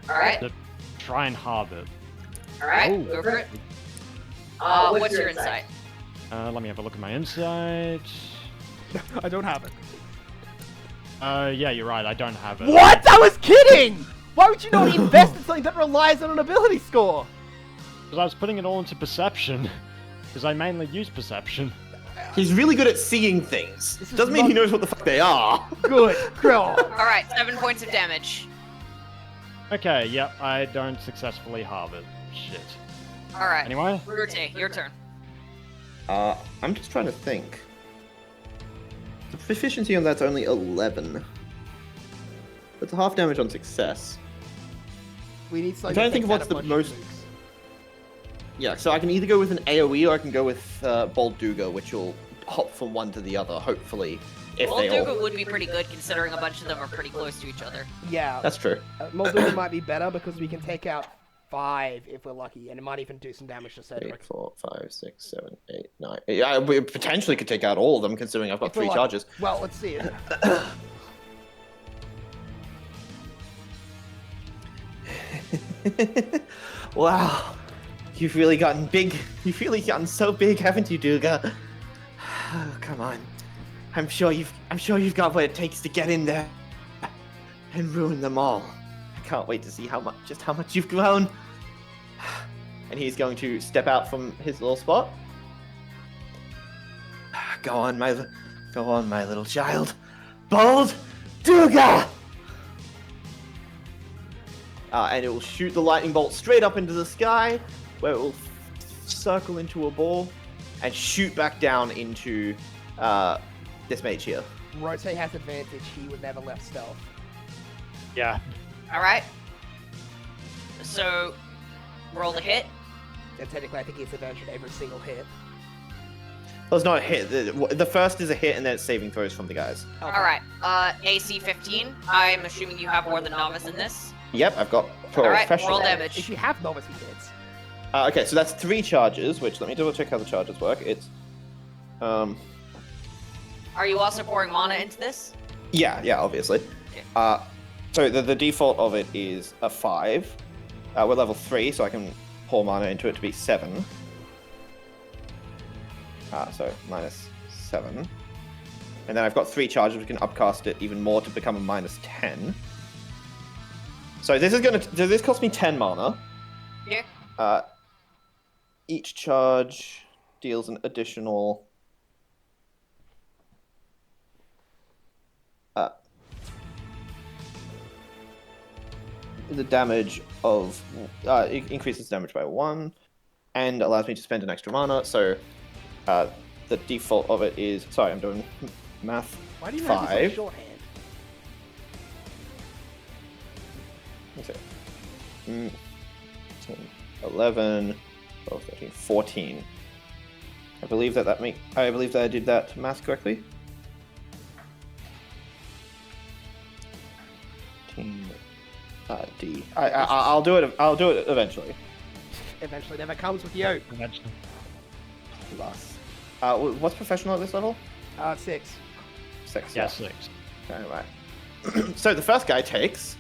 S5: Alright,
S2: to try and halve it.
S5: alright,
S2: Ooh.
S5: go for it. What's your insight?
S2: Let me have a look at my insight.
S1: I don't have it.
S2: Yeah, you're right. I don't have it.
S1: What? I was kidding! Why would you not invest in something that relies on an ability score?
S2: Because I was putting it all into perception. Because I mainly use perception.
S3: He's really good at seeing things.
S1: This is
S3: Doesn't mean he
S1: not-
S3: knows what the fuck they are.
S1: Good. Girl.
S5: Alright, 7 points of damage.
S2: Okay, yep, I don't successfully halve it. Shit.
S5: Alright,
S2: Anyway,
S5: Rute, your turn.
S3: I'm just trying to think. The proficiency on that's only 11. That's a half damage on success.
S1: We need something.
S3: I'm trying to think of what's the most. Yeah, so I can either go with an AoE or I can go with Bolduga, which will hop from one to the other, hopefully, if they all.
S5: Bolduga would be pretty good considering a bunch of them are pretty close to each other.
S1: Yeah.
S3: That's true.
S1: Molduga might be better because we can take out 5 if we're lucky, and it might even do some damage to
S3: 8,
S1: Cedric.
S3: 4, 5, 6, 7, 8, 9. Yeah, we potentially could take out all of them, considering I've got
S1: If we're
S3: 3
S1: lucky.
S3: charges.
S1: Well, let's see it.
S3: Wow. You've really gotten big. You've really gotten so big, haven't you, Duga? Oh, come on. I'm sure you've got what it takes to get in there and ruin them all. I can't wait to see how much you've grown. And he's going to step out from his little spot. Go on, my little child. Bold Duga! And it will shoot the lightning bolt straight up into the sky, where it will circle into a ball and shoot back down into this mage here.
S1: Rote has advantage. He would never left stealth.
S2: yeah.
S5: Alright. So, roll the hit.
S1: And technically, I think he has advantage on every single hit.
S3: Well, it's not a hit. The first is a hit, and then it's saving throws from the guys.
S1: Okay.
S5: Alright, AC 15. I'm assuming you have more than novice in this.
S3: Yep, I've got
S5: Alright,
S3: professional.
S5: roll
S1: If
S5: damage.
S1: you have novice, he hits.
S3: Okay, so that's 3 charges. Which let me double check how the charges work. It's
S5: Are you also pouring mana into this?
S3: yeah, obviously. So the default of it is a 5. We're level 3, so I can pour mana into it to be 7. So minus 7. And then I've got 3 charges, we can upcast it even more to become a minus 10. So this is does this cost me 10 mana?
S5: Yeah.
S3: Each charge deals an additional the damage of it increases damage by 1 and allows me to spend an extra mana. So the default of it is, sorry, I'm doing math.
S1: Why do you have this on
S3: 5.
S1: shorthand?
S3: What's it? 10, 11, 12, 13, 14. I believe that I did that math correctly. 14, D. I'll do it. I'll do it eventually.
S1: Eventually, never comes with you.
S2: Imagine.
S3: Plus What's professional at this level?
S1: 6.
S3: 6.
S2: Yeah, 6.
S3: Okay, right. So the first guy takes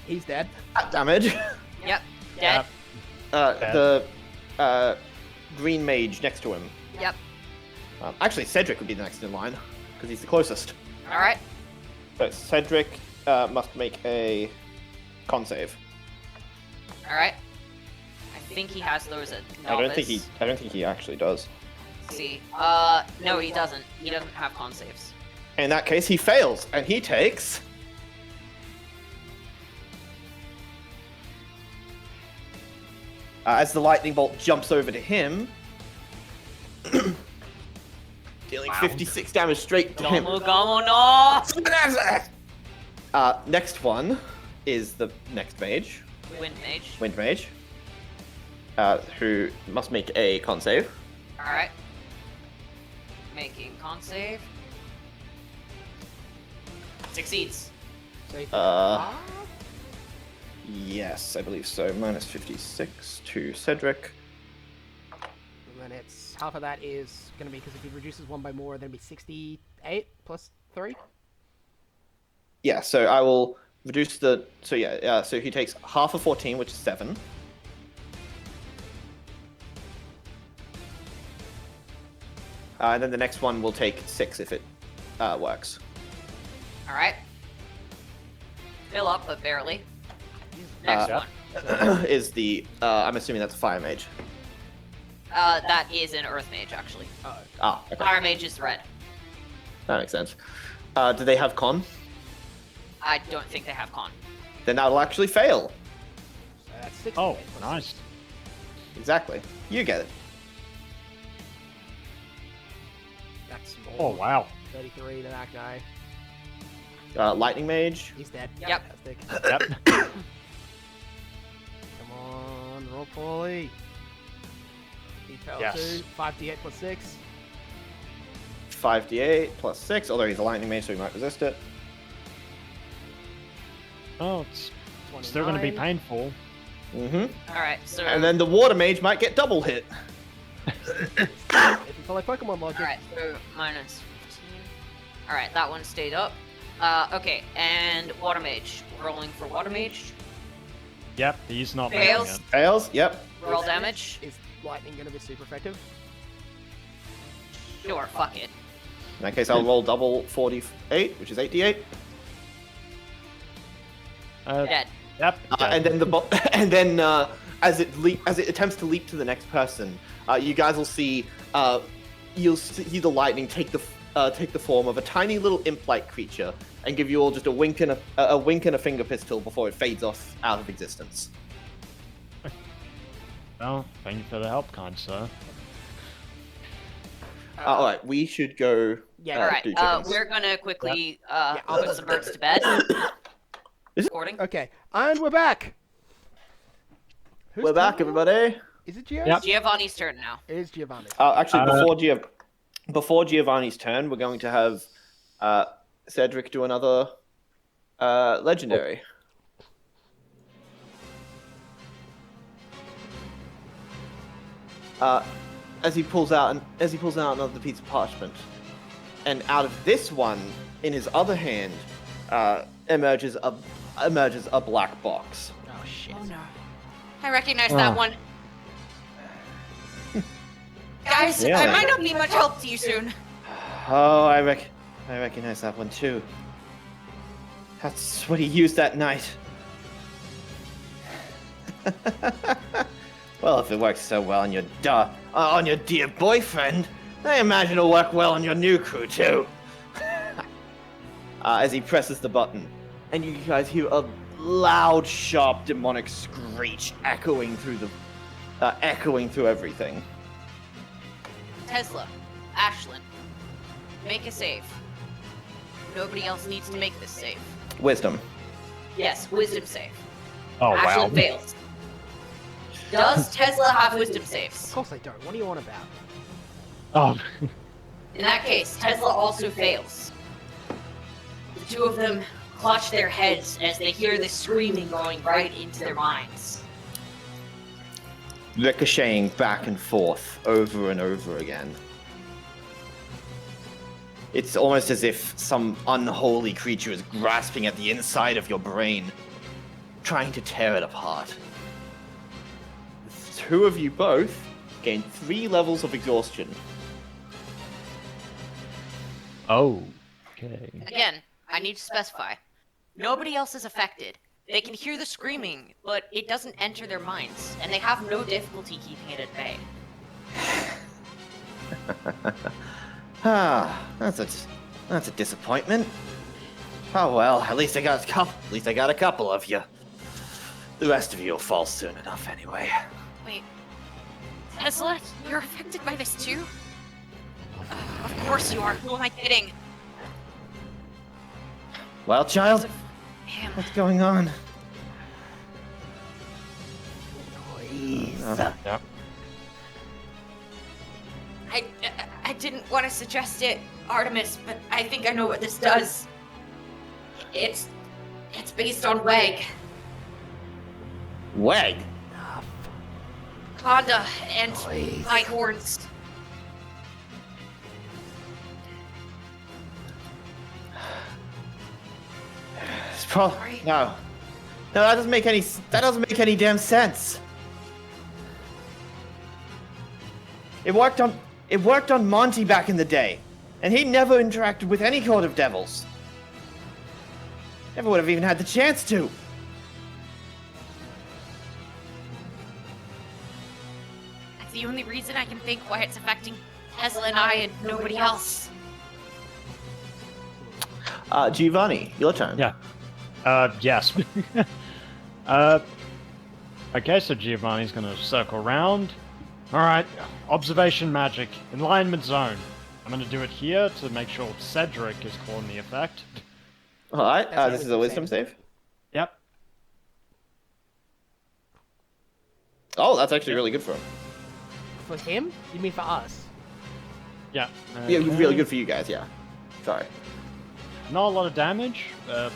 S1: He's dead.
S3: that damage.
S5: Yep. Dead.
S3: The green mage next to him.
S5: Yep.
S3: Actually, Cedric would be the next in line because he's the closest.
S5: All right.
S3: So Cedric must make a con save.
S5: All right. I think he has those at
S3: I
S5: novice.
S3: don't think he actually does.
S5: Let's see. No, he doesn't. He doesn't have con saves.
S3: In that case, he fails, and he takes. As the lightning bolt jumps over to him, dealing 56 damage straight to him.
S5: no.
S3: Next one is the next mage,
S5: Wind mage.
S3: Wind Mage, who must make a con save.
S5: All right. Making con save. Succeeds.
S1: So you
S3: Yes, I believe so. Minus 56 to Cedric.
S1: and then it's half of that is going to be because if he reduces one by more, then it'd be 68 plus 3.
S3: Yeah, so I will reduce the. So yeah, so he takes half of 14, which is 7. And then the next one will take 6 if it works.
S5: All right. Fill up, but barely. Next
S3: Uh,
S5: one.
S3: Is the. I'm assuming that's a fire mage.
S5: That is an earth mage, actually.
S3: Ah, okay.
S5: Fire mage is red.
S3: That makes sense. Do they have con?
S5: I don't think they have con.
S3: Then that'll actually fail.
S1: So that's 68
S2: Oh,
S1: plus
S2: nice.
S1: 6.
S3: Exactly. You get it.
S1: That's
S2: Oh,
S1: more.
S2: wow.
S1: 33 to that guy.
S3: Lightning mage.
S1: He's dead.
S5: Yep.
S1: Fantastic.
S2: Yep.
S1: Come on, roll poorly. He fell
S2: Yes.
S1: to 5d8 plus 6.
S3: 5d8 plus 6, although he's a lightning mage, so he might resist it.
S2: Oh, it's still going to be
S1: 29.
S2: painful.
S3: Mm-hmm.
S5: All right, so.
S3: And then the water mage might get double hit.
S1: If you follow Pokemon logic.
S5: All right, so minus 15. All right, that one stayed up. Okay, and water mage. Rolling for water mage.
S2: Yep, he's not
S5: Fails.
S2: making it.
S3: Fails, yep.
S5: Roll damage.
S1: Is lightning going to be super effective?
S5: Sure, fuck it.
S3: In that case, I'll roll double 48, which is 8d8.
S5: Dead.
S2: Yep.
S3: And then and then as it attempts to leap to the next person, you guys will see you'll see the lightning take the form of a tiny little imp-like creature and give you all just a wink and a finger pistol before it fades off out of existence.
S2: Well, thank you for the help, kind sir.
S3: All right, we should go.
S1: Yeah,
S5: All right,
S3: do chickens.
S5: we're gonna quickly
S1: I'll
S5: put some birds to bed.
S3: Is it-
S5: Recording.
S1: Okay, and we're back. Who's
S3: We're back,
S1: turn?
S3: everybody.
S1: Is it Gio?
S2: Yep.
S5: Giovanni's turn now.
S1: It is Giovanni.
S3: Actually, before Giovanni's turn, we're going to have Cedric do another legendary. As he pulls out another piece of parchment, and out of this one, in his other hand, emerges a black box.
S1: Oh shit.
S5: Oh no. I recognize that one. Guys,
S3: Yeah.
S5: I might not be much help to you soon.
S3: Oh, I recognize that one too. That's what he used that night. Well, if it works so well on your dear boyfriend, I imagine it'll work well on your new crew too. As he presses the button, and you guys hear a loud, sharp, demonic screech echoing through everything.
S5: Tesla, Ashlyn, make a save. Nobody else needs to make this save.
S3: Wisdom.
S5: Yes, wisdom save.
S2: Oh, wow.
S5: Ashlyn fails. Does Tesla have wisdom
S1: Of
S5: saves?
S1: course I don't. What are you on about?
S2: Oh,
S5: In that case, Tesla also fails. The two of them clutch their heads as they hear this screaming going right into their minds.
S3: Ricocheting back and forth over and over again. It's almost as if some unholy creature is grasping at the inside of your brain, trying to tear it apart. The two of you both gain 3 levels of exhaustion.
S2: Oh. Okay.
S5: Again, I need to specify. Nobody else is affected. They can hear the screaming, but it doesn't enter their minds, and they have no difficulty keeping it at bay.
S3: That's a disappointment. Oh well, at least I got a couple of you. The rest of you will fall soon enough anyway.
S5: Wait, Tesla, you're affected by this too? Of course you are. Who am I kidding?
S3: Well, child,
S5: Him.
S3: what's going on?
S1: Please.
S2: Yep.
S5: I didn't want to suggest it, Artemis, but I think I know what this does. It's based on WEG.
S3: WEG?
S5: Honda and
S1: Please.
S5: my horns.
S3: It's probably no. No, that doesn't make any damn sense. It worked on Monty back in the day, and he never interacted with any court of devils. Never would have even had the chance to.
S5: That's the only reason I can think why it's affecting Tesla and I and nobody else.
S3: Giovanni, your turn.
S2: Yeah. Yes. Okay, so Giovanni's gonna circle round. Alright, observation magic, alignment zone. I'm gonna do it here to make sure Cedric is caught in the effect.
S3: Alright,
S1: That's
S3: this is a wisdom save.
S2: Yep.
S3: Oh, that's actually really good for him.
S1: For him? You mean for us?
S2: Yeah.
S3: Yeah,
S2: okay.
S3: really good for you guys, yeah. Sorry.
S2: Not a lot of damage.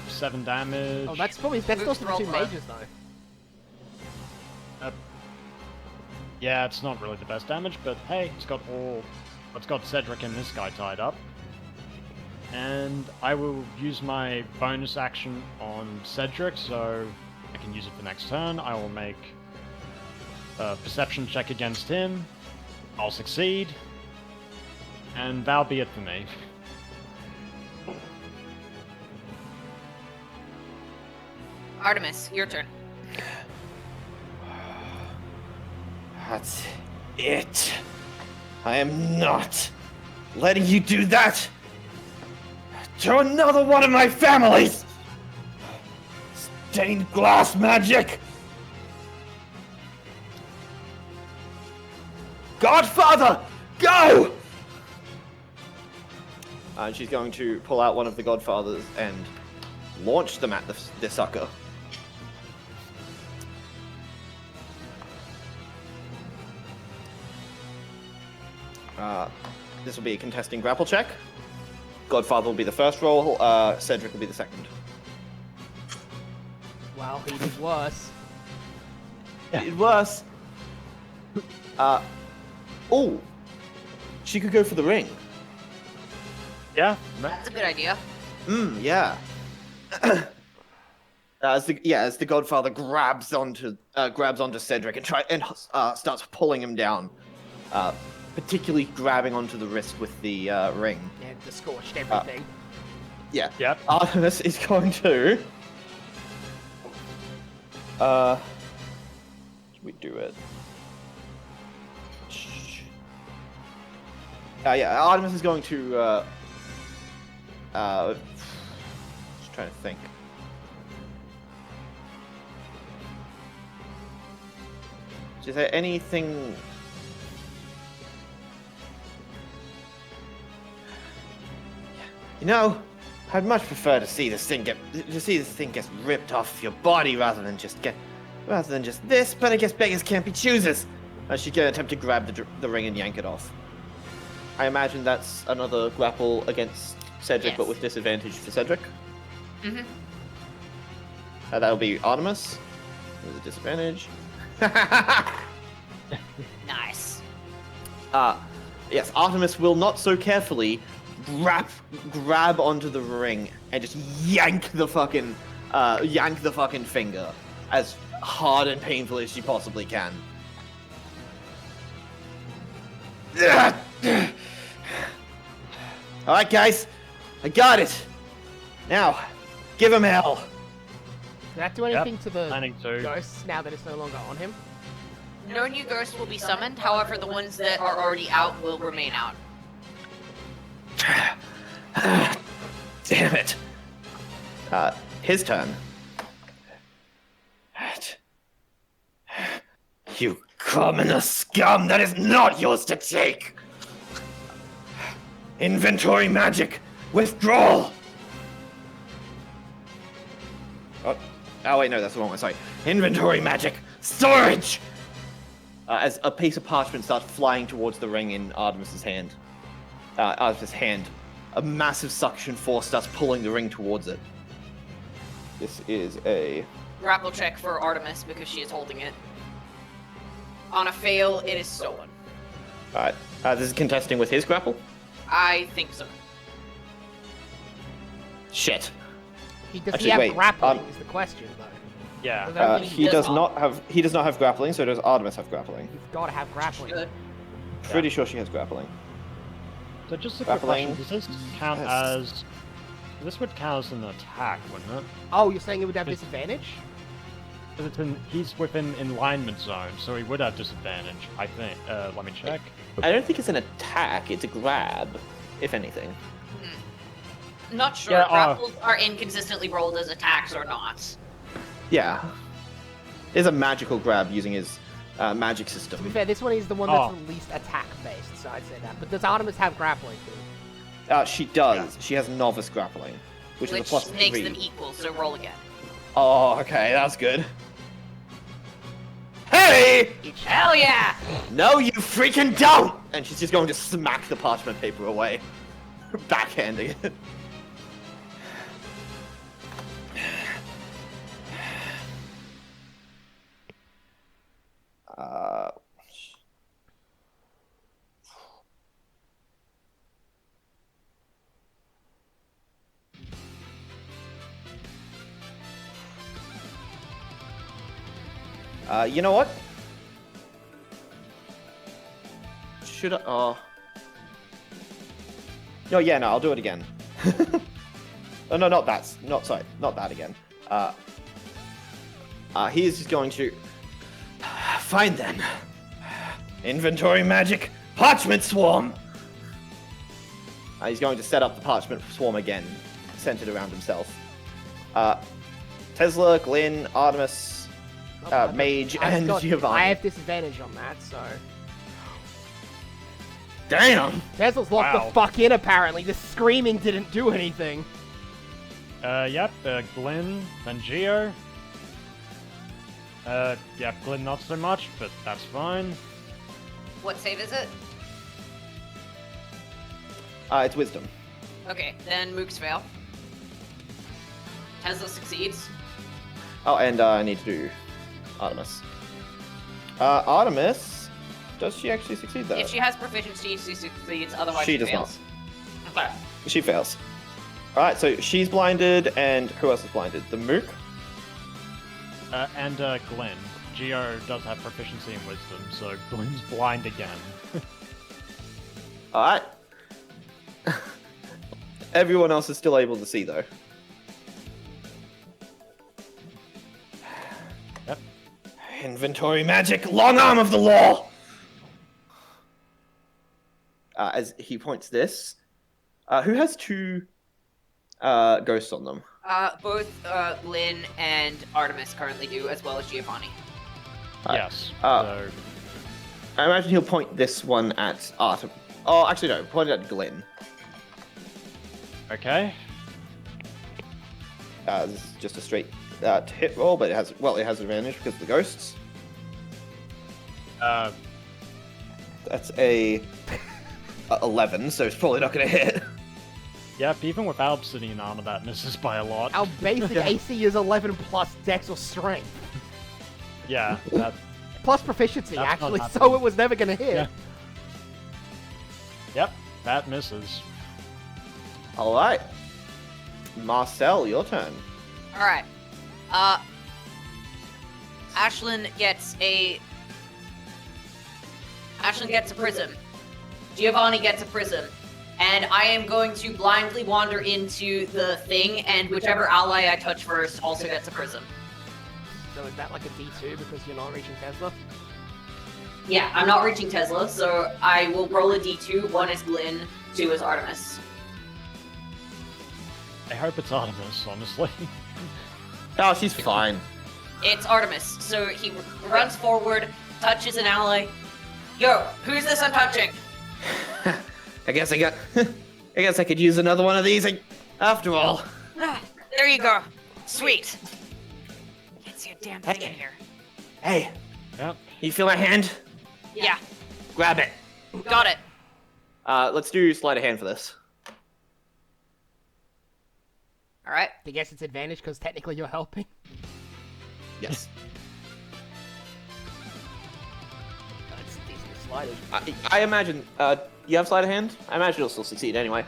S2: 7 damage.
S1: Oh, that's still for
S5: Roll
S1: 2
S5: close.
S1: mages though.
S2: Yeah, it's not really the best damage, but hey, it's got Cedric and this guy tied up. And I will use my bonus action on Cedric, so I can use it for next turn. I will make a perception check against him. I'll succeed. And that'll be it for me.
S5: Artemis, your turn.
S3: That's it. I am not letting you do that to another one of my families. Stained glass magic. Godfather, go! And she's going to pull out one of the Godfathers and launch them at the sucker. This will be a contesting grapple check. Godfather will be the first roll, Cedric will be the second.
S1: Wow, he did worse.
S3: It did worse. Oh, she could go for the ring.
S2: Yeah.
S5: That's a good idea.
S3: Yeah. As the Godfather grabs onto Cedric and starts pulling him down, particularly grabbing onto the wrist with the ring.
S1: Yeah, the scorched everything.
S3: Yeah.
S2: Yep.
S3: Artemis is going to. Should we do it? Artemis is going to. Just trying to think. Is there anything? You know, I'd much prefer to see this thing get ripped off your body rather than just this. But I guess beggars can't be choosers. She's gonna attempt to grab the ring and yank it off. I imagine that's another grapple against Cedric,
S5: Yes.
S3: but with disadvantage for Cedric.
S5: Mm-hmm.
S3: That'll be Artemis. There's a disadvantage.
S5: Nice.
S3: Yes, Artemis will not so carefully grab onto the ring and just yank the fucking finger as hard and painfully as she possibly can. All right, guys, I got it. Now, give him hell.
S1: Does that do anything to the
S2: planning to.
S1: ghosts now that it's no longer on him?
S5: No new ghosts will be summoned, however, the ones that are already out will remain out.
S3: Damn it. His turn. You commonest scum, that is not yours to take! Inventory magic, withdrawal! Oh wait, no, that's the wrong one, sorry. Inventory magic, storage! As a piece of parchment starts flying towards the ring in Artemis's hand. A massive suction force starts pulling the ring towards it. This is a...
S5: Grapple check for Artemis because she is holding it. On a fail, it is stolen.
S3: Alright, this is contesting with his grapple?
S5: I think so.
S3: Shit.
S1: Does
S3: Actually,
S1: he have
S3: wait,
S1: grappling is the question, though.
S2: Yeah.
S3: He does not have grappling, so does Artemis have grappling?
S1: You've got to have grappling.
S5: Good.
S3: Pretty sure she has grappling.
S2: So just a quick
S3: Grappling.
S2: question, does this count as... This would count as an attack, wouldn't it?
S1: Oh, you're saying it would have disadvantage?
S2: Because he's within alignment zone, so he would have disadvantage, I think. Let me check.
S3: I don't think it's an attack, it's a grab, if anything.
S5: Not sure.
S2: Yeah,
S5: Grapples are inconsistently rolled as attacks or not.
S3: Yeah. It's a magical grab using his magic system.
S1: To be fair, this one is the one that's the least attack-based, so I'd say that. But does Artemis have grappling, too?
S3: She does. She has novice grappling, which is a plus
S5: makes
S3: 3.
S5: them equal, so roll again.
S3: Oh, okay, that's good. Hey!
S5: Hell yeah!
S3: No, you freaking don't! And she's just going to smack the parchment paper away. Backhanding it. You know what? Should I? Oh. No, yeah, no, I'll do it again. Oh, no, not that. Sorry, not that again. He is just going to... Fine then. Inventory magic, parchment swarm! He's going to set up the parchment swarm again, centered around himself. Tesla, Glenn, Artemis, Mage, and Giovanni.
S1: I have disadvantage on that, so...
S3: Damn!
S1: Tesla's locked the fuck in, apparently. The screaming didn't do anything.
S2: Yep, Glenn, then Geo. Yep, Glenn not so much, but that's fine.
S5: What save is it?
S3: It's wisdom.
S5: Okay, then mooks fail. Tesla succeeds.
S3: Oh, and I need to do Artemis. Artemis, does she actually succeed though?
S5: If she has proficiency, she succeeds, otherwise
S3: She
S5: she
S3: does
S5: fails. Okay.
S3: She fails. Alright, so she's blinded, and who else is blinded? The Mook?
S2: And Glenn. Geo does have proficiency in wisdom, so Glenn's blind again.
S3: Alright. Everyone else is still able to see, though.
S2: Yep.
S3: Inventory magic, long arm of the law! As he points this, who has 2 ghosts on them?
S5: Both Lynn and Artemis currently do, as well as Giovanni.
S2: Yes.
S3: I imagine he'll point this one at Artemis. Oh, actually no, point it at Glenn.
S2: Okay.
S3: This is just a straight hit roll, but it has advantage because of the ghosts. That's a 11, so it's probably not going to hit.
S2: Yep, even without obsidian armor, that misses by a lot.
S1: Our basic AC is 11 plus Dex or Strength.
S2: Yeah, that...
S1: Plus proficiency,
S2: That's not
S1: actually, so
S2: happening.
S1: it was never gonna hit.
S2: Yeah. Yep, that misses.
S3: All right. Marcel, your turn.
S5: All right. Ashlyn gets a prism. Giovanni gets a prism. And I am going to blindly wander into the thing, and whichever ally I touch first also gets a prism.
S1: So is that like a D2 because you're not reaching Tesla?
S5: Yeah, I'm not reaching Tesla, so I will roll a D2. 1 is Glyn, 2 is Artemis.
S2: I hope it's Artemis, honestly.
S3: Oh, she's fine.
S5: It's Artemis. So he runs forward, touches an ally. Yo, who's this I'm touching?
S3: I guess I could use another one of these after all.
S5: There you go. Sweet. Can't see a damn thing in here.
S3: Hey,
S2: Yep.
S3: you feel my hand?
S5: Yeah,
S3: Grab it.
S5: got it.
S3: Let's do sleight of hand for this.
S5: All right.
S1: I guess it's advantage because technically you're helping.
S3: Yes.
S1: That's decent sliding.
S3: I imagine. You have sleight of hand? I imagine you'll still succeed anyway.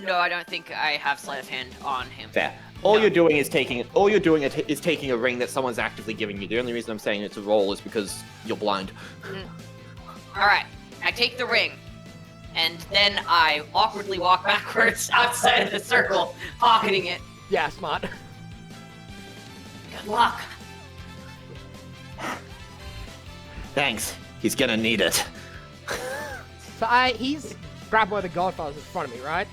S5: No, I don't think I have sleight of hand on him.
S3: Fair. All you're doing is taking a ring that someone's actively giving you. The only reason I'm saying it's a roll is because you're blind.
S5: All right. I take the ring, and then I awkwardly walk backwards outside of the circle, pocketing it.
S1: Yeah, smart.
S5: Good luck.
S3: Thanks. He's gonna need it.
S1: So he's grabbed one of the Godfathers in front of me, right?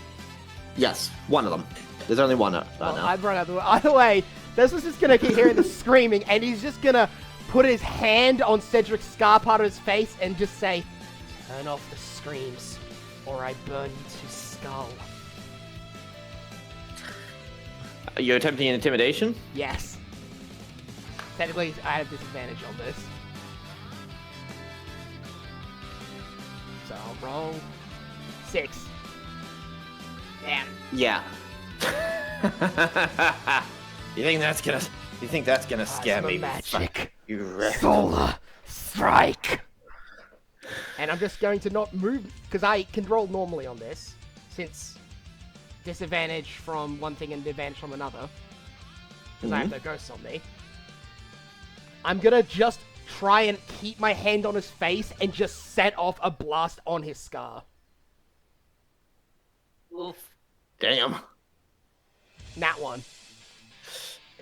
S3: Yes, one of them. There's only one right
S1: Well,
S3: now.
S1: I've run out of the way. Either way, this was just gonna keep hearing the screaming, and he's just gonna put his hand on Cedric's scar part of his face and just say, "Turn off the screams, or I burn you to skull."
S3: Are you attempting an intimidation?
S1: Yes. Technically, I have disadvantage on this. So, wrong. 6.
S5: Damn.
S3: Yeah. You think that's gonna scare me?
S1: Magic.
S3: You wreck.
S1: Solar strike. And I'm just going to not move because I can roll normally on this, since disadvantage from one thing and advantage from another. Because I have no ghosts on me. I'm gonna just try and keep my hand on his face and just set off a blast on his scar.
S5: Oof.
S3: Damn.
S1: That one.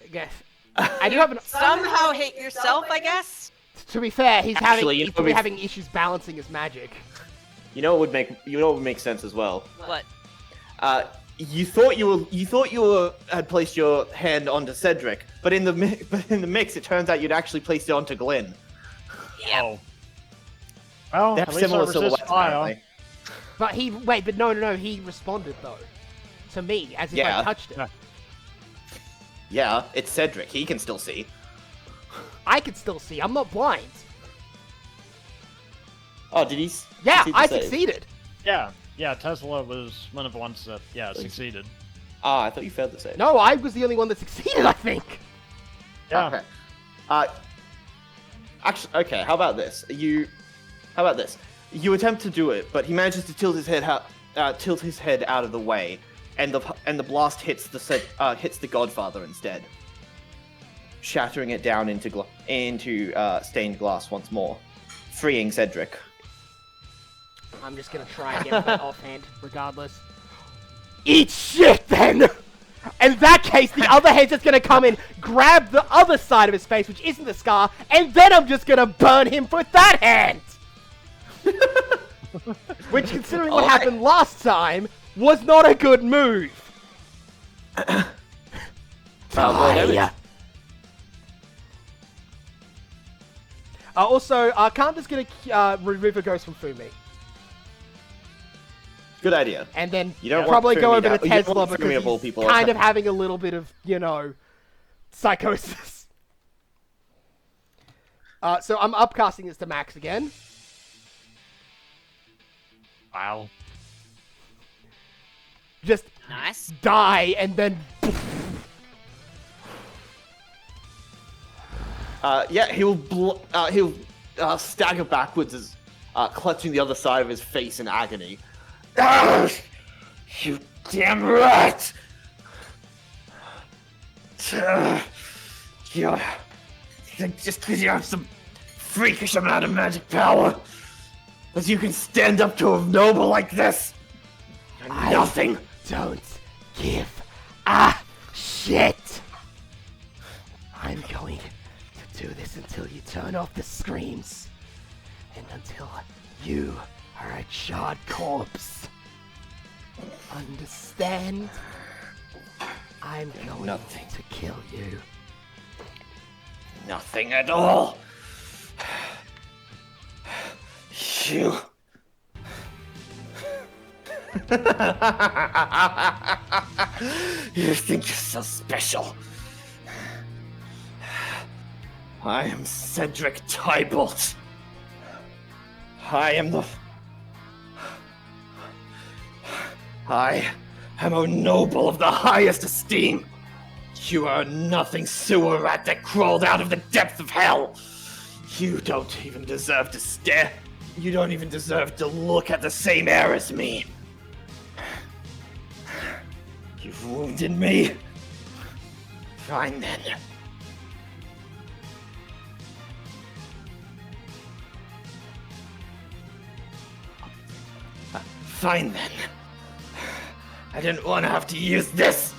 S1: I guess. I do have an.
S5: Somehow hit yourself, I guess?
S1: To be fair, he's
S3: Actually,
S1: he's probably having issues balancing his magic.
S3: You know what would make sense as well.
S5: What?
S3: You thought you had placed your hand onto Cedric, but in the mix, it turns out you'd actually placed it onto Glenn.
S5: Yeah.
S2: Oh. Well,
S3: They
S2: at
S3: have
S2: least I
S3: similar
S2: resist
S3: silhouettes,
S2: fire.
S3: apparently.
S1: But no, he responded though. To me, as if
S3: Yeah.
S1: I touched it.
S2: Yeah.
S3: Yeah, it's Cedric. He can still see.
S1: I can still see, I'm not blind.
S3: Oh, did he?
S1: Yeah,
S3: succeed the
S1: I
S3: save?
S1: succeeded.
S2: Yeah, Tesla was one of the ones that, succeeded.
S3: Ah, I thought you failed the save.
S1: No, I was the only one that succeeded, I think.
S2: Yeah.
S3: Okay. Actually, okay. How about this? You attempt to do it, but he manages to tilt his head out of the way, and the blast hits the Godfather instead, shattering it down into stained glass once more, freeing Cedric.
S1: I'm just gonna try and get with that offhand, regardless. Eat shit, then! In that case, the other hand's just gonna come in, grab the other side of his face, which isn't the scar, and then I'm just gonna burn him with that hand! Which, considering what happened last time, was not a good move. Die. Also, Kanda's gonna remove a ghost from Fumi.
S3: Good idea.
S1: And then
S3: You don't
S1: probably
S3: want
S1: go
S3: Fumi
S1: over to
S3: now. You don't
S1: Tesla
S3: want Fumi
S1: because
S3: of all
S1: he's
S3: people
S1: kind of having a little bit of, psychosis. So I'm upcasting this to max again.
S2: Wow.
S1: Just
S5: Nice.
S1: die and then...
S3: He'll stagger backwards as clutching the other side of his face in agony. You damn right! You think just because you have some freakish amount of magic power, that you can stand up to a noble like this? You're nothing!
S1: Don't give a shit! I'm going to do this until you turn off the screams. And until you are a charred corpse. Understand? I'm going
S3: Nothing.
S1: to kill you.
S3: Nothing at all! You... You think you're so special. I am Cedric Tybalt. I am a noble of the highest esteem. You are a nothing sewer rat that crawled out of the depth of hell. You don't even deserve to stare. You don't even deserve to look at the same air as me. You've wounded me. Fine then. Fine then. I didn't want to have to use this.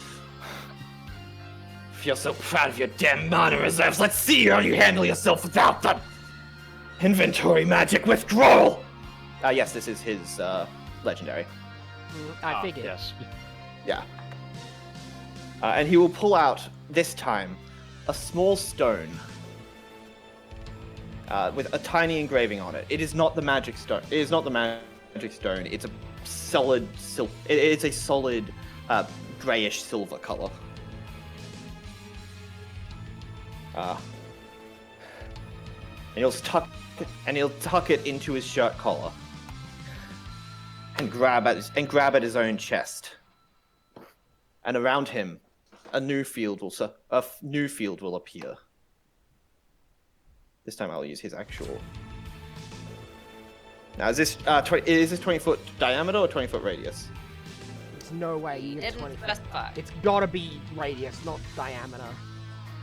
S3: If you're so proud of your damn mana reserves, let's see how you handle yourself without them. Inventory magic withdrawal. Yes, this is his legendary.
S1: I figured.
S2: Yes.
S3: Yeah. And he will pull out, this time, a small stone with a tiny engraving on it. It is not the magic stone. It is not the magic stone. It's a solid It's a solid grayish silver color. And he'll tuck it into his shirt collar and grab at his own chest. And around him, a new field will appear. This time I'll use his actual. Now is this 20-foot diameter or 20-foot radius?
S1: There's no way you get
S5: Didn't
S1: 20.
S5: specify.
S1: It's gotta be radius, not diameter.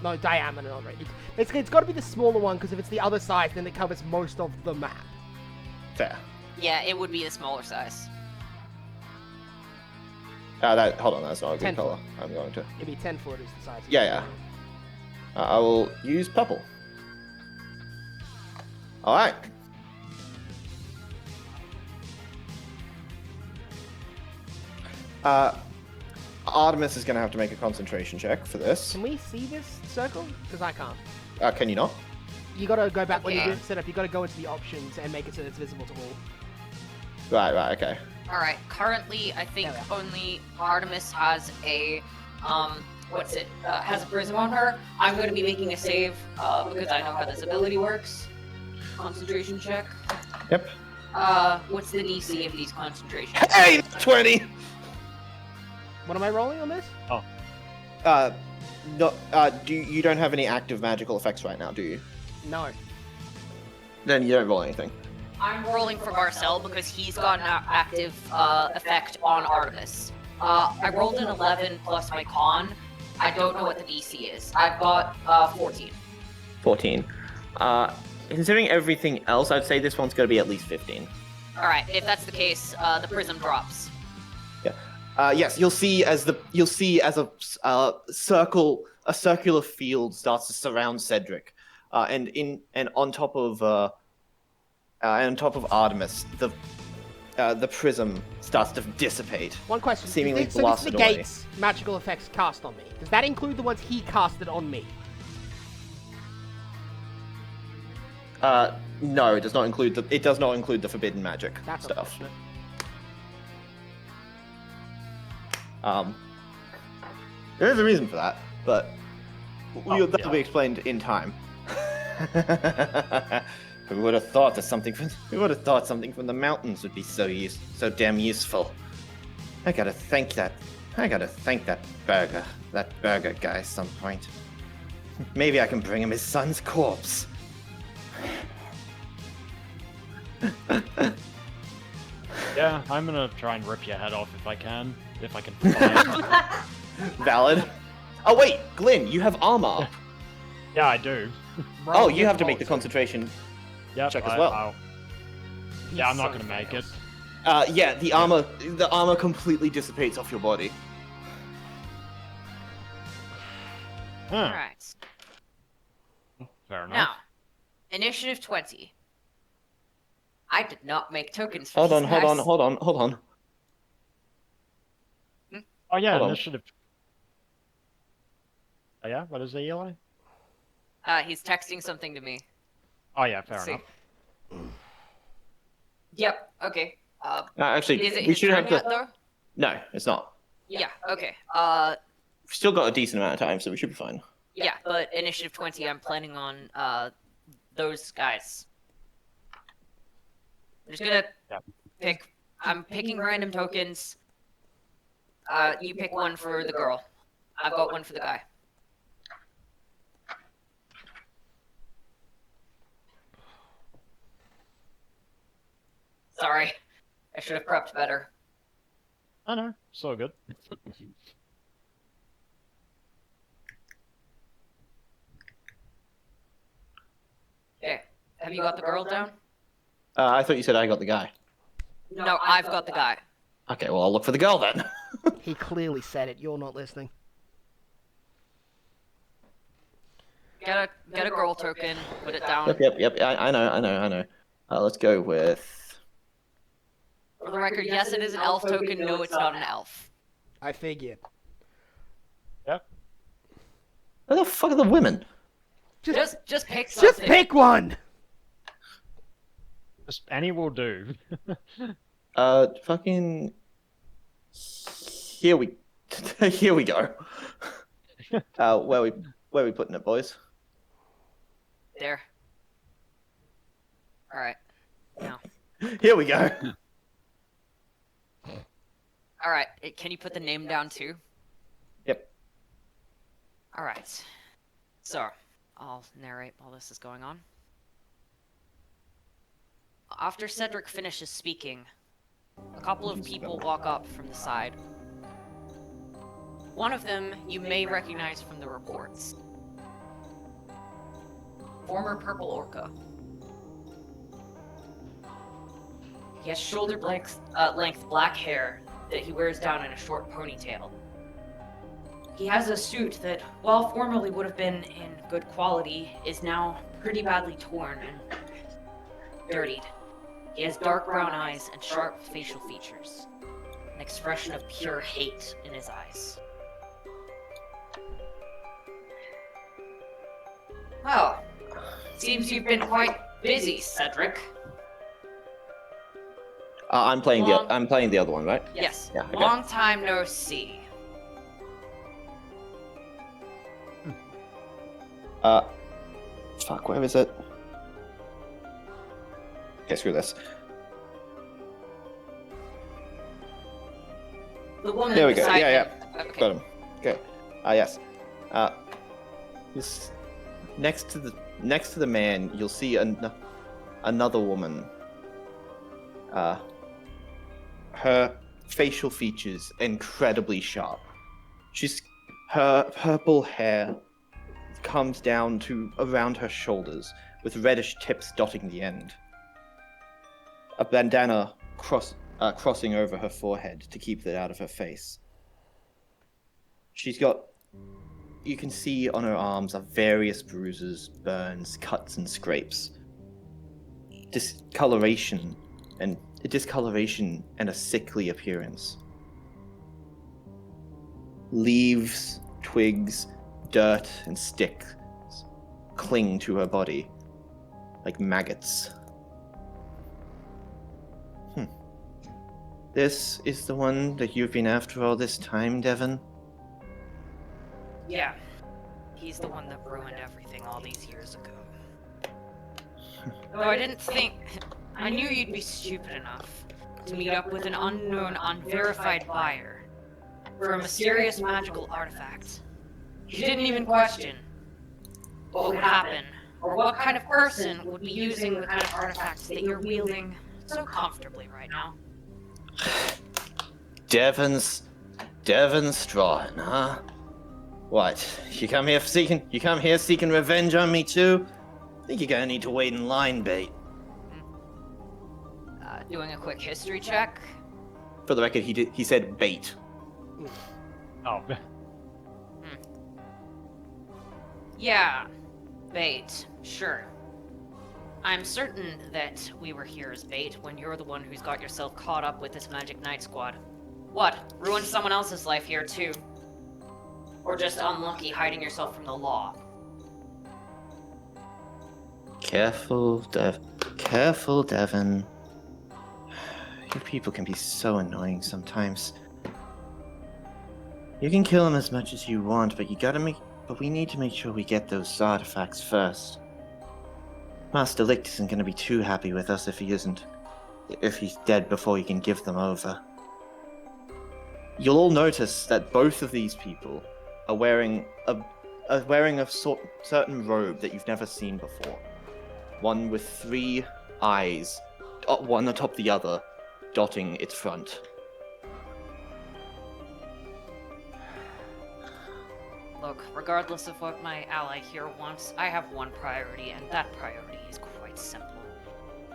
S1: No, diameter, not radius. It's gotta be the smaller one, because if it's the other size, then it covers most of the map.
S3: Fair.
S5: Yeah, it would be the smaller size.
S3: Hold on, that's not a
S1: 10
S3: good color. I'm going to.
S1: It'd be 10 foot is the size.
S3: Yeah. I will use purple. Alright. Artemis is going to have to make a concentration check for this.
S1: Can we see this circle? Because I can't.
S3: Can you not?
S1: You gotta go back when you
S5: Okay.
S1: do set up. You gotta go into the options and make it so it's visible to all.
S3: Right, okay.
S5: Alright, currently I think
S1: There we
S5: only Artemis has a, has a prism on her. I'm going to be making a save, because I know how this ability works. Concentration check.
S3: Yep.
S5: What's the DC of these concentration?
S3: Hey, 20!
S1: What am I rolling on this?
S3: No, you don't have any active magical effects right now, do you?
S1: No.
S3: Then you don't roll anything.
S5: I'm rolling for Marcel because he's got an active effect on Artemis. I rolled an 11 plus my con. I don't know what the DC is. I've got 14.
S3: 14. Considering everything else, I'd say this one's going to be at least 15.
S5: Alright, if that's the case, the prism drops.
S3: Yes, you'll see as a circular field starts to surround Cedric, and on top of Artemis, the prism starts to dissipate.
S1: One question.
S3: Seemingly
S1: So this
S3: blasted away.
S1: negates magical effects cast on me. Does that include the ones he casted on me?
S3: No, it does not include the forbidden magic
S1: That's
S3: stuff.
S1: unfortunate.
S3: There is a reason for that, but that'll be
S2: yeah.
S3: explained in time. Who would have thought something from the mountains would be so damn useful? I gotta thank that burger guy at some point. Maybe I can bring him his son's corpse.
S2: Yeah, I'm gonna try and rip your head off if I can. if I can find.
S3: Valid. Oh wait, Glenn, you have armor.
S2: Yeah, I do.
S3: Oh, you have to make the concentration
S2: Yep,
S3: check as well.
S2: Yeah, I'm not gonna make it.
S3: Yeah, the armor completely dissipates off your body.
S2: Huh.
S5: Alright.
S2: Fair enough.
S5: Now, initiative 20. I did not make tokens for
S3: Hold
S5: these
S3: on, hold
S5: guys.
S3: on, hold on, hold on.
S2: Oh yeah,
S3: Hold on.
S2: initiative. Oh yeah, what is the Eli?
S5: He's texting something to me.
S2: Oh yeah, fair
S5: Let's see.
S2: enough.
S5: Yep, okay.
S3: Actually,
S5: Is it
S3: we
S5: his
S3: should
S5: turn
S3: have
S5: yet,
S3: to.
S5: though?
S3: No, it's not.
S5: Yeah, okay.
S3: We've still got a decent amount of time, so we should be fine.
S5: Yeah, but initiative 20, I'm planning on, those guys. I'm just gonna
S2: Yeah.
S5: I'm picking random tokens. You pick one for the girl. I've got one for the guy. Sorry. I should have prepped better.
S2: I know, it's all good.
S5: Okay. Have you got the girl down?
S3: I thought you said I got the guy.
S5: No, I've got the guy.
S3: Okay, well I'll look for the girl then.
S1: He clearly said it. You're not listening.
S5: Get a girl token, put it down.
S3: Yep. I know. Let's go with.
S5: For the record, yes, it is an elf token. No, it's not an elf.
S1: I figured.
S2: Yep.
S3: Where the fuck are the women?
S5: Just pick something.
S1: Just pick one!
S2: Just any will do.
S3: Fucking. Here we go. Where we putting it, boys?
S5: There. Alright. Now.
S3: Here we go.
S5: Alright, can you put the name down too?
S3: Yep.
S5: Alright. So, I'll narrate while this is going on. After Cedric finishes speaking, a couple of people walk up from the side. One of them you may recognize from the reports. Former Purple Orca. He has shoulder-length black hair that he wears down in a short ponytail. He has a suit that, while formerly would have been in good quality, is now pretty badly torn and dirtied. He has dark brown eyes and sharp facial features, an expression of pure hate in his eyes. Well, seems you've been quite busy, Cedric.
S3: I'm playing the other one, right?
S5: Yes.
S3: Yeah, okay.
S5: Long time no see.
S3: Fuck, where is it? Okay, screw this.
S5: The woman
S3: There we go.
S5: beside
S3: Yeah.
S5: him. Okay.
S3: Got him. Okay. Yes. This next to the man, you'll see another woman. Her facial features incredibly sharp. Her purple hair comes down to around her shoulders, with reddish tips dotting the end. A bandana crossing over her forehead to keep it out of her face. You can see on her arms are various bruises, burns, cuts, and scrapes. Discoloration and a sickly appearance. Leaves, twigs, dirt, and sticks cling to her body like maggots. This is the one that you've been after all this time, Devon?
S5: Yeah. He's the one that ruined everything all these years ago. Though I didn't think... I knew you'd be stupid enough to meet up with an unknown, unverified buyer for a mysterious magical artifact. You didn't even question what would happen, or what kind of person would be using the kind of artifacts that you're wielding so comfortably right now.
S3: Devon's Devon Strawn, huh? What? You come here seeking revenge on me too? Think you're gonna need to wait in line, bait.
S4: Doing a quick history check.
S3: For the record, he said bait.
S2: Oh,
S4: Yeah, bait, sure. I'm certain that we were here as bait when you're the one who's got yourself caught up with this Magic Knight squad. What? Ruined someone else's life here too? Or just unlucky hiding yourself from the law?
S3: Careful, Devon. You people can be so annoying sometimes. You can kill him as much as you want, but we need to make sure we get those artifacts first. Master Licht isn't going to be too happy with us if he's dead before he can give them over. You'll all notice that both of these people are wearing a certain robe that you've never seen before. One with 3 eyes, one atop the other, dotting its front.
S4: Look, regardless of what my ally here wants, I have one priority, and that priority is quite simple.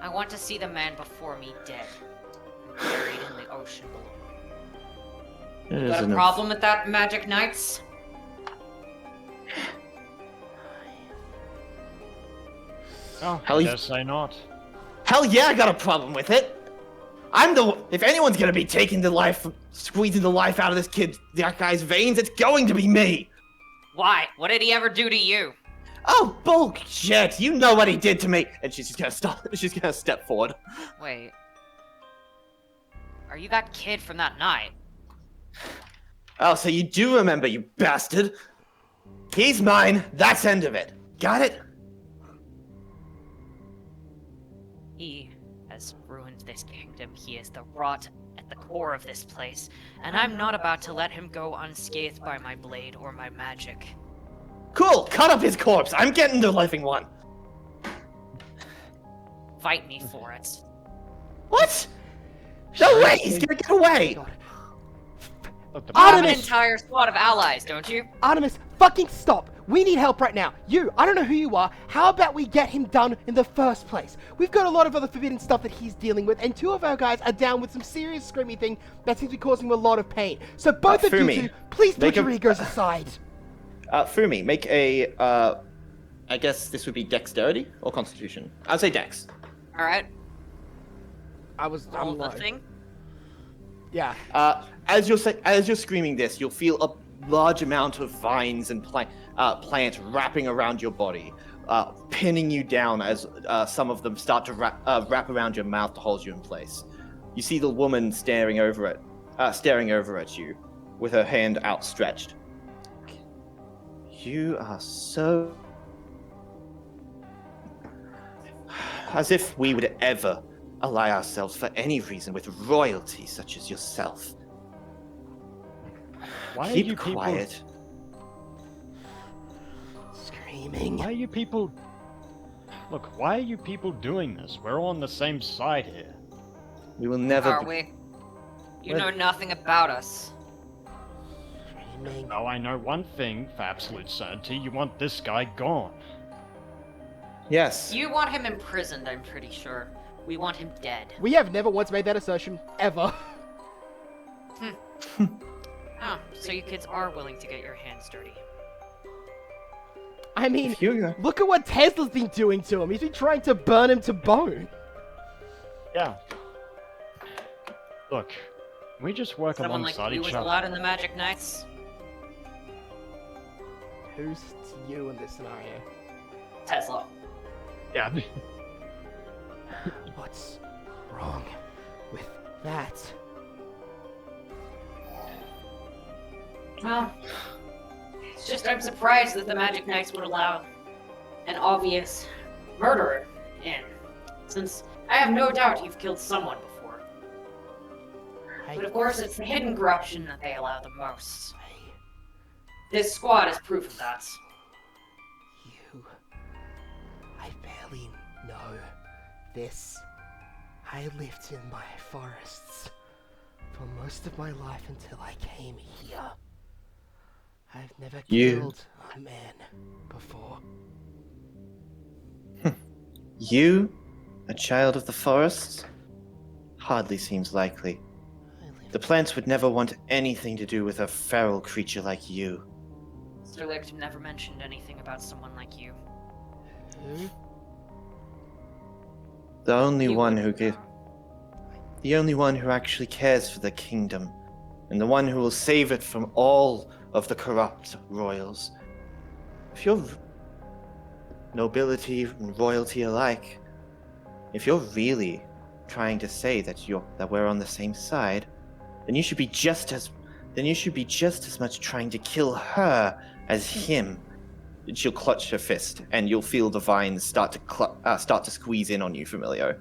S4: I want to see the man before me dead, and buried in the ocean below. Got a problem with that, Magic Knights?
S2: oh,
S3: Hell,
S2: I guess I not.
S3: Hell yeah, I got a problem with it. If anyone's gonna be squeezing the life out of that guy's veins, it's going to be me.
S4: Why? What did he ever do to you?
S3: Oh, bullshit! You know what he did to me! And she's just gonna stop. She's gonna step forward.
S4: Wait. Are you that kid from that night?
S3: Oh, so you do remember, you bastard! He's mine. That's end of it. Got it?
S4: He has ruined this kingdom. He is the rot at the core of this place, and I'm not about to let him go unscathed by my blade or my magic.
S3: Cool. Cut up his corpse. I'm getting the living one.
S4: Fight me for it.
S3: What? No way! He's gonna get away!
S2: Look, the
S4: You have an
S1: Artemis!
S4: entire squad of allies, don't you?
S1: Artemis, fucking stop! We need help right now. I don't know who you are. How about we get him done in the first place? We've got a lot of other forbidden stuff that he's dealing with, and 2 of our guys are down with some serious screamy thing that seems to be causing him a lot of pain. So both of you
S3: Fumi,
S1: two, please put
S3: make
S1: your
S3: a-
S1: egos aside.
S3: Fumi, make a, I guess this would be dexterity or constitution? I'd say dex.
S4: Alright.
S1: I'm
S4: Roll the
S1: low.
S4: thing.
S1: Yeah.
S3: As you're screaming this, you'll feel a large amount of vines and plant wrapping around your body, pinning you down as some of them start to wrap around your mouth to hold you in place. You see the woman staring over at you, with her hand outstretched. You are so... As if we would ever ally ourselves for any reason with royalty such as yourself.
S2: Why are
S3: Keep
S2: you people?
S3: quiet.
S1: Screaming.
S2: Why are you people? Look, why are you people doing this? We're all on the same side here.
S3: We will never...
S4: Are we? You know nothing about us.
S1: Screaming.
S2: Well, I know one thing for absolute certainty. You want this guy gone.
S3: Yes.
S4: You want him imprisoned, I'm pretty sure. We want him dead.
S1: We have never once made that assertion, ever.
S4: Oh, so you kids are willing to get your hands dirty.
S1: I mean,
S3: If you...
S1: look at what Tesla's been doing to him. He's been trying to burn him to bone.
S2: Yeah. Look, can we just work
S4: Someone like
S2: alongside
S4: you
S2: each
S4: was
S2: other?
S4: allowed in the Magic Knights?
S1: Who's you in this scenario?
S4: Tesla.
S2: Yeah.
S1: What's wrong with that?
S4: Well, it's just I'm surprised that the Magic Knights would allow an obvious murderer in, since I have no doubt you've killed someone before. But of course, it's the hidden corruption that they allow the most. This squad is proof of that.
S1: I barely know this. I lived in my forests For most of my life until I came here, I've never
S3: You-
S1: killed a man before.
S3: You, a child of the forests? Hardly seems likely.
S1: I live
S3: The plants would never want anything to do with a feral creature like you.
S4: Mr. Licht never mentioned anything about someone like you.
S1: who?
S3: The only
S4: You
S3: one
S4: would-
S3: who the only one who actually cares for the kingdom, and the one who will save it from all of the corrupt royals. If you're nobility and royalty alike, if you're really trying to say that we're on the same side, then you should be just as much trying to kill her as him. She'll clutch her fist, and you'll feel the vines start to squeeze in on you, Familio.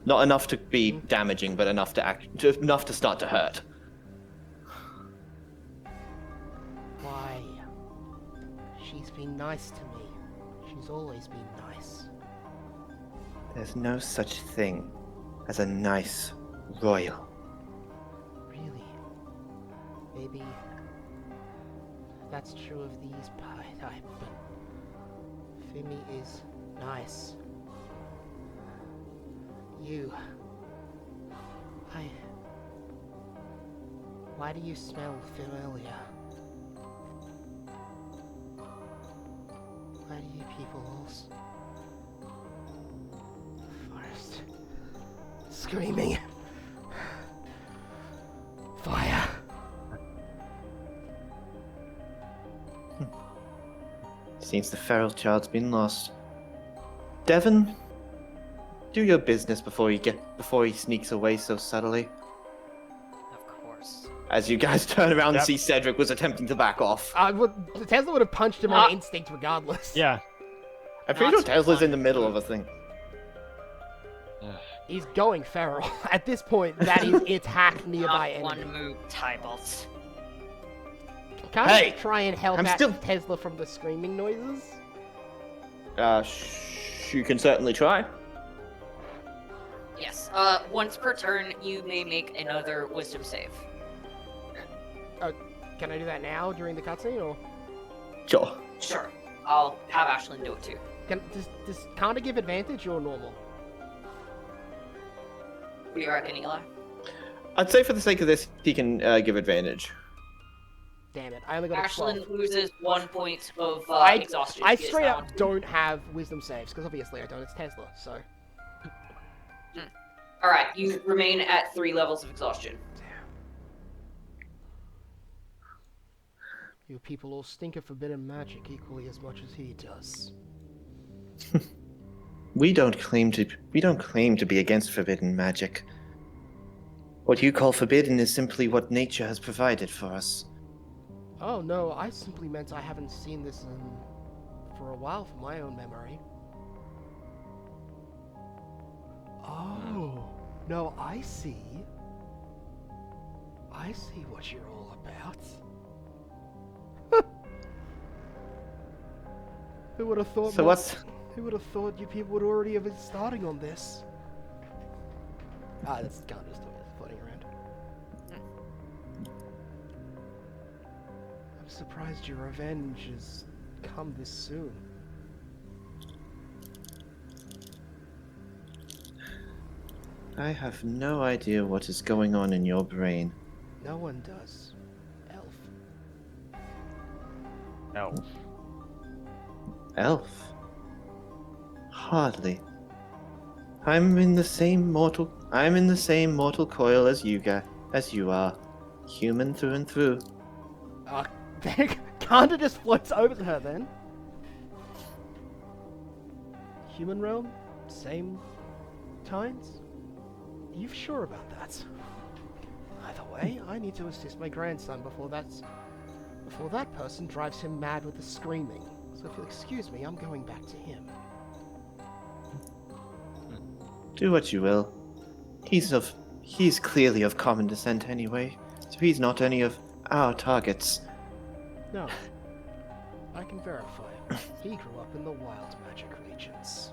S3: Not enough to be damaging, but enough to start to hurt.
S1: Why? She's been nice to me. She's always been nice.
S3: There's no such thing as a nice royal.
S1: Really? Maybe that's true of these pie type, but Fimi is nice. You. Why do you smell familiar? Why do you people all the forest screaming? Fire!
S3: Seems the feral child's been lost. Devon, do your business before he sneaks away so subtly.
S4: Of course.
S3: As you guys turn around and
S2: Yep.
S3: see Cedric was attempting to back off.
S1: Tesla would have punched him on instinct regardless.
S2: Yeah.
S3: I'm pretty sure
S4: Not
S3: Tesla's in
S4: fun.
S3: the middle of a thing.
S1: He's going feral. At this point, that is attack nearby
S4: Not
S1: enemy.
S4: one move, Tybolt.
S1: Can't
S3: Hey,
S1: you try and help
S3: I'm
S1: out
S3: still-
S1: Tesla from the screaming noises?
S3: You can certainly try.
S4: Yes. Once per turn, you may make another wisdom save.
S1: Can I do that now during the cutscene, or
S3: Sure.
S4: Sure. I'll have Ashlyn do it too.
S1: can't it give advantage or normal?
S4: What do you reckon, Eli?
S3: I'd say for the sake of this, he can give advantage.
S1: Damn it! I only got a 12.
S4: Ashlyn loses 1 point of exhaustion.
S1: I
S4: She is
S1: straight
S4: now-
S1: up don't have wisdom saves because obviously I don't. It's Tesla, so
S4: Alright, you remain at 3 levels of exhaustion.
S1: you people all stink of forbidden magic equally as much as he does.
S3: We don't claim to be against forbidden magic. What you call forbidden is simply what nature has provided for us.
S1: Oh no, I simply meant I haven't seen this for a while from my own memory. Oh, no, I see. I see what you're all about. Who would have thought?
S3: So what's
S1: Who would have thought you people would already have been starting on this? Ah, that's kind of just floating around. I'm surprised your revenge has come this soon.
S3: I have no idea what is going on in your brain.
S1: No one does. Elf.
S2: Elf.
S3: Elf? Hardly. I'm in the same mortal coil as you are. Human through and through.
S1: Kanda just floats over to her then. Human realm? Same times? Are you sure about that? Either way, I need to assist my grandson before that person drives him mad with the screaming. So if you'll excuse me, I'm going back to him.
S3: Do what you will. He's clearly of common descent anyway, so he's not any of our targets.
S1: No. I can verify. He grew up in the wild magic regions.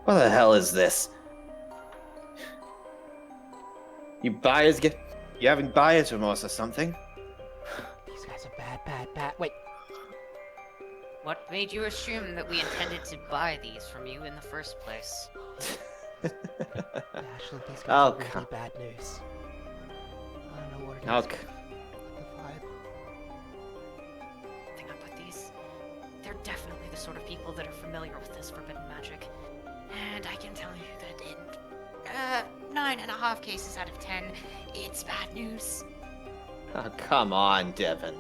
S3: What the hell is this? You having buyer's remorse or something?
S1: These guys are bad. Wait,
S5: What made you assume that we intended to buy these from you in the first place?
S1: Ashley, these guys
S3: Oh,
S1: are really
S3: come-
S1: bad news. I don't know what it is.
S3: Okay.
S1: The vibe.
S5: Thing up with these, they're definitely the sort of people that are familiar with this forbidden magic. And I can tell you that in 9.5 cases out of 10, it's bad news.
S3: Oh, come on, Devin.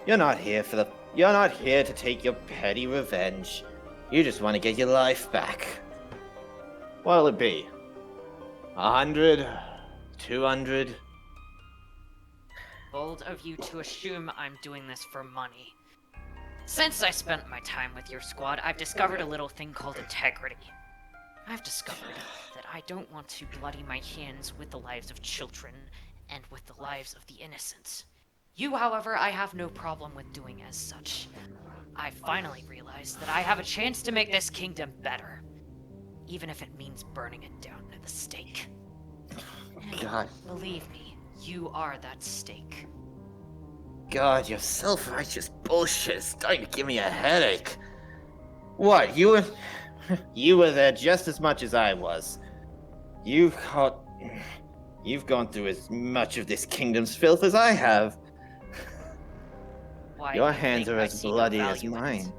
S3: You're not here to take your petty revenge. You just want to get your life back. What'll it be? 100? 200?
S5: Bold of you to assume I'm doing this for money. Since I spent my time with your squad, I've discovered a little thing called integrity. I've discovered that I don't want to bloody my hands with the lives of children and with the lives of the innocent. You, however, I have no problem with doing as such. I finally realized that I have a chance to make this kingdom better, even if it means burning it down at the stake. And
S3: God.
S5: believe me, you are that stake.
S3: God, your self-righteous bullshit is starting to give me a headache. What, you were there just as much as I was. You've gone through as much of this kingdom's filth as I have.
S5: Why
S3: Your
S5: do you
S3: hands
S5: think
S3: are
S5: I
S3: as
S5: see no
S3: bloody as
S5: value in it?
S3: mine.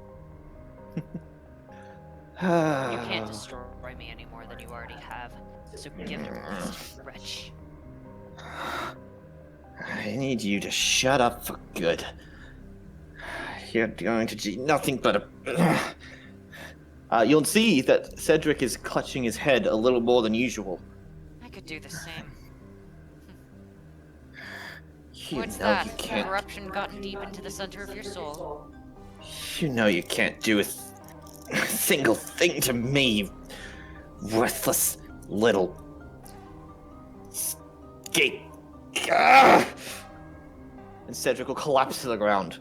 S5: You can't destroy me any more than you already have, so give your voice to the wretch.
S3: I need you to shut up for good. You're going to do nothing but you'll see that Cedric is clutching his head a little more than usual.
S5: I could do the same.
S3: You
S5: What's
S3: know
S5: that?
S3: you can't.
S5: Corruption gotten deep into the center of your soul?
S3: You know you can't do a single thing to me, you worthless little skate. And Cedric will collapse to the ground,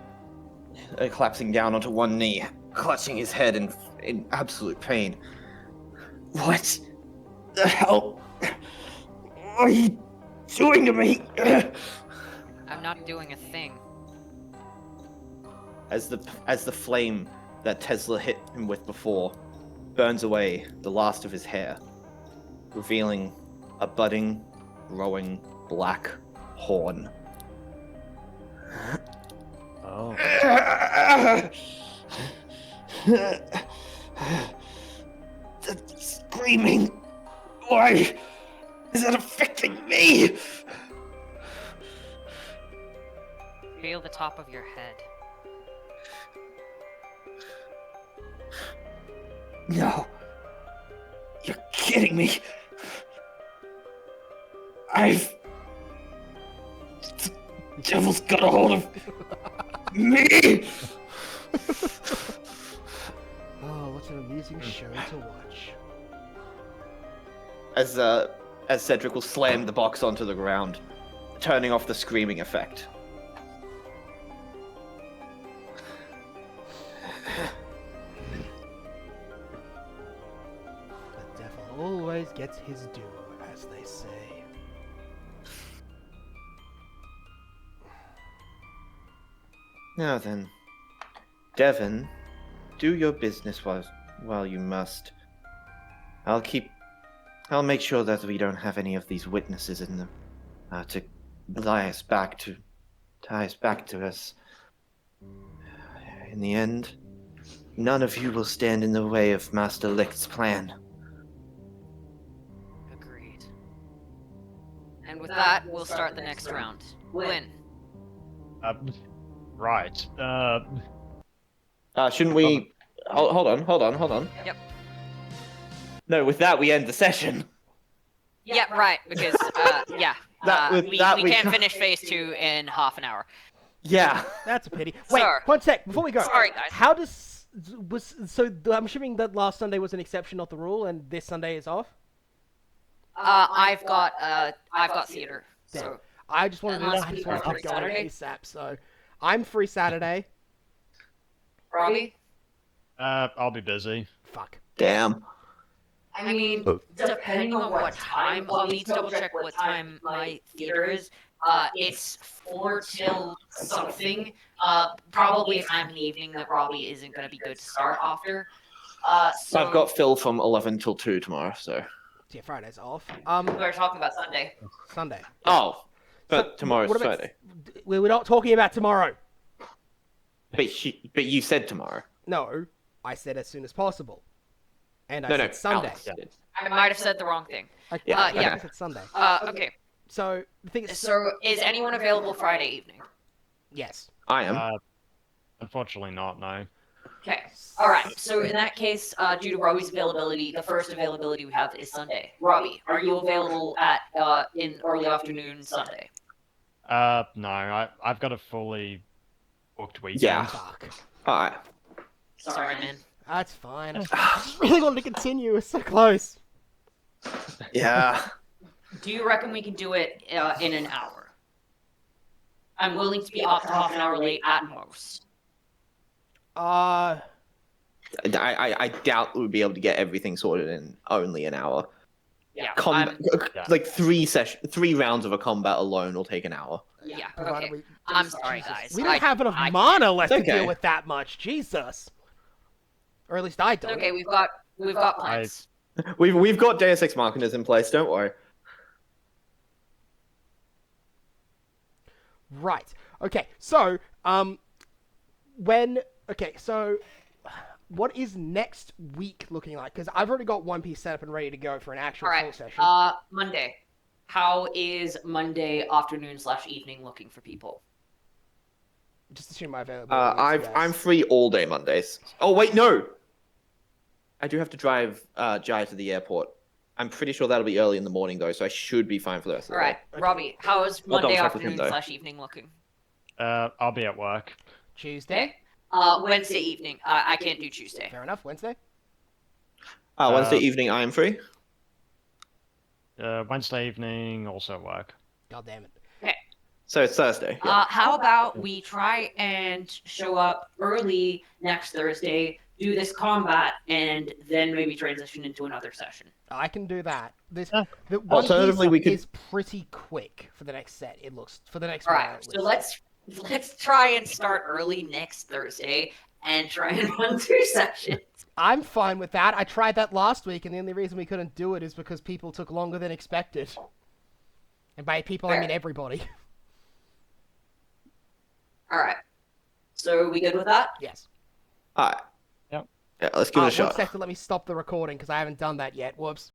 S3: collapsing down onto one knee, clutching his head in absolute pain. What the hell are you doing to me?
S5: I'm not doing a thing.
S3: As the flame that Tesla hit him with before burns away the last of his hair, revealing a budding, growing black horn.
S2: Oh.
S3: That's screaming. Why is that affecting me?
S5: Feel the top of your head.
S3: No. You're kidding me. The devil's got a hold of me.
S1: Oh, what an amusing show to watch.
S3: As Cedric will slam the box onto the ground, turning off the screaming effect.
S1: The devil always gets his due, as they say.
S3: Now then, Devon, do your business while you must. I'll make sure that we don't have any of these witnesses in them to tie us back to us. In the end, none of you will stand in the way of Master Licht's plan.
S5: Agreed. And with that, we'll start the next round. Win.
S2: Right.
S3: Shouldn't we? Hold on.
S5: Yep.
S3: No, with that we end the session.
S5: Yeah, right, because, we
S3: we
S5: can't
S3: ca-
S5: finish phase 2 in half an hour.
S3: Yeah.
S1: That's a pity. Wait,
S5: Sir.
S1: one sec, before we go.
S5: Sorry, guys.
S1: How I'm assuming that last Sunday was an exception, not the rule, and this Sunday is off?
S5: I've got theater,
S1: Damn.
S5: so...
S1: I just wanted to know
S5: Unless
S1: I just
S5: people
S1: want
S5: are
S1: to
S5: free
S1: keep going
S5: Saturday?
S1: ASAP, so... I'm free Saturday.
S5: Robbie?
S2: I'll be busy.
S1: Fuck.
S3: Damn.
S5: I mean, depending on what time, I'll need to double check what time my theater is. It's 4 till something. Probably a time in the evening that Robbie isn't going to be good to start after.
S3: So I've got Phil from 11 till 2 tomorrow, so.
S1: Yeah, Friday's off.
S5: We're talking about Sunday.
S1: Sunday.
S3: Oh, but
S1: So,
S3: tomorrow's
S1: what about-
S3: Friday.
S1: We're not talking about tomorrow.
S3: But you said tomorrow.
S1: No, I said as soon as possible. And I
S3: No,
S1: said Sunday.
S3: Alex did.
S5: I might have said the wrong thing.
S3: Yeah,
S1: I said Sunday.
S5: Okay.
S1: So the thing is,
S5: So, is anyone available Friday evening?
S1: yes.
S3: I am.
S2: Unfortunately not, no.
S5: Okay. All right. So in that case, due to Robbie's availability, the first availability we have is Sunday. Robbie, are you available at in early afternoon Sunday?
S2: No, I've got a fully booked weekend.
S3: Yeah.
S1: Fuck.
S3: Alright.
S5: Sorry, man.
S1: That's fine. I just really wanted to continue. It's so close.
S3: Yeah.
S5: Do you reckon we can do it in an hour? I'm willing to be up to half an hour late at most.
S3: I doubt we'll be able to get everything sorted in only an hour.
S5: Yeah.
S2: Yeah.
S3: Like three rounds of a combat alone will take an hour.
S5: Yeah.
S1: Provided
S5: Okay.
S1: we-
S5: I'm sorry,
S1: Jesus.
S5: guys.
S1: We don't have enough
S5: I-
S1: mana left
S3: It's
S1: to
S3: okay.
S1: deal with that much. Jesus. Or at least I don't.
S5: Okay, we've got plans.
S3: We've got Deus Ex Machinas in place. Don't worry.
S1: Right. Okay. So, what is next week looking like? Because I've already got One Piece set up and ready to go for an actual
S5: All
S1: full
S5: right.
S1: session.
S5: Monday. How is Monday afternoon/evening looking for people?
S1: Just assume my availability.
S3: I'm free all day Mondays. Oh wait, no. I do have to drive Jai to the airport. I'm pretty sure that'll be early in the morning though, so I should be fine for the rest of
S5: All
S3: the
S5: right,
S3: day.
S5: Robbie. How is
S3: I'll double
S5: Monday
S3: check with him, though.
S5: afternoon/evening looking?
S2: I'll be at work.
S1: Tuesday.
S5: Okay. Wednesday evening. I can't do Tuesday.
S1: Fair enough. Wednesday.
S3: Wednesday evening I am free.
S2: Wednesday evening, also at work.
S1: God damn it.
S3: So it's Thursday. Yeah.
S5: How about we try and show up early next Thursday, do this combat, and then maybe transition into another session.
S1: I can do that.
S2: Yeah.
S1: The One
S3: Alternatively,
S1: Piece
S3: we could-
S1: is pretty quick for the next set. It looks for the next
S5: All
S1: one.
S5: right.
S1: at
S5: So
S1: least.
S5: let's try and start early next Thursday and try and run 2 sessions.
S1: I'm fine with that. I tried that last week, and the only reason we couldn't do it is because people took longer than expected. And by people, I
S5: Fair.
S1: mean everybody.
S5: All right. So we good with that?
S1: Yes.
S3: Alright.
S2: Yep.
S3: Yeah, let's give it a
S1: One
S3: shot.
S1: sec to let me stop the recording because I haven't done that yet. Whoops.